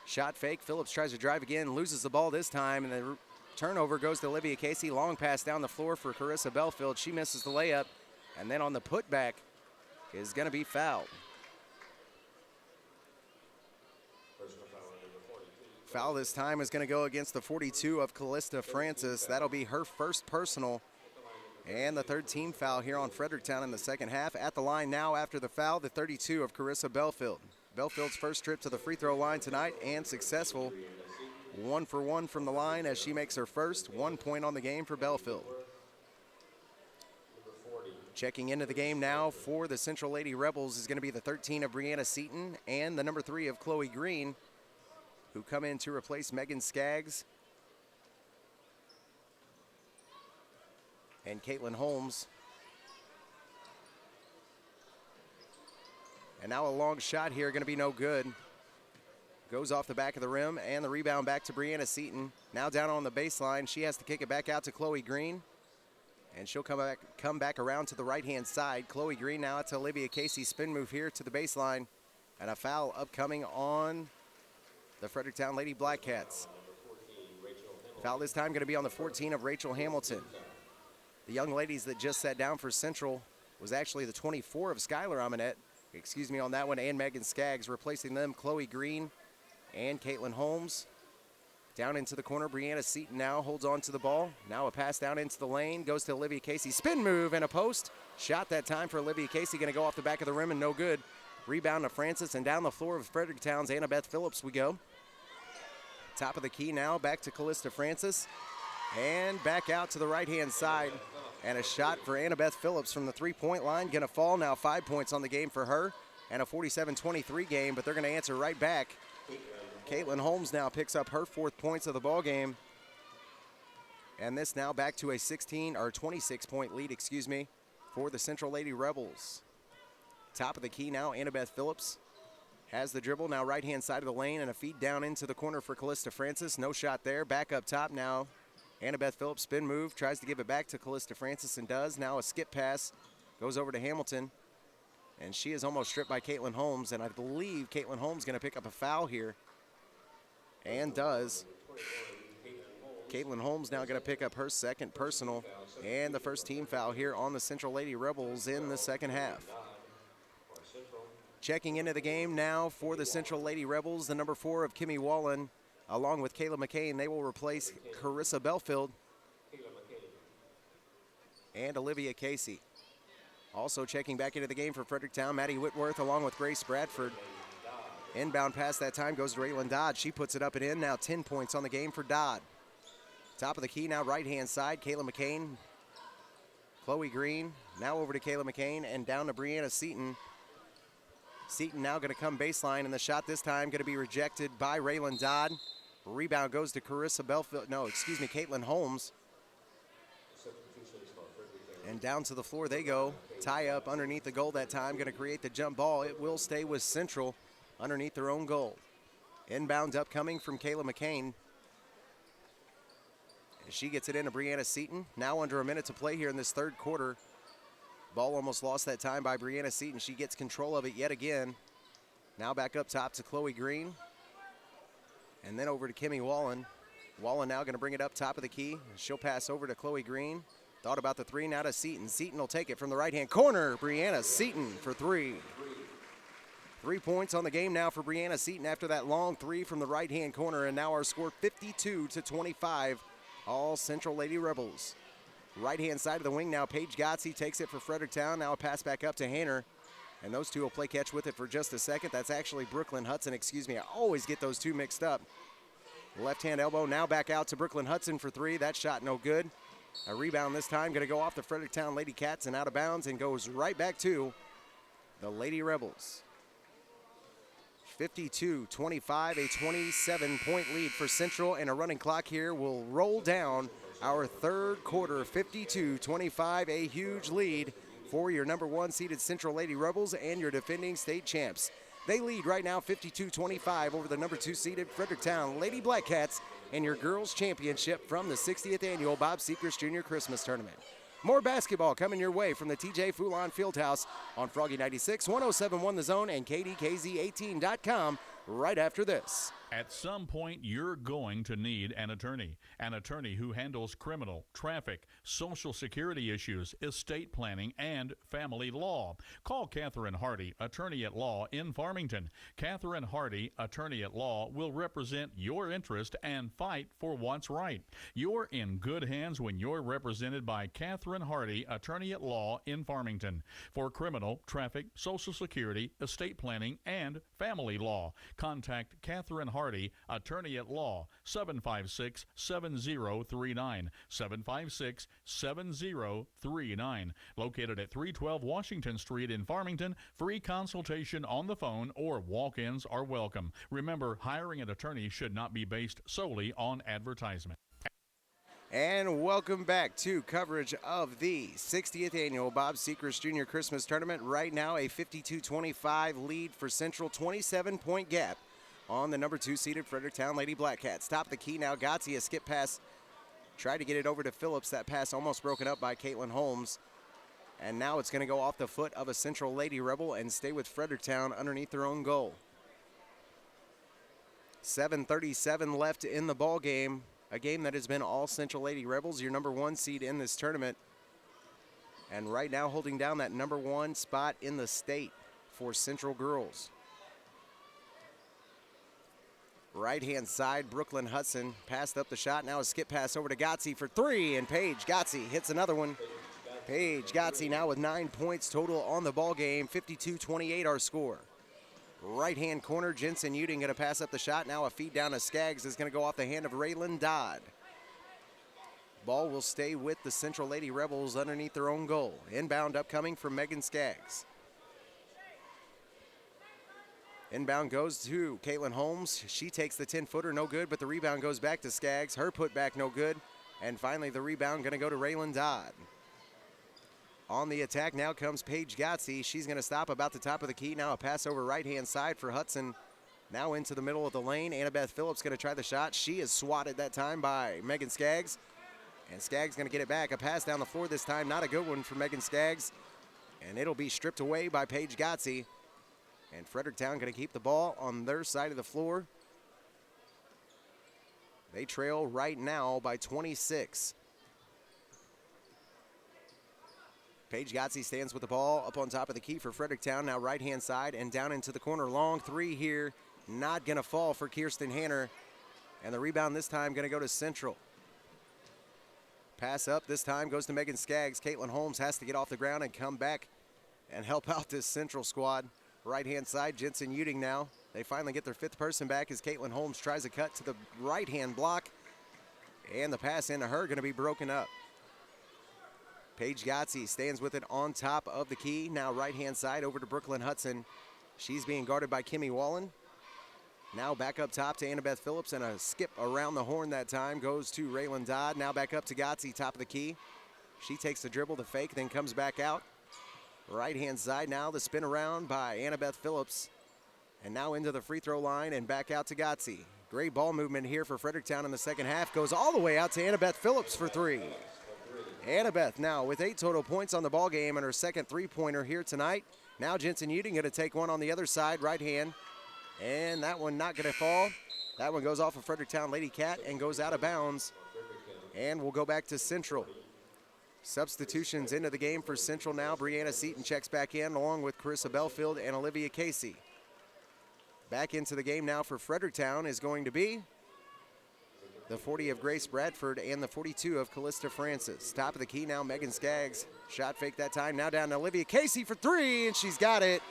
Shot fake. Phillips tries to drive again, loses the ball this time, and the turnover goes to Olivia Casey. Long pass down the floor for Carissa Belfield. She misses the layup, and then on the putback is going to be fouled. Foul this time is going to go against the 42 of Callista Francis. That'll be her first personal and the third team foul here on Fredericktown in the second half. At the line now after the foul, the 32 of Carissa Belfield. Belfield's first trip to the free throw line tonight and successful. 1 for 1 from the line as she makes her first 1 point on the game for Belfield. Checking into the game now for the Central Lady Rebels is going to be the 13 of Brianna Seton and the number 3 of Chloe Green, who come in to replace Megan Skaggs and Caitlin Holmes. And now a long shot here, going to be no good. Goes off the back of the rim, and the rebound back to Brianna Seton. Now down on the baseline, she has to kick it back out to Chloe Green, and she'll come back around to the right-hand side. Chloe Green now to Olivia Casey. Spin move here to the baseline, and a foul upcoming on the Fredericktown Lady Black Cats. Foul this time going to be on the 14 of Rachel Hamilton. The young ladies that just sat down for Central was actually the 24 of Skylar Amonette. Excuse me on that one, and Megan Skaggs. Replacing them, Chloe Green and Caitlin Holmes. Down into the corner, Brianna Seaton now holds on to the ball. Now a pass down into the lane, goes to Olivia Casey. Spin move and a post. Shot that time for Olivia Casey, going to go off the back of the rim and no good. Rebound to Francis, and down the floor of Fredericktown's Annabeth Phillips we go. Top of the key now, back to Callista Francis. And back out to the right-hand side. And a shot for Annabeth Phillips from the three-point line. Going to fall now, 5 points on the game for her. And a 47-23 game, but they're going to answer right back. Caitlin Holmes now picks up her 4th points of the ball game. And this now back to a 26-point lead, for the Central Lady Rebels. Top of the key now, Annabeth Phillips has the dribble, now right-hand side of the lane, and a feed down into the corner for Callista Francis. No shot there. Back up top now. Annabeth Phillips, spin move, tries to give it back to Callista Francis and does. Now a skip pass goes over to Hamilton. And she is almost stripped by Caitlin Holmes, and I believe Caitlin Holmes going to pick up a foul here. And does. Caitlin Holmes now going to pick up her 2nd personal and the first team foul here on the Central Lady Rebels in the second half. Checking into the game now for the Central Lady Rebels, the number 4 of Kimmy Wallen, along with Kayla McCain. They will replace Carissa Belfield and Olivia Casey. Also checking back into the game for Fredericktown, Maddie Whitworth along with Grace Bradford. Inbound pass that time goes to Raylan Dodd. She puts it up and in. Now 10 points on the game for Dodd. Top of the key now, right-hand side, Kayla McCain. Chloe Green, now over to Kayla McCain and down to Brianna Seaton. Seaton now going to come baseline, and the shot this time going to be rejected by Raylan Dodd. Rebound goes to Caitlin Holmes. And down to the floor they go. Tie up underneath the goal that time, going to create the jump ball. It will stay with Central underneath their own goal. Inbound upcoming from Kayla McCain. She gets it into Brianna Seaton. Now under a minute to play here in this third quarter. Ball almost lost that time by Brianna Seaton. She gets control of it yet again. Now back up top to Chloe Green. And then over to Kimmy Wallen. Wallen now going to bring it up top of the key. She'll pass over to Chloe Green. Thought about the three, now to Seaton. Seaton will take it from the right-hand corner. Brianna Seaton for 3. 3 points on the game now for Brianna Seaton after that long three from the right-hand corner. And now our score 52-25. All Central Lady Rebels. Right-hand side of the wing now, Paige Gotze takes it for Fredericktown. Now a pass back up to Hanner. And those two will play catch with it for just a second. That's actually Brooklyn Hudson, I always get those two mixed up. Left-hand elbow now back out to Brooklyn Hudson for 3. That shot no good. A rebound this time going to go off the Fredericktown Lady Cats and out of bounds and goes right back to the Lady Rebels. 52-25, a 27-point lead for Central, and a running clock here will roll down our third quarter. 52-25, a huge lead for your number 1 seeded Central Lady Rebels and your defending state champs. They lead right now 52-25 over the number 2 seeded Fredericktown Lady Black Cats in your girls championship from the 60th annual Bob Sechrest Jr. Christmas Tournament. More basketball coming your way from the TJ Foulon Fieldhouse on Froggy 96, 107.1 The Zone, and KDKZ18.com right after this. At some point, you're going to need an attorney who handles criminal, traffic, social security issues, estate planning, and family law. Call Catherine Hardy, attorney at law in Farmington. Catherine Hardy, attorney at law, will represent your interest and fight for what's right. You're in good hands when you're represented by Catherine Hardy, attorney at law in Farmington. For criminal, traffic, social security, estate planning, and family law, contact Catherine Hardy, attorney at law, 756-7039, 756-7039. Located at 312 Washington Street in Farmington. Free consultation on the phone or walk-ins are welcome. Remember, hiring an attorney should not be based solely on advertisement. And welcome back to coverage of the 60th annual Bob Sechrest Jr. Christmas Tournament. Right now, a 52-25 lead for Central, 27-point gap on the number 2 seeded Fredericktown Lady Black Cats. Top of the key now, Gotze, a skip pass. Tried to get it over to Phillips. That pass almost broken up by Caitlin Holmes. And now it's going to go off the foot of a Central Lady Rebel and stay with Fredericktown underneath their own goal. 7:37 left in the ball game. A game that has been all Central Lady Rebels, your number 1 seed in this tournament. And right now holding down that number 1 spot in the state for Central Girls. Right-hand side, Brooklyn Hudson passed up the shot. Now a skip pass over to Gotze for 3, and Paige Gotze hits another one. Paige Gotze now with 9 points total on the ball game, 52-28 our score. Right-hand corner, Jensen Uding going to pass up the shot. Now a feed down to Skaggs is going to go off the hand of Raylan Dodd. Ball will stay with the Central Lady Rebels underneath their own goal. Inbound upcoming from Megan Skaggs. Inbound goes to Caitlin Holmes. She takes the 10-footer, no good, but the rebound goes back to Skaggs. Her putback, no good. And finally, the rebound going to go to Raylan Dodd. On the attack now comes Paige Gotze. She's going to stop about the top of the key. Now a pass over right-hand side for Hudson. Now into the middle of the lane. Annabeth Phillips going to try the shot. She is swatted that time by Megan Skaggs. And Skaggs going to get it back. A pass down the floor this time. Not a good one for Megan Skaggs. And it'll be stripped away by Paige Gotze. And Fredericktown going to keep the ball on their side of the floor. They trail right now by 26. Paige Gotze stands with the ball up on top of the key for Fredericktown. Now right-hand side and down into the corner. Long 3 here. Not going to fall for Kirsten Hanner. And the rebound this time going to go to Central. Pass up this time goes to Megan Skaggs. Caitlin Holmes has to get off the ground and come back and help out this Central squad. Right-hand side, Jensen Uding now. They finally get their 5th person back as Caitlin Holmes tries a cut to the right-hand block. And the pass into her going to be broken up. Paige Gotze stands with it on top of the key. Now right-hand side over to Brooklyn Hudson. She's being guarded by Kimmy Wallen. Now back up top to Annabeth Phillips, and a skip around the horn that time goes to Raylan Dodd. Now back up to Gotze, top of the key. She takes the dribble, the fake, then comes back out. Right-hand side now, the spin around by Annabeth Phillips. And now into the free throw line and back out to Gotze. Great ball movement here for Fredericktown in the second half. Goes all the way out to Annabeth Phillips for 3. Annabeth now with 8 total points on the ball game and her second 3-pointer here tonight. Now Jensen Uding going to take one on the other side, right hand. And that one not going to fall. That one goes off of Fredericktown Lady Cat and goes out of bounds. And we'll go back to Central. Substitutions into the game for Central now. Brianna Seaton checks back in along with Carissa Belfield and Olivia Casey. Back into the game now for Fredericktown is going to be the 40 of Grace Bradford and the 42 of Callista Francis. Top of the key now, Megan Skaggs. Shot fake that time. Now down to Olivia Casey for 3, and she's got it.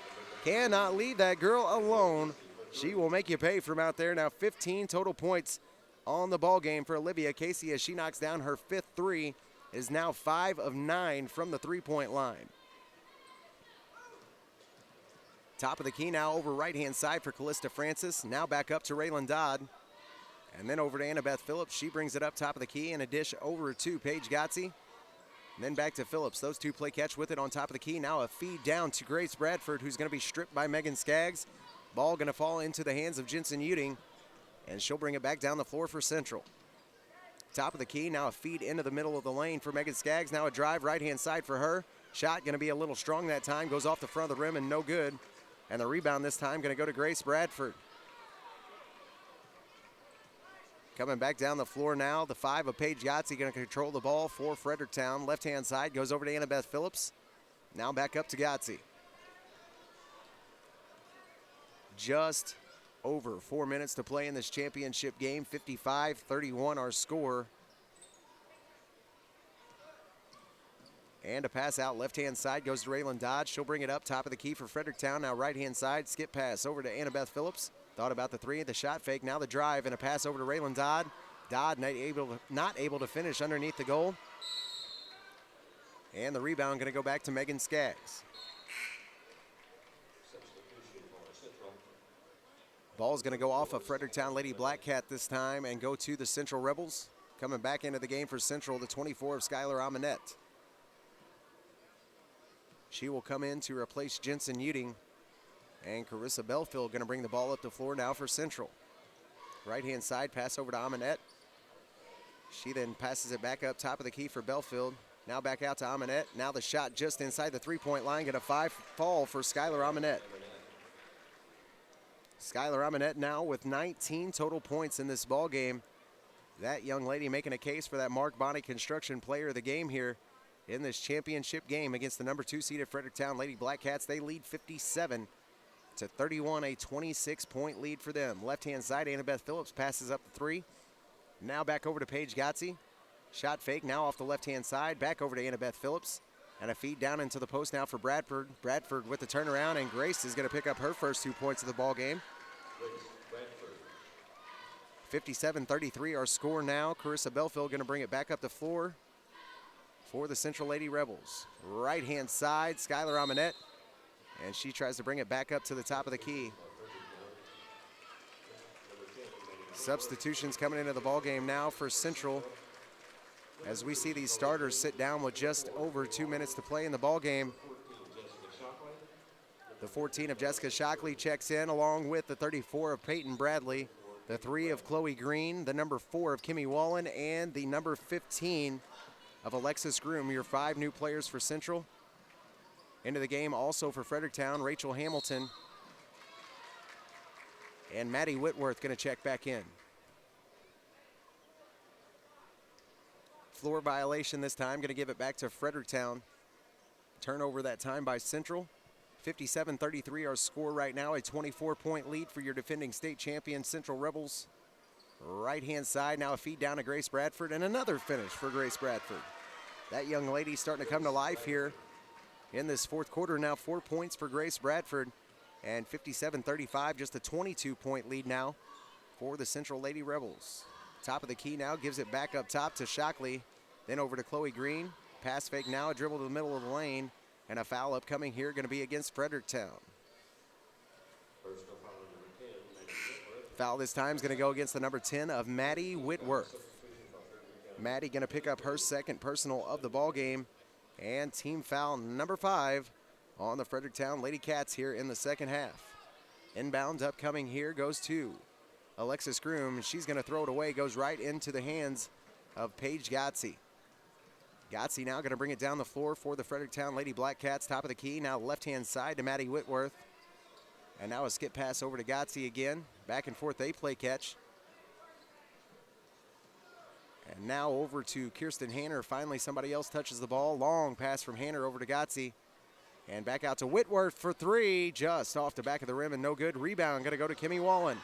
Cannot leave that girl alone. She will make you pay from out there. Now 15 total points on the ball game for Olivia Casey as she knocks down her 5th 3. Is now 5 of 9 from the 3-point line. Top of the key now over right-hand side for Callista Francis. Now back up to Raylan Dodd. And then over to Annabeth Phillips. She brings it up top of the key and a dish over to Paige Gotze. And then back to Phillips. Those two play catch with it on top of the key. Now a feed down to Grace Bradford, who's going to be stripped by Megan Skaggs. Ball going to fall into the hands of Jensen Uding. And she'll bring it back down the floor for Central. Top of the key, now a feed into the middle of the lane for Megan Skaggs. Now a drive right-hand side for her. Shot going to be a little strong that time. Goes off the front of the rim and no good. And the rebound this time going to go to Grace Bradford. Coming back down the floor now, the 5 of Paige Gotze going to control the ball for Fredericktown. Left-hand side goes over to Annabeth Phillips. Now back up to Gotze. Just over 4 minutes to play in this championship game. 55-31 our score. And a pass out left-hand side goes to Raylan Dodd. She'll bring it up top of the key for Fredericktown. Now right-hand side, skip pass over to Annabeth Phillips. Thought about the 3, the shot fake, now the drive, and a pass over to Raylan Dodd. Dodd not able to finish underneath the goal. And the rebound going to go back to Megan Skaggs. Ball's going to go off of Fredericktown Lady Black Cat this time and go to the Central Rebels. Coming back into the game for Central, the 24 of Skylar Amonette. She will come in to replace Jensen Uding. And Carissa Belfield going to bring the ball up the floor now for Central. Right-hand side, pass over to Amonette. She then passes it back up top of the key for Belfield. Now back out to Amonette. Now the shot just inside the 3-point line. Get a 5 fall for Skylar Amonette. Skylar Amonette now with 19 total points in this ball game. That young lady making a case for that Mark Bonney Construction Player of the Game here in this championship game against the number 2 seeded Fredericktown Lady Black Cats. They lead 57 to 31, a 26-point lead for them. Left-hand side, Annabeth Phillips passes up the 3. Now back over to Paige Gotze. Shot fake now off the left-hand side. Back over to Annabeth Phillips. And a feed down into the post now for Bradford. Bradford with the turnaround, and Grace is going to pick up her first 2 points of the ball game. 57-33 our score now. Carissa Belfield going to bring it back up the floor for the Central Lady Rebels. Right-hand side, Skylar Amonette. And she tries to bring it back up to the top of the key. Substitutions coming into the ball game now for Central, as we see these starters sit down with just over 2 minutes to play in the ball game. The 14 of Jessica Shockley checks in, along with the 34 of Peyton Bradley, the 3 of Chloe Green, the number 4 of Kimmy Wallen, and the number 15 of Alexis Groom, your 5 new players for Central. Into the game also for Fredericktown, Rachel Hamilton and Maddie Whitworth going to check back in. Floor violation this time, going to give it back to Fredericktown. Turnover that time by Central. 57-33 our score right now, a 24-point lead for your defending state champion Central Rebels. Right-hand side, now a feed down to Grace Bradford, and another finish for Grace Bradford. That young lady starting to come to life here in this fourth quarter. Now 4 points for Grace Bradford, and 57-35, just a 22-point lead now for the Central Lady Rebels. Top of the key now, gives it back up top to Shockley, then over to Chloe Green. Pass fake now, a dribble to the middle of the lane, and a foul upcoming here, going to be against Fredericktown. Foul this time is going to go against the number 10 of Maddie Whitworth. Maddie going to pick up her second personal of the ball game, and team foul number 5 on the Fredericktown Lady Cats here in the second half. Inbound upcoming here goes to Alexis Groom. She's going to throw it away, goes right into the hands of Paige Gotze. Gotze now going to bring it down the floor for the Fredericktown Lady Black Cats. Top of the key, now left-hand side to Maddie Whitworth. And now a skip pass over to Gotze again. Back and forth, they play catch. And now over to Kirsten Hanner. Finally, somebody else touches the ball. Long pass from Hanner over to Gotze. And back out to Whitworth for 3. Just off the back of the rim and no good. Rebound going to go to Kimmy Wallen.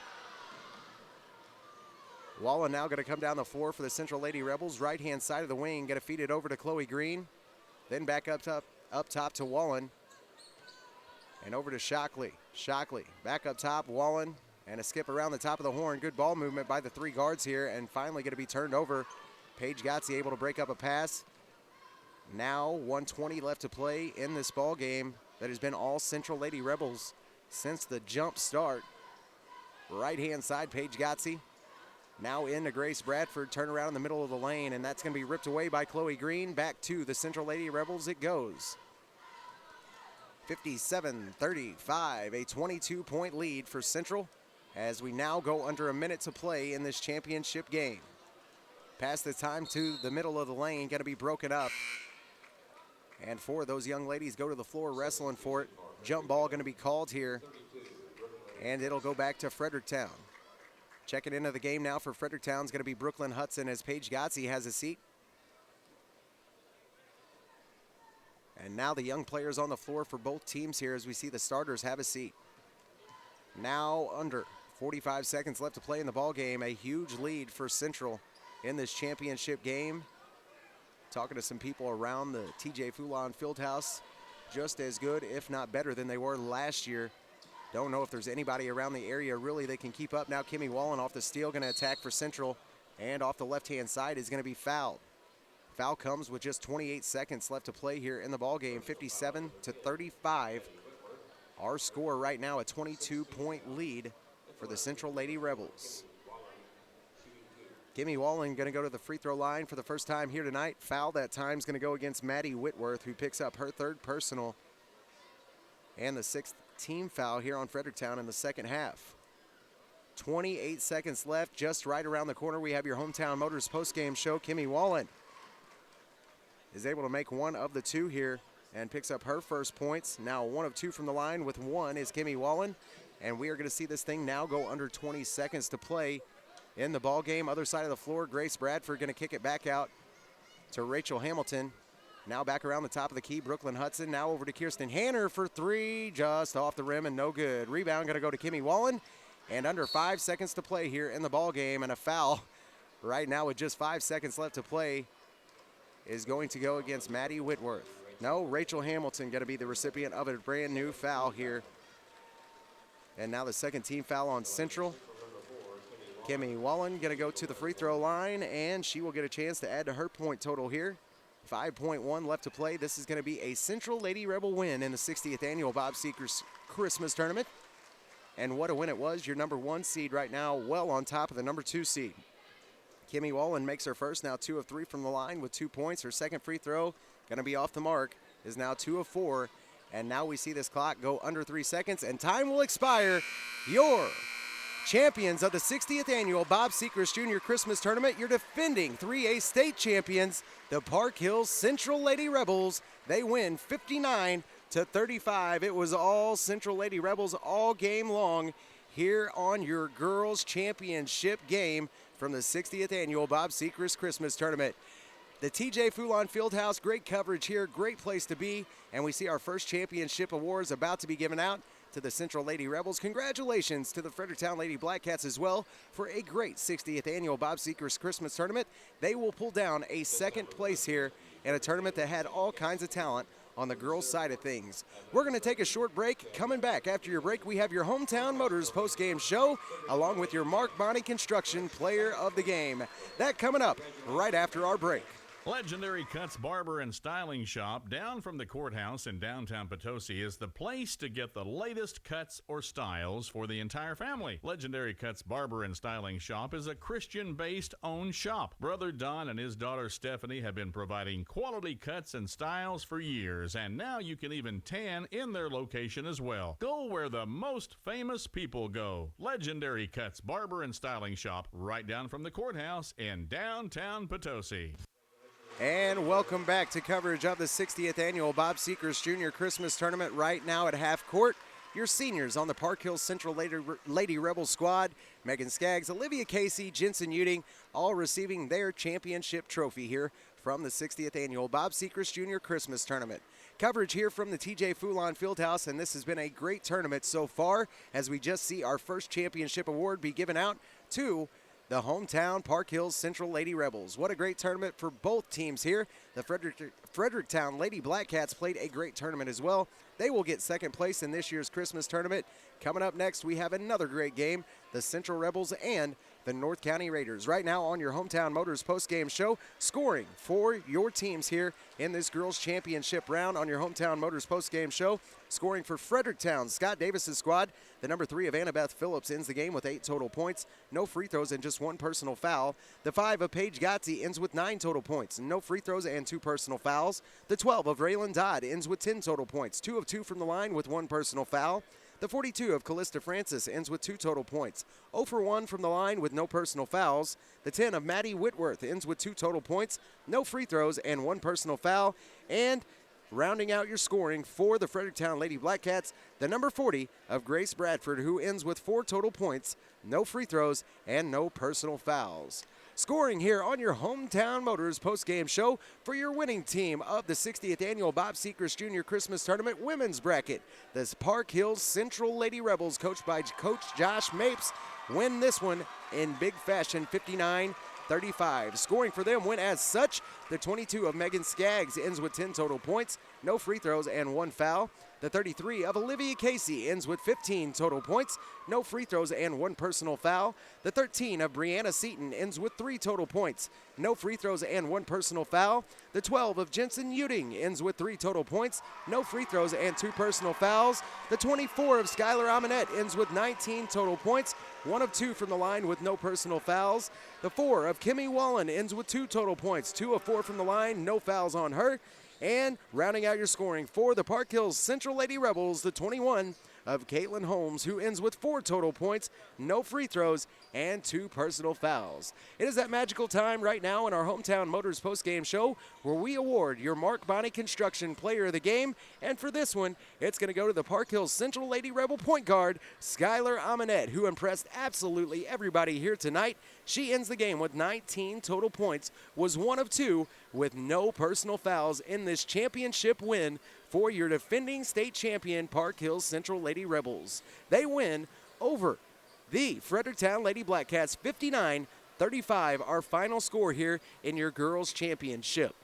Wallen now going to come down the floor for the Central Lady Rebels. Right-hand side of the wing, going to feed it over to Chloe Green. Then back up top to Wallen. And over to Shockley. Shockley back up top, Wallen. And a skip around the top of the horn. Good ball movement by the 3 guards here. And finally going to be turned over. Paige Gotze able to break up a pass. Now 1:20 left to play in this ball game that has been all Central Lady Rebels since the jump start. Right-hand side, Paige Gotze. Now into Grace Bradford, turn around in the middle of the lane, and that's going to be ripped away by Chloe Green. Back to the Central Lady Rebels it goes. 57-35, a 22-point lead for Central as we now go under a minute to play in this championship game. Pass the time to the middle of the lane, going to be broken up. And 4 of those young ladies go to the floor wrestling for it. Jump ball going to be called here, and it'll go back to Fredericktown. Checking into the game now for Fredericktown is going to be Brooklyn Hudson as Paige Gotze has a seat. And now the young players on the floor for both teams here as we see the starters have a seat. Now under 45 seconds left to play in the ball game. A huge lead for Central in this championship game. Talking to some people around the TJ Foulon Fieldhouse, just as good, if not better than they were last year. Don't know if there's anybody around the area really that can keep up. Now Kimmy Wallen off the steal, going to attack for Central, and off the left-hand side is going to be fouled. Foul comes with just 28 seconds left to play here in the ball game. 57-35. Our score right now, a 22-point lead for the Central Lady Rebels. Kimmy Wallen going to go to the free throw line for the first time here tonight. Foul that time is going to go against Maddie Whitworth, who picks up her 3rd personal and the 6th team foul here on Fredericktown in the second half. 28 seconds left, just right around the corner. We have your Hometown Motors postgame show. Kimmy Wallen is able to make one of the 2 here and picks up her first points. Now 1 of 2 from the line with 1 is Kimmy Wallen. And we are going to see this thing now go under 20 seconds to play in the ball game. Other side of the floor, Grace Bradford going to kick it back out to Rachel Hamilton. Now back around the top of the key, Brooklyn Hudson. Now over to Kirsten Hanner for three, just off the rim and no good. Rebound going to go to Kimmy Wallen, and under 5 seconds to play here in the ball game, and a foul right now with just 5 seconds left to play is going to go against Maddie Whitworth. No, Rachel Hamilton going to be the recipient of a brand new foul here. And now the second team foul on Central. Kimmy Wallen going to go to the free throw line, and she will get a chance to add to her point total here. 5.1 left to play. This is going to be a Central Lady Rebel win in the 60th annual Bob Sechrest Christmas tournament. And what a win it was. Your number 1 seed right now well on top of the number 2 seed. Kimmy Wallen makes her first, now 2 of 3 from the line with 2 points. Her second free throw going to be off the mark, is now 2 of 4. And now we see this clock go under 3 seconds, and time will expire. Your champions of the 60th annual Bob Sechrest Junior Christmas Tournament, your defending 3A state champions, the Park Hills Central Lady Rebels. They win 59-35. It was all Central Lady Rebels all game long here on your girls championship game from the 60th annual Bob Sechrest Christmas Tournament. The TJ Foulon Fieldhouse, great coverage here, great place to be, and we see our first championship awards about to be given out to the Central Lady Rebels. Congratulations to the Fredericktown Lady Blackcats as well for a great 60th annual Bob Sechrest Christmas Tournament. They will pull down a second place here in a tournament that had all kinds of talent on the girls' side of things. We're going to take a short break. Coming back after your break, we have your Hometown Motors post-game show, along with your Mark Bonney Construction Player of the Game. That coming up right after our break. Legendary Cuts Barber and Styling Shop down from the courthouse in downtown Potosi is the place to get the latest cuts or styles for the entire family. Legendary Cuts Barber and Styling Shop is a Christian-based owned shop. Brother Don and his daughter Stephanie have been providing quality cuts and styles for years, and now you can even tan in their location as well. Go where the most famous people go. Legendary Cuts Barber and Styling Shop, right down from the courthouse in downtown Potosi. And welcome back to coverage of the 60th annual Bob Sechrest Junior Christmas Tournament. Right now at half court, your seniors on the Park Hills Central Lady Rebel squad, Megan Skaggs, Olivia Casey, Jensen Uding, all receiving their championship trophy here from the 60th annual Bob Sechrest Junior Christmas Tournament. Coverage here from the TJ Foulon Fieldhouse, and this has been a great tournament so far as we just see our first championship award be given out to the hometown Park Hills Central Lady Rebels. What a great tournament for both teams here. The Fredericktown Lady Blackcats played a great tournament as well. They will get second place in this year's Christmas tournament. Coming up next, we have another great game, the Central Rebels and the North County Raiders. Right now on your Hometown Motors post-game show, scoring for your teams here in this girls championship round on your Hometown Motors post-game show. Scoring for Fredericktown, Scott Davis's squad. The number 3 of Annabeth Phillips ends the game with 8 total points, no free throws and just 1 personal foul. The 5 of Paige Gotzi ends with 9 total points, no free throws and 2 personal fouls. The 12 of Raylan Dodd ends with 10 total points, 2 of 2 from the line with 1 personal foul. The 42 of Callista Francis ends with 2 total points, 0 for 1 from the line with no personal fouls. The 10 of Maddie Whitworth ends with 2 total points, no free throws, and 1 personal foul. And rounding out your scoring for the Fredericktown Lady Blackcats, the number 40 of Grace Bradford, who ends with 4 total points, no free throws, and no personal fouls. Scoring here on your Hometown Motors post-game show for your winning team of the 60th annual Bob Sechrest Junior Christmas Tournament women's bracket. The Park Hills Central Lady Rebels, coached by Coach Josh Mapes, win this one in big fashion, 59-35. Scoring for them went as such. The 22 of Megan Skaggs ends with 10 total points, no free throws, and 1 foul. The 33 of Olivia Casey ends with 15 total points, no free throws, and 1 personal foul. The 13 of Brianna Seaton ends with 3 total points, no free throws, and 1 personal foul. The 12 of Jensen Uding ends with 3 total points, no free throws, and 2 personal fouls. The 24 of Skylar Amonette ends with 19 total points, 1 of 2 from the line with no personal fouls. The 4 of Kimmy Wallen ends with 2 total points, 2 of 4 from the line, no fouls on her. And rounding out your scoring for the Park Hills Central Lady Rebels, the 21 of Caitlin Holmes, who ends with 4 total points, no free throws, and 2 personal fouls. It is that magical time right now in our Hometown Motors postgame show where we award your Mark Bonney Construction Player of the Game. And for this one, it's going to go to the Park Hills Central Lady Rebel point guard, Skylar Amonette, who impressed absolutely everybody here tonight. She ends the game with 19 total points, was 1 of 2 with no personal fouls in this championship win for your defending state champion Park Hills Central Lady Rebels. They win over the Fredericktown Lady Blackcats 59-35, our final score here in your girls championship.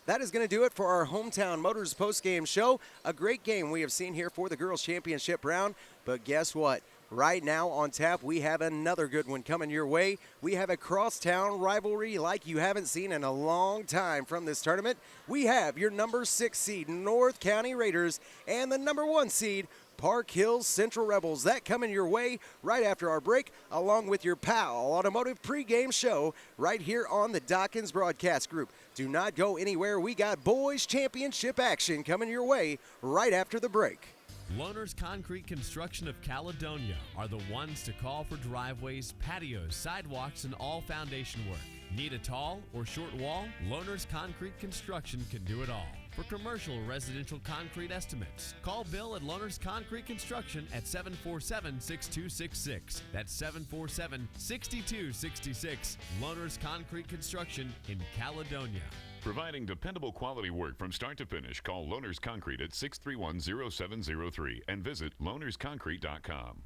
That is going to do it for our Hometown Motors postgame show. A great game we have seen here for the girls championship round, but guess what? Right now on tap, we have another good one coming your way. We have a crosstown rivalry like you haven't seen in a long time from this tournament. We have your number 6 seed North County Raiders and the number 1 seed Park Hills Central Rebels. That coming your way right after our break, along with your PAL Automotive pregame show right here on the Dawkins Broadcast Group. Do not go anywhere. We got boys championship action coming your way right after the break. Loaner's Concrete Construction of Caledonia are the ones to call for driveways, patios, sidewalks, and all foundation work. Need a tall or short wall? Loaner's Concrete Construction can do it all. For commercial or residential concrete estimates, call Bill at Loaner's Concrete Construction at 747-6266. That's 747-6266. Loaner's Concrete Construction in Caledonia. Providing dependable quality work from start to finish. Call Loaner's Concrete at 631-0703 and visit loanersconcrete.com.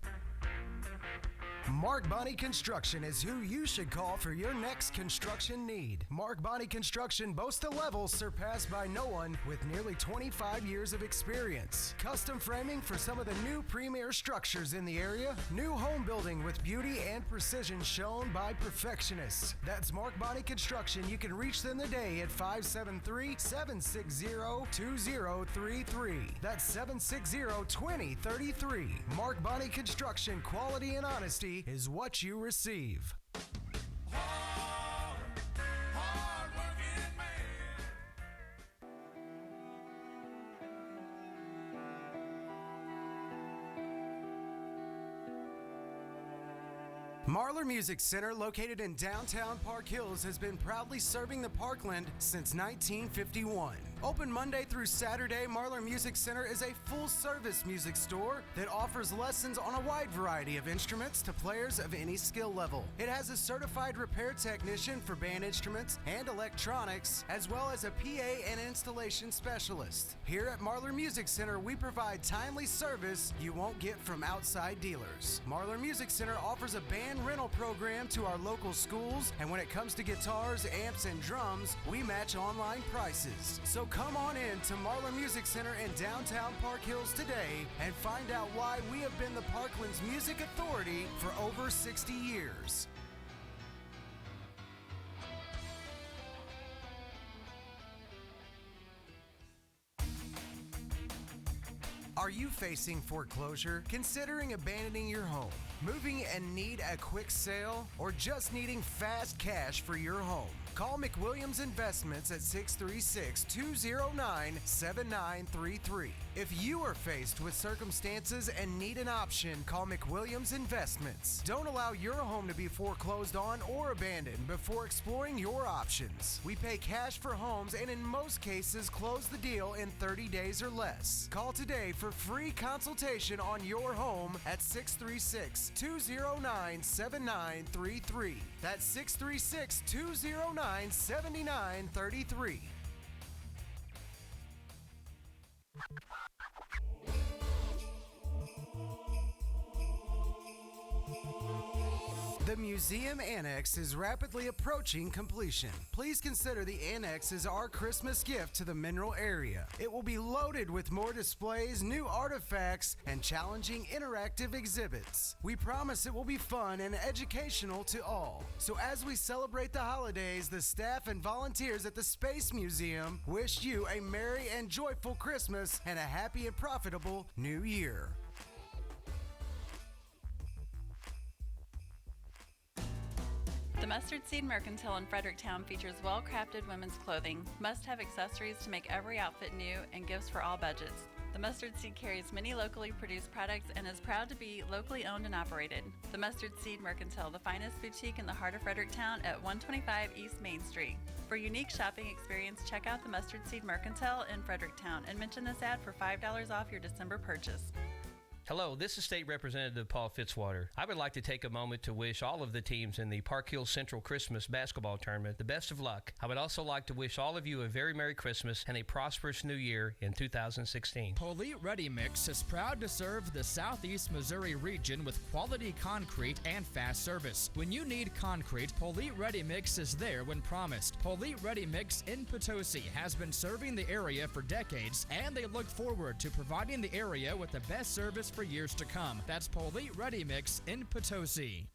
Mark Bonney Construction is who you should call for your next construction need. Mark Bonney Construction boasts a level surpassed by no one with nearly 25 years of experience. Custom framing for some of the new premier structures in the area. New home building with beauty and precision shown by perfectionists. That's Mark Bonney Construction. You can reach them today at 573-760-2033. That's 760-2033. Mark Bonney Construction, quality and honesty is what you receive. Marlar Music Center, located in downtown Park Hills, has been proudly serving the Parkland since 1951. Open Monday through Saturday, Marlar Music Center is a full-service music store that offers lessons on a wide variety of instruments to players of any skill level. It has a certified repair technician for band instruments and electronics, as well as a PA and installation specialist. Here at Marlar Music Center, we provide timely service you won't get from outside dealers. Marlar Music Center offers a band rental program to our local schools, and when it comes to guitars, amps, and drums, we match online prices. So come on in to Marlar Music Center in downtown Park Hills today and find out why we have been the Parkland's music authority for over 60 years. Are you facing foreclosure, considering abandoning your home, moving and need a quick sale, or just needing fast cash for your home? Call McWilliams Investments at 636-209-7933. If you are faced with circumstances and need an option, call McWilliams Investments. Don't allow your home to be foreclosed on or abandoned before exploring your options. We pay cash for homes and in most cases close the deal in 30 days or less. Call today for free consultation on your home at 636-209-7933. That's 636-209-7933. The museum annex is rapidly approaching completion. Please consider the annex as our Christmas gift to the mineral area. It will be loaded with more displays, new artifacts, and challenging interactive exhibits. We promise it will be fun and educational to all. So as we celebrate the holidays, the staff and volunteers at the Space Museum wish you a merry and joyful Christmas and a happy and profitable New Year. The Mustard Seed Mercantile in Fredericktown features well-crafted women's clothing, must-have accessories to make every outfit new, and gifts for all budgets. The Mustard Seed carries many locally produced products and is proud to be locally owned and operated. The Mustard Seed Mercantile, the finest boutique in the heart of Fredericktown at 125 East Main Street. For unique shopping experience, check out the Mustard Seed Mercantile in Fredericktown and mention this ad for $5 off your December purchase. Hello, this is State Representative Paul Fitzwater. I would like to take a moment to wish all of the teams in the Park Hills Central Christmas Basketball Tournament the best of luck. I would also like to wish all of you a very Merry Christmas and a prosperous New Year in 2016. Polite Ready Mix is proud to serve the Southeast Missouri region with quality concrete and fast service. When you need concrete, Polite Ready Mix is there when promised. Polite Ready Mix in Potosi has been serving the area for decades, and they look forward to providing the area with the best service for years to come. That's Polite Ready Mix in Potosi.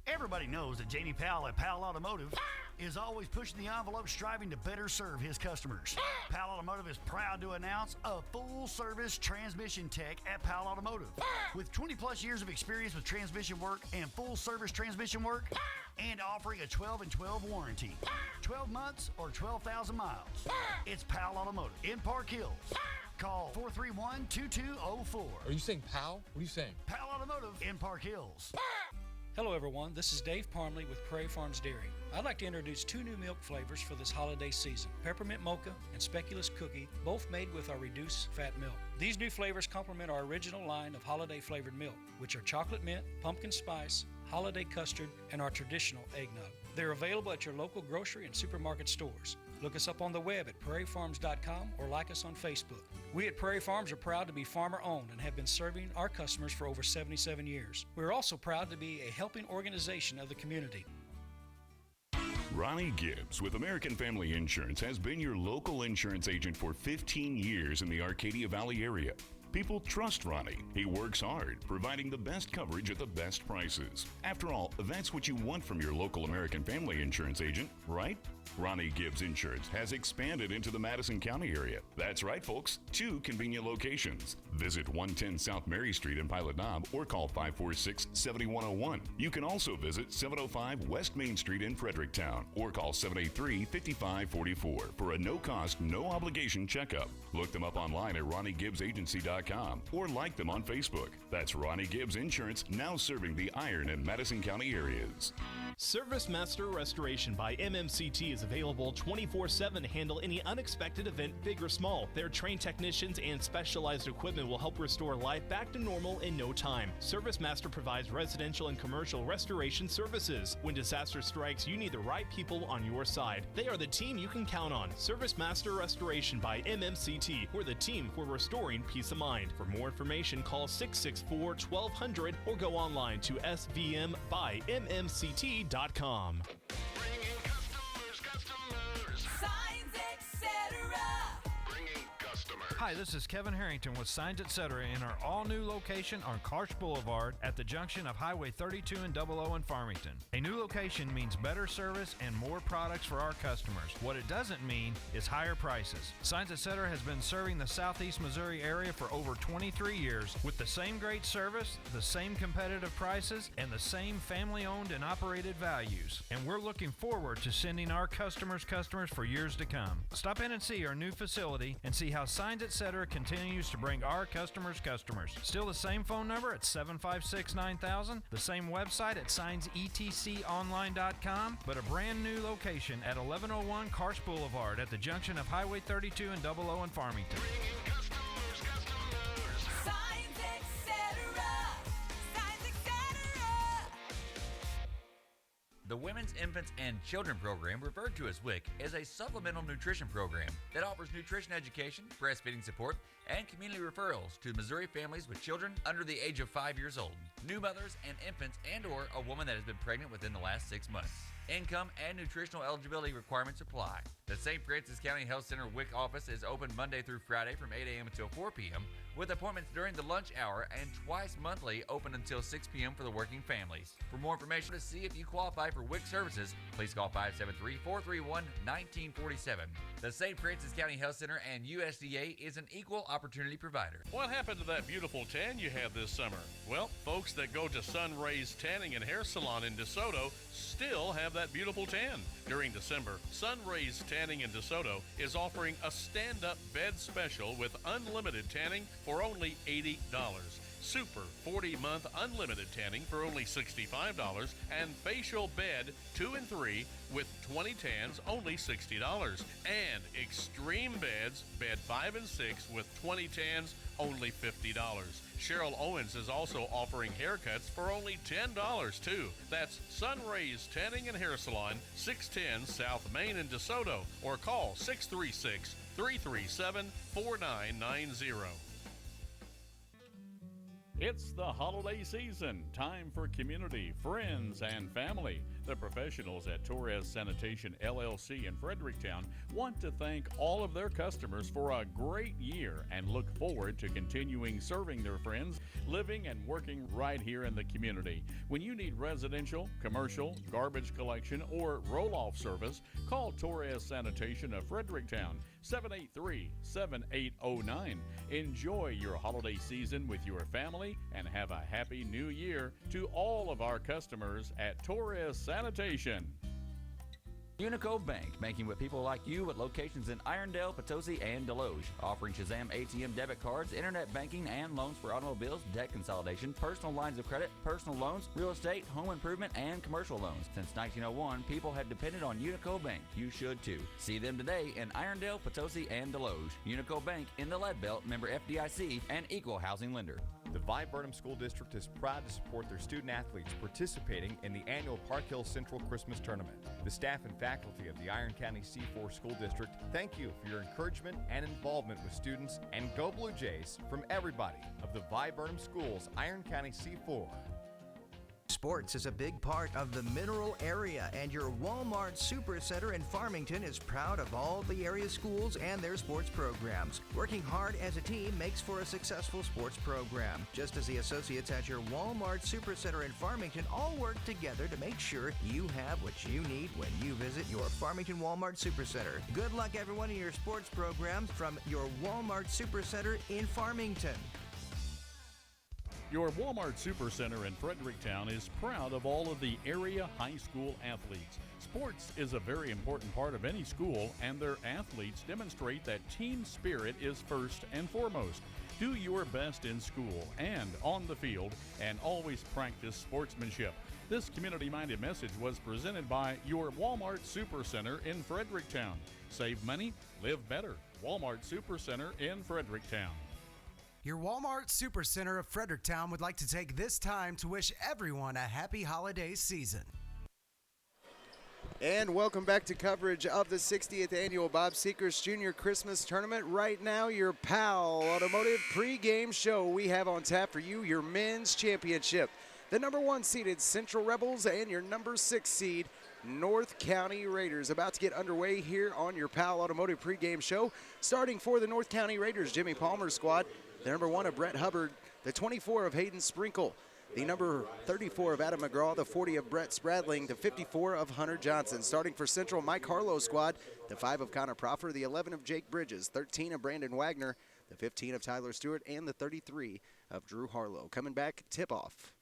Everybody knows that Jamie Powell at Powell Automotive is always pushing the envelope, striving to better serve his customers. Powell Automotive is proud to announce a full-service transmission tech at Powell Automotive. With 20-plus years of experience with transmission work and full-service transmission work, and offering a 12 and 12 warranty. 12 months or 12,000 miles. It's Powell Automotive in Park Hills. Call 431-2204. Are you saying Powell? What are you saying? Powell Automotive in Park Hills. Hello everyone, this is Dave Parmley with Prairie Farms Dairy. I'd like to introduce 2 new milk flavors for this holiday season, Peppermint Mocha and Speculous Cookie, both made with our reduced fat milk. These new flavors complement our original line of holiday flavored milk, which are chocolate mint, pumpkin spice, holiday custard, and our traditional eggnog. They're available at your local grocery and supermarket stores. Look us up on the web at prairiefarms.com or like us on Facebook. We at Prairie Farms are proud to be farmer-owned and have been serving our customers for over 77 years. We're also proud to be a helping organization of the community. Ronnie Gibbs with American Family Insurance has been your local insurance agent for 15 years in the Arcadia Valley area. People trust Ronnie. He works hard, providing the best coverage at the best prices. After all, that's what you want from your local American Family Insurance agent, right? Ronnie Gibbs Insurance has expanded into the Madison County area. That's right, folks. 2 convenient locations. Visit 110 South Mary Street in Pilot Knob or call 546-7101. You can also visit 705 West Main Street in Fredericktown or call 783-5544 for a no-cost, no-obligation checkup. Look them up online at RonnieGibbsAgency.com or like them on Facebook. That's Ronnie Gibbs Insurance, now serving the Iron and Madison County areas. Service Master Restoration by MMCT is available 24/7 to handle any unexpected event, big or small. Their trained technicians and specialized equipment will help restore life back to normal in no time. Service Master provides residential and commercial restoration services. When disaster strikes, you need the right people on your side. They are the team you can count on. Service Master Restoration by MMCT. We're the team for restoring peace of mind. For more information, call 664-1200 or go online to svmbymmct.com. Hi, this is Kevin Harrington with Signs Etc. in our all-new location on Karsh Boulevard at the junction of Highway 32 and 00 in Farmington. A new location means better service and more products for our customers. What it doesn't mean is higher prices. Signs Etc. has been serving the Southeast Missouri area for over 23 years with the same great service, the same competitive prices, and the same family-owned and operated values. And we're looking forward to sending our customers for years to come. Stop in and see our new facility and see how Signs Etc. continues to bring our customers. Still the same phone number at 756-9000, the same website at signsetconline.com, but a brand new location at 1101 Karsh Boulevard at the junction of Highway 32 and 00 in Farmington. The Women's, Infants, and Children program, referred to as WIC, is a supplemental nutrition program that offers nutrition education, breastfeeding support, and community referrals to Missouri families with children under the age of 5 years old, new mothers and infants, and/or a woman that has been pregnant within the last 6 months. Income and nutritional eligibility requirements apply. The St. Francis County Health Center WIC office is open Monday through Friday from 8 a.m. until 4 p.m., with appointments during the lunch hour and twice monthly open until 6 p.m. for the working families. For more information to see if you qualify for WIC quick services, please call 573-431-1947. The St. Francis County Health Center and USDA is an equal opportunity provider. What happened to that beautiful tan you had this summer? Well, folks that go to Sunrays Tanning and Hair Salon in DeSoto still have that beautiful tan. During December, Sunrays Tanning in DeSoto is offering a stand-up bed special with unlimited tanning for only $80. Super 40-month unlimited tanning for only $65, and facial bed 2 and 3 with 20 tans only $60. And extreme beds, bed 5 and 6 with 20 tans only $50. Cheryl Owens is also offering haircuts for only $10 too. That's Sunrays Tanning and Hair Salon, 610 South Main in DeSoto, or call 636-337-4990. It's the holiday season, time for community, friends, and family. The professionals at Torres Sanitation LLC in Fredericktown want to thank all of their customers for a great year and look forward to continuing serving their friends, living and working right here in the community. When you need residential, commercial, garbage collection, or roll-off service, call Torres Sanitation of Fredericktown, 783-7809. Enjoy your holiday season with your family and have a happy new year to all of our customers at Torres Sanitation. Unico Bank, banking with people like you at locations in Irondale, Potosi, and Deloge, offering Shazam ATM debit cards, internet banking, and loans for automobiles, debt consolidation, personal lines of credit, personal loans, real estate, home improvement, and commercial loans. Since 1901, people have depended on Unico Bank. You should too. See them today in Irondale, Potosi, and Deloge. Unico Bank in the Lead Belt, member FDIC, and equal housing lender. The Vi Burnham School District is proud to support their student athletes participating in the annual Park Hill Central Christmas Tournament. The staff and faculty of the Iron County C4 School District thank you for your encouragement and involvement with students, and go Blue Jays from everybody of the Vi Burnham Schools Iron County C4. Sports is a big part of the Mineral area, and your Walmart Supercenter in Farmington is proud of all the area schools and their sports programs. Working hard as a team makes for a successful sports program, just as the associates at your Walmart Supercenter in Farmington all work together to make sure you have what you need when you visit your Farmington Walmart Supercenter. Good luck, everyone, in your sports programs from your Walmart Supercenter in Farmington. Your Walmart Supercenter in Fredericktown is proud of all of the area high school athletes. Sports is a very important part of any school, and their athletes demonstrate that team spirit is first and foremost. Do your best in school and on the field, and always practice sportsmanship. This community-minded message was presented by your Walmart Supercenter in Fredericktown. Save money, live better. Walmart Supercenter in Fredericktown. Your Walmart Supercenter of Fredericktown would like to take this time to wish everyone a happy holiday season. And welcome back to coverage of the 60th Annual Bob Sechrest Jr. Christmas Tournament. Right now, your PAL Automotive pregame show. We have on tap for you your men's championship. The number 1 seeded Central Rebels and your number 6 seed North County Raiders about to get underway here on your PAL Automotive pregame show. Starting for the North County Raiders, Jimmy Palmer's squad. The number 1 of Brett Hubbard, the 24 of Hayden Sprinkle, the number 34 of Adam McGraw, the 40 of Brett Spradling, the 54 of Hunter Johnson. Starting for Central, Mike Harlow's squad, the 5 of Connor Proffer, the 11 of Jake Bridges, 13 of Brandon Wagner, the 15 of Tyler Stewart, and the 33 of Drew Harlow. Coming back, tip-off.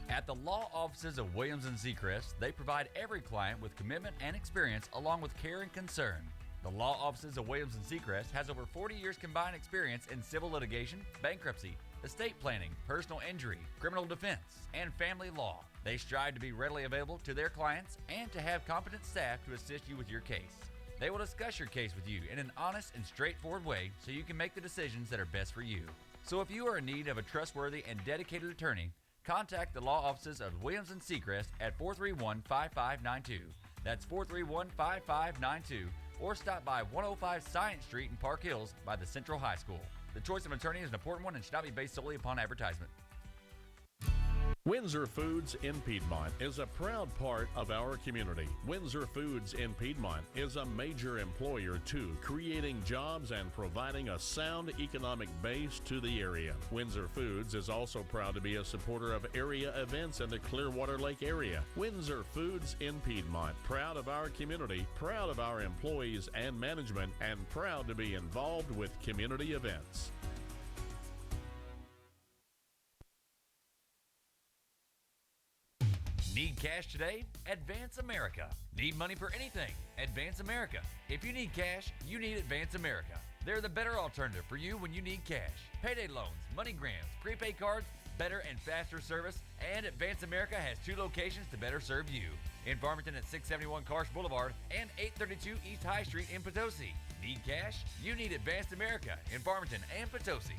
At the law offices of Williams & Sechrest, they provide every client with commitment and experience along with care and concern. The law offices of Williams & Sechrest has over 40 years combined experience in civil litigation, bankruptcy, estate planning, personal injury, criminal defense, and family law. They strive to be readily available to their clients and to have competent staff to assist you with your case. They will discuss your case with you in an honest and straightforward way so you can make the decisions that are best for you. So if you are in need of a trustworthy and dedicated attorney, contact the law offices of Williams & Sechrest at 431-5592. That's 431-5592. Or stop by 105 Science Street in Park Hills by the Central High School. The choice of attorney is an important one and should not be based solely upon advertisement. Windsor Foods in Piedmont is a proud part of our community. Windsor Foods in Piedmont is a major employer too, creating jobs and providing a sound economic base to the area. Windsor Foods is also proud to be a supporter of area events in the Clearwater Lake area. Windsor Foods in Piedmont, proud of our community, proud of our employees and management, and proud to be involved with community events. Need cash today? Advance America. Need money for anything? Advance America. If you need cash, you need Advance America. They're the better alternative for you when you need cash. Payday loans, money grants, prepaid cards, better and faster service, and Advance America has 2 locations to better serve you. In Farmington at 671 Karsh Boulevard and 832 East High Street in Potosi. Need cash? You need Advance America in Farmington and Potosi.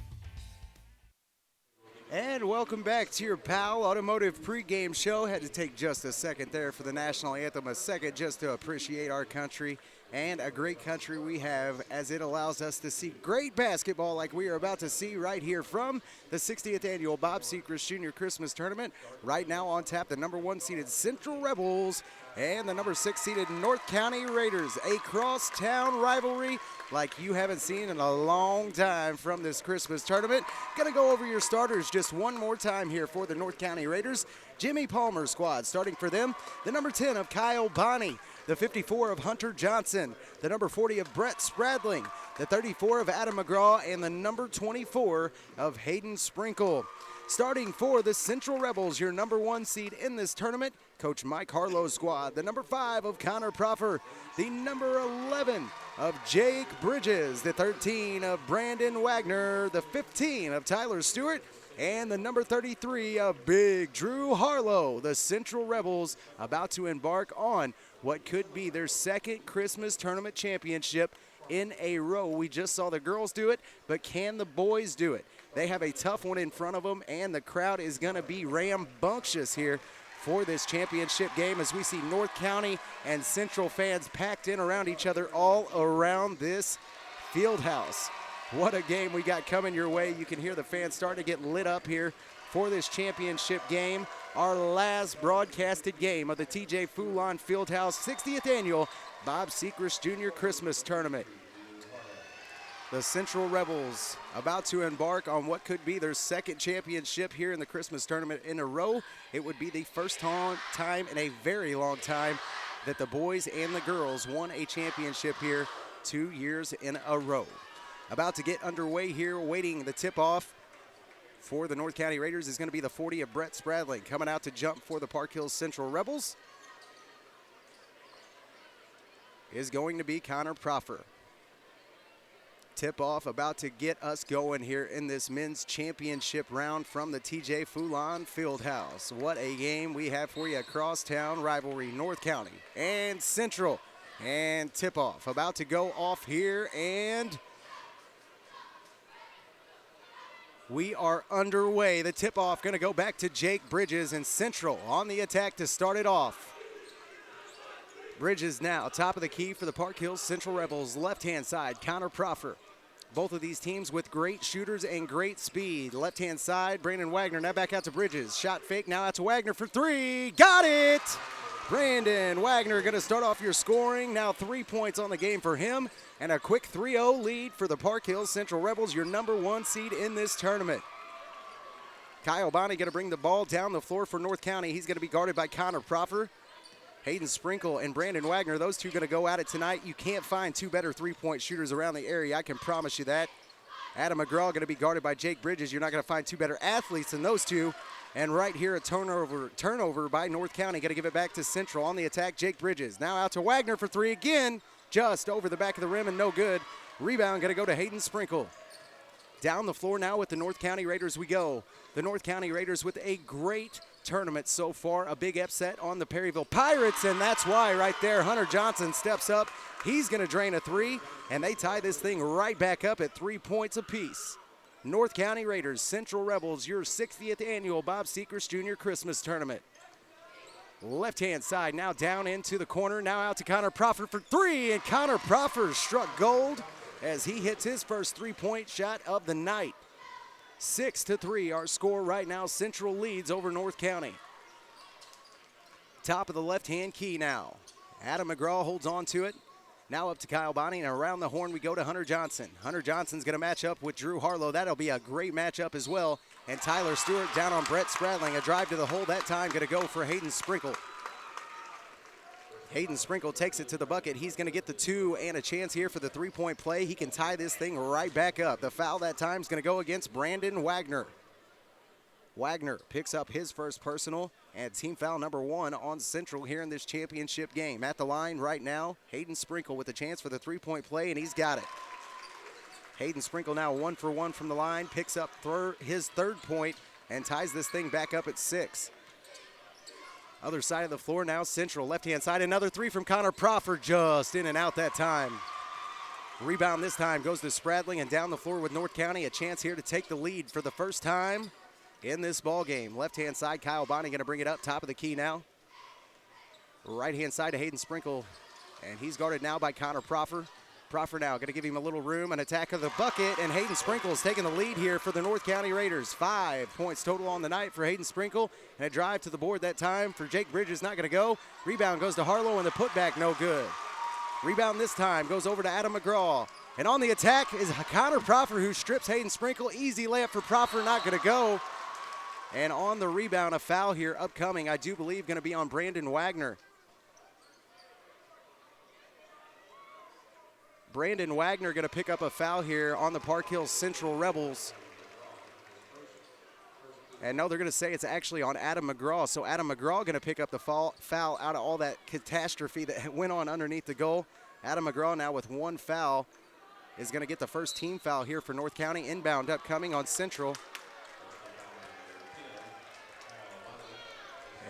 And welcome back to your PAL Automotive pregame show. Had to take just a second there for the national anthem, a second just to appreciate our country and a great country we have, as it allows us to see great basketball like we are about to see right here from the 60th annual Bob Sechrest Jr. Christmas Tournament. Right now on tap, the number 1 seeded Central Rebels and the number 6 seeded North County Raiders. A crosstown rivalry like you haven't seen in a long time from this Christmas tournament. Gonna go over your starters just one more time here for the North County Raiders. Jimmy Palmer squad starting for them. The number 10 of Kyle Bonney, the 54 of Hunter Johnson, the number 40 of Brett Spradling, the 34 of Adam McGraw, and the number 24 of Hayden Sprinkle. Starting for the Central Rebels, your number 1 seed in this tournament, Coach Mike Harlow's squad. The number 5 of Connor Proffer, the number 11 of Jake Bridges, the 13 of Brandon Wagner, the 15 of Tyler Stewart, and the number 33 of Big Drew Harlow. The Central Rebels about to embark on what could be their second Christmas tournament championship in a row. We just saw the girls do it, but can the boys do it? They have a tough one in front of them, and the crowd is going to be rambunctious here for this championship game as we see North County and Central fans packed in around each other all around this field house. What a game we got coming your way. You can hear the fans starting to get lit up here for this championship game. Our last broadcasted game of the TJ Foulon Fieldhouse 60th Annual Bob Sechrest Jr. Christmas Tournament. The Central Rebels about to embark on what could be their second championship here in the Christmas tournament in a row. It would be the first time in a very long time that the boys and the girls won a championship here 2 years in a row. About to get underway here, waiting the tip-off for the North County Raiders is going to be the 40 of Brett Spradling. Coming out to jump for the Park Hills Central Rebels is going to be Connor Proffer. Tip-off about to get us going here in this men's championship round from the TJ Foulon Fieldhouse. What a game we have for you. Crosstown rivalry, North County and Central. And tip-off about to go off here, and we are underway. The tip-off going to go back to Jake Bridges, and Central on the attack to start it off. Bridges now, top of the key for the Park Hills Central Rebels. Left-hand side, Connor Proffer. Both of these teams with great shooters and great speed. Left-hand side, Brandon Wagner now back out to Bridges. Shot fake, now out to Wagner for 3. Got it! Brandon Wagner going to start off your scoring. Now 3 points on the game for him. And a quick 3-0 lead for the Park Hills Central Rebels, your number 1 seed in this tournament. Kyle Bonney going to bring the ball down the floor for North County. He's going to be guarded by Connor Proffer. Hayden Sprinkle and Brandon Wagner, those two going to go at it tonight. You can't find 2 better 3-point shooters around the area, I can promise you that. Adam McGraw going to be guarded by Jake Bridges. You're not going to find 2 better athletes than those two. And right here, a turnover by North County. Going to give it back to Central on the attack, Jake Bridges. Now out to Wagner for 3 again. Just over the back of the rim and no good. Rebound going to go to Hayden Sprinkle. Down the floor now with the North County Raiders we go. The North County Raiders with a great tournament so far. A big upset on the Perryville Pirates, and that's why right there Hunter Johnson steps up. He's going to drain a 3, and they tie this thing right back up at 3 points apiece. North County Raiders, Central Rebels, your 60th annual Bob Sechrest Jr. Christmas Tournament. Left-hand side now down into the corner. Now out to Connor Proffer for 3, and Connor Proffer struck gold as he hits his first 3-point shot of the night. 6-3 our score right now. Central leads over North County. Top of the left-hand key now. Adam McGraw holds on to it. Now up to Kyle Bonney, and around the horn we go to Hunter Johnson. Hunter Johnson's going to match up with Drew Harlow. That'll be a great matchup as well. And Tyler Stewart down on Brett Spradling. A drive to the hole that time, going to go for Hayden Sprinkle. Hayden Sprinkle takes it to the bucket. He's going to get the 2 and a chance here for the three-point play. He can tie this thing right back up. The foul that time is going to go against Brandon Wagner. Wagner picks up his first personal and team foul number 1 on Central here in this championship game. At the line right now, Hayden Sprinkle with a chance for the three-point play, and he's got it. Hayden Sprinkle now 1 for 1 from the line, picks up his third point and ties this thing back up at 6. Other side of the floor now, Central. Left-hand side, another 3 from Connor Proffer, just in and out that time. Rebound this time goes to Spradling, and down the floor with North County. A chance here to take the lead for the first time in this ball game. Left-hand side, Kyle Bonney going to bring it up, top of the key now. Right-hand side to Hayden Sprinkle, and he's guarded now by Connor Proffer. Proffer now going to give him a little room, an attack of the bucket, and Hayden Sprinkle is taking the lead here for the North County Raiders. 5 points total on the night for Hayden Sprinkle, and a drive to the board that time for Jake Bridges, not going to go. Rebound goes to Harlow, and the putback no good. Rebound this time goes over to Adam McGraw. And on the attack is Connor Proffer, who strips Hayden Sprinkle. Easy layup for Proffer, not going to go. And on the rebound, a foul here upcoming, I do believe, going to be on Brandon Wagner. Brandon Wagner going to pick up a foul here on the Park Hills Central Rebels. And no, they're going to say it's actually on Adam McGraw. So Adam McGraw going to pick up the foul out of all that catastrophe that went on underneath the goal. Adam McGraw now with 1 foul is going to get the first team foul here for North County. Inbound upcoming on Central.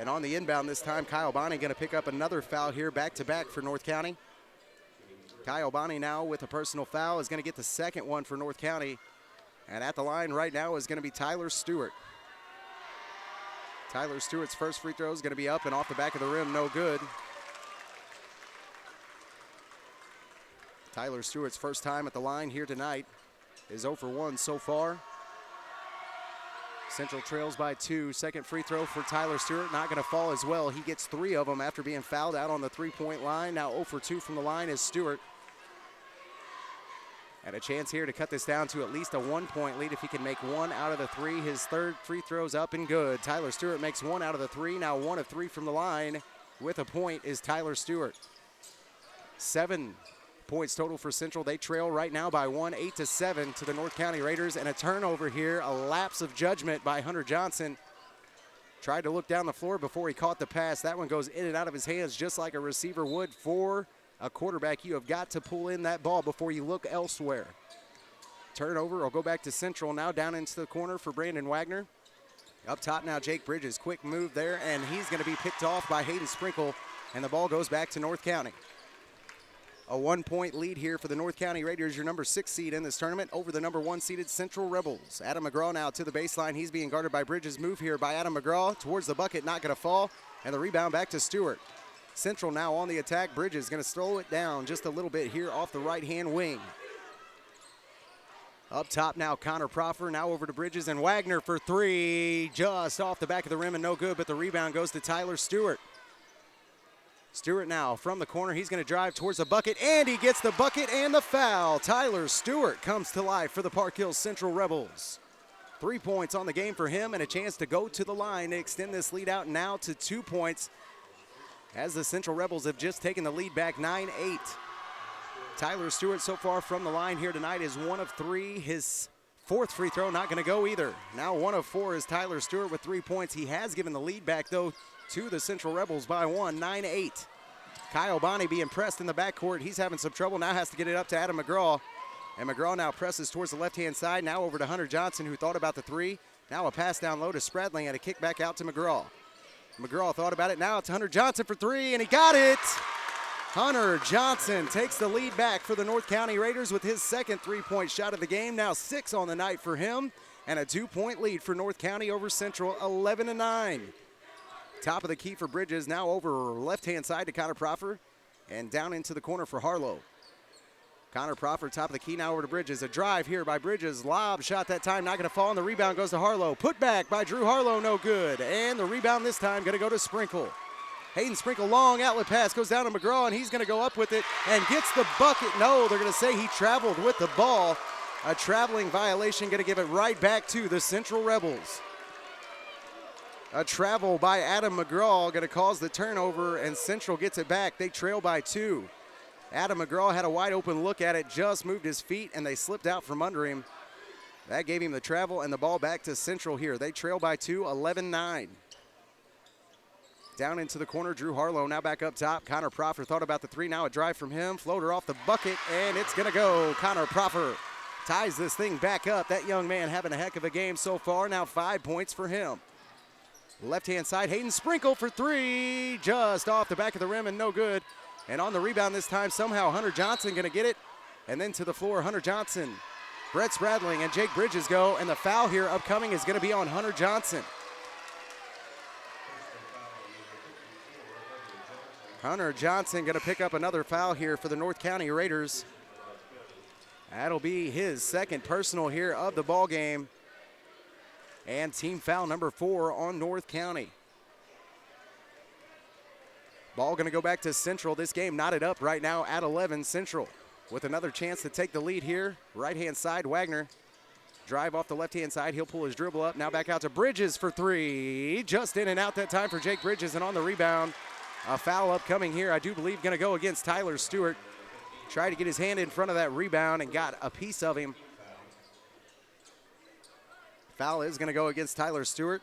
And on the inbound this time, Kyle Bonney going to pick up another foul here, back-to-back for North County. Kyle Bonney now with a personal foul is going to get the second one for North County. And at the line right now is going to be Tyler Stewart. Tyler Stewart's first free throw is going to be up and off the back of the rim, no good. Tyler Stewart's first time at the line here tonight is 0 for 1 so far. Central trails by 2. Second free throw for Tyler Stewart, not going to fall as well. He gets 3 of them after being fouled out on the three-point line. Now 0 for 2 from the line is Stewart. And a chance here to cut this down to at least a 1-point lead if he can make 1 out of the 3. His third free throw's up and good. Tyler Stewart makes 1 out of the 3. Now 1 of 3 from the line with a point is Tyler Stewart. 7 points total for Central. They trail right now by 1, 8-7 to the North County Raiders. And a turnover here, a lapse of judgment by Hunter Johnson. Tried to look down the floor before he caught the pass. That one goes in and out of his hands just like a receiver would for a quarterback. You have got to pull in that ball before you look elsewhere. Turnover will go back to Central. Now down into the corner for Brandon Wagner. Up top now, Jake Bridges. Quick move there, and he's going to be picked off by Hayden Sprinkle, and the ball goes back to North County. A 1-point lead here for the North County Raiders, your number 6 seed in this tournament, over the number 1 seeded Central Rebels. Adam McGraw now to the baseline. He's being guarded by Bridges. Move here by Adam McGraw towards the bucket, not going to fall, and the rebound back to Stewart. Central now on the attack. Bridges going to slow it down just a little bit here off the right-hand wing. Up top now, Connor Proffer. Now over to Bridges, and Wagner for 3. Just off the back of the rim and no good, but the rebound goes to Tyler Stewart. Stewart now from the corner. He's going to drive towards the bucket, and he gets the bucket and the foul. Tyler Stewart comes to life for the Park Hills Central Rebels. 3 points on the game for him and a chance to go to the line to extend this lead out now to 2 points as the Central Rebels have just taken the lead back 9-8. Tyler Stewart so far from the line here tonight is 1 of 3. His fourth free throw not going to go either. Now 1 of 4 is Tyler Stewart with 3 points. He has given the lead back though to the Central Rebels by 1, 9-8. Kyle Bonney being pressed in the backcourt. He's having some trouble. Now has to get it up to Adam McGraw. And McGraw now presses towards the left-hand side. Now over to Hunter Johnson, who thought about the 3. Now a pass down low to Spradling and a kick back out to McGraw. McGraw thought about it. Now it's Hunter Johnson for 3, and he got it. Hunter Johnson takes the lead back for the North County Raiders with his second 3-point shot of the game. Now 6 on the night for him, and a 2-point lead for North County over Central, 11-9. Top of the key for Bridges, now over left-hand side to Connor Proffer, and down into the corner for Harlow. Connor Proffer, top of the key, now over to Bridges. A drive here by Bridges. Lob shot that time, not going to fall, and the rebound goes to Harlow. Put back by Drew Harlow, no good. And the rebound this time going to go to Sprinkle. Hayden Sprinkle, long outlet pass, goes down to McGraw, and he's going to go up with it and gets the bucket. No, they're going to say he traveled with the ball. A traveling violation, going to give it right back to the Central Rebels. A travel by Adam McGraw going to cause the turnover, and Central gets it back. They trail by 2. Adam McGraw had a wide open look at it, just moved his feet, and they slipped out from under him. That gave him the travel, and the ball back to Central here. They trail by 2, 11-9. Down into the corner, Drew Harlow now back up top. Connor Proffer thought about the 3, now a drive from him. Floater off the bucket, and it's going to go. Connor Proffer ties this thing back up. That young man having a heck of a game so far. Now 5 points for him. Left-hand side, Hayden Sprinkle for 3. Just off the back of the rim and no good. And on the rebound this time, somehow Hunter Johnson going to get it. And then to the floor, Hunter Johnson, Brett Spradling, and Jake Bridges go. And the foul here upcoming is going to be on Hunter Johnson. Hunter Johnson going to pick up another foul here for the North County Raiders. That'll be his second personal here of the ball game. And team foul number 4 on North County. Ball going to go back to Central. This game knotted up right now at 11. Central with another chance to take the lead here. Right-hand side, Wagner. Drive off the left-hand side. He'll pull his dribble up. Now back out to Bridges for 3. Just in and out that time for Jake Bridges. And on the rebound, a foul upcoming here, I do believe, going to go against Tyler Stewart. Tried to get his hand in front of that rebound and got a piece of him. Foul is going to go against Tyler Stewart.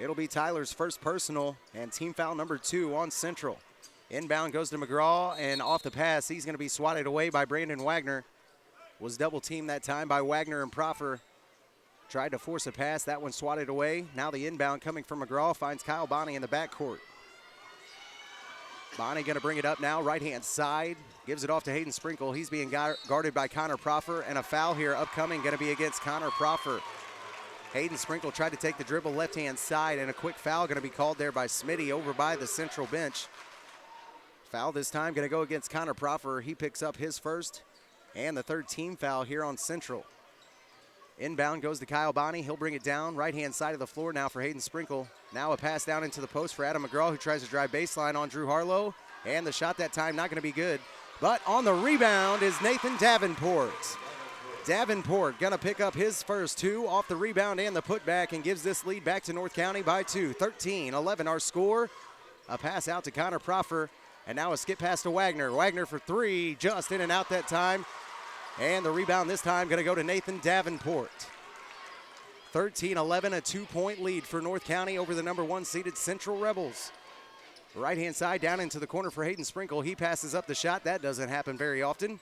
It'll be Tyler's first personal and team foul number 2 on Central. Inbound goes to McGraw, and off the pass, he's going to be swatted away by Brandon Wagner. Was double teamed that time by Wagner and Proffer. Tried to force a pass, that one swatted away. Now the inbound coming from McGraw finds Kyle Bonney in the backcourt. Bonney going to bring it up now, right-hand side. Gives it off to Hayden Sprinkle. He's being guarded by Connor Proffer, and a foul here upcoming going to be against Connor Proffer. Hayden Sprinkle tried to take the dribble left-hand side, and a quick foul going to be called there by Smitty over by the Central bench. Foul this time going to go against Connor Proffer. He picks up his first and the third team foul here on Central. Inbound goes to Kyle Bonney. He'll bring it down. Right-hand side of the floor now for Hayden Sprinkle. Now a pass down into the post for Adam McGraw, who tries to drive baseline on Drew Harlow. And the shot that time not going to be good. But on the rebound is Nathan Davenport. Davenport going to pick up his first 2 off the rebound and the putback and gives this lead back to North County by 2. 13-11 our score. A pass out to Connor Proffer. And now a skip pass to Wagner. Wagner for 3, just in and out that time. And the rebound this time going to go to Nathan Davenport. 13-11, a 2-point lead for North County over the number 1 seeded Central Rebels. Right-hand side down into the corner for Hayden Sprinkle. He passes up the shot. That doesn't happen very often.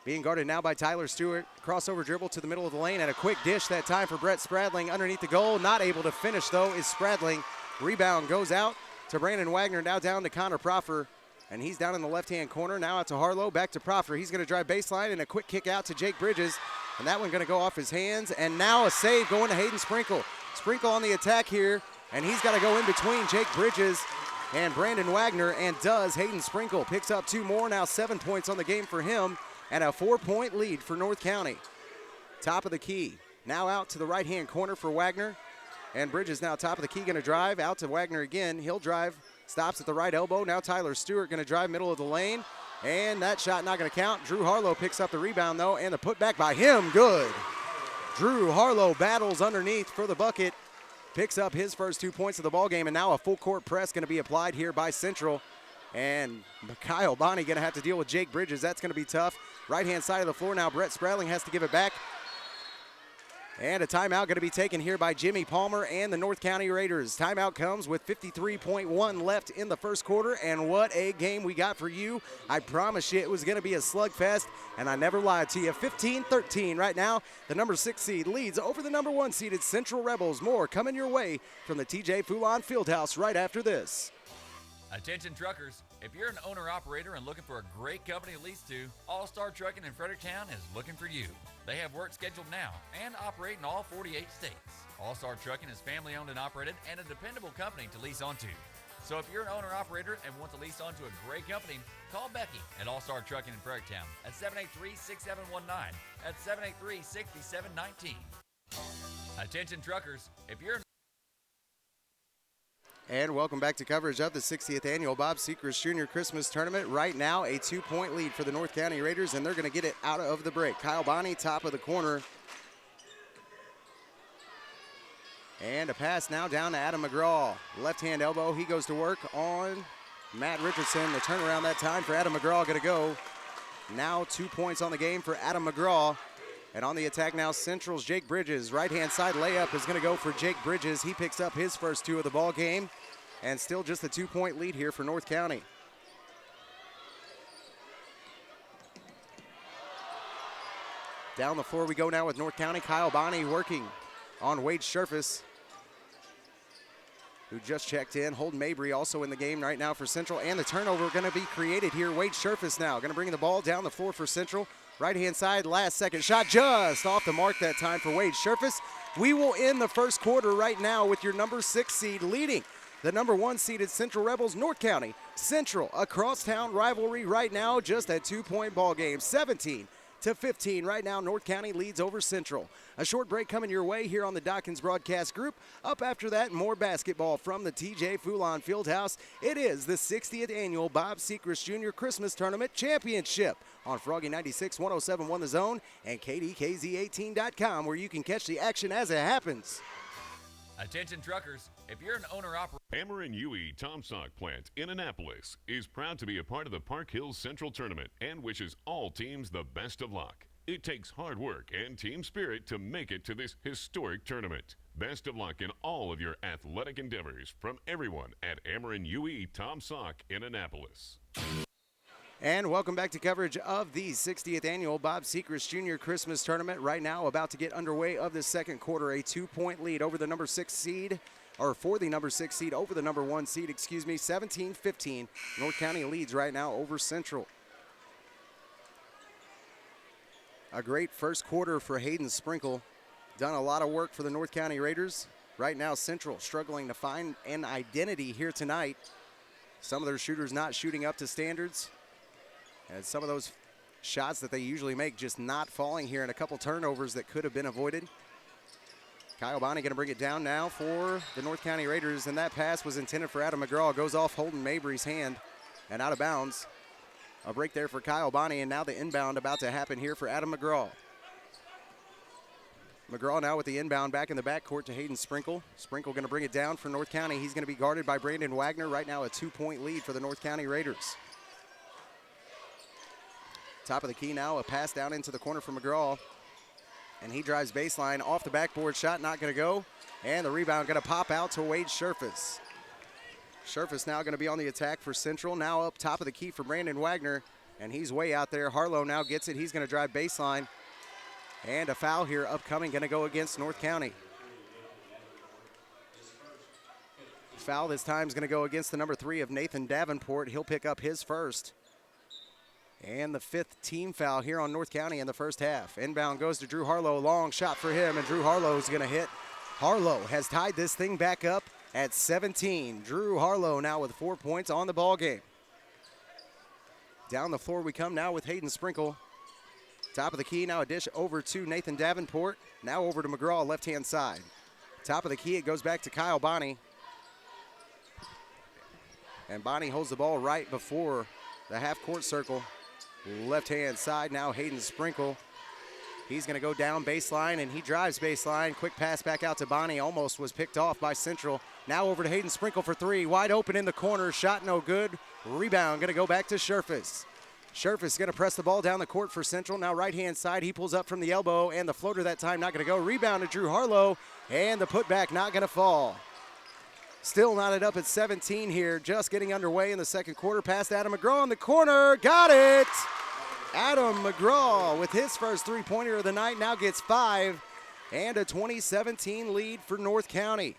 Being guarded now by Tyler Stewart. Crossover dribble to the middle of the lane and a quick dish that time for Brett Spradling underneath the goal. Not able to finish though is Spradling. Rebound goes out to Brandon Wagner. Now down to Connor Proffer. And he's down in the left-hand corner. Now out to Harlow, back to Proffer. He's going to drive baseline and a quick kick out to Jake Bridges. And that one going to go off his hands. And now a save going to Hayden Sprinkle. Sprinkle on the attack here. And he's got to go in between Jake Bridges and Brandon Wagner. And does. Hayden Sprinkle picks up 2 more. Now 7 points on the game for him. And a 4-point lead for North County. Top of the key. Now out to the right-hand corner for Wagner. And Bridges now top of the key going to drive. Out to Wagner again. He'll drive. Stops at the right elbow. Now Tyler Stewart going to drive middle of the lane. And that shot not going to count. Drew Harlow picks up the rebound, though, and the putback by him. Good. Drew Harlow battles underneath for the bucket. Picks up his first 2 points of the ballgame, and now a full-court press going to be applied here by Central. And Kyle Bonney going to have to deal with Jake Bridges. That's going to be tough. Right-hand side of the floor now. Brett Spradling has to give it back. And a timeout going to be taken here by Jimmy Palmer and the North County Raiders. Timeout comes with 53.1 left in the first quarter, and what a game we got for you. I promise you it was going to be a slugfest, and I never lied to you. 15-13 right now. The number 6 seed leads over the number 1 seeded Central Rebels. More coming your way from the TJ Foulon Fieldhouse right after this. Attention truckers, if you're an owner-operator and looking for a great company to lease to, All-Star Trucking in Fredericktown is looking for you. They have work scheduled now and operate in all 48 states. All-Star Trucking is family-owned and operated and a dependable company to lease onto. So if you're an owner-operator and want to lease onto a great company, call Becky at All-Star Trucking in Frederictown at 783-6719 at 783-6719. Attention truckers, if you're And welcome back to coverage of the 60th Annual Bob Sechrest Jr. Christmas Tournament. Right now, a 2-point lead for the North County Raiders, and they're going to get it out of the break. Kyle Bonney, top of the corner. And a pass now down to Adam McGraw. Left-hand elbow, he goes to work on Matt Richardson. The turnaround that time for Adam McGraw going to go. Now 2 points on the game for Adam McGraw. And on the attack now, Central's Jake Bridges. Right-hand side layup is going to go for Jake Bridges. He picks up his first 2 of the ball game. And still just a 2-point lead here for North County. Down the floor we go now with North County. Kyle Bonney working on Wade Scherfus, who just checked in. Holden Mabry also in the game right now for Central. And the turnover going to be created here. Wade Scherfus now going to bring the ball down the floor for Central. Right-hand side, last second shot just off the mark that time for Wade Scherfus. We will end the first quarter right now with your number 6 seed leading the number 1 seeded Central Rebels, North County. Central, a crosstown rivalry right now, just a 2-point ball game, 17-15 right now. North County leads over Central. A short break coming your way here on the Dawkins Broadcast Group. Up after that, more basketball from the TJ Foulon Fieldhouse. It is the 60th Annual Bob Sechrest Jr. Christmas Tournament Championship on Froggy 96, 107.1 The Zone, and KDKZ18.com, where you can catch the action as it happens. Attention truckers, if you're an owner-operator. Hammer and Yui Tomsock plant in Annapolis is proud to be a part of the Park Hills Central Tournament and wishes all teams the best of luck. It takes hard work and team spirit to make it to this historic tournament. Best of luck in all of your athletic endeavors from everyone at Hammer and Yui Tomsock in Annapolis. And welcome back to coverage of the 60th Annual Bob Sechrest Jr. Christmas Tournament. Right now, about to get underway of the second quarter. A 2-point lead over the number 6 seed, or for the number 6 seed over the number 1 seed, 17-15. North County leads right now over Central. A great first quarter for Hayden Sprinkle. Done a lot of work for the North County Raiders. Right now, Central struggling to find an identity here tonight. Some of their shooters not shooting up to standards. And some of those shots that they usually make just not falling here, and a couple turnovers that could have been avoided. Kyle Bonney going to bring it down now for the North County Raiders, and that pass was intended for Adam McGraw. Goes off Holden Mabry's hand and out of bounds. A break there for Kyle Bonney, and now the inbound about to happen here for Adam McGraw. McGraw now with the inbound back in the backcourt to Hayden Sprinkle. Sprinkle going to bring it down for North County. He's going to be guarded by Brandon Wagner. Right now a 2-point lead for the North County Raiders. Top of the key now, a pass down into the corner for McGraw. And he drives baseline off the backboard, shot not going to go. And the rebound going to pop out to Wade Scherfus. Scherfus now going to be on the attack for Central. Now up top of the key for Brandon Wagner. And he's way out there. Harlow now gets it. He's going to drive baseline. And a foul here upcoming, going to go against North County. Foul this time is going to go against the number 3 of Nathan Davenport. He'll pick up his first. And the 5th team foul here on North County in the first half. Inbound goes to Drew Harlow. Long shot for him, and Drew Harlow is going to hit. Harlow has tied this thing back up at 17. Drew Harlow now with 4 points on the ball game. Down the floor we come now with Hayden Sprinkle. Top of the key, now a dish over to Nathan Davenport. Now over to McGraw, left-hand side. Top of the key, it goes back to Kyle Bonney. And Bonney holds the ball right before the half-court circle. Left-hand side, now Hayden Sprinkle. He's going to go down baseline, and he drives baseline. Quick pass back out to Bonney. Almost was picked off by Central. Now over to Hayden Sprinkle for 3. Wide open in the corner. Shot no good. Rebound going to go back to Scherfus. Scherfus going to press the ball down the court for Central. Now right-hand side, he pulls up from the elbow, and the floater that time not going to go. Rebound to Drew Harlow, and the putback not going to fall. Still knotted up at 17 here, just getting underway in the second quarter. Past Adam McGraw in the corner, got it! Adam McGraw with his first three-pointer of the night now gets 5, and a 20-17 lead for North County.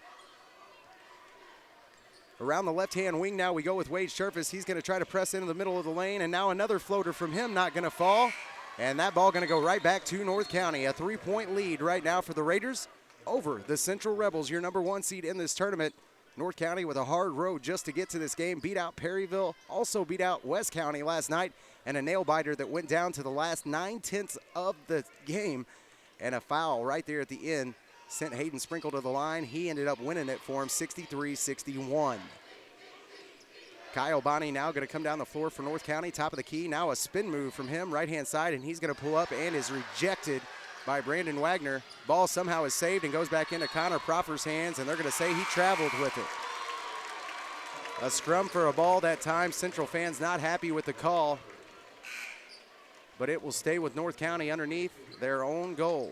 Around the left-hand wing now we go with Wade Scherfus. He's going to try to press into the middle of the lane, and now another floater from him not going to fall. And that ball going to go right back to North County. A 3-point lead right now for the Raiders over the Central Rebels, your number 1 seed in this tournament. North County with a hard road just to get to this game. Beat out Perryville, also beat out West County last night, and a nail-biter that went down to the last 9/10 of the game. And a foul right there at the end sent Hayden Sprinkle to the line. He ended up winning it for him 63-61. Kyle Bonney now going to come down the floor for North County, top of the key. Now a spin move from him, right-hand side, and he's going to pull up and is rejected by Brandon Wagner. Ball somehow is saved and goes back into Connor Proffer's hands, and they're going to say he traveled with it. A scrum for a ball that time. Central fans not happy with the call, but it will stay with North County underneath their own goal.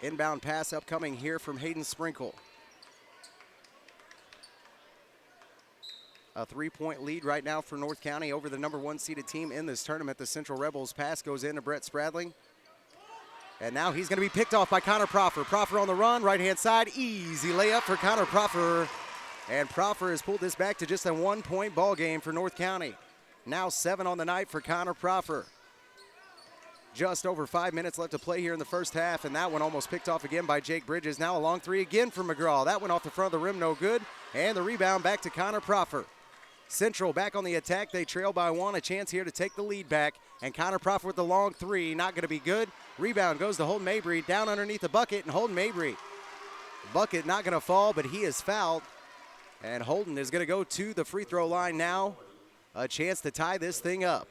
Inbound pass upcoming here from Hayden Sprinkle. A 3-point lead right now for North County over the number 1 seeded team in this tournament. The Central Rebels pass goes into Brett Spradling. And now he's going to be picked off by Connor Proffer. Proffer on the run, right-hand side, easy layup for Connor Proffer. And Proffer has pulled this back to just a 1-point ball game for North County. Now 7 on the night for Connor Proffer. Just over 5 minutes left to play here in the first half, and that one almost picked off again by Jake Bridges. Now a long three again from McGraw. That went off the front of the rim, no good. And the rebound back to Connor Proffer. Central back on the attack. They trail by 1. A chance here to take the lead back. And Connor Proffer with the long three. Not going to be good. Rebound goes to Holden Mabry. Down underneath the bucket. And Holden Mabry. Bucket not going to fall, but he is fouled. And Holden is going to go to the free throw line now. A chance to tie this thing up.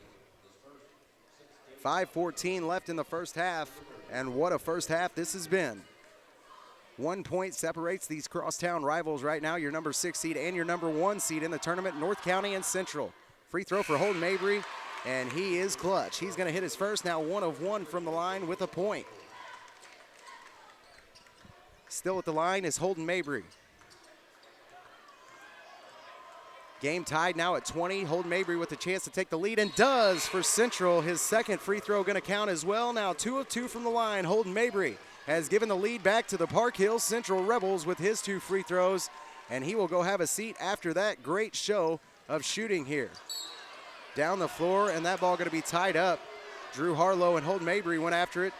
5:14 left in the first half. And what a first half this has been. 1 point separates these crosstown rivals right now, your number 6 seed and your number 1 seed in the tournament, North County and Central. Free throw for Holden Mabry, and he is clutch. He's going to hit his first, now 1 of 1 from the line with a point. Still at the line is Holden Mabry. Game tied now at 20. Holden Mabry with a chance to take the lead, and does for Central. His second free throw going to count as well. Now 2 of 2 from the line. Holden Mabry has given the lead back to the Park Hill Central Rebels with his 2 free throws, and he will go have a seat after that great show of shooting here. Down the floor, and that ball going to be tied up. Drew Harlow and Holden Mabry went after it,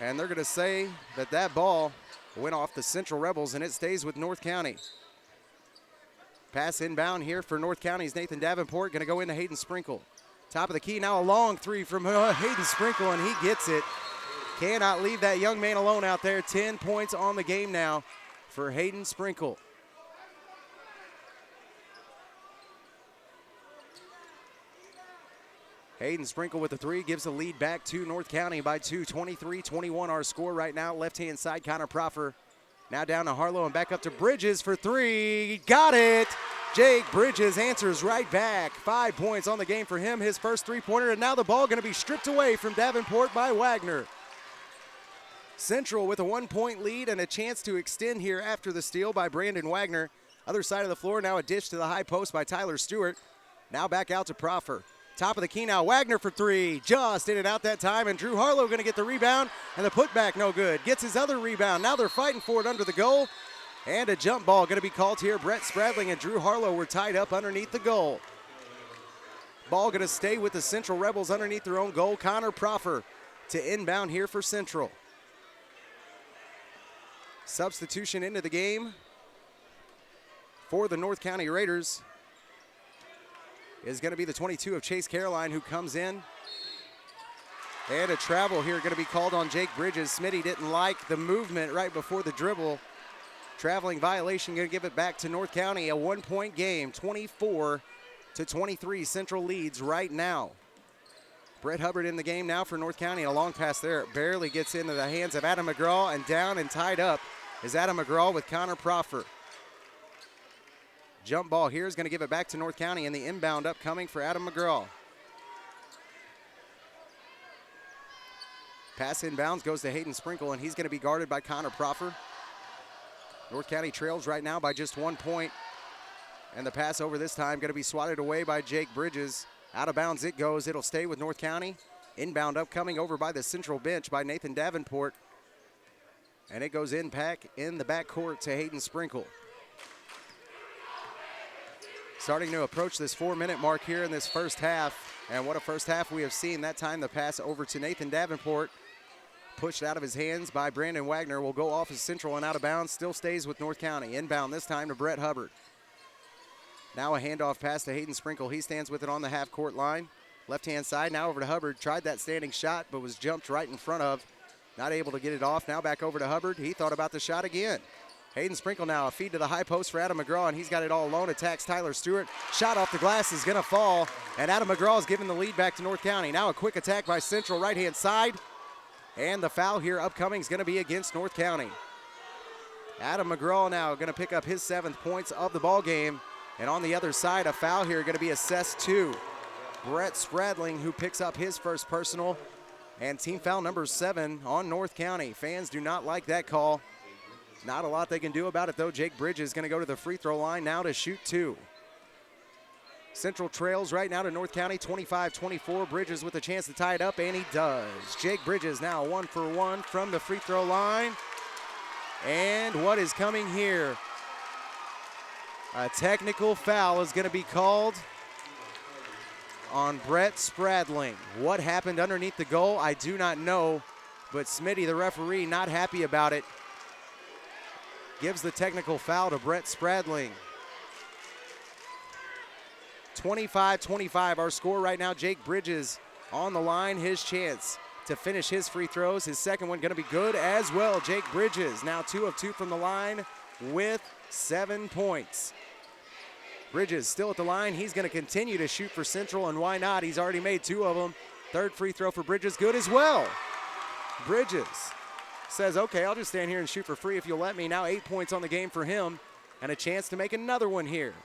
and they're going to say that that ball went off the Central Rebels, and it stays with North County. Pass inbound here for North County's Nathan Davenport, going to go into Hayden Sprinkle. Top of the key, now a long three from Hayden Sprinkle, and he gets it. Cannot leave that young man alone out there. 10 points on the game now for Hayden Sprinkle. Hayden Sprinkle with the 3 gives the lead back to North County by 2. 23-21 our score right now. Left-hand side, Connor Proffer. Now down to Harlow and back up to Bridges for 3. Got it! Jake Bridges answers right back. 5 points on the game for him, his first 3-pointer, and now the ball going to be stripped away from Davenport by Wagner. Central with a 1-point lead and a chance to extend here after the steal by Brandon Wagner. Other side of the floor, now a dish to the high post by Tyler Stewart. Now back out to Proffer. Top of the key now, Wagner for 3. Just in and out that time, and Drew Harlow going to get the rebound, and the putback no good. Gets his other rebound. Now they're fighting for it under the goal, and a jump ball going to be called here. Brett Spradling and Drew Harlow were tied up underneath the goal. Ball going to stay with the Central Rebels underneath their own goal. Connor Proffer to inbound here for Central. Substitution into the game for the North County Raiders is going to be the 22 of Chase Caroline, who comes in. And a travel here going to be called on Jake Bridges. Smitty didn't like the movement right before the dribble. Traveling violation, going to give it back to North County. A 1-point game, 24-23. Central leads right now. Brett Hubbard in the game now for North County. A long pass there. It barely gets into the hands of Adam McGraw, and down and tied up is Adam McGraw with Connor Proffer. Jump ball here is going to give it back to North County, and the inbound upcoming for Adam McGraw. Pass inbounds goes to Hayden Sprinkle, and he's going to be guarded by Connor Proffer. North County trails right now by just 1 point, and the pass over this time going to be swatted away by Jake Bridges. Out of bounds it goes. It'll stay with North County. Inbound upcoming over by the Central bench by Nathan Davenport. And it goes in back in the backcourt to Hayden Sprinkle. Starting to approach this 4-minute mark here in this first half. And what a first half we have seen. That time the pass over to Nathan Davenport. pushed out of his hands by Brandon Wagner, will go off as Central and out of bounds. Still stays with North County. Inbound this time to Brett Hubbard. Now a handoff pass to Hayden Sprinkle. He stands with it on the half-court line. Left-hand side, now over to Hubbard. Tried that standing shot, but was jumped right in front of. Not able to get it off. Now back over to Hubbard. He thought about the shot again. Hayden Sprinkle now, a feed to the high post for Adam McGraw, and he's got it all alone. Attacks Tyler Stewart. Shot off the glass is going to fall, and Adam McGraw is giving the lead back to North County. Now a quick attack by Central, right-hand side, and the foul here upcoming is going to be against North County. Adam McGraw now going to pick up his 7th points of the ball game, and on the other side, a foul here going to be assessed to Brett Spradling, who picks up his first personal, and team foul number 7 on North County. Fans do not like that call. Not a lot they can do about it, though. Jake Bridges is going to go to the free throw line now to shoot 2. Central trails right now to North County, 25-24. Bridges with a chance to tie it up, and he does. Jake Bridges now 1 for 1 from the free throw line. And what is coming here? A technical foul is going to be called on Brett Spradling. What happened underneath the goal, I do not know, but Smitty, the referee, not happy about it. Gives the technical foul to Brett Spradling. 25-25, our score right now. Jake Bridges on the line, his chance to finish his free throws. His second one going to be good as well. Jake Bridges now 2 of 2 from the line with 7 points. Bridges still at the line. He's going to continue to shoot for Central, and why not? He's already made 2 of them. Third free throw for Bridges, good as well. Bridges says, okay, I'll just stand here and shoot for free if you'll let me. Now 8 points on the game for him, and a chance to make another one here.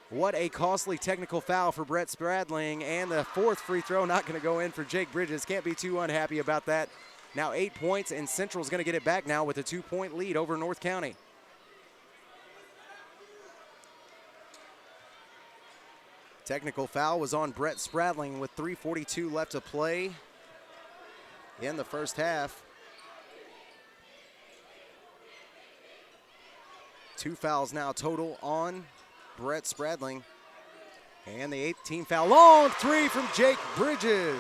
What a costly technical foul for Brett Spradling, and the 4th free throw not going to go in for Jake Bridges. Can't be too unhappy about that. Now 8 points, and Central's going to get it back now with a 2-point lead over North County. Technical foul was on Brett Spradling with 3:42 left to play in the first half. 2 fouls now total on Brett Spradling. And the 18th foul. Long 3 from Jake Bridges.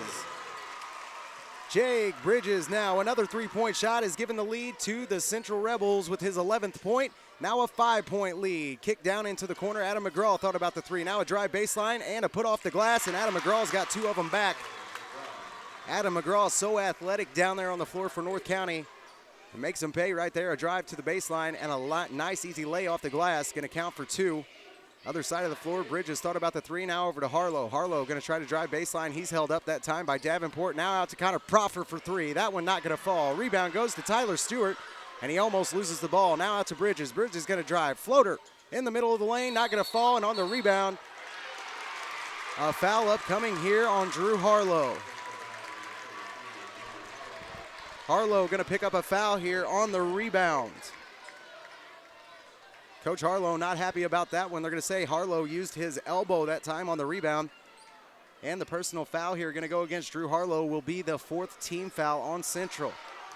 Jake Bridges now another 3-point shot is given the lead to the Central Rebels with his 11th point. Now a 5-point lead. Kick down into the corner. Adam McGraw thought about the 3. Now a drive baseline and a put off the glass, and Adam McGraw's got 2 of them back. Adam McGraw so athletic down there on the floor for North County. It makes him pay right there. A drive to the baseline and a nice easy lay off the glass. Going to count for 2. Other side of the floor, Bridges thought about the 3. Now over to Harlow. Harlow going to try to drive baseline. He's held up that time by Davenport. Now out to Connor Proffer for 3. That one not going to fall. Rebound goes to Tyler Stewart, and he almost loses the ball. Now out to Bridges. Bridges going to drive. Floater in the middle of the lane, not going to fall, and on the rebound, a foul upcoming here on Drew Harlow. Harlow going to pick up a foul here on the rebound. Coach Harlow not happy about that one. They're going to say Harlow used his elbow that time on the rebound. And the personal foul here going to go against Drew Harlow will be the 4th team foul on Central.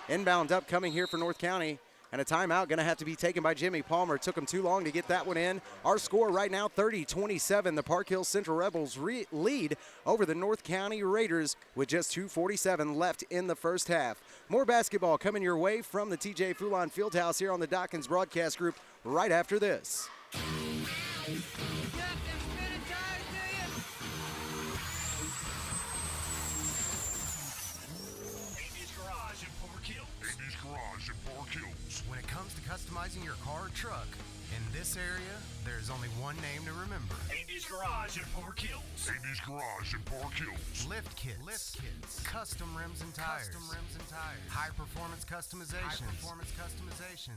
Inbound upcoming here for North County. And a timeout going to have to be taken by Jimmy Palmer. Took him too long to get that one in. Our score right now, 30-27. The Park Hills Central Rebels lead over the North County Raiders with just 2:47 left in the first half. More basketball coming your way from the TJ Foulon Fieldhouse here on the Dawkins Broadcast Group right after this. When it comes to customizing your car or truck, in this area, there's only one name to remember. Andy's Garage in Park Hills. Andy's Garage in Park Hills. Lift kits. Custom rims and tires. High performance customization.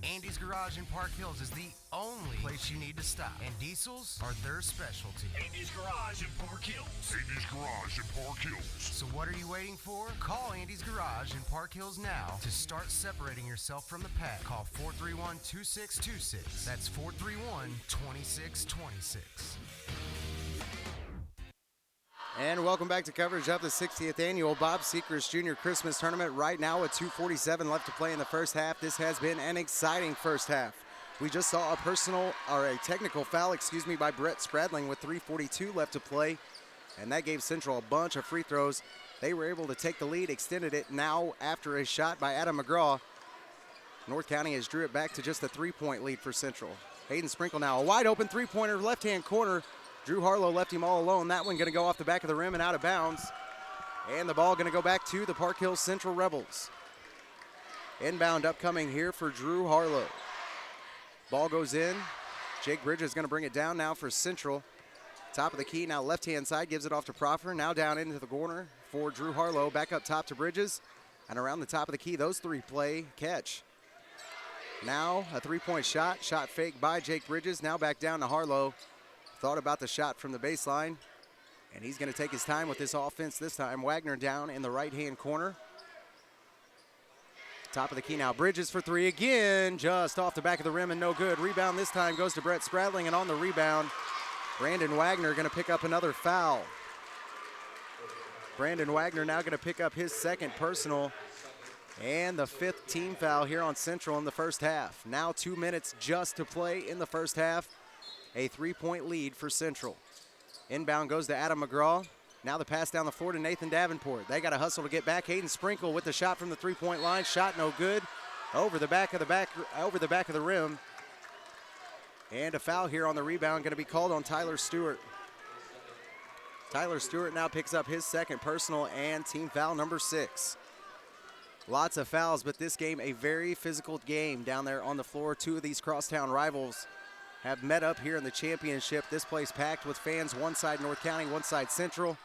Andy's Garage in Park Hills is the only place you need to stop. And diesels are their specialty. Andy's Garage in Park Hills. Andy's Garage in Park Hills. So what are you waiting for? Call Andy's Garage in Park Hills now to start separating yourself from the pack. Call 431-2626. That's 431-2626. And welcome back to coverage of the 60th annual Bob Sechrest Jr. Christmas Tournament. Right now with 2:47 left to play in the first half. This has been an exciting first half. We just saw a technical foul, by Brett Spradling with 3:42 left to play. And that gave Central a bunch of free throws. They were able to take the lead, extended it now after a shot by Adam McGraw. North County has drew it back to just a 3-point lead for Central. Hayden Sprinkle now, a wide open three-pointer, left-hand corner. Drew Harlow left him all alone. That one going to go off the back of the rim and out of bounds. And the ball going to go back to the Park Hills Central Rebels. Inbound upcoming here for Drew Harlow. Ball goes in. Jake Bridges going to bring it down now for Central. Top of the key now left-hand side, gives it off to Proffer. Now down into the corner for Drew Harlow. Back up top to Bridges. And around the top of the key, those three play catch. Now a three-point shot. Shot fake by Jake Bridges. Now back down to Harlow. Thought about the shot from the baseline. And he's going to take his time with this offense this time. Wagner down in the right-hand corner. Top of the key now. Bridges for three again. Just off the back of the rim and no good. Rebound this time goes to Brett Spradling. And on the rebound, Brandon Wagner going to pick up another foul. Brandon Wagner now going to pick up his second personal and the fifth team foul here on Central in the first half. Now 2 minutes just to play in the first half. A 3-point lead for Central. Inbound goes to Adam McGraw. Now the pass down the floor to Nathan Davenport. They got to hustle to get back. Hayden Sprinkle with the shot from the three-point line. Shot no good. Over the back of the rim. And a foul here on the rebound going to be called on Tyler Stewart. Tyler Stewart now picks up his second personal and team foul number 6. Lots of fouls, but this game a very physical game down there on the floor. Two of these crosstown rivals have met up here in the championship. This place packed with fans, one side North County, one side Central,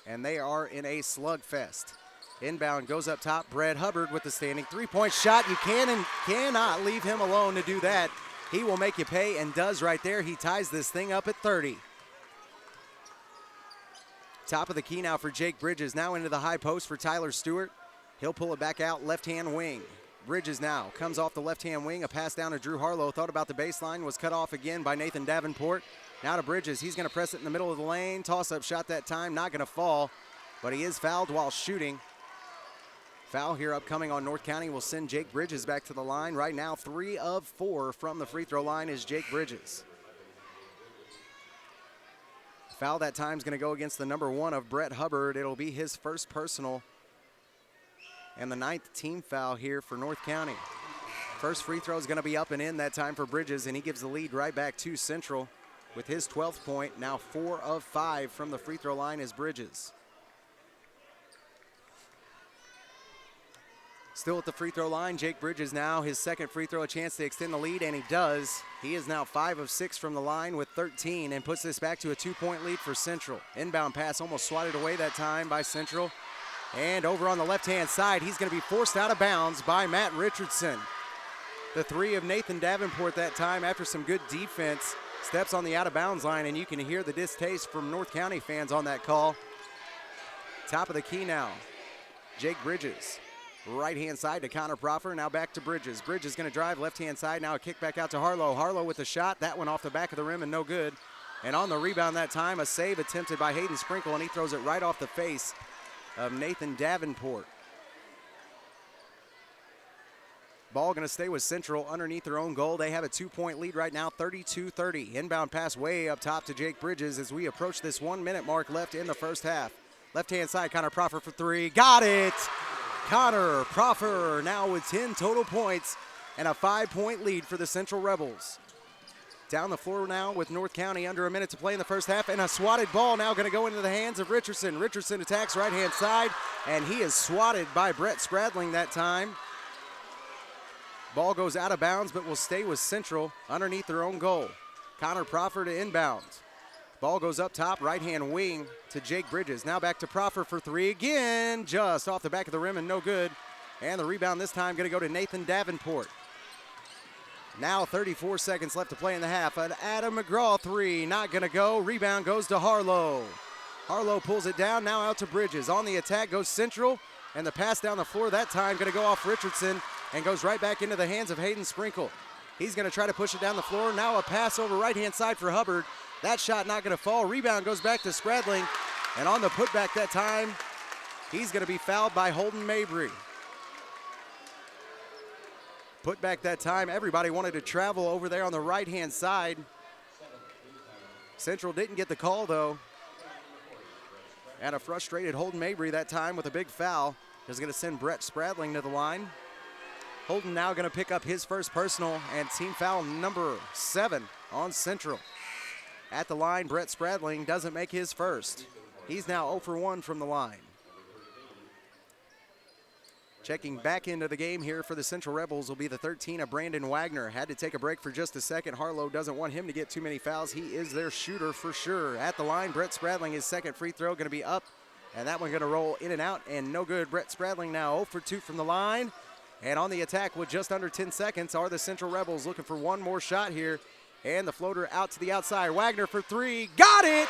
and they are in a slugfest. Inbound goes up top. Brett Hubbard with the standing three-point shot. You can and cannot leave him alone to do that. He will make you pay and does right there. He ties this thing up at 30. Top of the key now for Jake Bridges. Now into the high post for Tyler Stewart. He'll pull it back out left-hand wing. Bridges now comes off the left-hand wing. A pass down to Drew Harlow. Thought about the baseline. Was cut off again by Nathan Davenport. Now to Bridges. He's going to press it in the middle of the lane. Toss-up shot that time. Not going to fall, but he is fouled while shooting. Foul here upcoming on North County will send Jake Bridges back to the line. Right now, 3 of 4 from the free throw line is Jake Bridges. Foul that time is going to go against the number 1 of Brett Hubbard. It'll be his first personal and the 9th team foul here for North County. First free throw is going to be up and in that time for Bridges, and he gives the lead right back to Central with his 12th point. Now 4 of 5 from the free throw line is Bridges. Still at the free throw line, Jake Bridges now his second free throw, a chance to extend the lead, and he does. He is now 5 of 6 from the line with 13 and puts this back to a 2-point lead for Central. Inbound pass almost swatted away that time by Central. And over on the left-hand side, he's going to be forced out of bounds by Matt Richardson. The three of Nathan Davenport that time after some good defense steps on the out-of-bounds line, and you can hear the distaste from North County fans on that call. Top of the key now, Jake Bridges. Right-hand side to Connor Proffer, now back to Bridges. Bridges going to drive left-hand side, now a kick back out to Harlow. Harlow with the shot, that one off the back of the rim and no good. And on the rebound that time, a save attempted by Hayden Sprinkle, and he throws it right off the face of Nathan Davenport. Ball going to stay with Central underneath their own goal. They have a 2-point lead right now, 32-30. Inbound pass way up top to Jake Bridges as we approach this 1-minute mark left in the first half. Left-hand side, Connor Proffer for 3. Got it! Connor Proffer now with 10 total points and a 5-point lead for the Central Rebels. Down the floor now with North County under a minute to play in the first half, and a swatted ball now going to go into the hands of Richardson. Richardson attacks right-hand side, and he is swatted by Brett Spradling that time. Ball goes out of bounds, but will stay with Central underneath their own goal. Connor Proffer to inbounds. Ball goes up top, right-hand wing to Jake Bridges. Now back to Proffer for 3 again, just off the back of the rim and no good. And the rebound this time going to go to Nathan Davenport. Now 34 seconds left to play in the half. An Adam McGraw 3, not going to go. Rebound goes to Harlow. Harlow pulls it down, now out to Bridges. On the attack goes Central, and the pass down the floor that time going to go off Richardson and goes right back into the hands of Hayden Sprinkle. He's going to try to push it down the floor. Now a pass over right-hand side for Hubbard. That shot not going to fall. Rebound goes back to Spradling, and on the putback that time, he's going to be fouled by Holden Mabry. Put back that time, everybody wanted to travel over there on the right-hand side. Central didn't get the call, though. And a frustrated Holden Mabry that time with a big foul is going to send Brett Spradling to the line. Holden now going to pick up his first personal and team foul number 7 on Central. At the line, Brett Spradling doesn't make his first. He's now 0 for 1 from the line. Checking back into the game here for the Central Rebels will be the 13 of Brandon Wagner. Had to take a break for just a second. Harlow doesn't want him to get too many fouls. He is their shooter for sure. At the line, Brett Spradling, his second free throw going to be up. And that one going to roll in and out and no good. Brett Spradling now 0 for 2 from the line. And on the attack with just under 10 seconds are the Central Rebels looking for one more shot here. And the floater out to the outside. Wagner for 3. Got it!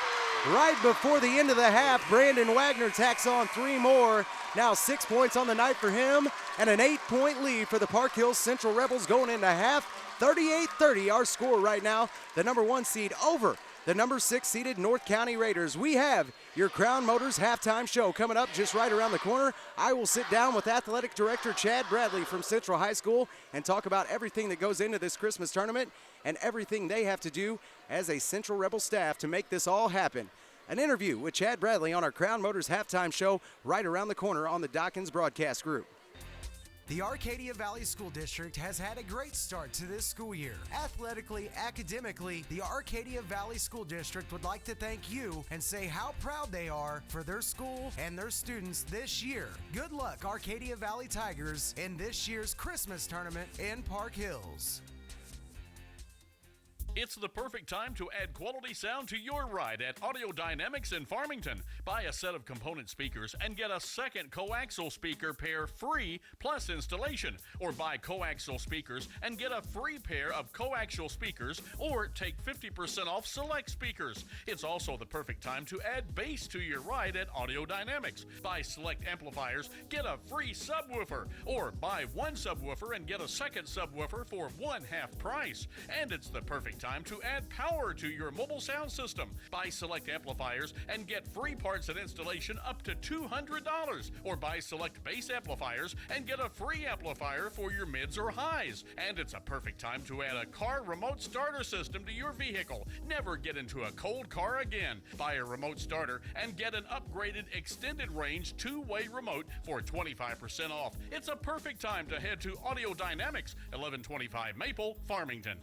Right before the end of the half, Brandon Wagner tacks on 3 more. Now 6 points on the night for him and an 8-point lead for the Park Hills Central Rebels going into half. 38-30 our score right now. The number 1 seed over the number 6 seeded North County Raiders. We have your Crown Motors halftime show coming up just right around the corner. I will sit down with Athletic Director Chad Bradley from Central High School and talk about everything that goes into this Christmas tournament and everything they have to do as a Central Rebel staff to make this all happen. An interview with Chad Bradley on our Crown Motors halftime show right around the corner on the Dawkins Broadcast Group. The Arcadia Valley School District has had a great start to this school year. Athletically, academically, the Arcadia Valley School District would like to thank you and say how proud they are for their school and their students this year. Good luck, Arcadia Valley Tigers, in this year's Christmas tournament in Park Hills. It's the perfect time to add quality sound to your ride at Audio Dynamics in Farmington. Buy a set of component speakers and get a second coaxial speaker pair free plus installation. Or buy coaxial speakers and get a free pair of coaxial speakers or take 50% off select speakers. It's also the perfect time to add bass to your ride at Audio Dynamics. Buy select amplifiers, get a free subwoofer. Or buy one subwoofer and get a second subwoofer for 1/2 price. And it's the perfect time to add power to your mobile sound system. Buy select amplifiers and get free parts and installation up to $200. Or buy select bass amplifiers and get a free amplifier for your mids or highs. And it's a perfect time to add a car remote starter system to your vehicle. Never get into a cold car again. Buy a remote starter and get an upgraded extended range 2-way remote for 25% off. It's a perfect time to head to Audio Dynamics, 1125 Maple, Farmington.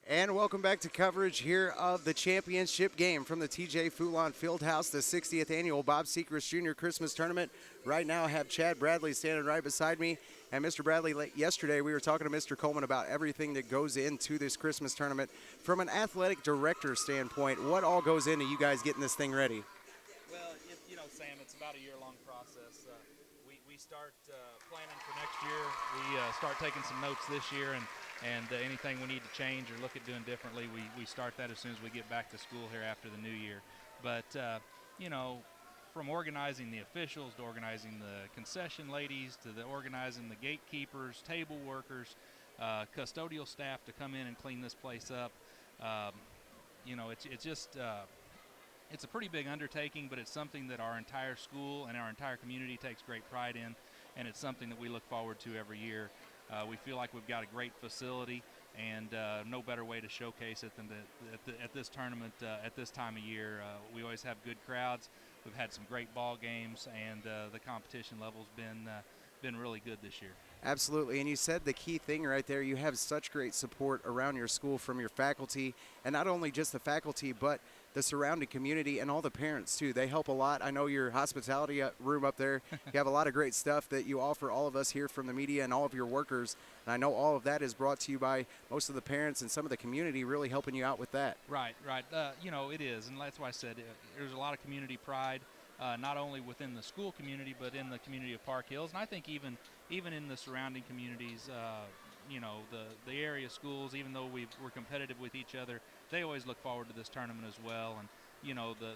And welcome back to coverage here of the championship game from the TJ Foulon Fieldhouse, the 60th annual Bob Sechrest Jr. Christmas Tournament. Right now I have Chad Bradley standing right beside me. And Mr. Bradley, yesterday we were talking to Mr. Coleman about everything that goes into this Christmas tournament. From an athletic director standpoint, what all goes into you guys getting this thing ready? Well, Sam, it's about a year-long process. We start planning for next year. We start taking some notes this year, and anything we need to change or look at doing differently, we start that as soon as we get back to school here after the new year. But, from organizing the officials to organizing the concession ladies to organizing the gatekeepers, table workers, custodial staff to come in and clean this place up, it's a pretty big undertaking, but it's something that our entire school and our entire community takes great pride in, and it's something that we look forward to every year. We feel like we've got a great facility, and no better way to showcase it than at this tournament at this time of year. We always have good crowds. We've had some great ball games, and the competition level's been really good this year. Absolutely, and you said the key thing right there. You have such great support around your school from your faculty, and not only just the faculty, but the surrounding community and all the parents too. They help a lot. I know your hospitality room up there, you have a lot of great stuff that you offer all of us here from the media and all of your workers, and I know all of that is brought to you by most of the parents and some of the community really helping you out with that. Right. It is, and that's why I said there's a lot of community pride, not only within the school community, but in the community of Park Hills, and I think even in the surrounding communities, the area schools, even though we're competitive with each other, they always look forward to this tournament as well. And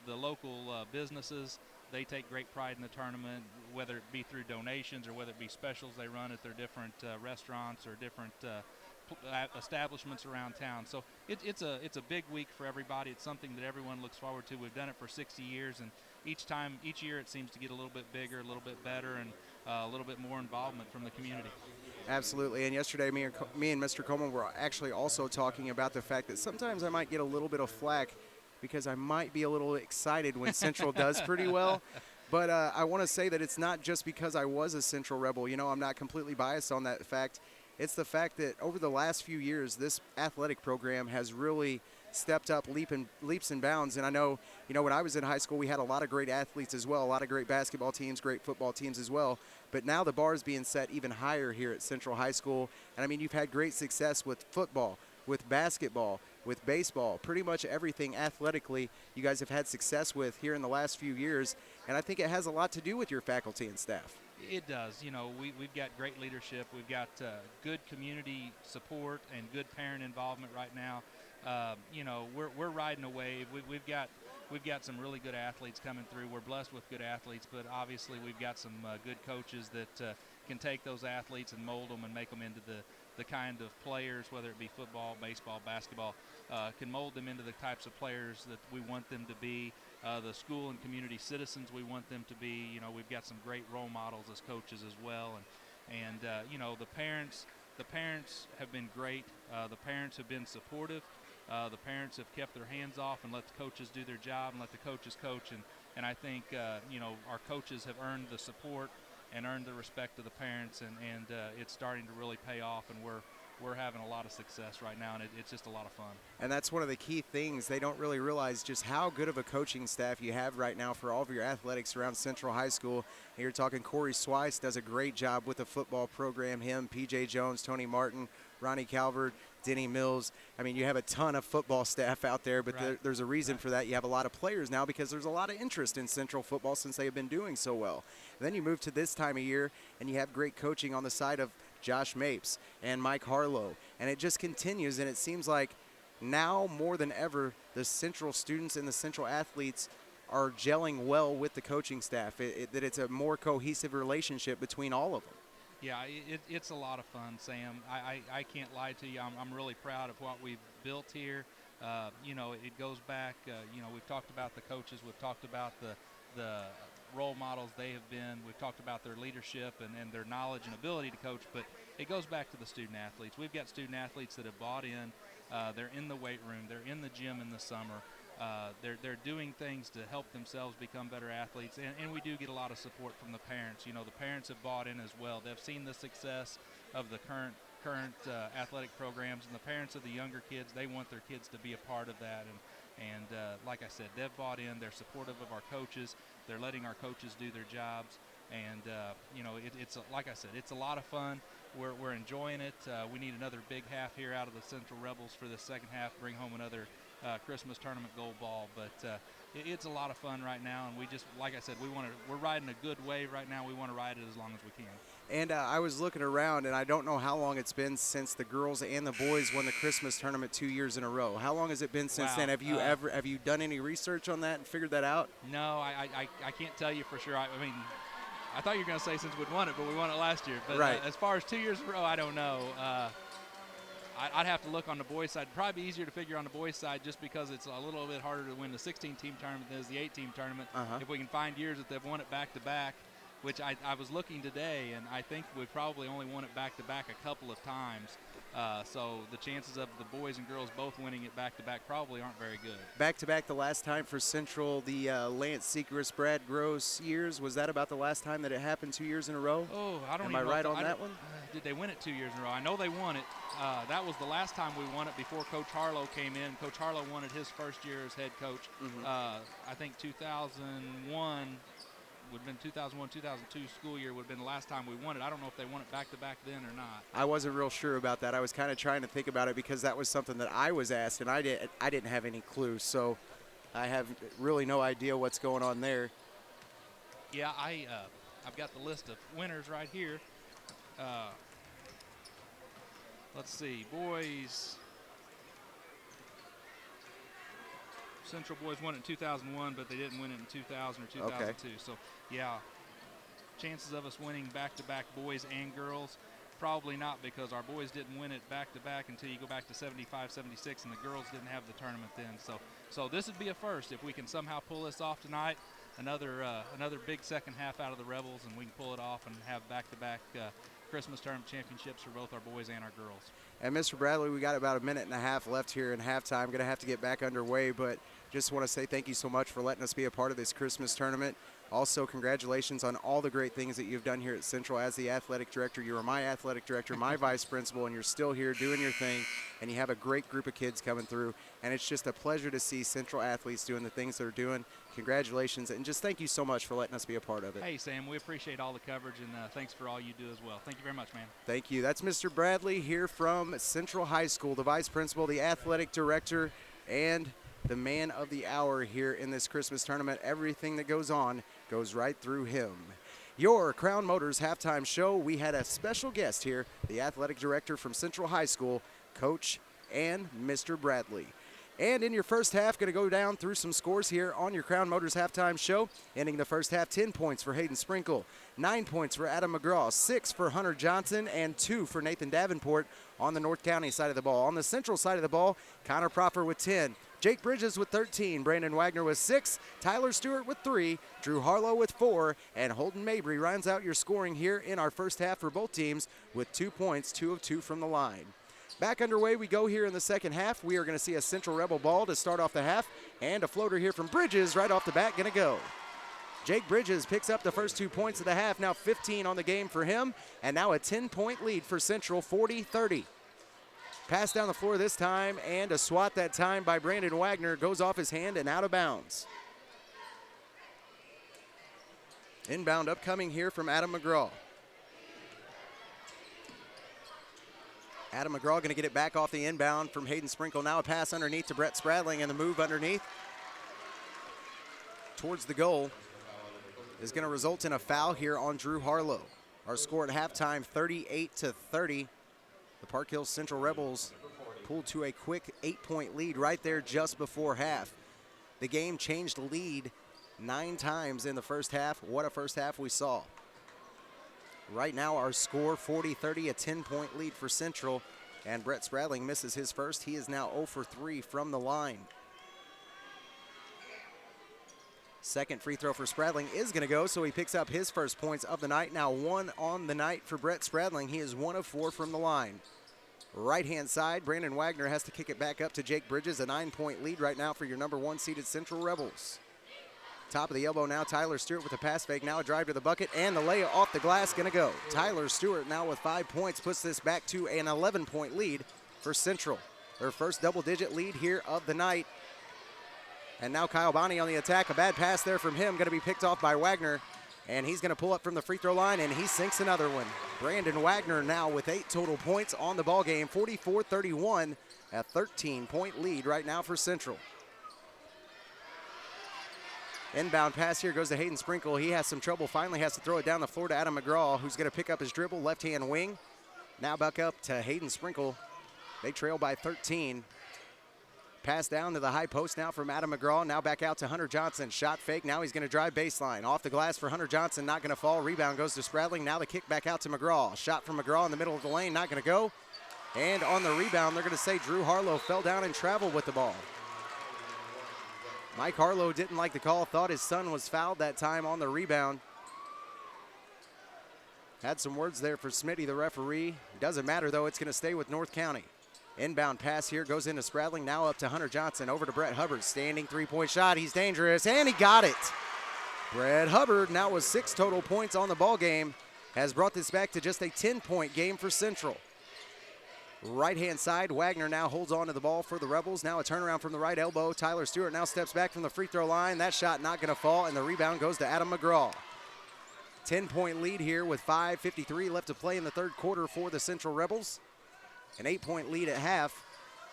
the local businesses, they take great pride in the tournament, whether it be through donations or whether it be specials they run at their different restaurants or different establishments around town. So it's a big week for everybody. It's something that everyone looks forward to. We've done it for 60 years, and each year it seems to get a little bit bigger, a little bit better, and a little bit more involvement from the community. Absolutely, and yesterday me and Mr. Coleman were actually also talking about the fact that sometimes I might get a little bit of flack because I might be a little excited when Central does pretty well. But I want to say that it's not just because I was a Central Rebel. You know, I'm not completely biased on that fact. It's the fact that over the last few years, this athletic program has really stepped up leaps and bounds. And I know, you know, when I was in high school, we had a lot of great athletes as well, a lot of great basketball teams, great football teams as well. But now the bar is being set even higher here at Central High School. And I mean, you've had great success with football, with basketball, with baseball, pretty much everything athletically you guys have had success with here in the last few years. And I think it has a lot to do with your faculty and staff. It does. You know, we've got great leadership. We've got good community support and good parent involvement right now. You know, we're riding a wave. We've got some really good athletes coming through. We're blessed with good athletes, but obviously we've got some good coaches that can take those athletes and mold them and make them into the kind of players, whether it be football, baseball, basketball, can mold them into the types of players that we want them to be. The school and community citizens we want them to be. You know, we've got some great role models as coaches as well, and you know, the parents have been great. The parents have been supportive. The parents have kept their hands off and let the coaches do their job and let the coaches coach. And I think you know, our coaches have earned the support and earned the respect of the parents, and it's starting to really pay off, and we're having a lot of success right now, and it's just a lot of fun. And that's one of the key things. They don't really realize just how good of a coaching staff you have right now for all of your athletics around Central High School. And you're talking Corey Swice does a great job with the football program. Him, P.J. Jones, Tony Martin, Ronnie Calvert, Denny Mills. I mean, you have a ton of football staff out there, but there's a reason for that. You have a lot of players now because there's a lot of interest in Central football since they have been doing so well. And then you move to this time of year, and you have great coaching on the side of Josh Mapes and Mike Harlow. And it just continues, and it seems like now more than ever, the Central students and the Central athletes are gelling well with the coaching staff, that it's a more cohesive relationship between all of them. Yeah, it's a lot of fun, Sam. I can't lie to you. I'm really proud of what we've built here. You know, it goes back, you know, we've talked about the coaches. We've talked about the role models they have been. We've talked about their leadership and their knowledge and ability to coach, but it goes back to the student athletes. We've got student athletes that have bought in. They're in the weight room. They're in the gym in the summer. They're doing things to help themselves become better athletes, and we do get a lot of support from the parents. You know, the parents have bought in as well. They've seen the success of the current athletic programs, and the parents of the younger kids, they want their kids to be a part of that. And like I said, they've bought in. They're supportive of our coaches. They're letting our coaches do their jobs. And, you know, it's like I said, it's a lot of fun. We're enjoying it. We need another big half here out of the Central Rebels for the second half, bring home another Christmas tournament gold ball. But it's a lot of fun right now, and we just, like I said, we're riding a good wave right now. We want to ride it as long as we can. And I was looking around, and I don't know how long it's been since the girls and the boys won the Christmas tournament 2 years in a row. How long has it been since then? Have you done any research on that and figured that out? No, I can't tell you for sure. I mean, I thought you were going to say since we'd won it, but we won it last year. But right. As far as 2 years in a row, I don't know. I'd have to look on the boys' side. Probably be easier to figure on the boys' side just because it's a little bit harder to win the 16-team tournament than it is the 8-team tournament. If we can find years that they've won it back-to-back, which I was looking today, and I think we probably only won it back-to-back a couple of times. So the chances of the boys and girls both winning it back-to-back probably aren't very good. Back-to-back the last time for Central, the Lance Sechrest, Brad Gross years. Was that about the last time that it happened 2 years in a row? Oh, I don't Am even I know. right on that one? Did they win it 2 years in a row? I know they won it. That was the last time we won it before Coach Harlow came in. Coach Harlow won it his first year as head coach. I think 2001 would have been 2001, 2002 school year would have been the last time we won it. I don't know if they won it back-to-back then or not. I wasn't real sure about that. I was kind of trying to think about it because that was something that I was asked, and I didn't have any clue. So I have really no idea what's going on there. Yeah, I've got the list of winners right here. Let's see, boys. Central boys won it in 2001, but they didn't win it in 2000 or 2002. Okay. So, yeah, chances of us winning back-to-back boys and girls, probably not, because our boys didn't win it back-to-back until you go back to 75, 76, and the girls didn't have the tournament then. So this would be a first if we can somehow pull this off tonight. Another big second half out of the Rebels, and we can pull it off and have back-to-back Christmas tournament championships for both our boys and our girls. And Mr. Bradley, we got about a minute and a half left here in halftime. Going to have to get back underway, but just want to say thank you so much for letting us be a part of this Christmas tournament. Also, congratulations on all the great things that you've done here at Central as the athletic director. You were my athletic director, my vice principal, and you're still here doing your thing, and you have a great group of kids coming through, and it's just a pleasure to see Central athletes doing the things they're doing. Congratulations, and just thank you so much for letting us be a part of it. Hey, Sam, we appreciate all the coverage, and thanks for all you do as well. Thank you very much, man. Thank you. That's Mr. Bradley here from Central High School, the vice principal, the athletic director, and the man of the hour here in this Christmas tournament. Everything that goes on goes right through him. Your Crown Motors halftime show, we had a special guest here, the athletic director from Central High School, Coach and Mr. Bradley. And in your first half, going to go down through some scores here on your Crown Motors halftime show. Ending the first half, 10 points for Hayden Sprinkle, 9 points for Adam McGraw, 6 for Hunter Johnson, and 2 for Nathan Davenport on the North County side of the ball. On the Central side of the ball, Connor Proffer with 10, Jake Bridges with 13, Brandon Wagner with 6, Tyler Stewart with 3, Drew Harlow with 4, and Holden Mabry rounds out your scoring here in our first half for both teams with 2 points, 2 of 2 from the line. Back underway we go here in the second half. We are going to see a Central Rebel ball to start off the half, and a floater here from Bridges right off the bat going to go. Jake Bridges picks up the first 2 points of the half, now 15 on the game for him, and now a 10-point lead for Central, 40-30. Pass down the floor this time, and a swat that time by Brandon Wagner goes off his hand and out of bounds. Inbound upcoming here from Adam McGraw. Adam McGraw going to get it back off the inbound from Hayden Sprinkle. Now a pass underneath to Brett Spradling, and the move underneath towards the goal is going to result in a foul here on Drew Harlow. Our score at halftime, 38-30. The Park Hills Central Rebels pulled to a quick 8-point lead right there just before half. The game changed lead 9 times in the first half. What a first half we saw. Right now our score 40-30, a 10-point lead for Central, and Brett Spradling misses his first. He is now 0 for 3 from the line. Second free throw for Spradling is going to go, so he picks up his first points of the night. Now 1 on the night for Brett Spradling. He is 1 of 4 from the line. Right-hand side, Brandon Wagner has to kick it back up to Jake Bridges, a 9-point lead right now for your number 1 seeded Central Rebels. Top of the elbow now, Tyler Stewart with a pass fake. Now a drive to the bucket, and the layup off the glass going to go. Tyler Stewart now with 5 points puts this back to an 11-point lead for Central. Their first double-digit lead here of the night. And now Kyle Bonney on the attack. A bad pass there from him, going to be picked off by Wagner. And he's going to pull up from the free throw line, and he sinks another one. Brandon Wagner now with 8 total points on the ball game, 44-31, a 13-point lead right now for Central. Inbound pass here goes to Hayden Sprinkle. He has some trouble, finally has to throw it down the floor to Adam McGraw, who's going to pick up his dribble, left-hand wing. Now back up to Hayden Sprinkle. They trail by 13. Pass down to the high post now from Adam McGraw. Now back out to Hunter Johnson. Shot fake. Now he's going to drive baseline. Off the glass for Hunter Johnson. Not going to fall. Rebound goes to Spradling. Now the kick back out to McGraw. Shot from McGraw in the middle of the lane. Not going to go. And on the rebound, they're going to say Drew Harlow fell down and traveled with the ball. Mike Harlow didn't like the call. Thought his son was fouled that time on the rebound. Had some words there for Smitty, the referee. Doesn't matter, though. It's going to stay with North County. Inbound pass here goes into Spradling. Now up to Hunter Johnson. Over to Brett Hubbard. Standing three-point shot. He's dangerous, and he got it. Brett Hubbard, now with 6 total points on the ball game, has brought this back to just a 10-point game for Central. Right-hand side, Wagner now holds on to the ball for the Rebels. Now a turnaround from the right elbow. Tyler Stewart now steps back from the free throw line. That shot not going to fall, and the rebound goes to Adam McGraw. 10-point lead here with 5:53 left to play in the third quarter for the Central Rebels. An 8-point lead at half.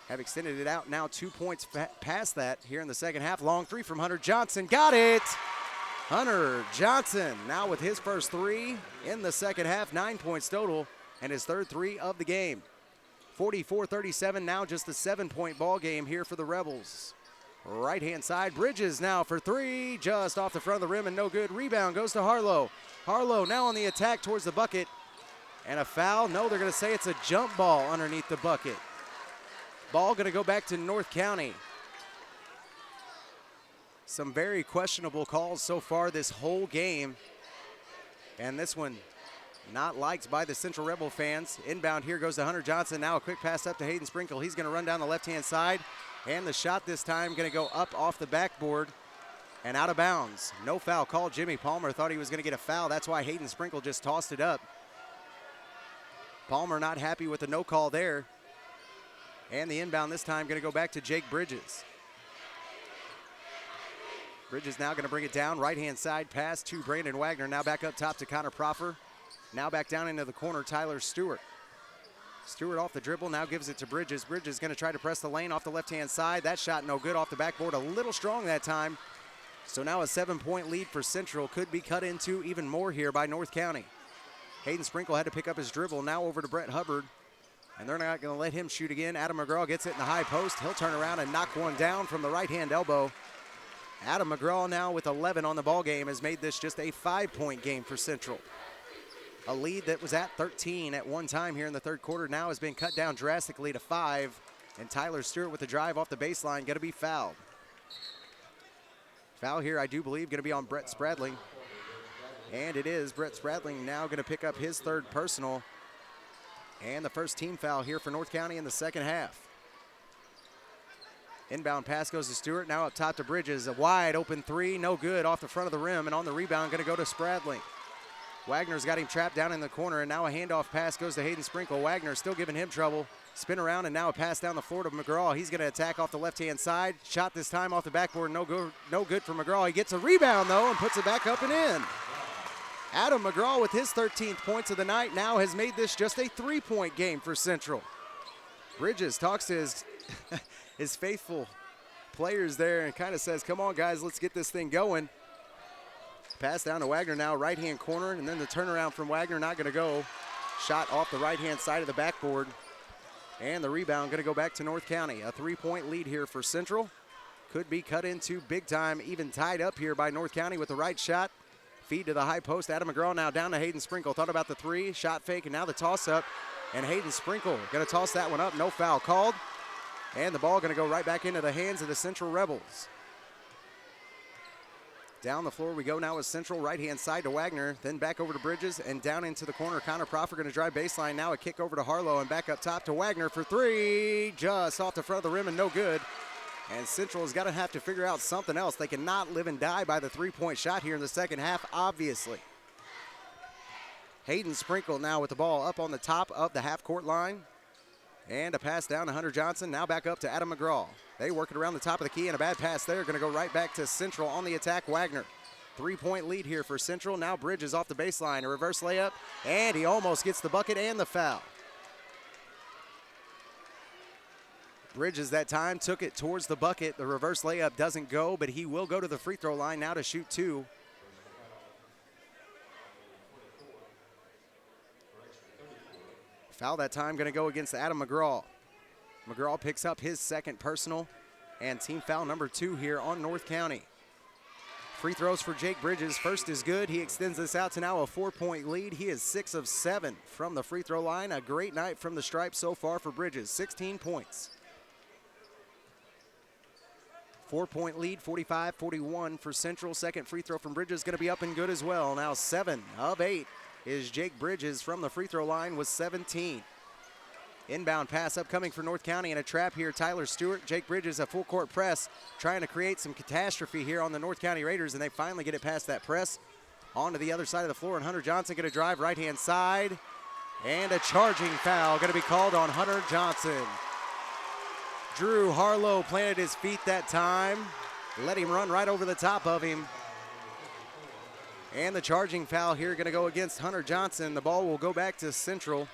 Have extended it out now 2 points past that here in the second half. Long three from Hunter Johnson. Got it! Hunter Johnson now with his first 3 in the second half. 9 points total and his third 3 of the game. 44-37, now just a 7-point ball game here for the Rebels. Right-hand side, Bridges now for 3, just off the front of the rim and no good. Rebound goes to Harlow. Harlow now on the attack towards the bucket. And a foul? No, they're going to say it's a jump ball underneath the bucket. Ball going to go back to North County. Some very questionable calls so far this whole game. And this one Not liked by the Central Rebel fans. Inbound here goes to Hunter Johnson. Now a quick pass up to Hayden Sprinkle. He's going to run down the left-hand side. And the shot this time going to go up off the backboard and out of bounds. No foul call. Jimmy Palmer thought he was going to get a foul. That's why Hayden Sprinkle just tossed it up. Palmer not happy with the no call there. And the inbound this time going to go back to Jake Bridges. Bridges now going to bring it down. Right-hand side pass to Brandon Wagner. Now back up top to Connor Proffer. Now back down into the corner, Tyler Stewart. Stewart off the dribble, now gives it to Bridges. Bridges going to try to press the lane off the left-hand side. That shot no good off the backboard, a little strong that time. So now a 7-point lead for Central could be cut into even more here by North County. Hayden Sprinkle had to pick up his dribble, now over to Brett Hubbard. And they're not going to let him shoot again. Adam McGraw gets it in the high post. He'll turn around and knock one down from the right-hand elbow. Adam McGraw now with 11 on the ball game has made this just a 5-point game for Central. A lead that was at 13 at one time here in the third quarter now has been cut down drastically to 5. And Tyler Stewart with the drive off the baseline going to be fouled. Foul here, I do believe, going to be on Brett Spradling. And it is. Brett Spradling now going to pick up his third personal. And the first team foul here for North County in the second half. Inbound pass goes to Stewart. Now up top to Bridges. A wide open three, no good off the front of the rim. And on the rebound, going to go to Spradling. Wagner's got him trapped down in the corner, and now a handoff pass goes to Hayden Sprinkle. Wagner still giving him trouble. Spin around, and now a pass down the floor to McGraw. He's going to attack off the left-hand side. Shot this time off the backboard, no good for McGraw. He gets a rebound, though, and puts it back up and in. Adam McGraw with his 13th points of the night now has made this just a 3-point game for Central. Bridges talks to his faithful players there and kind of says, come on, guys, let's get this thing going. Pass down to Wagner now, right-hand corner, and then the turnaround from Wagner not going to go. Shot off the right-hand side of the backboard. And the rebound going to go back to North County. A 3-point lead here for Central. Could be cut into big time, even tied up here by North County with the right shot. Feed to the high post. Adam McGraw now down to Hayden Sprinkle. Thought about the three, shot fake, and now the toss-up. And Hayden Sprinkle going to toss that one up. No foul called. And the ball going to go right back into the hands of the Central Rebels. Down the floor we go now with Central, right-hand side to Wagner, then back over to Bridges, and down into the corner. Connor Proffer going to drive baseline. Now a kick over to Harlow, and back up top to Wagner for three. Just off the front of the rim and no good. And Central has got to have to figure out something else. They cannot live and die by the three-point shot here in the second half, obviously. Hayden Sprinkle now with the ball up on the top of the half-court line. And a pass down to Hunter Johnson, now back up to Adam McGraw. They work it around the top of the key, and a bad pass there. Going to go right back to Central on the attack. Wagner. 3-point lead here for Central. Now Bridges off the baseline. A reverse layup, and he almost gets the bucket and the foul. Bridges that time took it towards the bucket. The reverse layup doesn't go, but he will go to the free throw line now to shoot two. Foul that time going to go against Adam McGraw. McGraw picks up his second personal and team foul number 2 here on North County. Free throws for Jake Bridges. First is good. He extends this out to now a 4-point lead. He is 6 of 7 from the free throw line. A great night from the stripe so far for Bridges. 16 points. 4-point lead, 45-41 for Central. Second free throw from Bridges going to be up and good as well. Now 7 of 8 is Jake Bridges from the free throw line with 17. Inbound pass upcoming for North County, and a trap here. Tyler Stewart, Jake Bridges, a full court press, trying to create some catastrophe here on the North County Raiders, and they finally get it past that press onto the other side of the floor. And Hunter Johnson going to drive right-hand side, and a charging foul going to be called on Hunter Johnson. Drew Harlow planted his feet that time, let him run right over the top of him. And the charging foul here going to go against Hunter Johnson. The ball will go back to Central.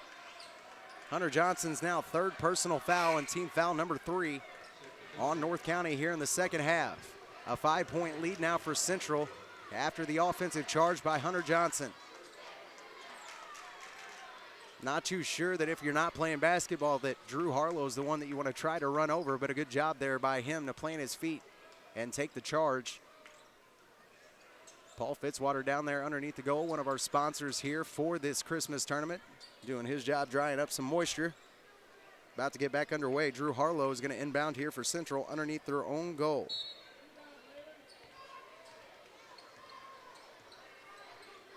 Hunter Johnson's now third personal foul and team foul number 3 on North County here in the second half. A 5-point lead now for Central after the offensive charge by Hunter Johnson. Not too sure that if you're not playing basketball that Drew Harlow is the one that you want to try to run over, but a good job there by him to plant his feet and take the charge. Paul Fitzwater down there underneath the goal, one of our sponsors here for this Christmas tournament, doing his job drying up some moisture. About to get back underway. Drew Harlow is going to inbound here for Central underneath their own goal.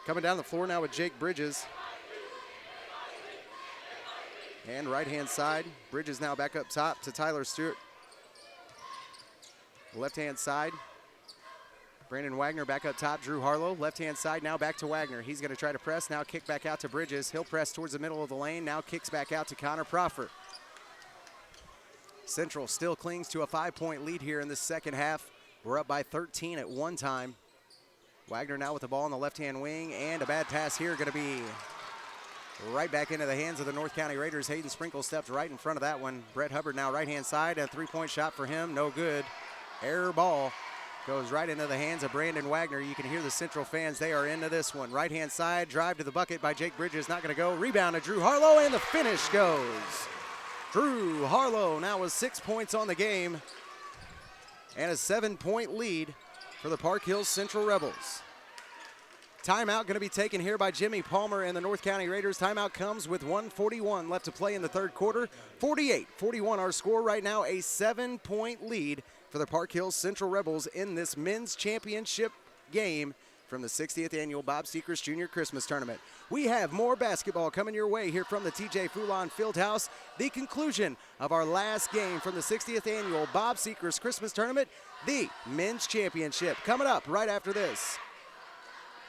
Coming down the floor now with Jake Bridges. And right-hand side, Bridges now back up top to Tyler Stewart. Left-hand side, Brandon Wagner back up top, Drew Harlow. Left-hand side, now back to Wagner. He's going to try to press, now kick back out to Bridges. He'll press towards the middle of the lane, now kicks back out to Connor Proffer. Central still clings to a 5-point lead here in the second half. We're up by 13 at one time. Wagner now with the ball on the left-hand wing, and a bad pass here going to be right back into the hands of the North County Raiders. Hayden Sprinkle steps right in front of that one. Brett Hubbard now right-hand side, a three-point shot for him, no good. Error ball goes right into the hands of Brandon Wagner. You can hear the Central fans, they are into this one. Right-hand side, drive to the bucket by Jake Bridges, not going to go. Rebound to Drew Harlow, and the finish goes. Drew Harlow now with 6 points on the game and a 7-point lead for the Park Hills Central Rebels. Timeout going to be taken here by Jimmy Palmer and the North County Raiders. Timeout comes with 1:41 left to play in the third quarter. 48-41 our score right now, a 7-point lead for the Park Hills Central Rebels in this men's championship game from the 60th annual Bob Sechrest Jr. Christmas Tournament. We have more basketball coming your way here from the TJ Foulon Fieldhouse. The conclusion of our last game from the 60th annual Bob Sechrest Christmas Tournament, the men's championship, coming up right after this.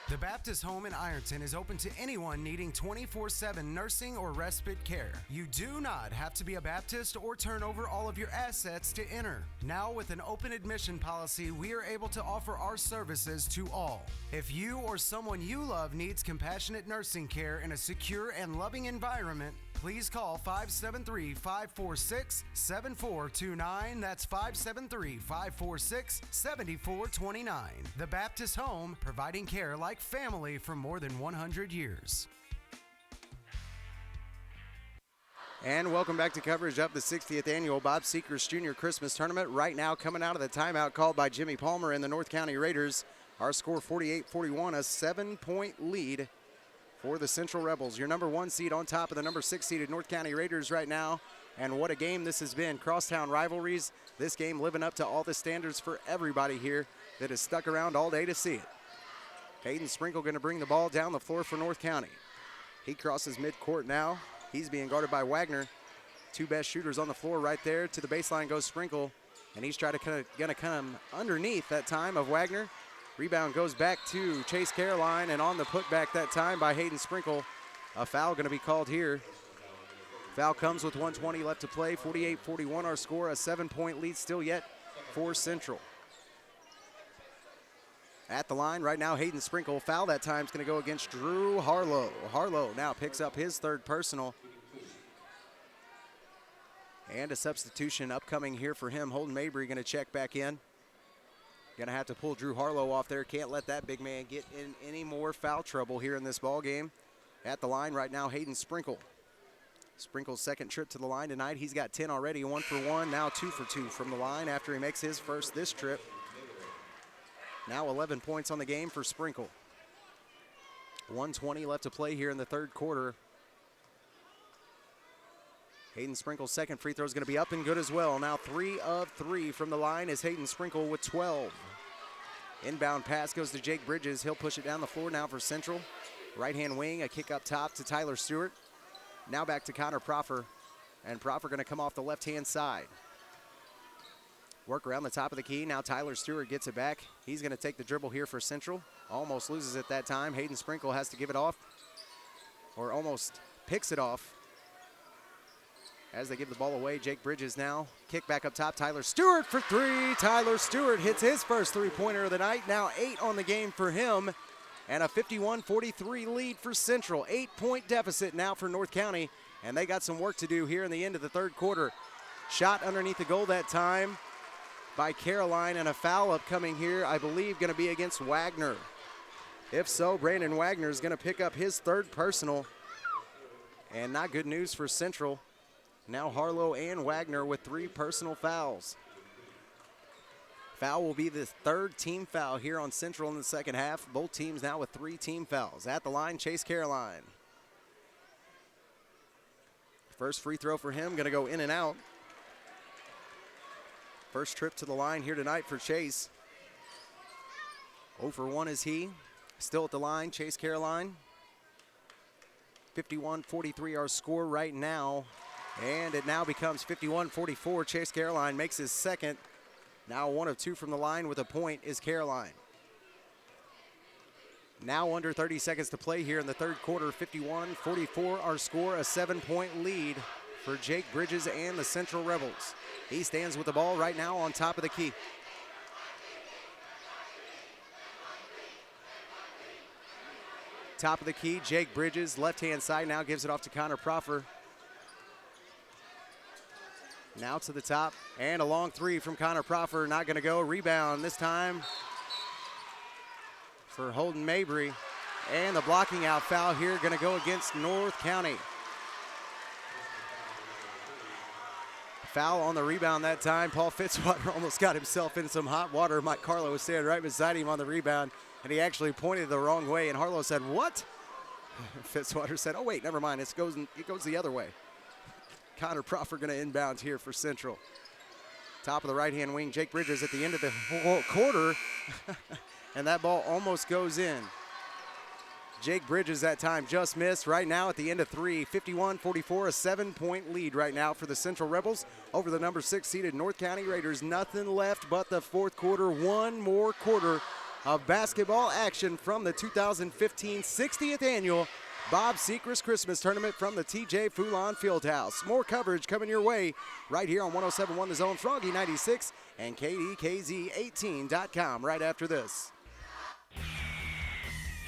The Baptist Home in Ironton is open to anyone needing 24/7 nursing or respite care. You do not have to be a Baptist or turn over all of your assets to enter. Now with an open admission policy, we are able to offer our services to all. If you or someone you love needs compassionate nursing care in a secure and loving environment, please call 573-546-7429. That's 573-546-7429. The Baptist Home, providing care like family for more than 100 years. And welcome back to coverage of the 60th annual Bob Sechrest Jr. Christmas Tournament. Right now, coming out of the timeout called by Jimmy Palmer and the North County Raiders. Our score 48-41, a 7-point lead for the Central Rebels. Your number 1 seed on top of the number 6 seeded North County Raiders right now. And what a game this has been. Crosstown rivalries. This game living up to all the standards for everybody here that has stuck around all day to see it. Hayden Sprinkle going to bring the ball down the floor for North County. He crosses midcourt now. He's being guarded by Wagner. Two best shooters on the floor right there. To the baseline goes Sprinkle. And he's going to come underneath that time of Wagner. Rebound goes back to Chase Caroline, and on the putback that time by Hayden Sprinkle. A foul going to be called here. Foul comes with 1:20 left to play. 48-41 our score, a 7-point lead still yet for Central. At the line right now, Hayden Sprinkle. Foul that time is going to go against Drew Harlow. Harlow now picks up his third personal. And a substitution upcoming here for him. Holden Mabry going to check back in. Going to have to pull Drew Harlow off there. Can't let that big man get in any more foul trouble here in this ball game. At the line right now, Hayden Sprinkle. Sprinkle's second trip to the line tonight. He's got 10 already, 1 for 1, now 2 for 2 from the line after he makes his first this trip. Now 11 points on the game for Sprinkle. 1:20 left to play here in the third quarter. Hayden Sprinkle's second free throw is going to be up and good as well. Now 3 of 3 from the line is Hayden Sprinkle with 12. Inbound pass goes to Jake Bridges. He'll push it down the floor now for Central. Right-hand wing, a kick up top to Tyler Stewart. Now back to Connor Proffer. And Proffer going to come off the left-hand side. Work around the top of the key. Now Tyler Stewart gets it back. He's going to take the dribble here for Central. Almost loses it that time. Hayden Sprinkle has to give it off. Or almost picks it off. As they give the ball away, Jake Bridges now. Kick back up top, Tyler Stewart for 3. Tyler Stewart hits his first three-pointer of the night. Now 8 on the game for him. And a 51-43 lead for Central. 8-point deficit now for North County. And they got some work to do here in the end of the third quarter. Shot underneath the goal that time by Caroline, and a foul upcoming here, I believe, going to be against Wagner. If so, Brandon Wagner is going to pick up his third personal. And not good news for Central. Now Harlow and Wagner with 3 personal fouls. Foul will be the third team foul here on Central in the second half. Both teams now with 3 team fouls. At the line, Chase Caroline. First free throw for him, going to go in and out. First trip to the line here tonight for Chase. 0 for 1 is he. Still at the line, Chase Caroline. 51-43 our score right now. And it now becomes 51-44. Chase Caroline makes his second. Now 1 of 2 from the line with a point is Caroline. Now under 30 seconds to play here in the third quarter. 51-44 our score, a 7-point lead for Jake Bridges and the Central Rebels. He stands with the ball right now on top of the key. Top of the key, Jake Bridges, left-hand side, now gives it off to Connor Proffer. Now to the top, and a long three from Connor Proffer, not gonna go. Rebound this time for Holden Mabry. And the blocking out foul here gonna go against North County. Foul on the rebound that time. Paul Fitzwater almost got himself in some hot water. Mike Carlo was standing right beside him on the rebound, and he actually pointed the wrong way, and Harlow said, "What?" Fitzwater said, "Oh wait, never mind, it goes the other way." Connor Proffer gonna inbound here for Central. Top of the right-hand wing, Jake Bridges at the end of the quarter, and that ball almost goes in. Jake Bridges that time just missed. Right now at the end of 3, 51-44, a 7-point lead right now for the Central Rebels over the number 6 seeded North County Raiders. Nothing left but the fourth quarter. One more quarter of basketball action from the 2015 60th annual Bob Sechrest Christmas Tournament from the TJ Foulon Fieldhouse. More coverage coming your way right here on 107.1 The Zone, Froggy 96, and KDKZ18.com right after this.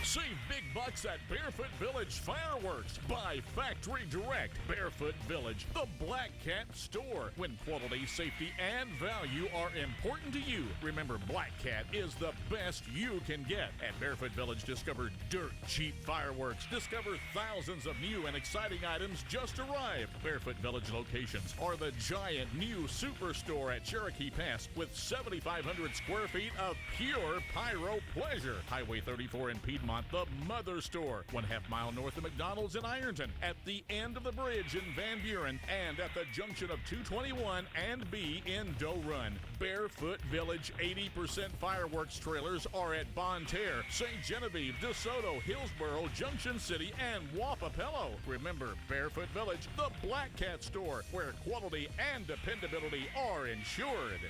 Save big bucks at Barefoot Village Fireworks by Factory Direct. Barefoot Village, the Black Cat store. When quality, safety, and value are important to you, remember Black Cat is the best you can get. At Barefoot Village, discover dirt cheap fireworks. Discover thousands of new and exciting items just arrived. Barefoot Village locations are the giant new superstore at Cherokee Pass with 7,500 square feet of pure pyro pleasure. Highway 34 in Piedmont, the Mother Store, 1/2 mile north of McDonald's in Ironton, at the end of the bridge in Van Buren, and at the junction of 221 and B in Doe Run. Barefoot Village 80% fireworks trailers are at Bonne Terre, St. Genevieve, DeSoto, Hillsboro, Junction City, and Wapapello. Remember, Barefoot Village, the Black Cat store, where quality and dependability are ensured.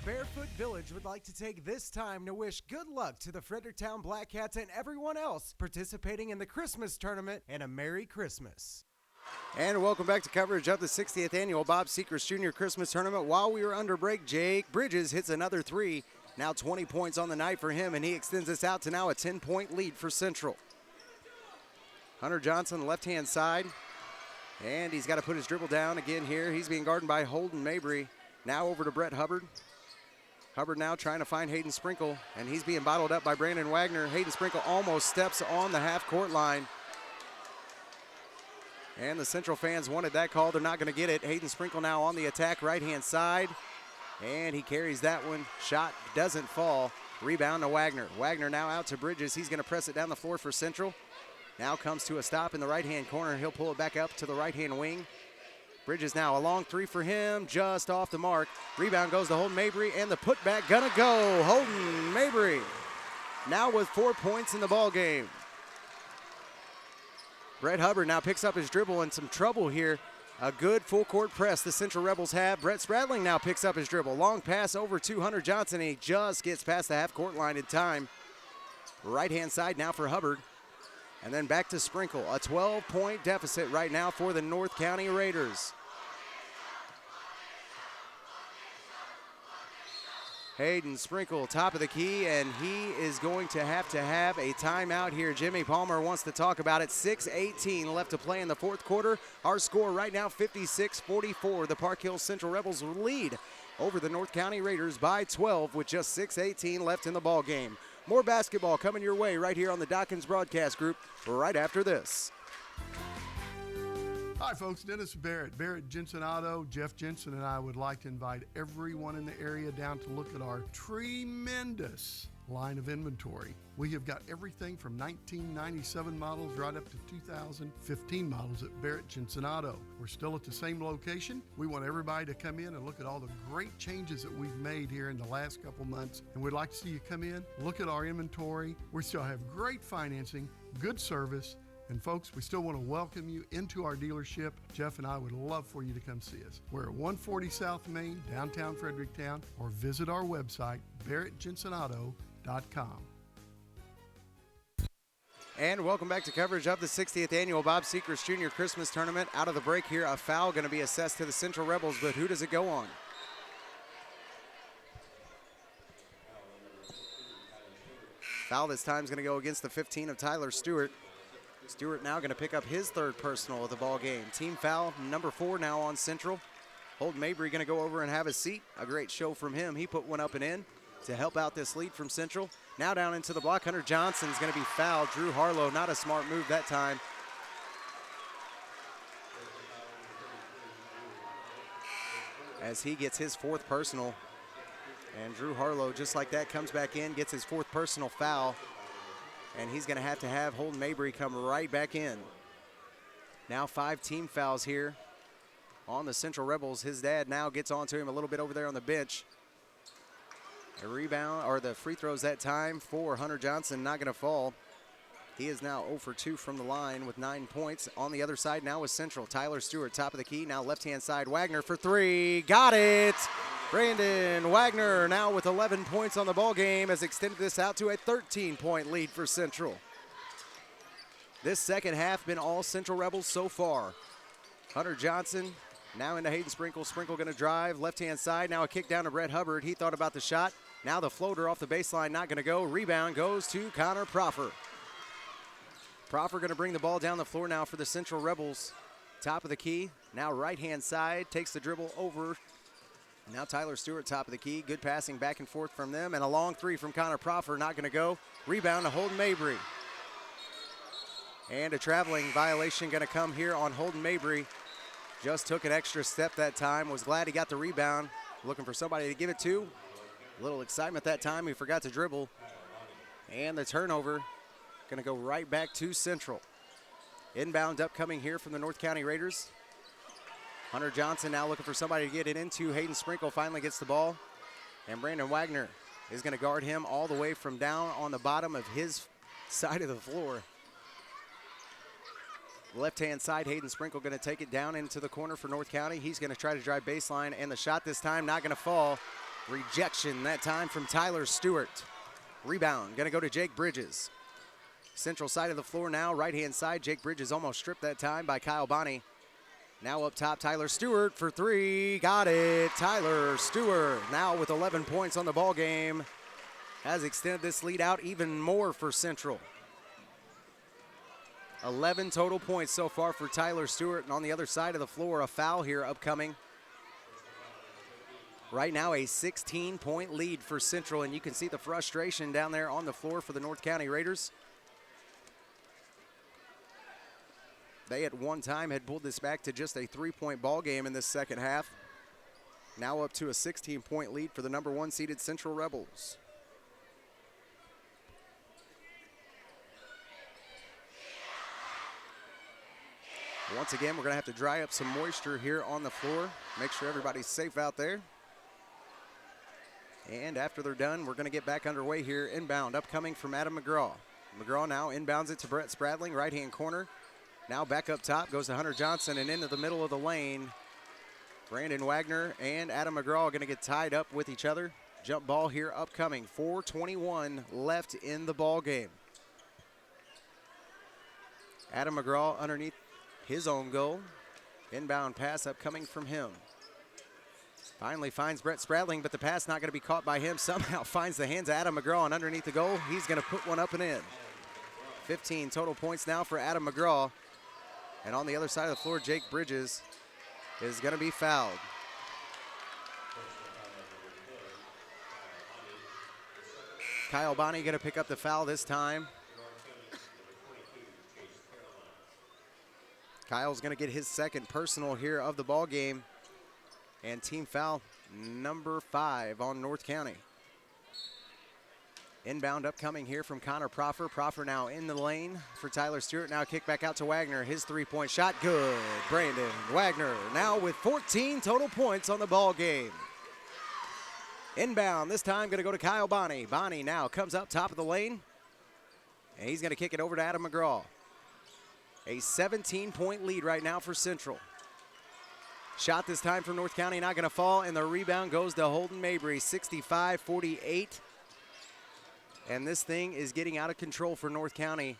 Barefoot Village would like to take this time to wish good luck to the Fredericktown Black Cats and everyone else participating in the Christmas tournament, and a Merry Christmas. And welcome back to coverage of the 60th annual Bob Sechrest Jr. Christmas Tournament. While we were under break, Jake Bridges hits another three. Now 20 points on the night for him, and he extends this out to now a 10-point lead for Central. Hunter Johnson, left-hand side, and he's got to put his dribble down again here. He's being guarded by Holden Mabry. Now over to Brett Hubbard. Hubbard now trying to find Hayden Sprinkle, and he's being bottled up by Brandon Wagner. Hayden Sprinkle almost steps on the half-court line. And the Central fans wanted that call. They're not going to get it. Hayden Sprinkle now on the attack, right-hand side. And he carries that one. Shot doesn't fall. Rebound to Wagner. Wagner now out to Bridges. He's going to press it down the floor for Central. Now comes to a stop in the right-hand corner. He'll pull it back up to the right-hand wing. Bridges now, a long three for him, just off the mark. Rebound goes to Holden Mabry, and the putback gonna go. Holden Mabry now with 4 points in the ball game. Brett Hubbard now picks up his dribble in some trouble here. A good full court press the Central Rebels have. Brett Spradling now picks up his dribble. Long pass over to Hunter Johnson, and he just gets past the half court line in time. Right-hand side now for Hubbard. And then back to Sprinkle. A 12-point deficit right now for the North County Raiders. Hayden Sprinkle, top of the key, and he is going to have a timeout here. Jimmy Palmer wants to talk about it. 6:18 left to play in the fourth quarter. Our score right now, 56-44. The Park Hills Central Rebels lead over the North County Raiders by 12 with just 6:18 left in the ball game. More basketball coming your way right here on the Dawkins Broadcast Group right after this. Hi, folks. Dennis Barrett, Barrett Jensen Auto. Jeff Jensen and I would like to invite everyone in the area down to look at our tremendous line of inventory. We have got everything from 1997 models right up to 2015 models at Barrett Jensen Auto. We're still at the same location. We want everybody to come in and look at all the great changes that we've made here in the last couple months. And we'd like to see you come in, look at our inventory. We still have great financing, good service, and folks, we still want to welcome you into our dealership. Jeff and I would love for you to come see us. We're at 140 South Main, downtown Fredericktown, or visit our website, barrettjensenauto.com. And welcome back to coverage of the 60th Annual Bob Sechrest Jr. Christmas Tournament. Out of the break here, a foul going to be assessed to the Central Rebels, but who does it go on? Foul this time is going to go against the 15 of Tyler Stewart. Stewart now going to pick up his third personal of the ball game. Team foul number 4 now on Central. Holden Mabry going to go over and have a seat. A great show from him. He put one up and in to help out this lead from Central. Now down into the block, Hunter Johnson's going to be fouled. Drew Harlow, not a smart move that time. As he gets his 4th personal. And Drew Harlow, just like that, comes back in, gets his 4th personal foul. And he's going to have Holden Mabry come right back in. Now 5 team fouls here on the Central Rebels. His dad now gets onto him a little bit over there on the bench. A rebound, or the free throws that time for Hunter Johnson, not going to fall. He is now 0 for 2 from the line with 9 points. On the other side now with Central, Tyler Stewart, top of the key. Now left-hand side, Wagner for 3. Got it! Brandon Wagner now with 11 points on the ball game has extended this out to a 13-point lead for Central. This second half been all Central Rebels so far. Hunter Johnson now into Hayden Sprinkle. Sprinkle going to drive left-hand side. Now a kick down to Brett Hubbard. He thought about the shot. Now the floater off the baseline, not going to go. Rebound goes to Connor Proffer. Proffer going to bring the ball down the floor now for the Central Rebels. Top of the key. Now right-hand side. Takes the dribble over. Now Tyler Stewart, top of the key. Good passing back and forth from them. And a long 3 from Connor Proffer, not going to go. Rebound to Holden Mabry. And a traveling violation going to come here on Holden Mabry. Just took an extra step that time. Was glad he got the rebound. Looking for somebody to give it to. A little excitement that time. He forgot to dribble. And the turnover going to go right back to Central. Inbound upcoming here from the North County Raiders. Hunter Johnson now looking for somebody to get it into. Hayden Sprinkle finally gets the ball. And Brandon Wagner is going to guard him all the way from down on the bottom of his side of the floor. Left-hand side, Hayden Sprinkle going to take it down into the corner for North County. He's going to try to drive baseline, and the shot this time not going to fall. Rejection that time from Tyler Stewart. Rebound going to go to Jake Bridges. Central side of the floor now, right-hand side. Jake Bridges almost stripped that time by Kyle Bonney. Now up top, Tyler Stewart for 3. Got it. Tyler Stewart now with 11 points on the ball game has extended this lead out even more for Central. 11 total points so far for Tyler Stewart. And on the other side of the floor, a foul here upcoming. Right now, a 16-point lead for Central, and you can see the frustration down there on the floor for the North County Raiders. They at one time had pulled this back to just a 3-point ball game in this second half. Now up to a 16-point lead for the number 1 seeded Central Rebels. Once again, we're going to have to dry up some moisture here on the floor. Make sure everybody's safe out there. And after they're done, we're going to get back underway here. Inbound upcoming from Adam McGraw. McGraw now inbounds it to Brett Spradling, right-hand corner. Now back up top goes to Hunter Johnson and into the middle of the lane. Brandon Wagner and Adam McGraw are going to get tied up with each other. Jump ball here upcoming. 4:21 left in the ball game. Adam McGraw underneath his own goal. Inbound pass upcoming from him. Finally finds Brett Spradling, but the pass not going to be caught by him. Somehow finds the hands of Adam McGraw, and underneath the goal, he's going to put one up and in. 15 total points now for Adam McGraw. And on the other side of the floor, Jake Bridges is going to be fouled. Kyle Bonney going to pick up the foul this time. Kyle's going to get his second personal here of the ball game. And team foul number 5 on North County. Inbound upcoming here from Connor Proffer. Proffer now in the lane for Tyler Stewart. Now kick back out to Wagner. His three-point shot, good. Brandon Wagner now with 14 total points on the ball game. Inbound, this time going to go to Kyle Bonney. Bonney now comes up top of the lane, and he's going to kick it over to Adam McGraw. A 17-point lead right now for Central. Shot this time from North County, not going to fall, and the rebound goes to Holden Mabry, 65-48. And this thing is getting out of control for North County.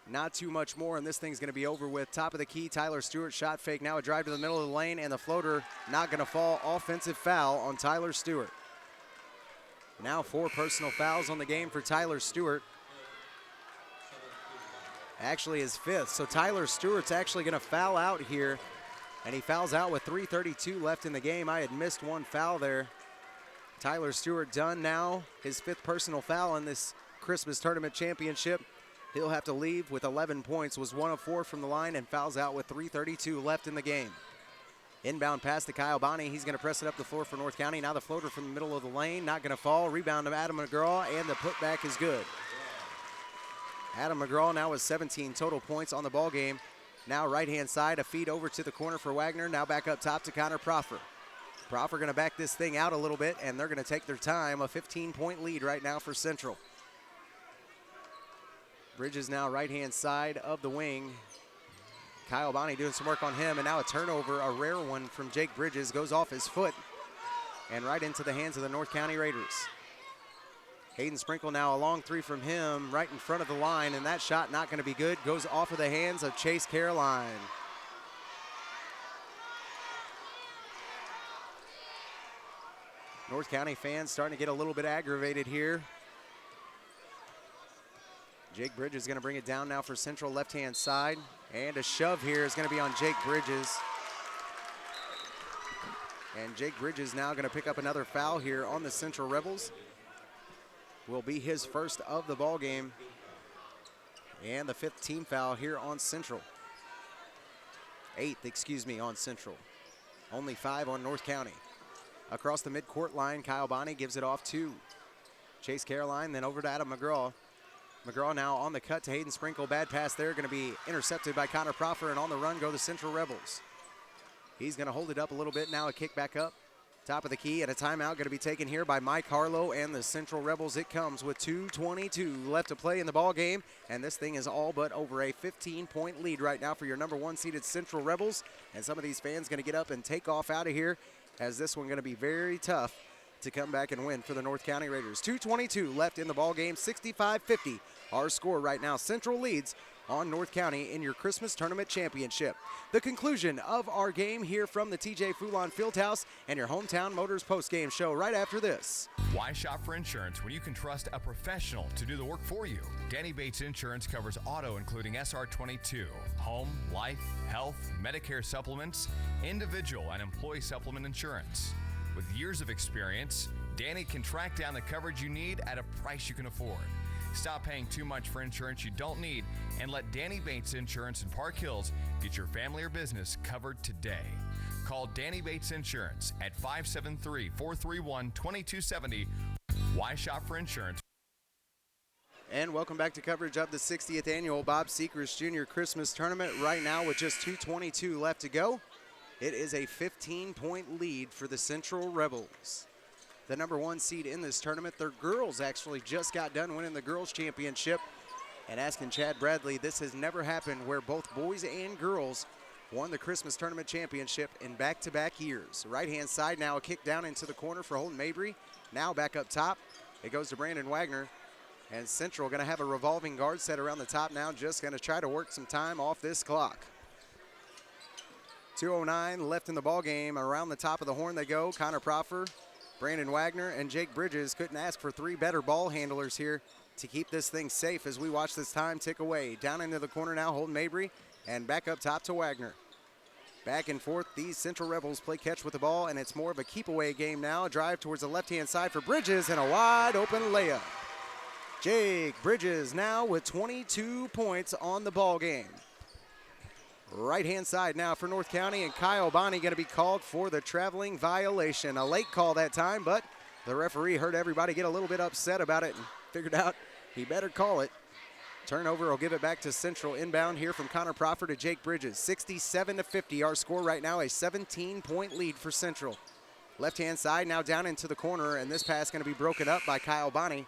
Not too much more, and this thing's going to be over with. Top of the key, Tyler Stewart, shot fake. Now a drive to the middle of the lane, and the floater not going to fall. Offensive foul on Tyler Stewart. Now 4 personal fouls on the game for Tyler Stewart. Actually his 5th, so Tyler Stewart's actually going to foul out here, and he fouls out with 3:32 left in the game. I had missed one foul there. Tyler Stewart done now, his 5th personal foul in this Christmas Tournament Championship. He'll have to leave with 11 points, was 1 of 4 from the line, and fouls out with 3:32 left in the game. Inbound pass to Kyle Bonney. He's going to press it up the floor for North County. Now the floater from the middle of the lane, not going to fall. Rebound to Adam McGraw, and the putback is good. Adam McGraw now with 17 total points on the ball game. Now right-hand side, a feed over to the corner for Wagner. Now back up top to Connor Proffer. Proffer going to back this thing out a little bit, and they're going to take their time. A 15-point lead right now for Central. Bridges now right-hand side of the wing. Kyle Bonney doing some work on him, and now a turnover, a rare one from Jake Bridges, goes off his foot and right into the hands of the North County Raiders. Hayden Sprinkle now a long 3 from him right in front of the line, and that shot not going to be good. Goes off of the hands of Chase Caroline. North County fans starting to get a little bit aggravated here. Jake Bridges is going to bring it down now for Central left-hand side. And a shove here is going to be on Jake Bridges. And Jake Bridges now going to pick up another foul here on the Central Rebels. Will be his first of the ball game. And the 5th team foul here on Central. 8th, on Central. Only 5 on North County. Across the midcourt line, Kyle Bonney gives it off to Chase Caroline, then over to Adam McGraw. McGraw now on the cut to Hayden Sprinkle. Bad pass there, going to be intercepted by Connor Proffer, and on the run go the Central Rebels. He's going to hold it up a little bit now, a kick back up. Top of the key, and a timeout going to be taken here by Mike Harlow and the Central Rebels. It comes with 2:22 left to play in the ball game, and this thing is all but over. A 15-point lead right now for your number 1 seeded Central Rebels, and some of these fans going to get up and take off out of here, as this one going to be very tough to come back and win for the North County Raiders. 2:22 left in the ball game, 65-50. Our score right now, Central leads on North County in your Christmas Tournament Championship. The conclusion of our game here from the TJ Foulon Fieldhouse and your Hometown Motors postgame show right after this. Why shop for insurance when you can trust a professional to do the work for you? Danny Bates Insurance covers auto including SR22, home, life, health, Medicare supplements, individual and employee supplement insurance. With years of experience, Danny can track down the coverage you need at a price you can afford. Stop paying too much for insurance you don't need and let Danny Bates Insurance in Park Hills get your family or business covered today. Call Danny Bates Insurance at 573-431-2270. Why shop for insurance? And welcome back to coverage of the 60th annual Bob Sechrest Jr. Christmas Tournament. Right now with just 2:22 left to go, it is a 15-point lead for the Central Rebels. The number 1 seed in this tournament. Their girls actually just got done winning the girls championship. And asking Chad Bradley, this has never happened where both boys and girls won the Christmas Tournament Championship in back-to-back years. Right-hand side now, a kick down into the corner for Holden Mabry. Now back up top, it goes to Brandon Wagner. And Central going to have a revolving guard set around the top now, just going to try to work some time off this clock. 2:09 left in the ball game. Around the top of the horn they go. Connor Proffer, Brandon Wagner, and Jake Bridges couldn't ask for 3 better ball handlers here to keep this thing safe as we watch this time tick away. Down into the corner now, Holden Mabry, and back up top to Wagner. Back and forth, these Central Rebels play catch with the ball, and it's more of a keep-away game now. A drive towards the left-hand side for Bridges, and a wide-open layup. Jake Bridges now with 22 points on the ball game. Right-hand side now for North County, and Kyle Bonney going to be called for the traveling violation. A late call that time, but the referee heard everybody get a little bit upset about it and figured out he better call it. Turnover will give it back to Central inbound here from Connor Proffer to Jake Bridges. 67-50, our score right now, a 17-point lead for Central. Left-hand side now down into the corner, and this pass going to be broken up by Kyle Bonney.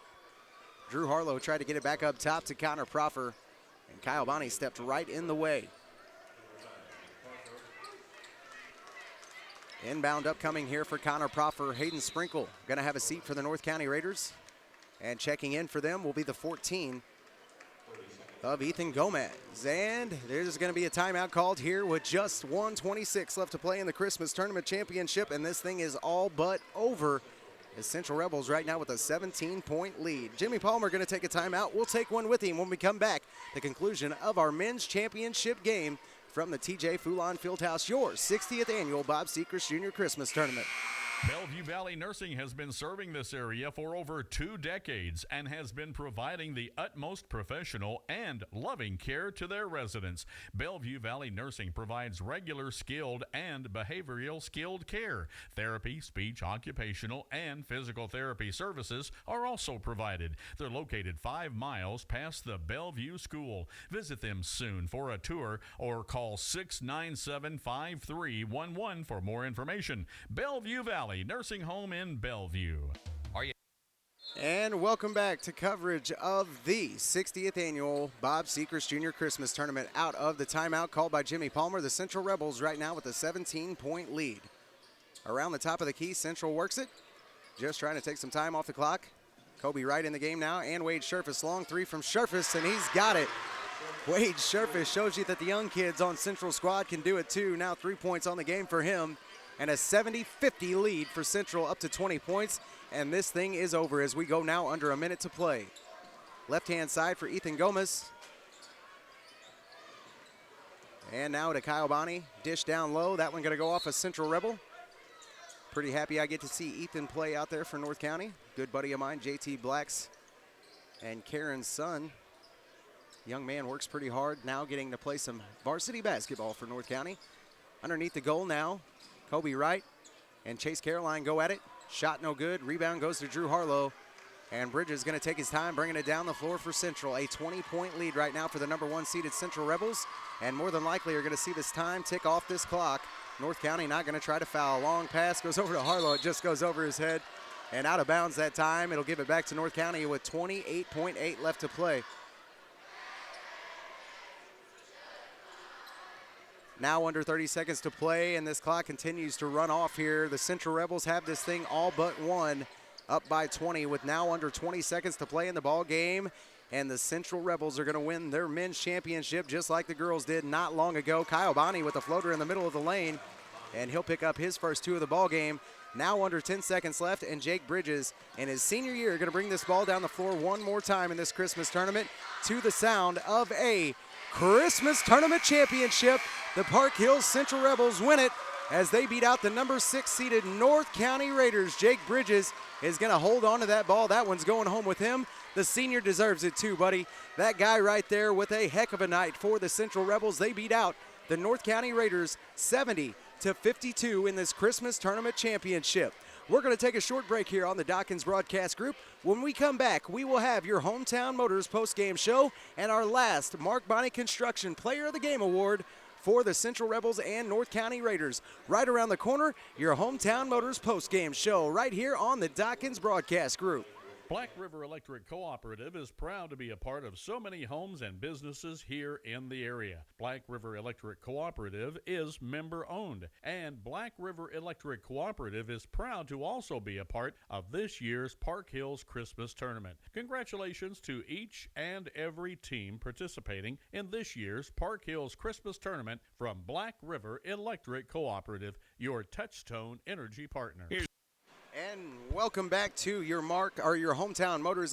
Drew Harlow tried to get it back up top to Connor Proffer, and Kyle Bonney stepped right in the way. Inbound upcoming here for Connor Proffer. Hayden Sprinkle going to have a seat for the North County Raiders. And checking in for them will be the 14 of Ethan Gomez. And there's going to be a timeout called here with just 1:26 left to play in the Christmas Tournament Championship. And this thing is all but over. The Central Rebels right now with a 17-point lead. Jimmy Palmer going to take a timeout. We'll take one with him when we come back. The conclusion of our men's championship game from the TJ Foulon Fieldhouse, your 60th annual Bob Sechrest Jr. Christmas Tournament. Bellevue Valley Nursing has been serving this area for over 2 decades and has been providing the utmost professional and loving care to their residents. Bellevue Valley Nursing provides regular skilled and behavioral skilled care. Therapy, speech, occupational, and physical therapy services are also provided. They're located 5 miles past the Bellevue School. Visit them soon for a tour or call 697-5311 for more information. Bellevue Valley Nursing Home in Bellevue. And welcome back to coverage of the 60th annual Bob Sechrest Jr. Christmas Tournament. Out of the timeout called by Jimmy Palmer, the Central Rebels right now with a 17-point lead. Around the top of the key, Central works it. Just trying to take some time off the clock. Kobe Wright in the game now, and Wade Sherfus. Long three from Sherfus, and he's got it. Wade Sherfus shows you that the young kids on Central squad can do it too. Now 3 points on the game for him. And a 70-50 lead for Central, up to 20 points. And this thing is over as we go now under a minute to play. Left-hand side for Ethan Gomez. And now to Kyle Bonney. Dish down low. That one going to go off a Central Rebel. Pretty happy I get to see Ethan play out there for North County. Good buddy of mine, JT Blacks and Karen's son. Young man works pretty hard now, getting to play some varsity basketball for North County. Underneath the goal now, Kobe Wright and Chase Caroline go at it. Shot no good. Rebound goes to Drew Harlow. And Bridges going to take his time, bringing it down the floor for Central. A 20-point lead right now for the number 1 seeded Central Rebels. And more than likely are going to see this time tick off this clock. North County not going to try to foul. Long pass goes over to Harlow. It just goes over his head and out of bounds that time. It'll give it back to North County with 28.8 left to play. Now under 30 seconds to play, and this clock continues to run off here. The Central Rebels have this thing all but won, up by 20 with now under 20 seconds to play in the ball game. And the Central Rebels are going to win their men's championship just like the girls did not long ago. Kyle Bonney with a floater in the middle of the lane, and he'll pick up his first 2 of the ball game. Now under 10 seconds left, and Jake Bridges in his senior year going to bring this ball down the floor one more time in this Christmas tournament to the sound of a Christmas Tournament Championship. The Park Hills Central Rebels win it as they beat out the number 6 seeded North County Raiders. Jake Bridges is going to hold on to that ball. That one's going home with him. The senior deserves it too, buddy. That guy right there with a heck of a night for the Central Rebels. They beat out the North County Raiders 70-52 in this Christmas Tournament Championship. We're going to take a short break here on the Dawkins Broadcast Group. When we come back, we will have your Hometown Motors post-game show and our last Mark Bonney Construction Player of the Game Award for the Central Rebels and North County Raiders. Right around the corner, your Hometown Motors post-game show right here on the Dawkins Broadcast Group. Black River Electric Cooperative is proud to be a part of so many homes and businesses here in the area. Black River Electric Cooperative is member-owned, and Black River Electric Cooperative is proud to also be a part of this year's Park Hills Christmas Tournament. Congratulations to each and every team participating in this year's Park Hills Christmas Tournament from Black River Electric Cooperative, your Touchstone Energy partner. And welcome back to your Hometown Motors,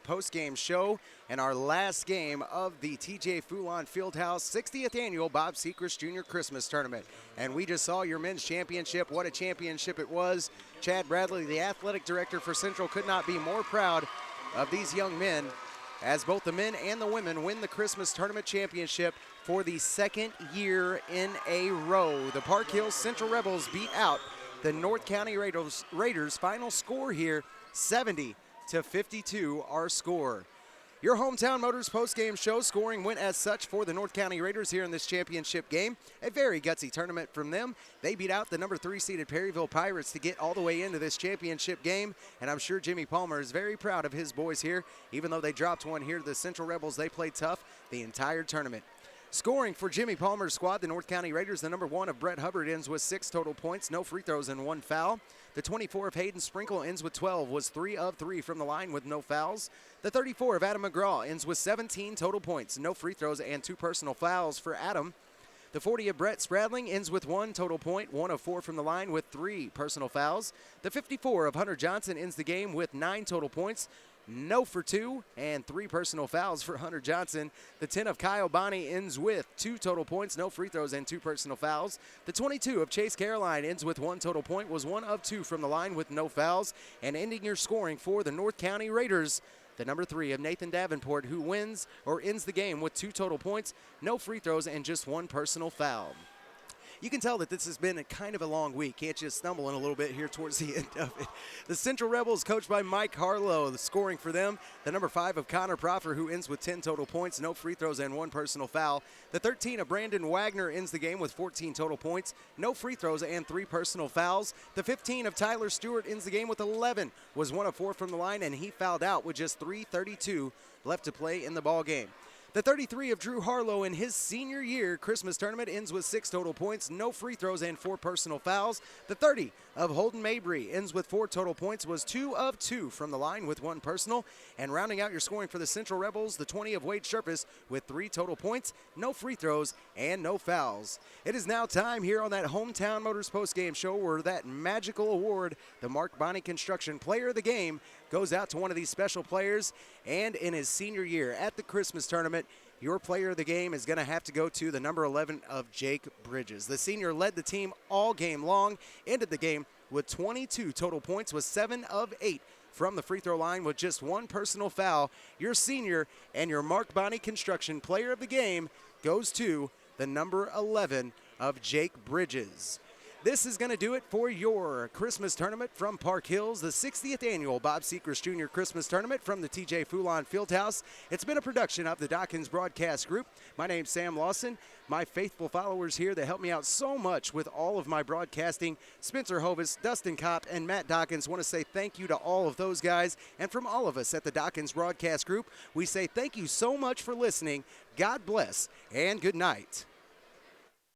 post-game show and our last game of the TJ Foulon Fieldhouse 60th Annual Bob Sechrest Jr. Christmas Tournament. And we just saw your men's championship. What a championship it was. Chad Bradley, the athletic director for Central, could not be more proud of these young men as both the men and the women win the Christmas Tournament Championship for the 2nd year in a row. The Park Hills Central Rebels beat out the North County Raiders. Final score here, 70-52. 52 our score. Your Hometown Motors post-game show scoring went as such for the North County Raiders here in this championship game. A very gutsy tournament from them. They beat out the number 3 seeded Perryville Pirates to get all the way into this championship game, and I'm sure Jimmy Palmer is very proud of his boys here. Even though they dropped one here, the Central Rebels, they played tough the entire tournament. Scoring for Jimmy Palmer's squad, the North County Raiders, the number 1 of Brett Hubbard ends with 6 total points, no free throws and 1 foul. The 24 of Hayden Sprinkle ends with 12, was 3 of 3 from the line with no fouls. The 34 of Adam McGraw ends with 17 total points, no free throws and 2 personal fouls for Adam. The 40 of Brett Spradling ends with 1 total point, 1 of 4 from the line with 3 personal fouls. The 54 of Hunter Johnson ends the game with 9 total points, no for 2, and 3 personal fouls for Hunter Johnson. The 10 of Kyle Bonney ends with 2 total points, no free throws, and 2 personal fouls. The 22 of Chase Caroline ends with 1 total point, was 1 of 2 from the line with no fouls. And ending your scoring for the North County Raiders, the number 3 of Nathan Davenport, who wins or ends the game with 2 total points, no free throws, and just 1 personal foul. You can tell that this has been a kind of a long week. Can't you stumble in a little bit here towards the end of it? The Central Rebels, coached by Mike Harlow, the scoring for them. The number 5 of Connor Proffer, who ends with 10 total points, no free throws, and 1 personal foul. The 13 of Brandon Wagner ends the game with 14 total points, no free throws, and 3 personal fouls. The 15 of Tyler Stewart ends the game with 11, was 1 of 4 from the line, and he fouled out with just 3:32 left to play in the ball game. The 33 of Drew Harlow in his senior year Christmas tournament ends with 6 total points, no free throws, and 4 personal fouls. The 30 of Holden Mabry ends with 4 total points, was 2 of 2 from the line with 1 personal. And rounding out your scoring for the Central Rebels, the 20 of Wade Sherpus with 3 total points, no free throws, and no fouls. It is now time here on that Hometown Motors postgame show where that magical award, the Mark Bonney Construction Player of the Game, goes out to one of these special players. And in his senior year at the Christmas tournament, your player of the game is going to have to go to the number 11 of Jake Bridges. The senior led the team all game long, ended the game with 22 total points, was 7 of 8 from the free throw line with just 1 personal foul. Your senior and your Mark Bonney Construction Player of the Game goes to the number 11 of Jake Bridges. This is going to do it for your Christmas tournament from Park Hills, the 60th annual Bob Sechrest Jr. Christmas Tournament from the TJ Foulon Fieldhouse. It's been a production of the Dawkins Broadcast Group. My name's Sam Lawson. My faithful followers here that help me out so much with all of my broadcasting, Spencer Hovis, Dustin Kopp, and Matt Dawkins, want to say thank you to all of those guys. And from all of us at the Dawkins Broadcast Group, we say thank you so much for listening. God bless, and good night.